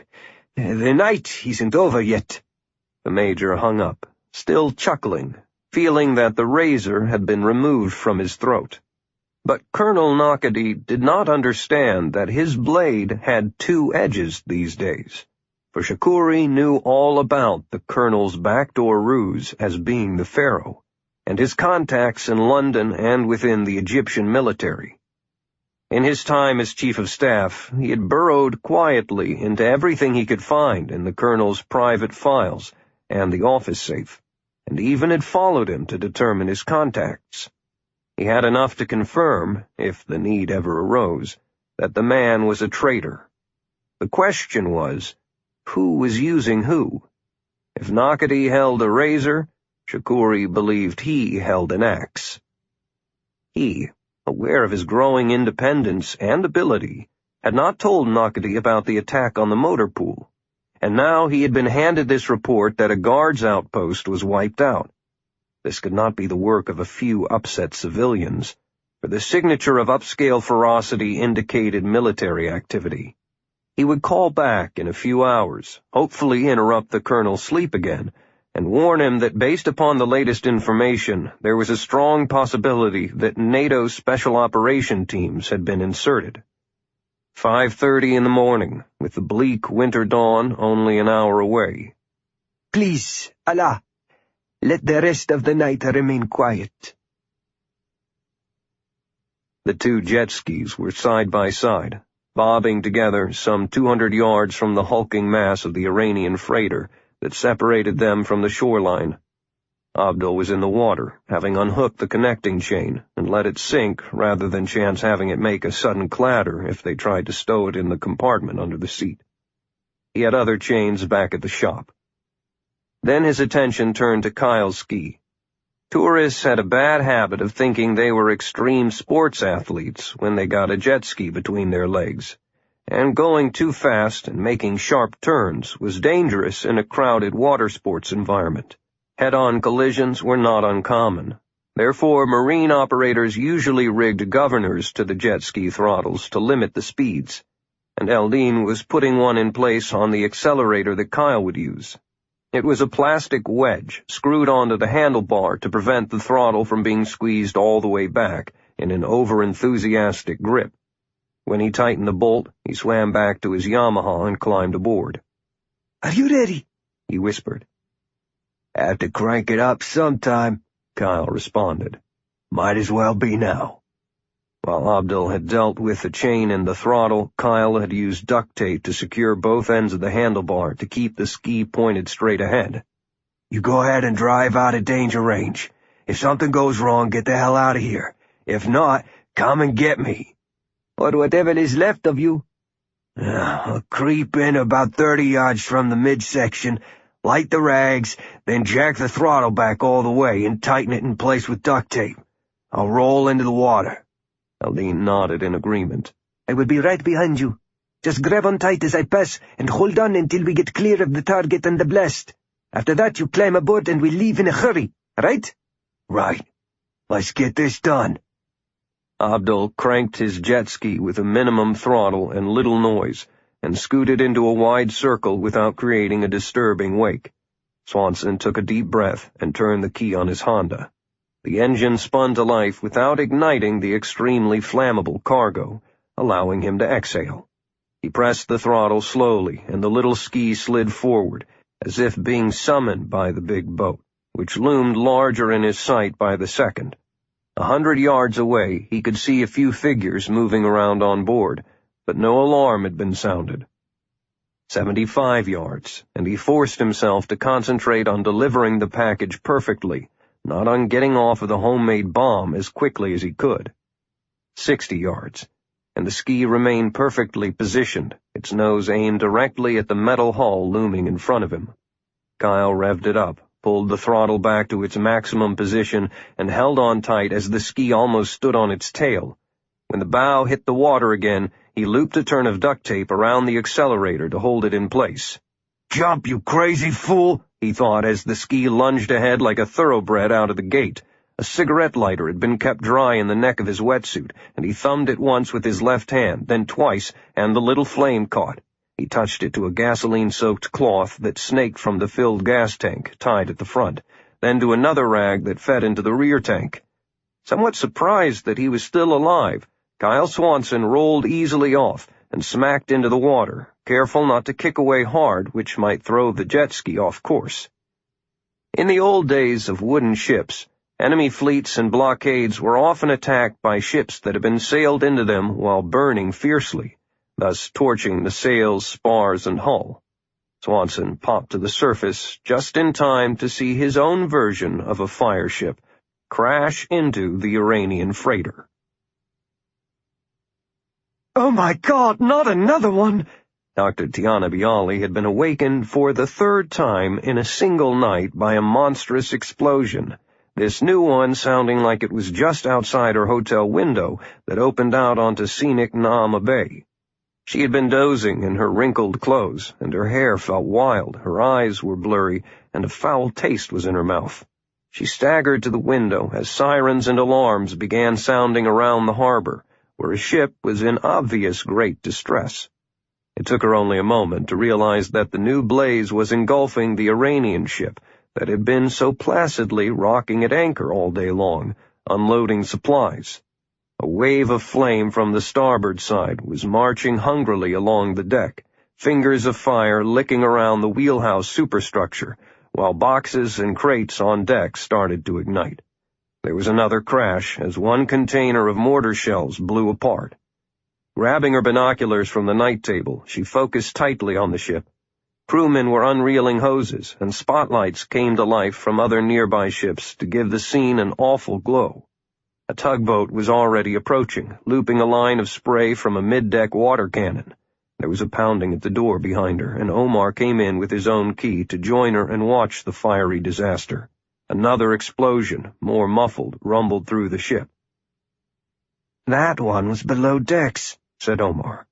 The night isn't over yet. The major hung up, still chuckling, feeling that the razor had been removed from his throat. But Colonel Nakadi did not understand that his blade had 2 edges these days, for Shakuri knew all about the colonel's backdoor ruse as being the Pharaoh, and his contacts in London and within the Egyptian military. In his time as chief of staff, he had burrowed quietly into everything he could find in the colonel's private files and the office safe, and even had followed him to determine his contacts. He had enough to confirm, if the need ever arose, that the man was a traitor. The question was, who was using who? If Nakadi held a razor, Shakuri believed he held an axe. He, aware of his growing independence and ability, had not told Nakadi about the attack on the motor pool, and now he had been handed this report that a guard's outpost was wiped out. This could not be the work of a few upset civilians, for the signature of upscale ferocity indicated military activity. He would call back in a few hours, hopefully interrupt the colonel's sleep again, and warn him that based upon the latest information, there was a strong possibility that NATO special operation teams had been inserted. 5:30 in the morning, with the bleak winter dawn only an hour away. Please, Allah, let the rest of the night remain quiet. The two jet skis were side by side, bobbing together some 200 yards from the hulking mass of the Iranian freighter that separated them from the shoreline. Abdul was in the water, having unhooked the connecting chain and let it sink rather than chance having it make a sudden clatter if they tried to stow it in the compartment under the seat. He had other chains back at the shop. Then his attention turned to Kyle's ski. Tourists had a bad habit of thinking they were extreme sports athletes when they got a jet ski between their legs, and going too fast and making sharp turns was dangerous in a crowded water sports environment. Head-on collisions were not uncommon. Therefore, marine operators usually rigged governors to the jet ski throttles to limit the speeds, and Eldine was putting one in place on the accelerator that Kyle would use. It was a plastic wedge screwed onto the handlebar to prevent the throttle from being squeezed all the way back in an over-enthusiastic grip. When he tightened the bolt, he swam back to his Yamaha and climbed aboard. "Are you ready?" he whispered. "Have to crank it up sometime," Kyle responded. "Might as well be now." While Abdul had dealt with the chain and the throttle, Kyle had used duct tape to secure both ends of the handlebar to keep the ski pointed straight ahead. "You go ahead and drive out of danger range. If something goes wrong, get the hell out of here. If not, come and get me." "Or whatever is left of you." "I'll creep in about 30 yards from the midsection, light the rags, then jack the throttle back all the way and tighten it in place with duct tape. I'll roll into the water." Eldine nodded in agreement. "I will be right behind you. Just grab on tight as I pass and hold on until we get clear of the target and the blast. After that you climb aboard and we leave in a hurry, right?" "Right. Let's get this done." Abdul cranked his jet ski with a minimum throttle and little noise, and scooted into a wide circle without creating a disturbing wake. Swanson took a deep breath and turned the key on his Honda. The engine spun to life without igniting the extremely flammable cargo, allowing him to exhale. He pressed the throttle slowly, and the little ski slid forward, as if being summoned by the big boat, which loomed larger in his sight by the second. 100 yards away, he could see a few figures moving around on board, but no alarm had been sounded. 75 yards, and he forced himself to concentrate on delivering the package perfectly, not on getting off of the homemade bomb as quickly as he could. 60 yards, and the ski remained perfectly positioned, its nose aimed directly at the metal hull looming in front of him. Kyle revved it up, pulled the throttle back to its maximum position, and held on tight as the ski almost stood on its tail. When the bow hit the water again, he looped a turn of duct tape around the accelerator to hold it in place. "Jump, you crazy fool," he thought as the ski lunged ahead like a thoroughbred out of the gate. A cigarette lighter had been kept dry in the neck of his wetsuit, and he thumbed it once with his left hand, then twice, and the little flame caught. He touched it to a gasoline-soaked cloth that snaked from the filled gas tank, tied at the front, then to another rag that fed into the rear tank. Somewhat surprised that he was still alive, Kyle Swanson rolled easily off and smacked into the water, careful not to kick away hard, which might throw the jet ski off course. In the old days of wooden ships, enemy fleets and blockades were often attacked by ships that had been sailed into them while burning fiercely, thus torching the sails, spars, and hull. Swanson popped to the surface just in time to see his own version of a fire ship crash into the Iranian freighter. "Oh my God, not another one!" Dr. Tiana Bialy had been awakened for the third time in a single night by a monstrous explosion, this new one sounding like it was just outside her hotel window that opened out onto scenic Naama Bay. She had been dozing in her wrinkled clothes, and her hair felt wild, her eyes were blurry, and a foul taste was in her mouth. She staggered to the window as sirens and alarms began sounding around the harbor, where a ship was in obvious great distress. It took her only a moment to realize that the new blaze was engulfing the Iranian ship that had been so placidly rocking at anchor all day long, unloading supplies. A wave of flame from the starboard side was marching hungrily along the deck, fingers of fire licking around the wheelhouse superstructure, while boxes and crates on deck started to ignite. There was another crash as one container of mortar shells blew apart. Grabbing her binoculars from the night table, she focused tightly on the ship. Crewmen were unreeling hoses, and spotlights came to life from other nearby ships to give the scene an awful glow. A tugboat was already approaching, looping a line of spray from a mid-deck water cannon. There was a pounding at the door behind her, and Omar came in with his own key to join her and watch the fiery disaster. Another explosion, more muffled, rumbled through the ship. "That one was below decks," said Omar.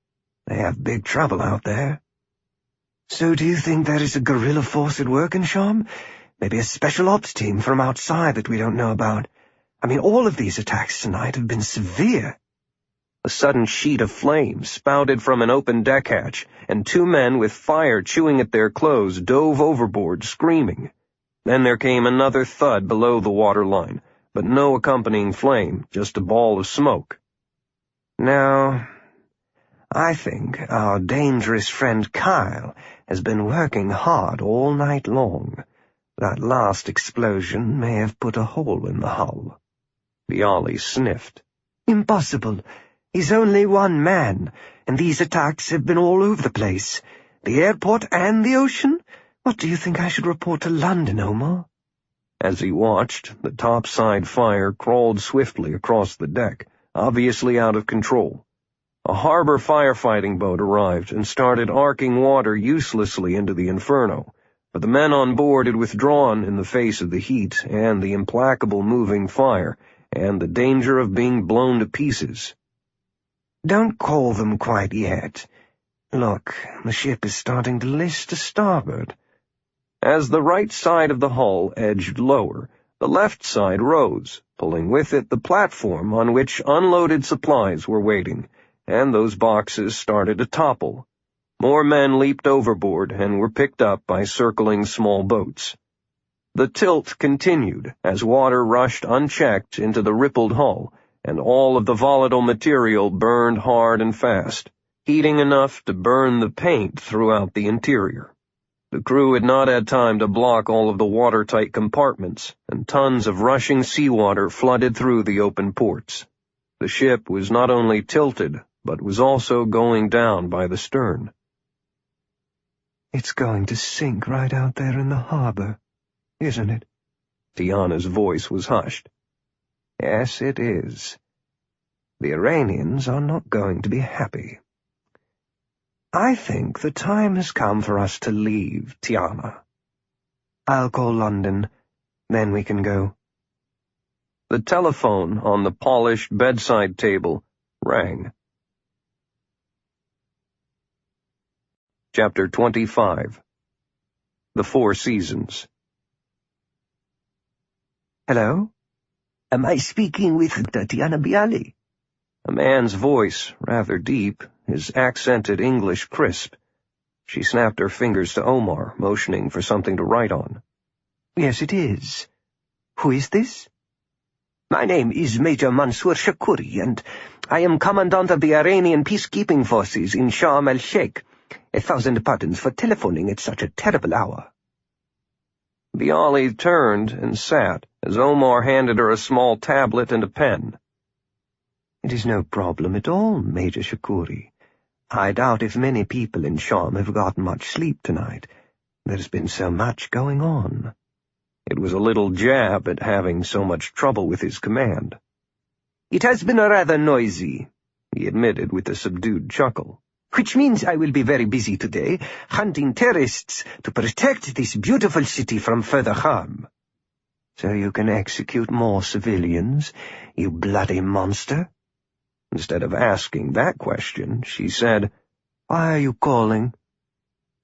"They have big trouble out there." "So do you think there is a guerrilla force at work in Sham? Maybe a special ops team from outside that we don't know about? I mean, all of these attacks tonight have been severe." A sudden sheet of flame spouted from an open deck hatch, and two men with fire chewing at their clothes dove overboard, screaming. Then there came another thud below the waterline, but no accompanying flame, just a ball of smoke. "No, I think our dangerous friend Kyle has been working hard all night long. That last explosion may have put a hole in the hull." Bialy sniffed. "Impossible. He's only one man, and these attacks have been all over the place. The airport and the ocean? What do you think I should report to London, Omar?" As he watched, the topside fire crawled swiftly across the deck, obviously out of control. A harbor firefighting boat arrived and started arcing water uselessly into the inferno, but the men on board had withdrawn in the face of the heat and the implacable moving fire, and the danger of being blown to pieces. "Don't call them quite yet. Look, the ship is starting to list to starboard." As the right side of the hull edged lower, the left side rose, pulling with it the platform on which unloaded supplies were waiting, and those boxes started to topple. More men leaped overboard and were picked up by circling small boats. The tilt continued as water rushed unchecked into the rippled hull, and all of the volatile material burned hard and fast, heating enough to burn the paint throughout the interior. The crew had not had time to block all of the watertight compartments, and tons of rushing seawater flooded through the open ports. The ship was not only tilted, but was also going down by the stern. "It's going to sink right out there in the harbor, isn't it?" Tiana's voice was hushed. "Yes, it is. The Iranians are not going to be happy. I think the time has come for us to leave, Tiana. I'll call London, then we can go." The telephone on the polished bedside table rang. Chapter 25. The Four Seasons. "Hello? Am I speaking with Tatiana Bialy?" A man's voice, rather deep, his accented English crisp. She snapped her fingers to Omar, motioning for something to write on. "Yes, it is. Who is this?" "My name is Major Mansour Shakuri, and I am Commandant of the Iranian peacekeeping forces in Sharm el-Sheikh. 1,000 pardons for telephoning at such a terrible hour." Bialy turned and sat as Omar handed her a small tablet and a pen. "It is no problem at all, Major Shakuri. I doubt if many people in Sham have gotten much sleep tonight. There's been so much going on." It was a little jab at having so much trouble with his command. "It has been rather noisy," he admitted with a subdued chuckle. "Which means I will be very busy today, hunting terrorists to protect this beautiful city from further harm." "So you can execute more civilians, you bloody monster?" Instead of asking that question, she said, "Why are you calling?"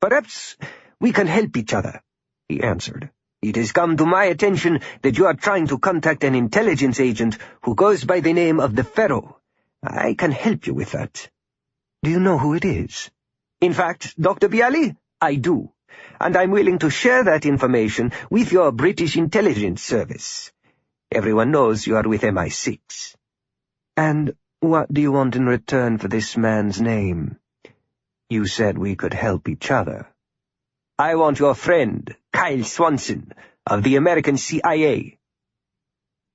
"Perhaps we can help each other," he answered. "It has come to my attention that you are trying to contact an intelligence agent who goes by the name of the Pharaoh. I can help you with that." "Do you know who it is?" "In fact, Dr. Bialy, I do, and I'm willing to share that information with your British intelligence service. Everyone knows you are with MI6. And what do you want in return for this man's name? You said we could help each other. I want your friend, Kyle Swanson, of the American CIA.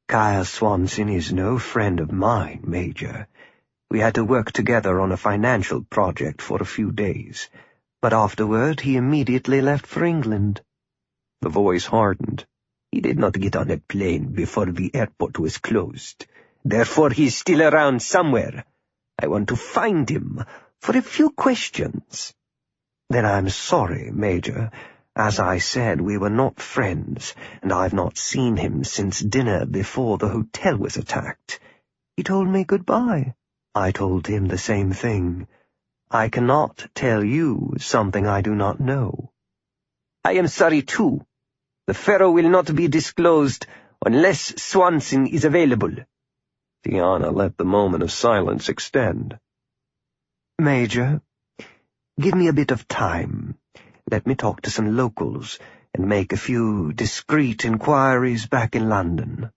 Kyle Swanson is no friend of mine, Major. We had to work together on a financial project for a few days, but afterward he immediately left for England. The voice hardened. He did not get on a plane before the airport was closed. Therefore he's still around somewhere. I want to find him for a few questions. Then I'm sorry, Major. As I said, we were not friends, and I've not seen him since dinner before the hotel was attacked. He told me goodbye. I told him the same thing. I cannot tell you something I do not know. I am sorry too. The Pharaoh will not be disclosed unless Swanson is available. Tiana let the moment of silence extend. Major, give me a bit of time. Let me talk to some locals and make a few discreet inquiries back in London.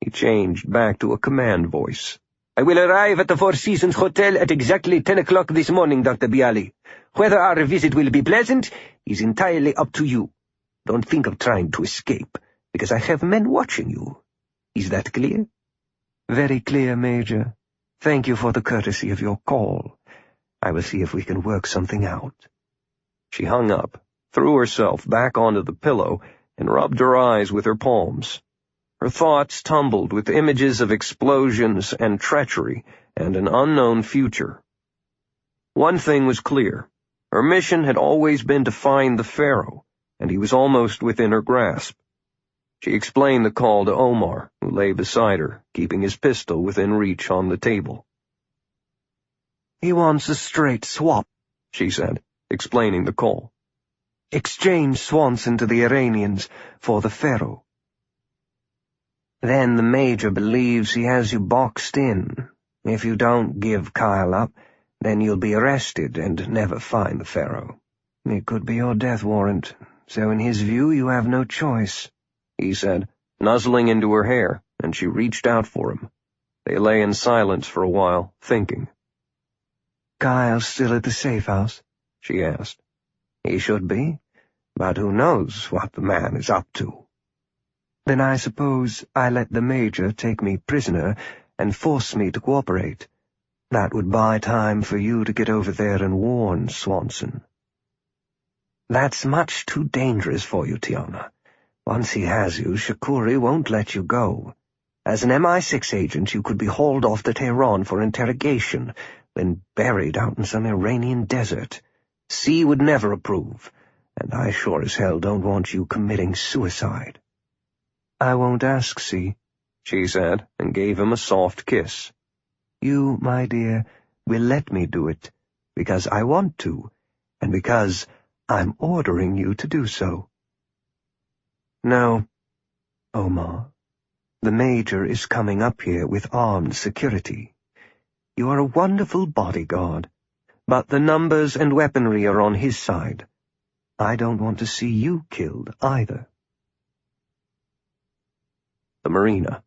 He changed back to a command voice. I will arrive at the Four Seasons Hotel at exactly 10 o'clock this morning, Dr. Bialy. Whether our visit will be pleasant is entirely up to you. Don't think of trying to escape, because I have men watching you. Is that clear? Very clear, Major. Thank you for the courtesy of your call. I will see if we can work something out. She hung up, threw herself back onto the pillow, and rubbed her eyes with her palms. Her thoughts tumbled with images of explosions and treachery and an unknown future. One thing was clear. Her mission had always been to find the Pharaoh, and he was almost within her grasp. She explained the call to Omar, who lay beside her, keeping his pistol within reach on the table. He wants a straight swap, she said, explaining the call. Exchange Swanson to the Iranians for the Pharaoh. Then the Major believes he has you boxed in. If you don't give Kyle up, then you'll be arrested and never find the Pharaoh. It could be your death warrant, so in his view you have no choice, he said, nuzzling into her hair, and she reached out for him. They lay in silence for a while, thinking. Kyle's still at the safe house? She asked. He should be, but who knows what the man is up to. Then I suppose I let the Major take me prisoner and force me to cooperate. That would buy time for you to get over there and warn Swanson. That's much too dangerous for you, Tiana. Once he has you, Shakuri won't let you go. As an MI6 agent, you could be hauled off to Tehran for interrogation, then buried out in some Iranian desert. C would never approve, and I sure as hell don't want you committing suicide. I won't ask, C, she said, and gave him a soft kiss. You, my dear, will let me do it, because I want to, and because I'm ordering you to do so. No, Omar, the Major is coming up here with armed security. You are a wonderful bodyguard, but the numbers and weaponry are on his side. I don't want to see you killed either. The marina.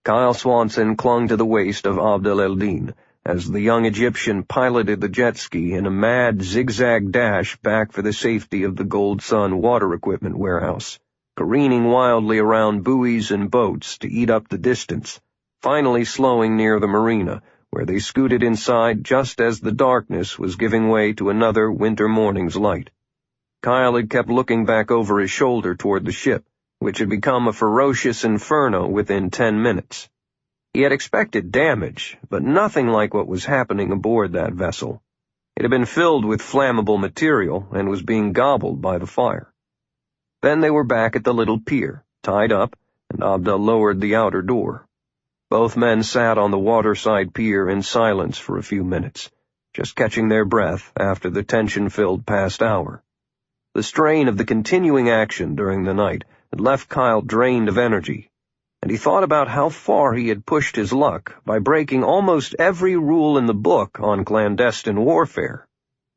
Kyle Swanson clung to the waist of Abd el-Din as the young Egyptian piloted the jet ski in a mad zigzag dash back for the safety of the Gold Sun water equipment warehouse, careening wildly around buoys and boats to eat up the distance, finally slowing near the marina, where they scooted inside just as the darkness was giving way to another winter morning's light. Kyle had kept looking back over his shoulder toward the ship, which had become a ferocious inferno within 10 minutes. He had expected damage, but nothing like what was happening aboard that vessel. It had been filled with flammable material and was being gobbled by the fire. Then they were back at the little pier, tied up, and Abda lowered the outer door. Both men sat on the waterside pier in silence for a few minutes, just catching their breath after the tension-filled past hour. The strain of the continuing action during the night had left Kyle drained of energy, and he thought about how far he had pushed his luck by breaking almost every rule in the book on clandestine warfare.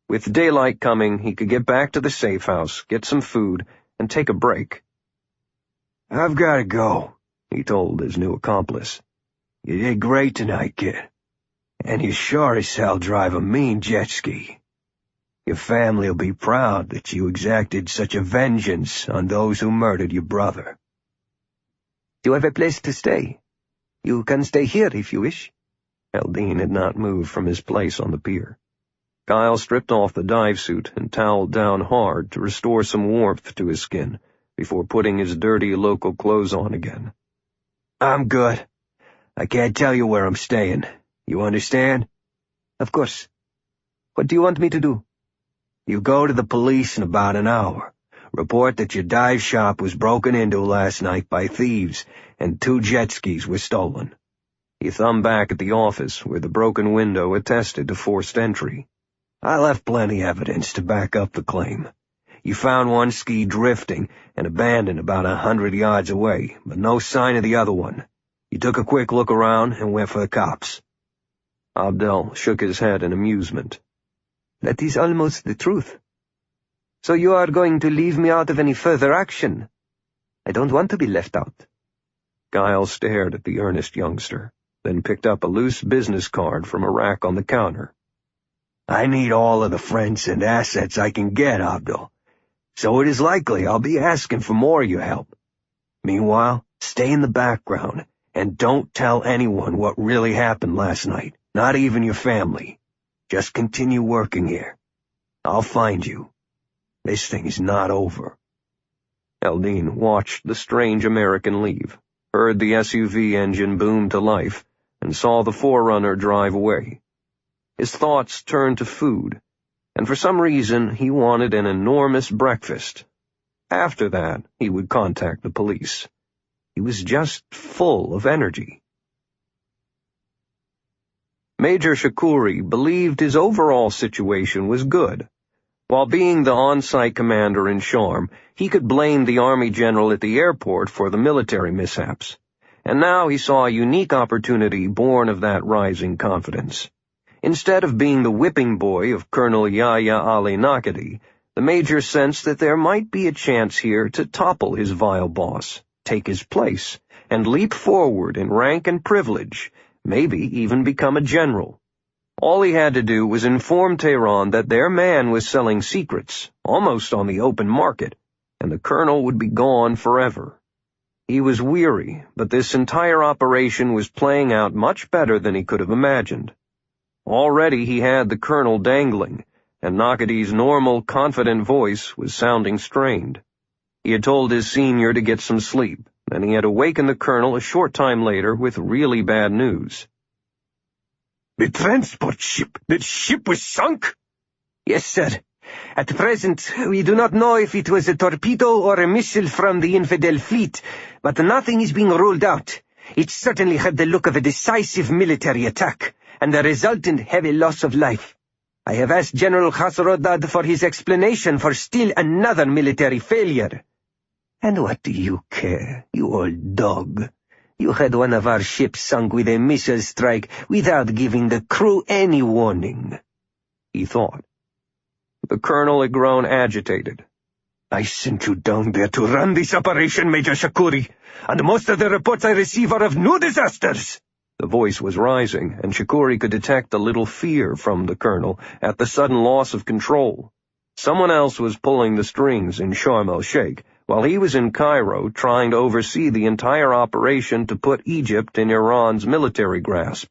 With daylight coming, he could get back to the safe house, get some food, and take a break. "I've got to go," he told his new accomplice. You did great tonight, kid. And you sure as hell drive a mean jet ski. Your family'll be proud that you exacted such a vengeance on those who murdered your brother. Do you have a place to stay? You can stay here if you wish. Eldine had not moved from his place on the pier. Kyle stripped off the dive suit and toweled down hard to restore some warmth to his skin before putting his dirty local clothes on again. I'm good. I can't tell you where I'm staying. You understand? Of course. What do you want me to do? You go to the police in about an hour. Report that your dive shop was broken into last night by thieves and 2 jet skis were stolen. He thumbed back at the office where the broken window attested to forced entry. I left plenty evidence to back up the claim. You found one ski drifting and abandoned about 100 yards away, but no sign of the other one. You took a quick look around and went for the cops. Abdel shook his head in amusement. That is almost the truth. So you are going to leave me out of any further action? I don't want to be left out. Guile stared at the earnest youngster, then picked up a loose business card from a rack on the counter. I need all of the friends and assets I can get, Abdel. So it is likely I'll be asking for more of your help. Meanwhile, stay in the background and don't tell anyone what really happened last night, not even your family. Just continue working here. I'll find you. This thing is not over. Eldine watched the strange American leave, heard the SUV engine boom to life, and saw the Forerunner drive away. His thoughts turned to food, and for some reason he wanted an enormous breakfast. After that, he would contact the police. He was just full of energy. Major Shakuri believed his overall situation was good. While being the on-site commander in Sharm, he could blame the Army general at the airport for the military mishaps. And now he saw a unique opportunity born of that rising confidence. Instead of being the whipping boy of Colonel Yahya Ali Nakadi, the major sensed that there might be a chance here to topple his vile boss, take his place, and leap forward in rank and privilege, maybe even become a general. All he had to do was inform Tehran that their man was selling secrets, almost on the open market, and the colonel would be gone forever. He was weary, but this entire operation was playing out much better than he could have imagined. Already he had the colonel dangling, and Nakadi's normal, confident voice was sounding strained. He had told his senior to get some sleep, and he had awakened the colonel a short time later with really bad news. The transport ship, that ship was sunk? Yes, sir. At present, we do not know if it was a torpedo or a missile from the infidel fleet, but nothing is being ruled out. It certainly had the look of a decisive military attack, and the resultant heavy loss of life. I have asked General Khasrodad for his explanation for still another military failure. And what do you care, you old dog? You had one of our ships sunk with a missile strike without giving the crew any warning, he thought. The colonel had grown agitated. I sent you down there to run this operation, Major Shakuri, and most of the reports I receive are of new disasters. The voice was rising, and Shakuri could detect a little fear from the colonel at the sudden loss of control. Someone else was pulling the strings in Sharm el-Sheikh, while he was in Cairo trying to oversee the entire operation to put Egypt in Iran's military grasp.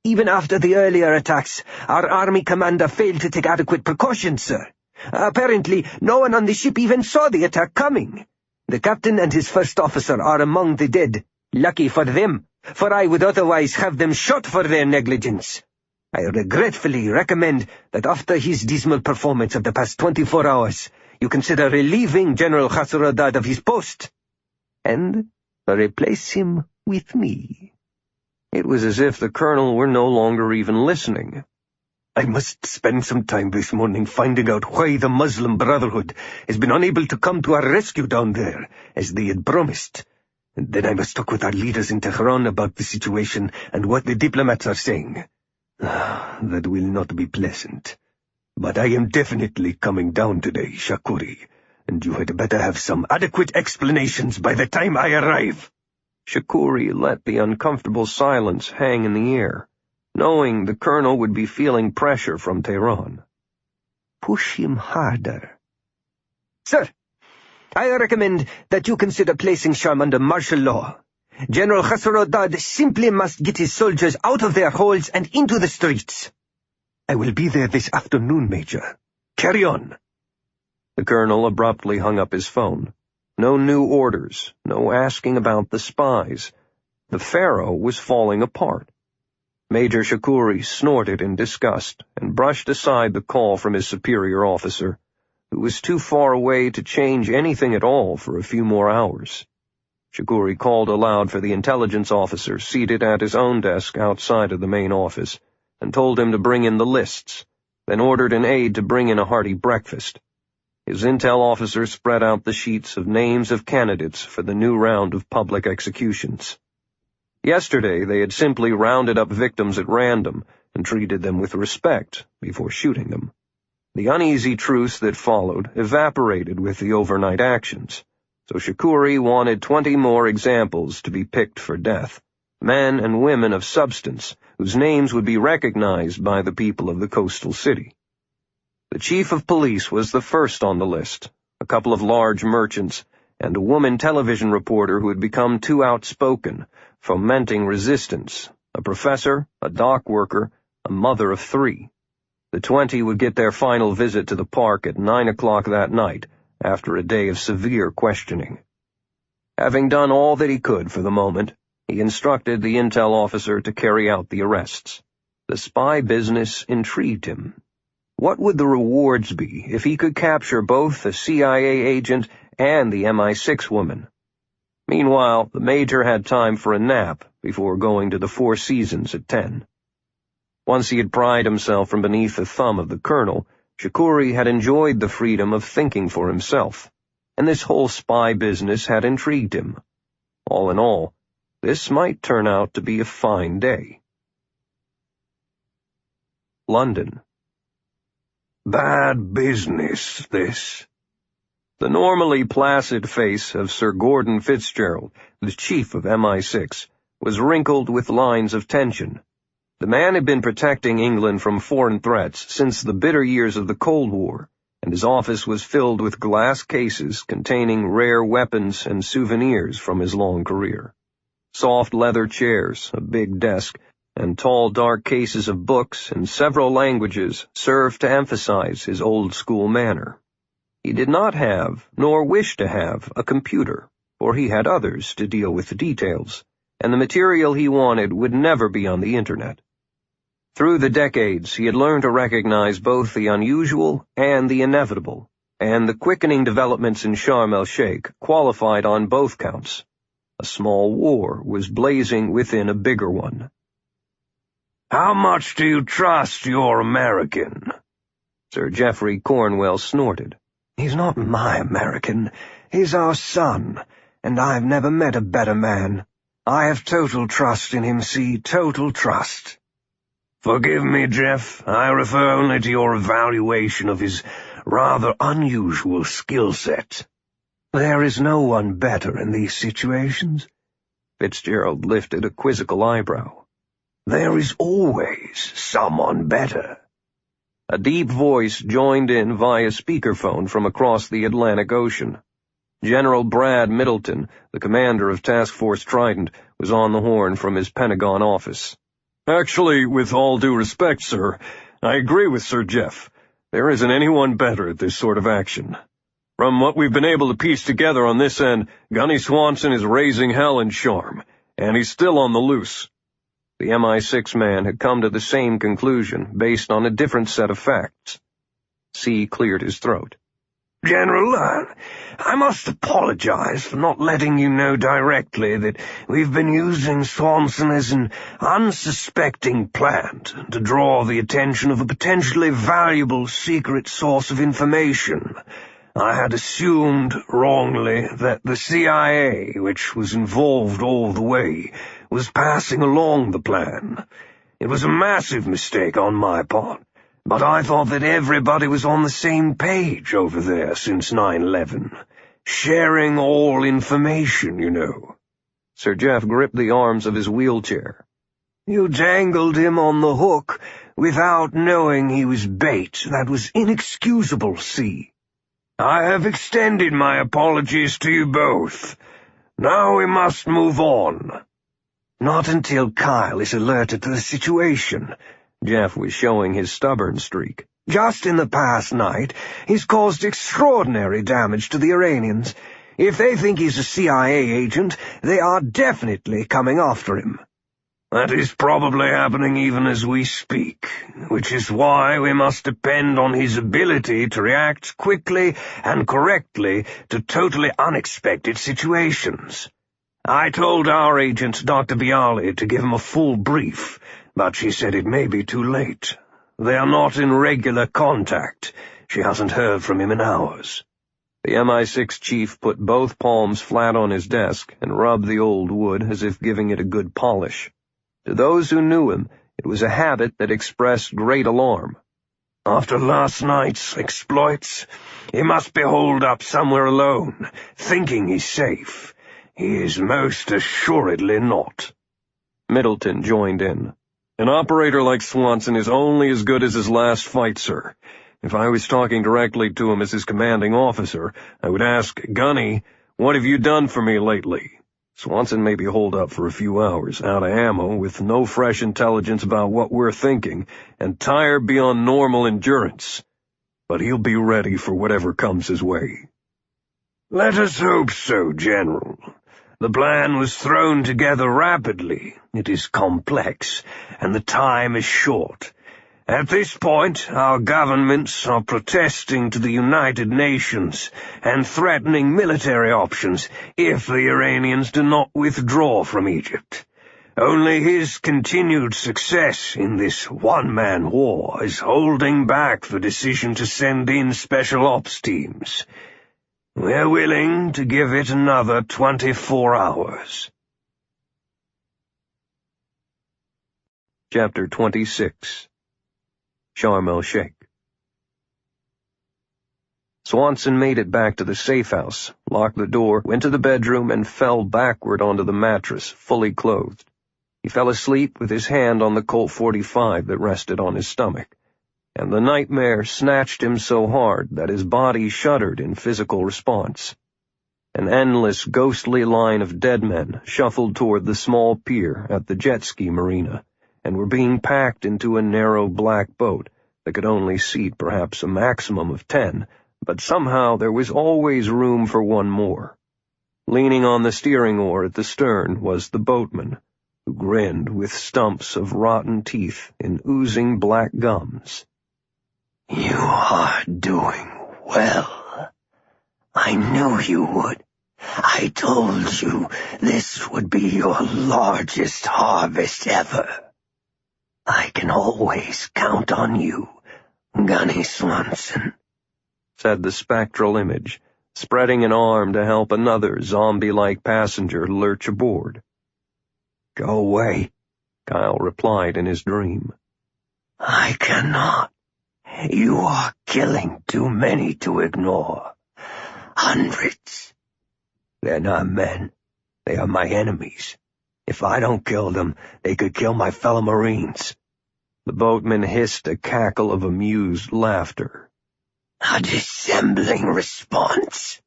Even after the earlier attacks, our army commander failed to take adequate precautions, sir. Apparently, no one on the ship even saw the attack coming. The captain and his first officer are among the dead. Lucky for them, for I would otherwise have them shot for their negligence. I regretfully recommend that after his dismal performance of the past 24 hours, you consider relieving General Khasrodad of his post, and replace him with me. It was as if the colonel were no longer even listening. I must spend some time this morning finding out why the Muslim Brotherhood has been unable to come to our rescue down there, as they had promised. And then I must talk with our leaders in Tehran about the situation and what the diplomats are saying. That will not be pleasant. But I am definitely coming down today, Shakuri, and you had better have some adequate explanations by the time I arrive. Shakuri let the uncomfortable silence hang in the air, knowing the colonel would be feeling pressure from Tehran. Push him harder. Sir, I recommend that you consider placing Sharm under martial law. General Khasrodad simply must get his soldiers out of their holes and into the streets. I will be there this afternoon, Major. Carry on. The colonel abruptly hung up his phone. No new orders, no asking about the spies. The Pharaoh was falling apart. Major Shakuri snorted in disgust and brushed aside the call from his superior officer, who was too far away to change anything at all for a few more hours. Shakuri called aloud for the intelligence officer seated at his own desk outside of the main office and told him to bring in the lists, then ordered an aide to bring in a hearty breakfast. His intel officer spread out the sheets of names of candidates for the new round of public executions. Yesterday they had simply rounded up victims at random and treated them with respect before shooting them. The uneasy truce that followed evaporated with the overnight actions, so Shakuri wanted 20 more examples to be picked for death, men and women of substance whose names would be recognized by the people of the coastal city. The chief of police was the first on the list, a couple of large merchants, and a woman television reporter who had become too outspoken, fomenting resistance, a professor, a dock worker, a mother of 3. The 20 would get their final visit to the park at 9 o'clock that night, after a day of severe questioning. Having done all that he could for the moment, he instructed the intel officer to carry out the arrests. The spy business intrigued him. What would the rewards be if he could capture both the CIA agent and the MI6 woman? Meanwhile, the major had time for a nap before going to the Four Seasons at 10. Once he had pried himself from beneath the thumb of the colonel, Shakuri had enjoyed the freedom of thinking for himself, and this whole spy business had intrigued him. All in all, this might turn out to be a fine day. London. Bad business, this. The normally placid face of Sir Gordon Fitzgerald, the chief of MI6, was wrinkled with lines of tension. The man had been protecting England from foreign threats since the bitter years of the Cold War, and his office was filled with glass cases containing rare weapons and souvenirs from his long career. Soft leather chairs, a big desk, and tall dark cases of books in several languages served to emphasize his old-school manner. He did not have, nor wish to have, a computer, for he had others to deal with the details, and the material he wanted would never be on the Internet. Through the decades, he had learned to recognize both the unusual and the inevitable, and the quickening developments in Sharm el-Sheikh qualified on both counts. A small war was blazing within a bigger one. How much do you trust your American? Sir Geoffrey Cornwell snorted. He's not my American. He's our son, and I've never met a better man. I have total trust in him, see, total trust. Forgive me, Jeff. I refer only to your evaluation of his rather unusual skill set. There is no one better in these situations. Fitzgerald lifted a quizzical eyebrow. There is always someone better. A deep voice joined in via speakerphone from across the Atlantic Ocean. General Brad Middleton, the commander of Task Force Trident, was on the horn from his Pentagon office. Actually, with all due respect, sir, I agree with Sir Jeff. There isn't anyone better at this sort of action. From what we've been able to piece together on this end, Gunnery Swanson is raising hell in Sharm, and he's still on the loose. The MI6 man had come to the same conclusion based on a different set of facts. C cleared his throat. General, I must apologize for not letting you know directly that we've been using Swanson as an unsuspecting plant to draw the attention of a potentially valuable secret source of information. I had assumed, wrongly, that the CIA, which was involved all the way, was passing along the plan. It was a massive mistake on my part, but I thought that everybody was on the same page over there since 9/11. Sharing all information, you know. Sir Jeff gripped the arms of his wheelchair. "You dangled him on the hook without knowing he was bait. That was inexcusable, see? I have extended my apologies to you both. Now we must move on." "Not until Kyle is alerted to the situation." Jeff was showing his stubborn streak. "Just in the past night, he's caused extraordinary damage to the Iranians. If they think he's a CIA agent, they are definitely coming after him." "That is probably happening even as we speak, which is why we must depend on his ability to react quickly and correctly to totally unexpected situations. I told our agent, Dr. Bialy, to give him a full brief, but she said it may be too late. They are not in regular contact. She hasn't heard from him in hours." The MI6 chief put both palms flat on his desk and rubbed the old wood as if giving it a good polish. To those who knew him, it was a habit that expressed great alarm. "After last night's exploits, he must be holed up somewhere alone, thinking he's safe. He is most assuredly not." Middleton joined in. "An operator like Swanson is only as good as his last fight, sir. If I was talking directly to him as his commanding officer, I would ask, 'Gunny, what have you done for me lately?' Swanson may be holed up for a few hours, out of ammo, with no fresh intelligence about what we're thinking, and tired beyond normal endurance. But he'll be ready for whatever comes his way." "Let us hope so, General. The plan was thrown together rapidly. It is complex, and the time is short. At this point, our governments are protesting to the United Nations and threatening military options if the Iranians do not withdraw from Egypt. Only his continued success in this one-man war is holding back the decision to send in special ops teams. We're willing to give it another 24 hours. Chapter 26. Sharm el-Sheikh. Swanson made it back to the safe house, locked the door, went to the bedroom, and fell backward onto the mattress, fully clothed. He fell asleep with his hand on the Colt 45 that rested on his stomach, and the nightmare snatched him so hard that his body shuddered in physical response. An endless, ghostly line of dead men shuffled toward the small pier at the jet ski marina, and were being packed into a narrow black boat that could only seat perhaps a maximum of 10, but somehow there was always room for one more. Leaning on the steering oar at the stern was the boatman, who grinned with stumps of rotten teeth and oozing black gums. "You are doing well. I knew you would. I told you this would be your largest harvest ever. I can always count on you, Gunnery Swanson," said the spectral image, spreading an arm to help another zombie-like passenger lurch aboard. "Go away," Kyle replied in his dream. "I cannot. You are killing too many to ignore. Hundreds." "They're not men. They are my enemies. If I don't kill them, they could kill my fellow Marines." The boatman hissed a cackle of amused laughter. "A dissembling response.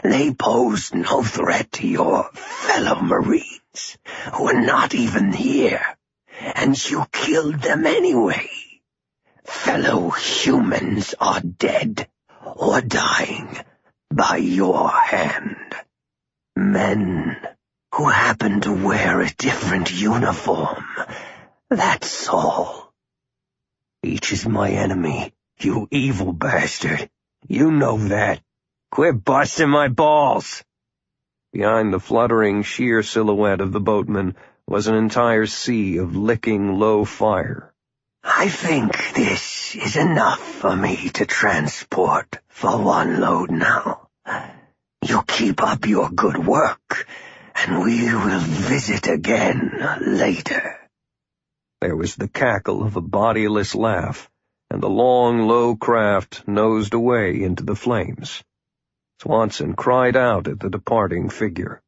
They pose no threat to your fellow Marines, who are not even here, and you killed them anyway. Fellow humans are dead or dying by your hand. Men who happen to wear a different uniform, that's all." "Each is my enemy, you evil bastard. You know that. Quit busting my balls." Behind the fluttering, sheer silhouette of the boatman was an entire sea of licking low fire. "I think this is enough for me to transport for one load now. You keep up your good work, and we will visit again later." There was the cackle of a bodiless laugh, and the long, low craft nosed away into the flames. Swanson cried out at the departing figure.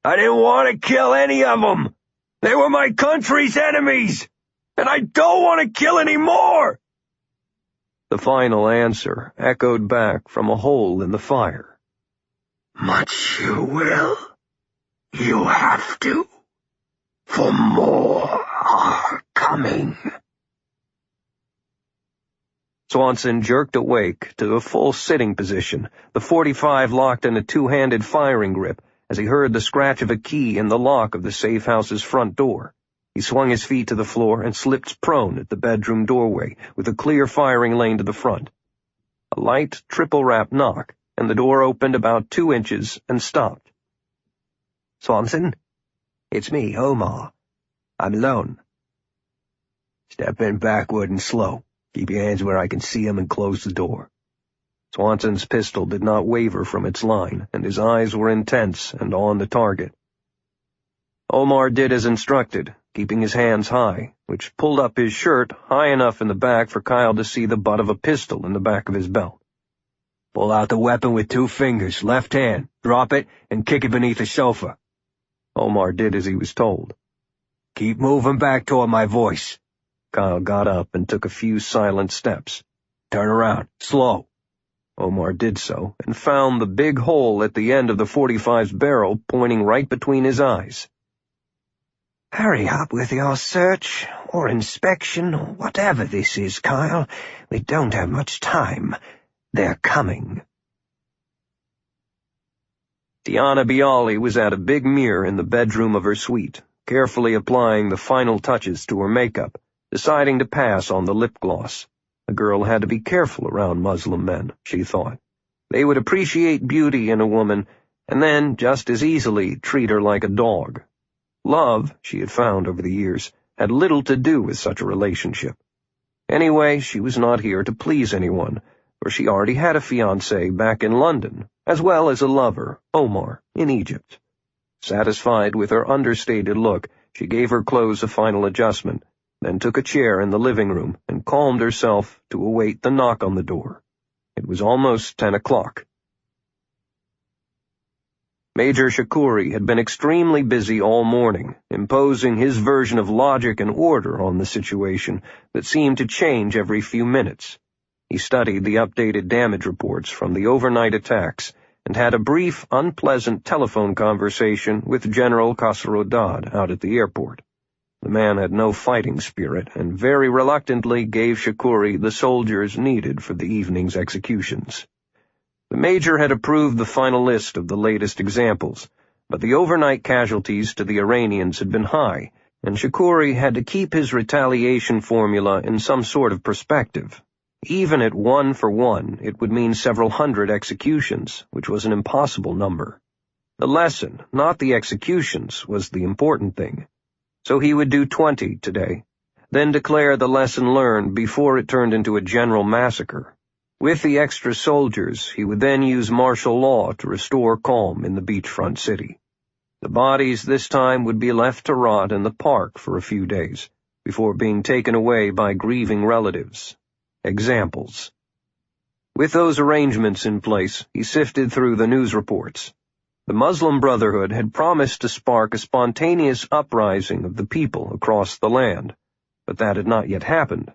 I didn't want to kill any of them. They were my country's enemies, and I don't want to kill any more." The final answer echoed back from a hole in the fire. "Much you will. You have to. For more are coming." Swanson jerked awake to a full sitting position, the .45 locked in a two-handed firing grip, as he heard the scratch of a key in the lock of the safe house's front door. He swung his feet to the floor and slipped prone at the bedroom doorway, with a clear firing lane to the front. A light, triple-rap knock, and the door opened about 2 inches and stopped. "Swanson? It's me, Omar. I'm alone." "Step in backward and slow. Keep your hands where I can see them and close the door." Swanson's pistol did not waver from its line, and his eyes were intense and on the target. Omar did as instructed, keeping his hands high, which pulled up his shirt high enough in the back for Kyle to see the butt of a pistol in the back of his belt. "Pull out the weapon with 2 fingers, left hand, drop it, and kick it beneath the sofa." Omar did as he was told. "Keep moving back toward my voice." Kyle got up and took a few silent steps. "Turn around, slow." Omar did so, and found the big hole at the end of the .45's barrel pointing right between his eyes. "Hurry up with your search, or inspection, or whatever this is, Kyle. We don't have much time. They're coming." Diana Bialy was at a big mirror in the bedroom of her suite, carefully applying the final touches to her makeup, deciding to pass on the lip gloss. A girl had to be careful around Muslim men, she thought. They would appreciate beauty in a woman, and then just as easily treat her like a dog. Love, she had found over the years, had little to do with such a relationship. Anyway, she was not here to please anyone, for she already had a fiancé back in London, as well as a lover, Omar, in Egypt. Satisfied with her understated look, she gave her clothes a final adjustment, then took a chair in the living room and calmed herself to await the knock on the door. It was almost 10 o'clock. Major Shakuri had been extremely busy all morning, imposing his version of logic and order on the situation that seemed to change every few minutes. He studied the updated damage reports from the overnight attacks and had a brief, unpleasant telephone conversation with General Khosrodad out at the airport. The man had no fighting spirit and very reluctantly gave Shakuri the soldiers needed for the evening's executions. The major had approved the final list of the latest examples, but the overnight casualties to the Iranians had been high, and Shakuri had to keep his retaliation formula in some sort of perspective. Even at 1 for 1, it would mean several hundred executions, which was an impossible number. The lesson, not the executions, was the important thing. So he would do 20 today, then declare the lesson learned before it turned into a general massacre. With the extra soldiers, he would then use martial law to restore calm in the beachfront city. The bodies this time would be left to rot in the park for a few days, before being taken away by grieving relatives. Examples. With those arrangements in place, he sifted through the news reports. The Muslim Brotherhood had promised to spark a spontaneous uprising of the people across the land, but that had not yet happened.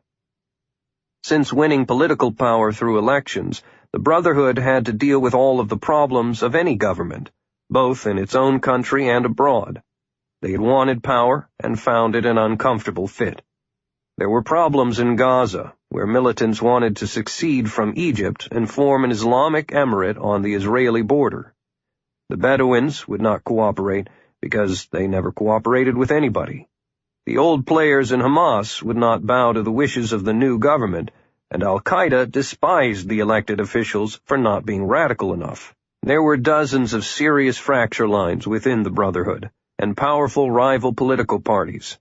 Since winning political power through elections, the Brotherhood had to deal with all of the problems of any government, both in its own country and abroad. They had wanted power and found it an uncomfortable fit. There were problems in Gaza, where militants wanted to succeed from Egypt and form an Islamic emirate on the Israeli border. The Bedouins would not cooperate because they never cooperated with anybody. The old players in Hamas would not bow to the wishes of the new government, and Al-Qaeda despised the elected officials for not being radical enough. There were dozens of serious fracture lines within the Brotherhood, and powerful rival political parties.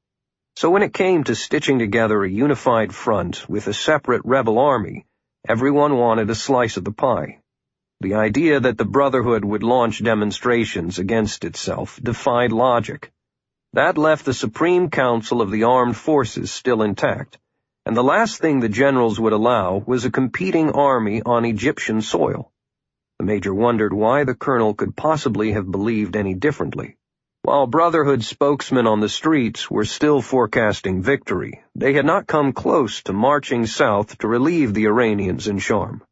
So when it came to stitching together a unified front with a separate rebel army, everyone wanted a slice of the pie. The idea that the Brotherhood would launch demonstrations against itself defied logic. That left the Supreme Council of the Armed Forces still intact, and the last thing the generals would allow was a competing army on Egyptian soil. The major wondered why the colonel could possibly have believed any differently. While Brotherhood spokesmen on the streets were still forecasting victory, they had not come close to marching south to relieve the Iranians in Sharm.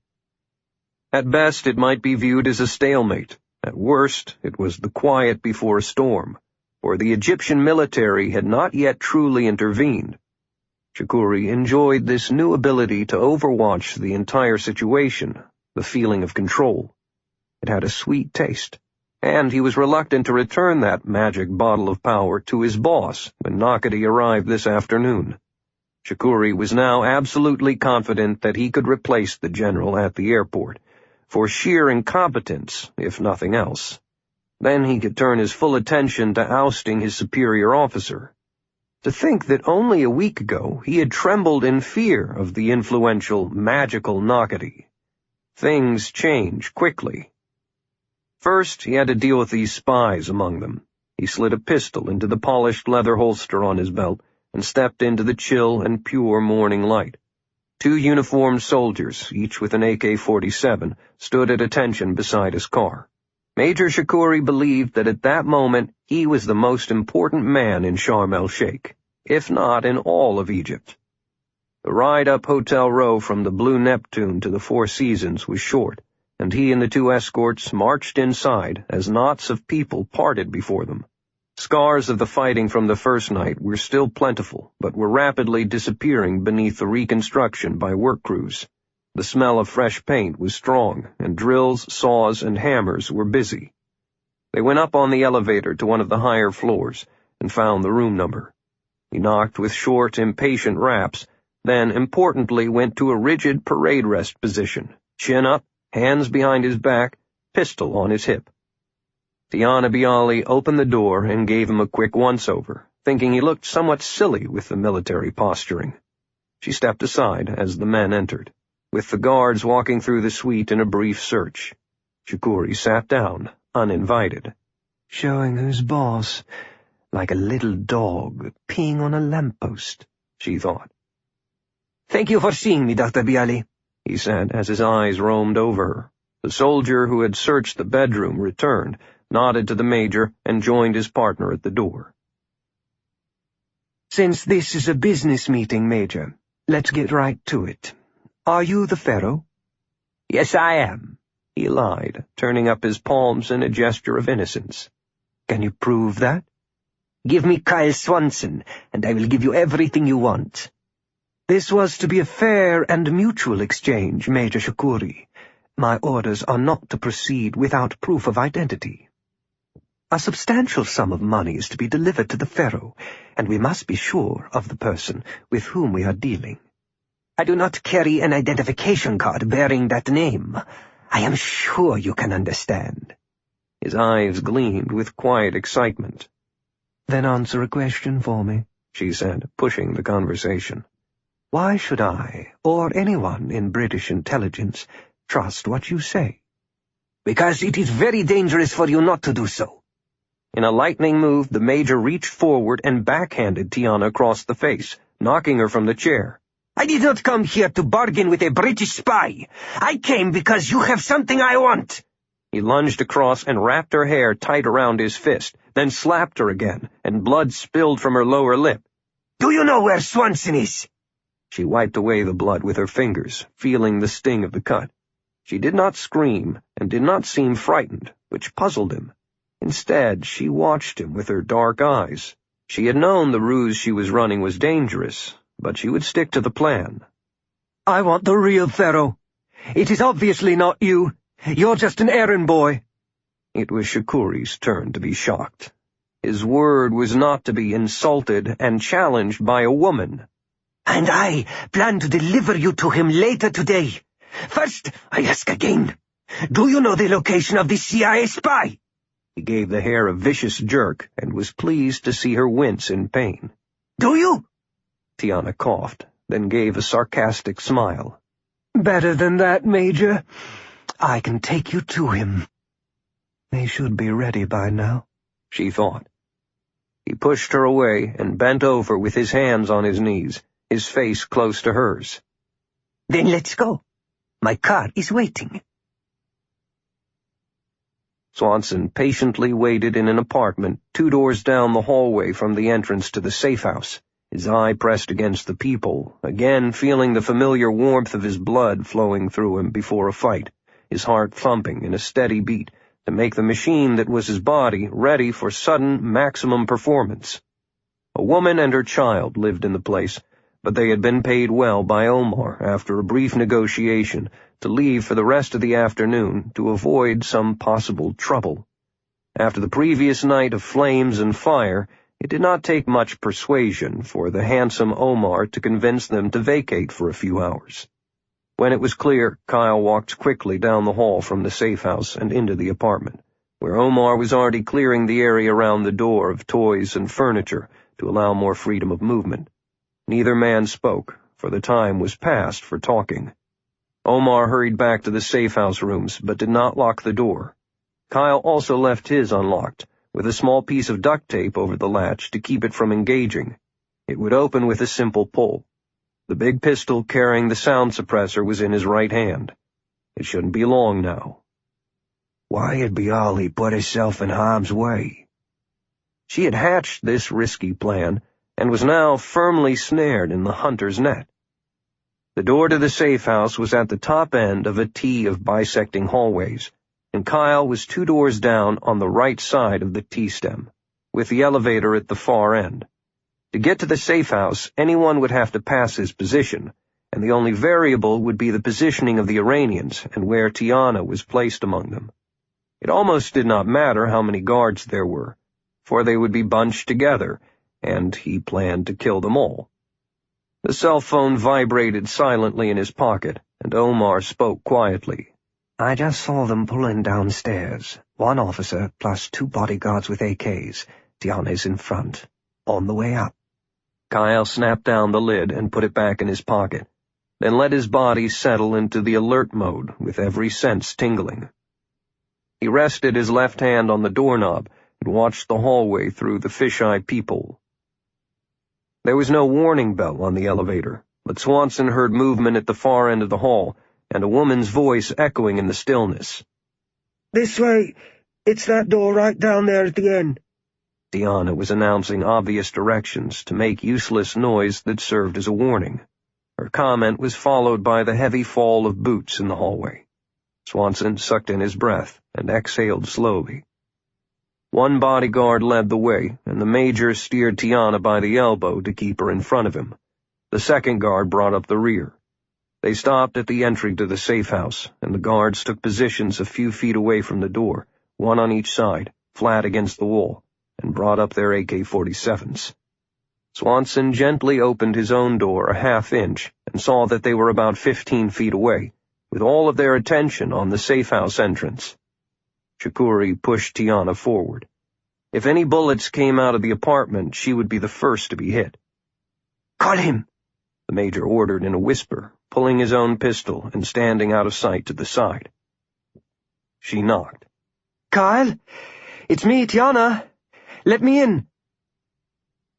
At best, it might be viewed as a stalemate. At worst, it was the quiet before a storm, for the Egyptian military had not yet truly intervened. Shukuri enjoyed this new ability to overwatch the entire situation, the feeling of control. It had a sweet taste, and he was reluctant to return that magic bottle of power to his boss when Nakati arrived this afternoon. Shukuri was now absolutely confident that he could replace the general at the airport, for sheer incompetence, if nothing else. Then he could turn his full attention to ousting his superior officer. To think that only a week ago he had trembled in fear of the influential, magical Nakati. Things change quickly. First, he had to deal with these spies among them. He slid a pistol into the polished leather holster on his belt and stepped into the chill and pure morning light. 2 uniformed soldiers, each with an AK-47, stood at attention beside his car. Major Shukuri believed that at that moment he was the most important man in Sharm el-Sheikh, if not in all of Egypt. The ride up Hotel Row from the Blue Neptune to the Four Seasons was short, and he and the 2 escorts marched inside as knots of people parted before them. Scars of the fighting from the first night were still plentiful, but were rapidly disappearing beneath the reconstruction by work crews. The smell of fresh paint was strong, and drills, saws, and hammers were busy. They went up on the elevator to one of the higher floors and found the room number. He knocked with short, impatient raps, then importantly went to a rigid parade rest position, chin up, hands behind his back, pistol on his hip. Tiana Bialy opened the door and gave him a quick once-over, thinking he looked somewhat silly with the military posturing. She stepped aside as the men entered, with the guards walking through the suite in a brief search. Shukuri sat down, uninvited. Showing who's boss, like a little dog peeing on a lamppost, she thought. "Thank you for seeing me, Dr. Bialy," he said as his eyes roamed over her. The soldier who had searched the bedroom returned, nodded to the major, and joined his partner at the door. "Since this is a business meeting, Major, let's get right to it. Are you the Pharaoh?" "Yes, I am," he lied, turning up his palms in a gesture of innocence. "Can you prove that?" "Give me Kyle Swanson, and I will give you everything you want." "This was to be a fair and mutual exchange, Major Shukuri. My orders are not to proceed without proof of identity. A substantial sum of money is to be delivered to the Pharaoh, and we must be sure of the person with whom we are dealing." "I do not carry an identification card bearing that name. I am sure you can understand." His eyes gleamed with quiet excitement. "Then answer a question for me," she said, pushing the conversation. "Why should I, or anyone in British intelligence, trust what you say?" "Because it is very dangerous for you not to do so." In a lightning move, the major reached forward and backhanded Tiana across the face, knocking her from the chair. "I did not come here to bargain with a British spy. I came because you have something I want." He lunged across and wrapped her hair tight around his fist, then slapped her again, and blood spilled from her lower lip. "Do you know where Swanson is?" She wiped away the blood with her fingers, feeling the sting of the cut. She did not scream, and did not seem frightened, which puzzled him. Instead, she watched him with her dark eyes. She had known the ruse she was running was dangerous, but she would stick to the plan. "I want the real Pharaoh. It is obviously not you. You're just an errand boy." It was Shukuri's turn to be shocked. His word was not to be insulted and challenged by a woman. "And I plan to deliver you to him later today. First, I ask again, do you know the location of the CIA spy?" He gave the hair a vicious jerk and was pleased to see her wince in pain. "Do you?" Tiana coughed, then gave a sarcastic smile. "Better than that, Major. I can take you to him. They should be ready by now," she thought. He pushed her away and bent over with his hands on his knees, his face close to hers. "Then let's go. My car is waiting." Swanson patiently waited in an apartment 2 doors down the hallway from the entrance to the safe house, his eye pressed against the peephole, again feeling the familiar warmth of his blood flowing through him before a fight, his heart thumping in a steady beat to make the machine that was his body ready for sudden maximum performance. A woman and her child lived in the place, but they had been paid well by Omar after a brief negotiation to leave for the rest of the afternoon to avoid some possible trouble. After the previous night of flames and fire, it did not take much persuasion for the handsome Omar to convince them to vacate for a few hours. When it was clear, Kyle walked quickly down the hall from the safe house and into the apartment, where Omar was already clearing the area around the door of toys and furniture to allow more freedom of movement. Neither man spoke, for the time was past for talking. Omar hurried back to the safe house rooms, but did not lock the door. Kyle also left his unlocked, with a small piece of duct tape over the latch to keep it from engaging. It would open with a simple pull. The big pistol carrying the sound suppressor was in his right hand. It shouldn't be long now. Why had Bialy put herself in harm's way? She had hatched this risky plan, and was now firmly snared in the hunter's net. The door to the safe house was at the top end of a T of bisecting hallways, and Kyle was 2 doors down on the right side of the T-stem, with the elevator at the far end. To get to the safe house, anyone would have to pass his position, and the only variable would be the positioning of the Iranians and where Tiana was placed among them. It almost did not matter how many guards there were, for they would be bunched together, and he planned to kill them all. The cell phone vibrated silently in his pocket, and Omar spoke quietly. I just saw them pulling downstairs. 1 officer plus 2 bodyguards with AKs. Tiana's in front. On the way up. Kyle snapped down the lid and put it back in his pocket, then let his body settle into the alert mode with every sense tingling. He rested his left hand on the doorknob and watched the hallway through the fisheye peephole. There was no warning bell on the elevator, but Swanson heard movement at the far end of the hall, and a woman's voice echoing in the stillness. "This way. It's that door right down there at the end." Tiana was announcing obvious directions to make useless noise that served as a warning. Her comment was followed by the heavy fall of boots in the hallway. Swanson sucked in his breath and exhaled slowly. 1 bodyguard led the way, and the major steered Tiana by the elbow to keep her in front of him. The second guard brought up the rear. They stopped at the entry to the safe house, and the guards took positions a few feet away from the door, 1 on each side, flat against the wall, and brought up their AK-47s. Swanson gently opened his own door a half-inch and saw that they were about 15 feet away, with all of their attention on the safe house entrance. Shakuri pushed Tiana forward. If any bullets came out of the apartment, she would be the first to be hit. "Call him," the major ordered in a whisper, pulling his own pistol and standing out of sight to the side. She knocked. "Kyle, it's me, Tiana. Let me in."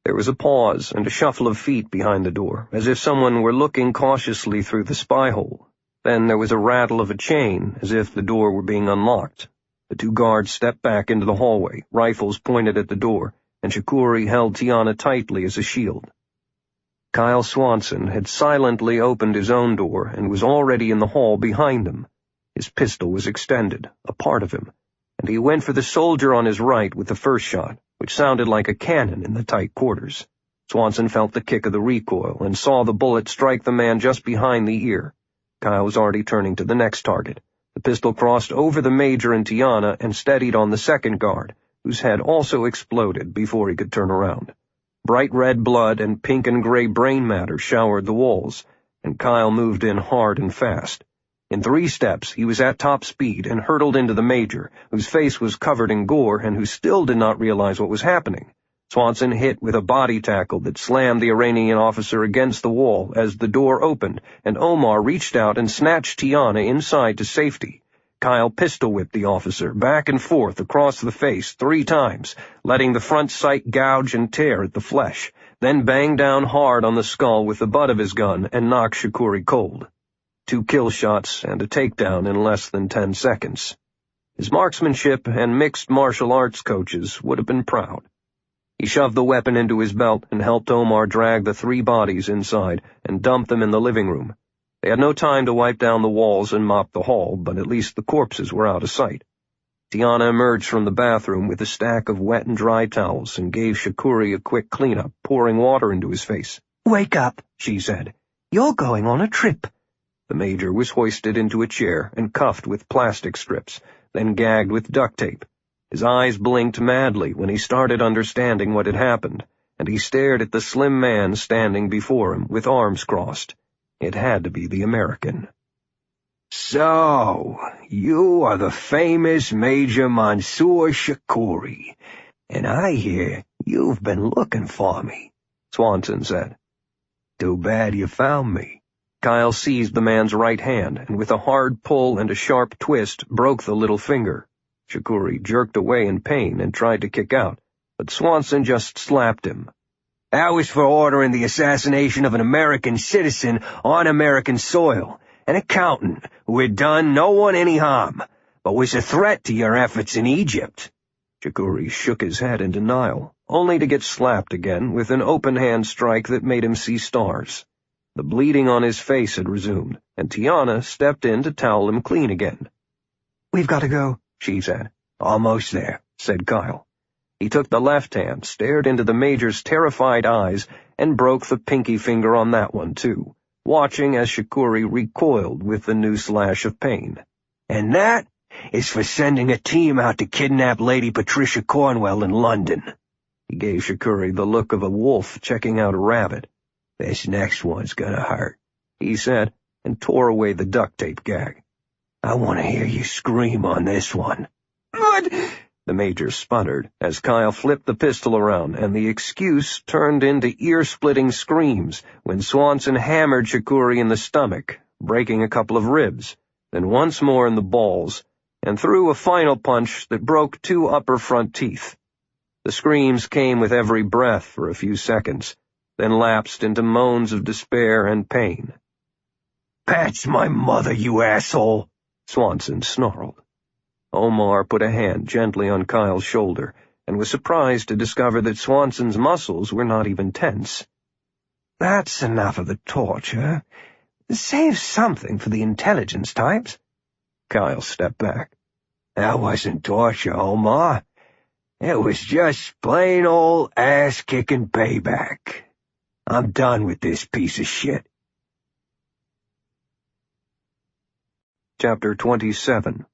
There was a pause and a shuffle of feet behind the door, as if someone were looking cautiously through the spy hole. Then there was a rattle of a chain, as if the door were being unlocked. The 2 guards stepped back into the hallway, rifles pointed at the door, and Shakuri held Tiana tightly as a shield. Kyle Swanson had silently opened his own door and was already in the hall behind them. His pistol was extended, a part of him, and he went for the soldier on his right with the first shot, which sounded like a cannon in the tight quarters. Swanson felt the kick of the recoil and saw the bullet strike the man just behind the ear. Kyle was already turning to the next target. The pistol crossed over the major and Tiana and steadied on the second guard, whose head also exploded before he could turn around. Bright red blood and pink and gray brain matter showered the walls, and Kyle moved in hard and fast. In 3 steps, he was at top speed and hurtled into the major, whose face was covered in gore and who still did not realize what was happening. Swanson hit with a body tackle that slammed the Iranian officer against the wall as the door opened, and Omar reached out and snatched Tiana inside to safety. Kyle pistol-whipped the officer back and forth across the face 3 times, letting the front sight gouge and tear at the flesh, then banged down hard on the skull with the butt of his gun and knocked Shakuri cold. 2 kill shots and a takedown in less than 10 seconds. His marksmanship and mixed martial arts coaches would have been proud. He shoved the weapon into his belt and helped Omar drag the 3 bodies inside and dump them in the living room. They had no time to wipe down the walls and mop the hall, but at least the corpses were out of sight. Tiana emerged from the bathroom with a stack of wet and dry towels and gave Shakuri a quick cleanup, pouring water into his face. "Wake up," she said. "You're going on a trip." The Major was hoisted into a chair and cuffed with plastic strips, then gagged with duct tape. His eyes blinked madly when he started understanding what had happened, and he stared at the slim man standing before him with arms crossed. It had to be the American. "So, you are the famous Major Mansour Shakuri, and I hear you've been looking for me," Swanson said. "Too bad you found me." Kyle seized the man's right hand, and with a hard pull and a sharp twist broke the little finger. Shakuri jerked away in pain and tried to kick out, but Swanson just slapped him. "That was for ordering the assassination of an American citizen on American soil, an accountant who had done no one any harm, but was a threat to your efforts in Egypt." Shakuri shook his head in denial, only to get slapped again with an open-hand strike that made him see stars. The bleeding on his face had resumed, and Tiana stepped in to towel him clean again. "We've got to go," she said. "Almost there," said Kyle. He took the left hand, stared into the Major's terrified eyes, and broke the pinky finger on that one, too, watching as Shakuri recoiled with the new slash of pain. "And that is for sending a team out to kidnap Lady Patricia Cornwell in London." He gave Shakuri the look of a wolf checking out a rabbit. "This next one's gonna hurt," he said, and tore away the duct tape gag. "I want to hear you scream on this one." "But—" the Major sputtered as Kyle flipped the pistol around, and the excuse turned into ear-splitting screams when Swanson hammered Shakuri in the stomach, breaking a couple of ribs, then once more in the balls, and threw a final punch that broke 2 upper front teeth. The screams came with every breath for a few seconds, then lapsed into moans of despair and pain. "That's my mother, you asshole," Swanson snarled. Omar put a hand gently on Kyle's shoulder and was surprised to discover that Swanson's muscles were not even tense. "That's enough of the torture. Save something for the intelligence types." Kyle stepped back. "That wasn't torture, Omar. It was just plain old ass-kicking payback. I'm done with this piece of shit." Chapter 27.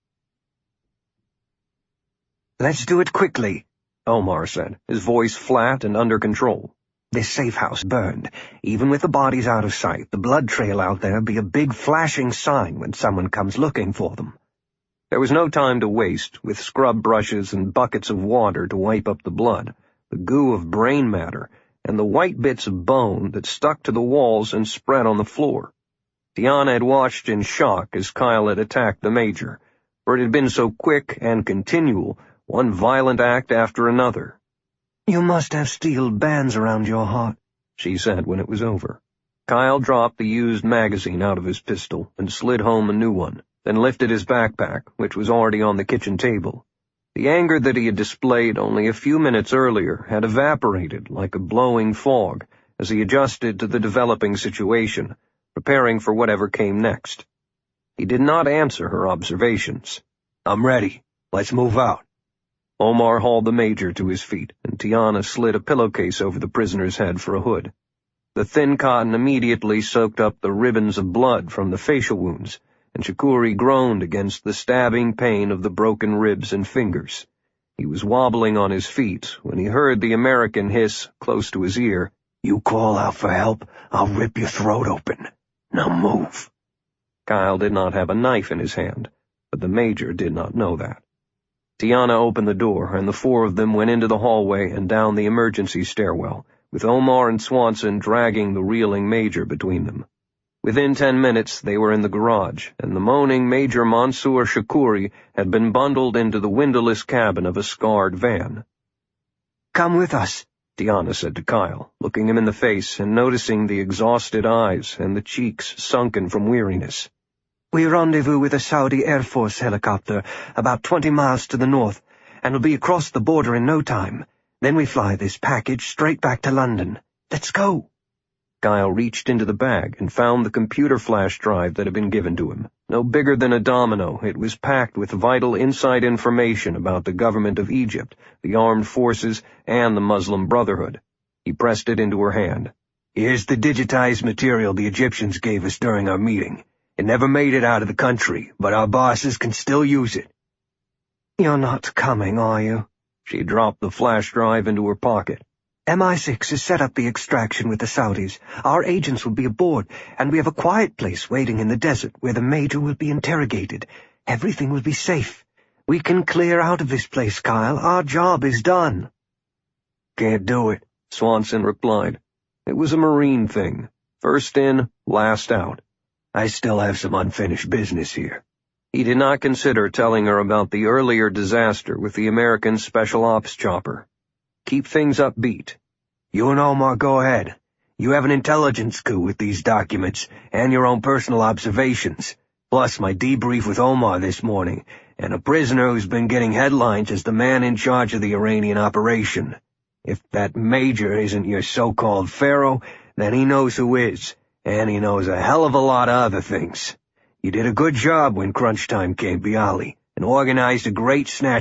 "Let's do it quickly," Omar said, his voice flat and under control. "This safe house burned. Even with the bodies out of sight, the blood trail out there be a big flashing sign when someone comes looking for them." There was no time to waste, with scrub brushes and buckets of water to wipe up the blood, the goo of brain matter, and the white bits of bone that stuck to the walls and spread on the floor. Tiana had watched in shock as Kyle had attacked the Major, for it had been so quick and continual, one violent act after another. "You must have steel bands around your heart," she said when it was over. Kyle dropped the used magazine out of his pistol and slid home a new one, then lifted his backpack, which was already on the kitchen table. The anger that he had displayed only a few minutes earlier had evaporated like a blowing fog as he adjusted to the developing situation, preparing for whatever came next. He did not answer her observations. "I'm ready. Let's move out." Omar hauled the Major to his feet, and Tiana slid a pillowcase over the prisoner's head for a hood. The thin cotton immediately soaked up the ribbons of blood from the facial wounds, and Shakuri groaned against the stabbing pain of the broken ribs and fingers. He was wobbling on his feet when he heard the American hiss close to his ear, "You call out for help, I'll rip your throat open. Now move." Kyle did not have a knife in his hand, but the Major did not know that. Tiana opened the door, and the 4 of them went into the hallway and down the emergency stairwell, with Omar and Swanson dragging the reeling Major between them. Within 10 minutes they were in the garage, and the moaning Major Mansour Shakuri had been bundled into the windowless cabin of a scarred van. "Come with us," Tiana said to Kyle, looking him in the face and noticing the exhausted eyes and the cheeks sunken from weariness. We rendezvous with a Saudi Air Force helicopter about 20 miles to the north, and will be across the border in no time. Then we fly this package straight back to London. Let's go." Kyle reached into the bag and found the computer flash drive that had been given to him. No bigger than a domino, it was packed with vital inside information about the government of Egypt, the armed forces, and the Muslim Brotherhood. He pressed it into her hand. "Here's the digitized material the Egyptians gave us during our meeting. It never made it out of the country, but our bosses can still use it." "You're not coming, are you?" She dropped the flash drive into her pocket. MI6 has set up the extraction with the Saudis. Our agents will be aboard, and we have a quiet place waiting in the desert where the Major will be interrogated. Everything will be safe. We can clear out of this place, Kyle. Our job is done." "Can't do it," Swanson replied. It was a Marine thing. First in, last out. "I still have some unfinished business here." He did not consider telling her about the earlier disaster with the American Special Ops chopper. Keep things upbeat. "You and Omar go ahead. You have an intelligence coup with these documents and your own personal observations, plus my debrief with Omar this morning, and a prisoner who's been getting headlines as the man in charge of the Iranian operation. If that Major isn't your so-called pharaoh, then he knows who is, and he knows a hell of a lot of other things. You did a good job when crunch time came, Bialy, and organized a great snatch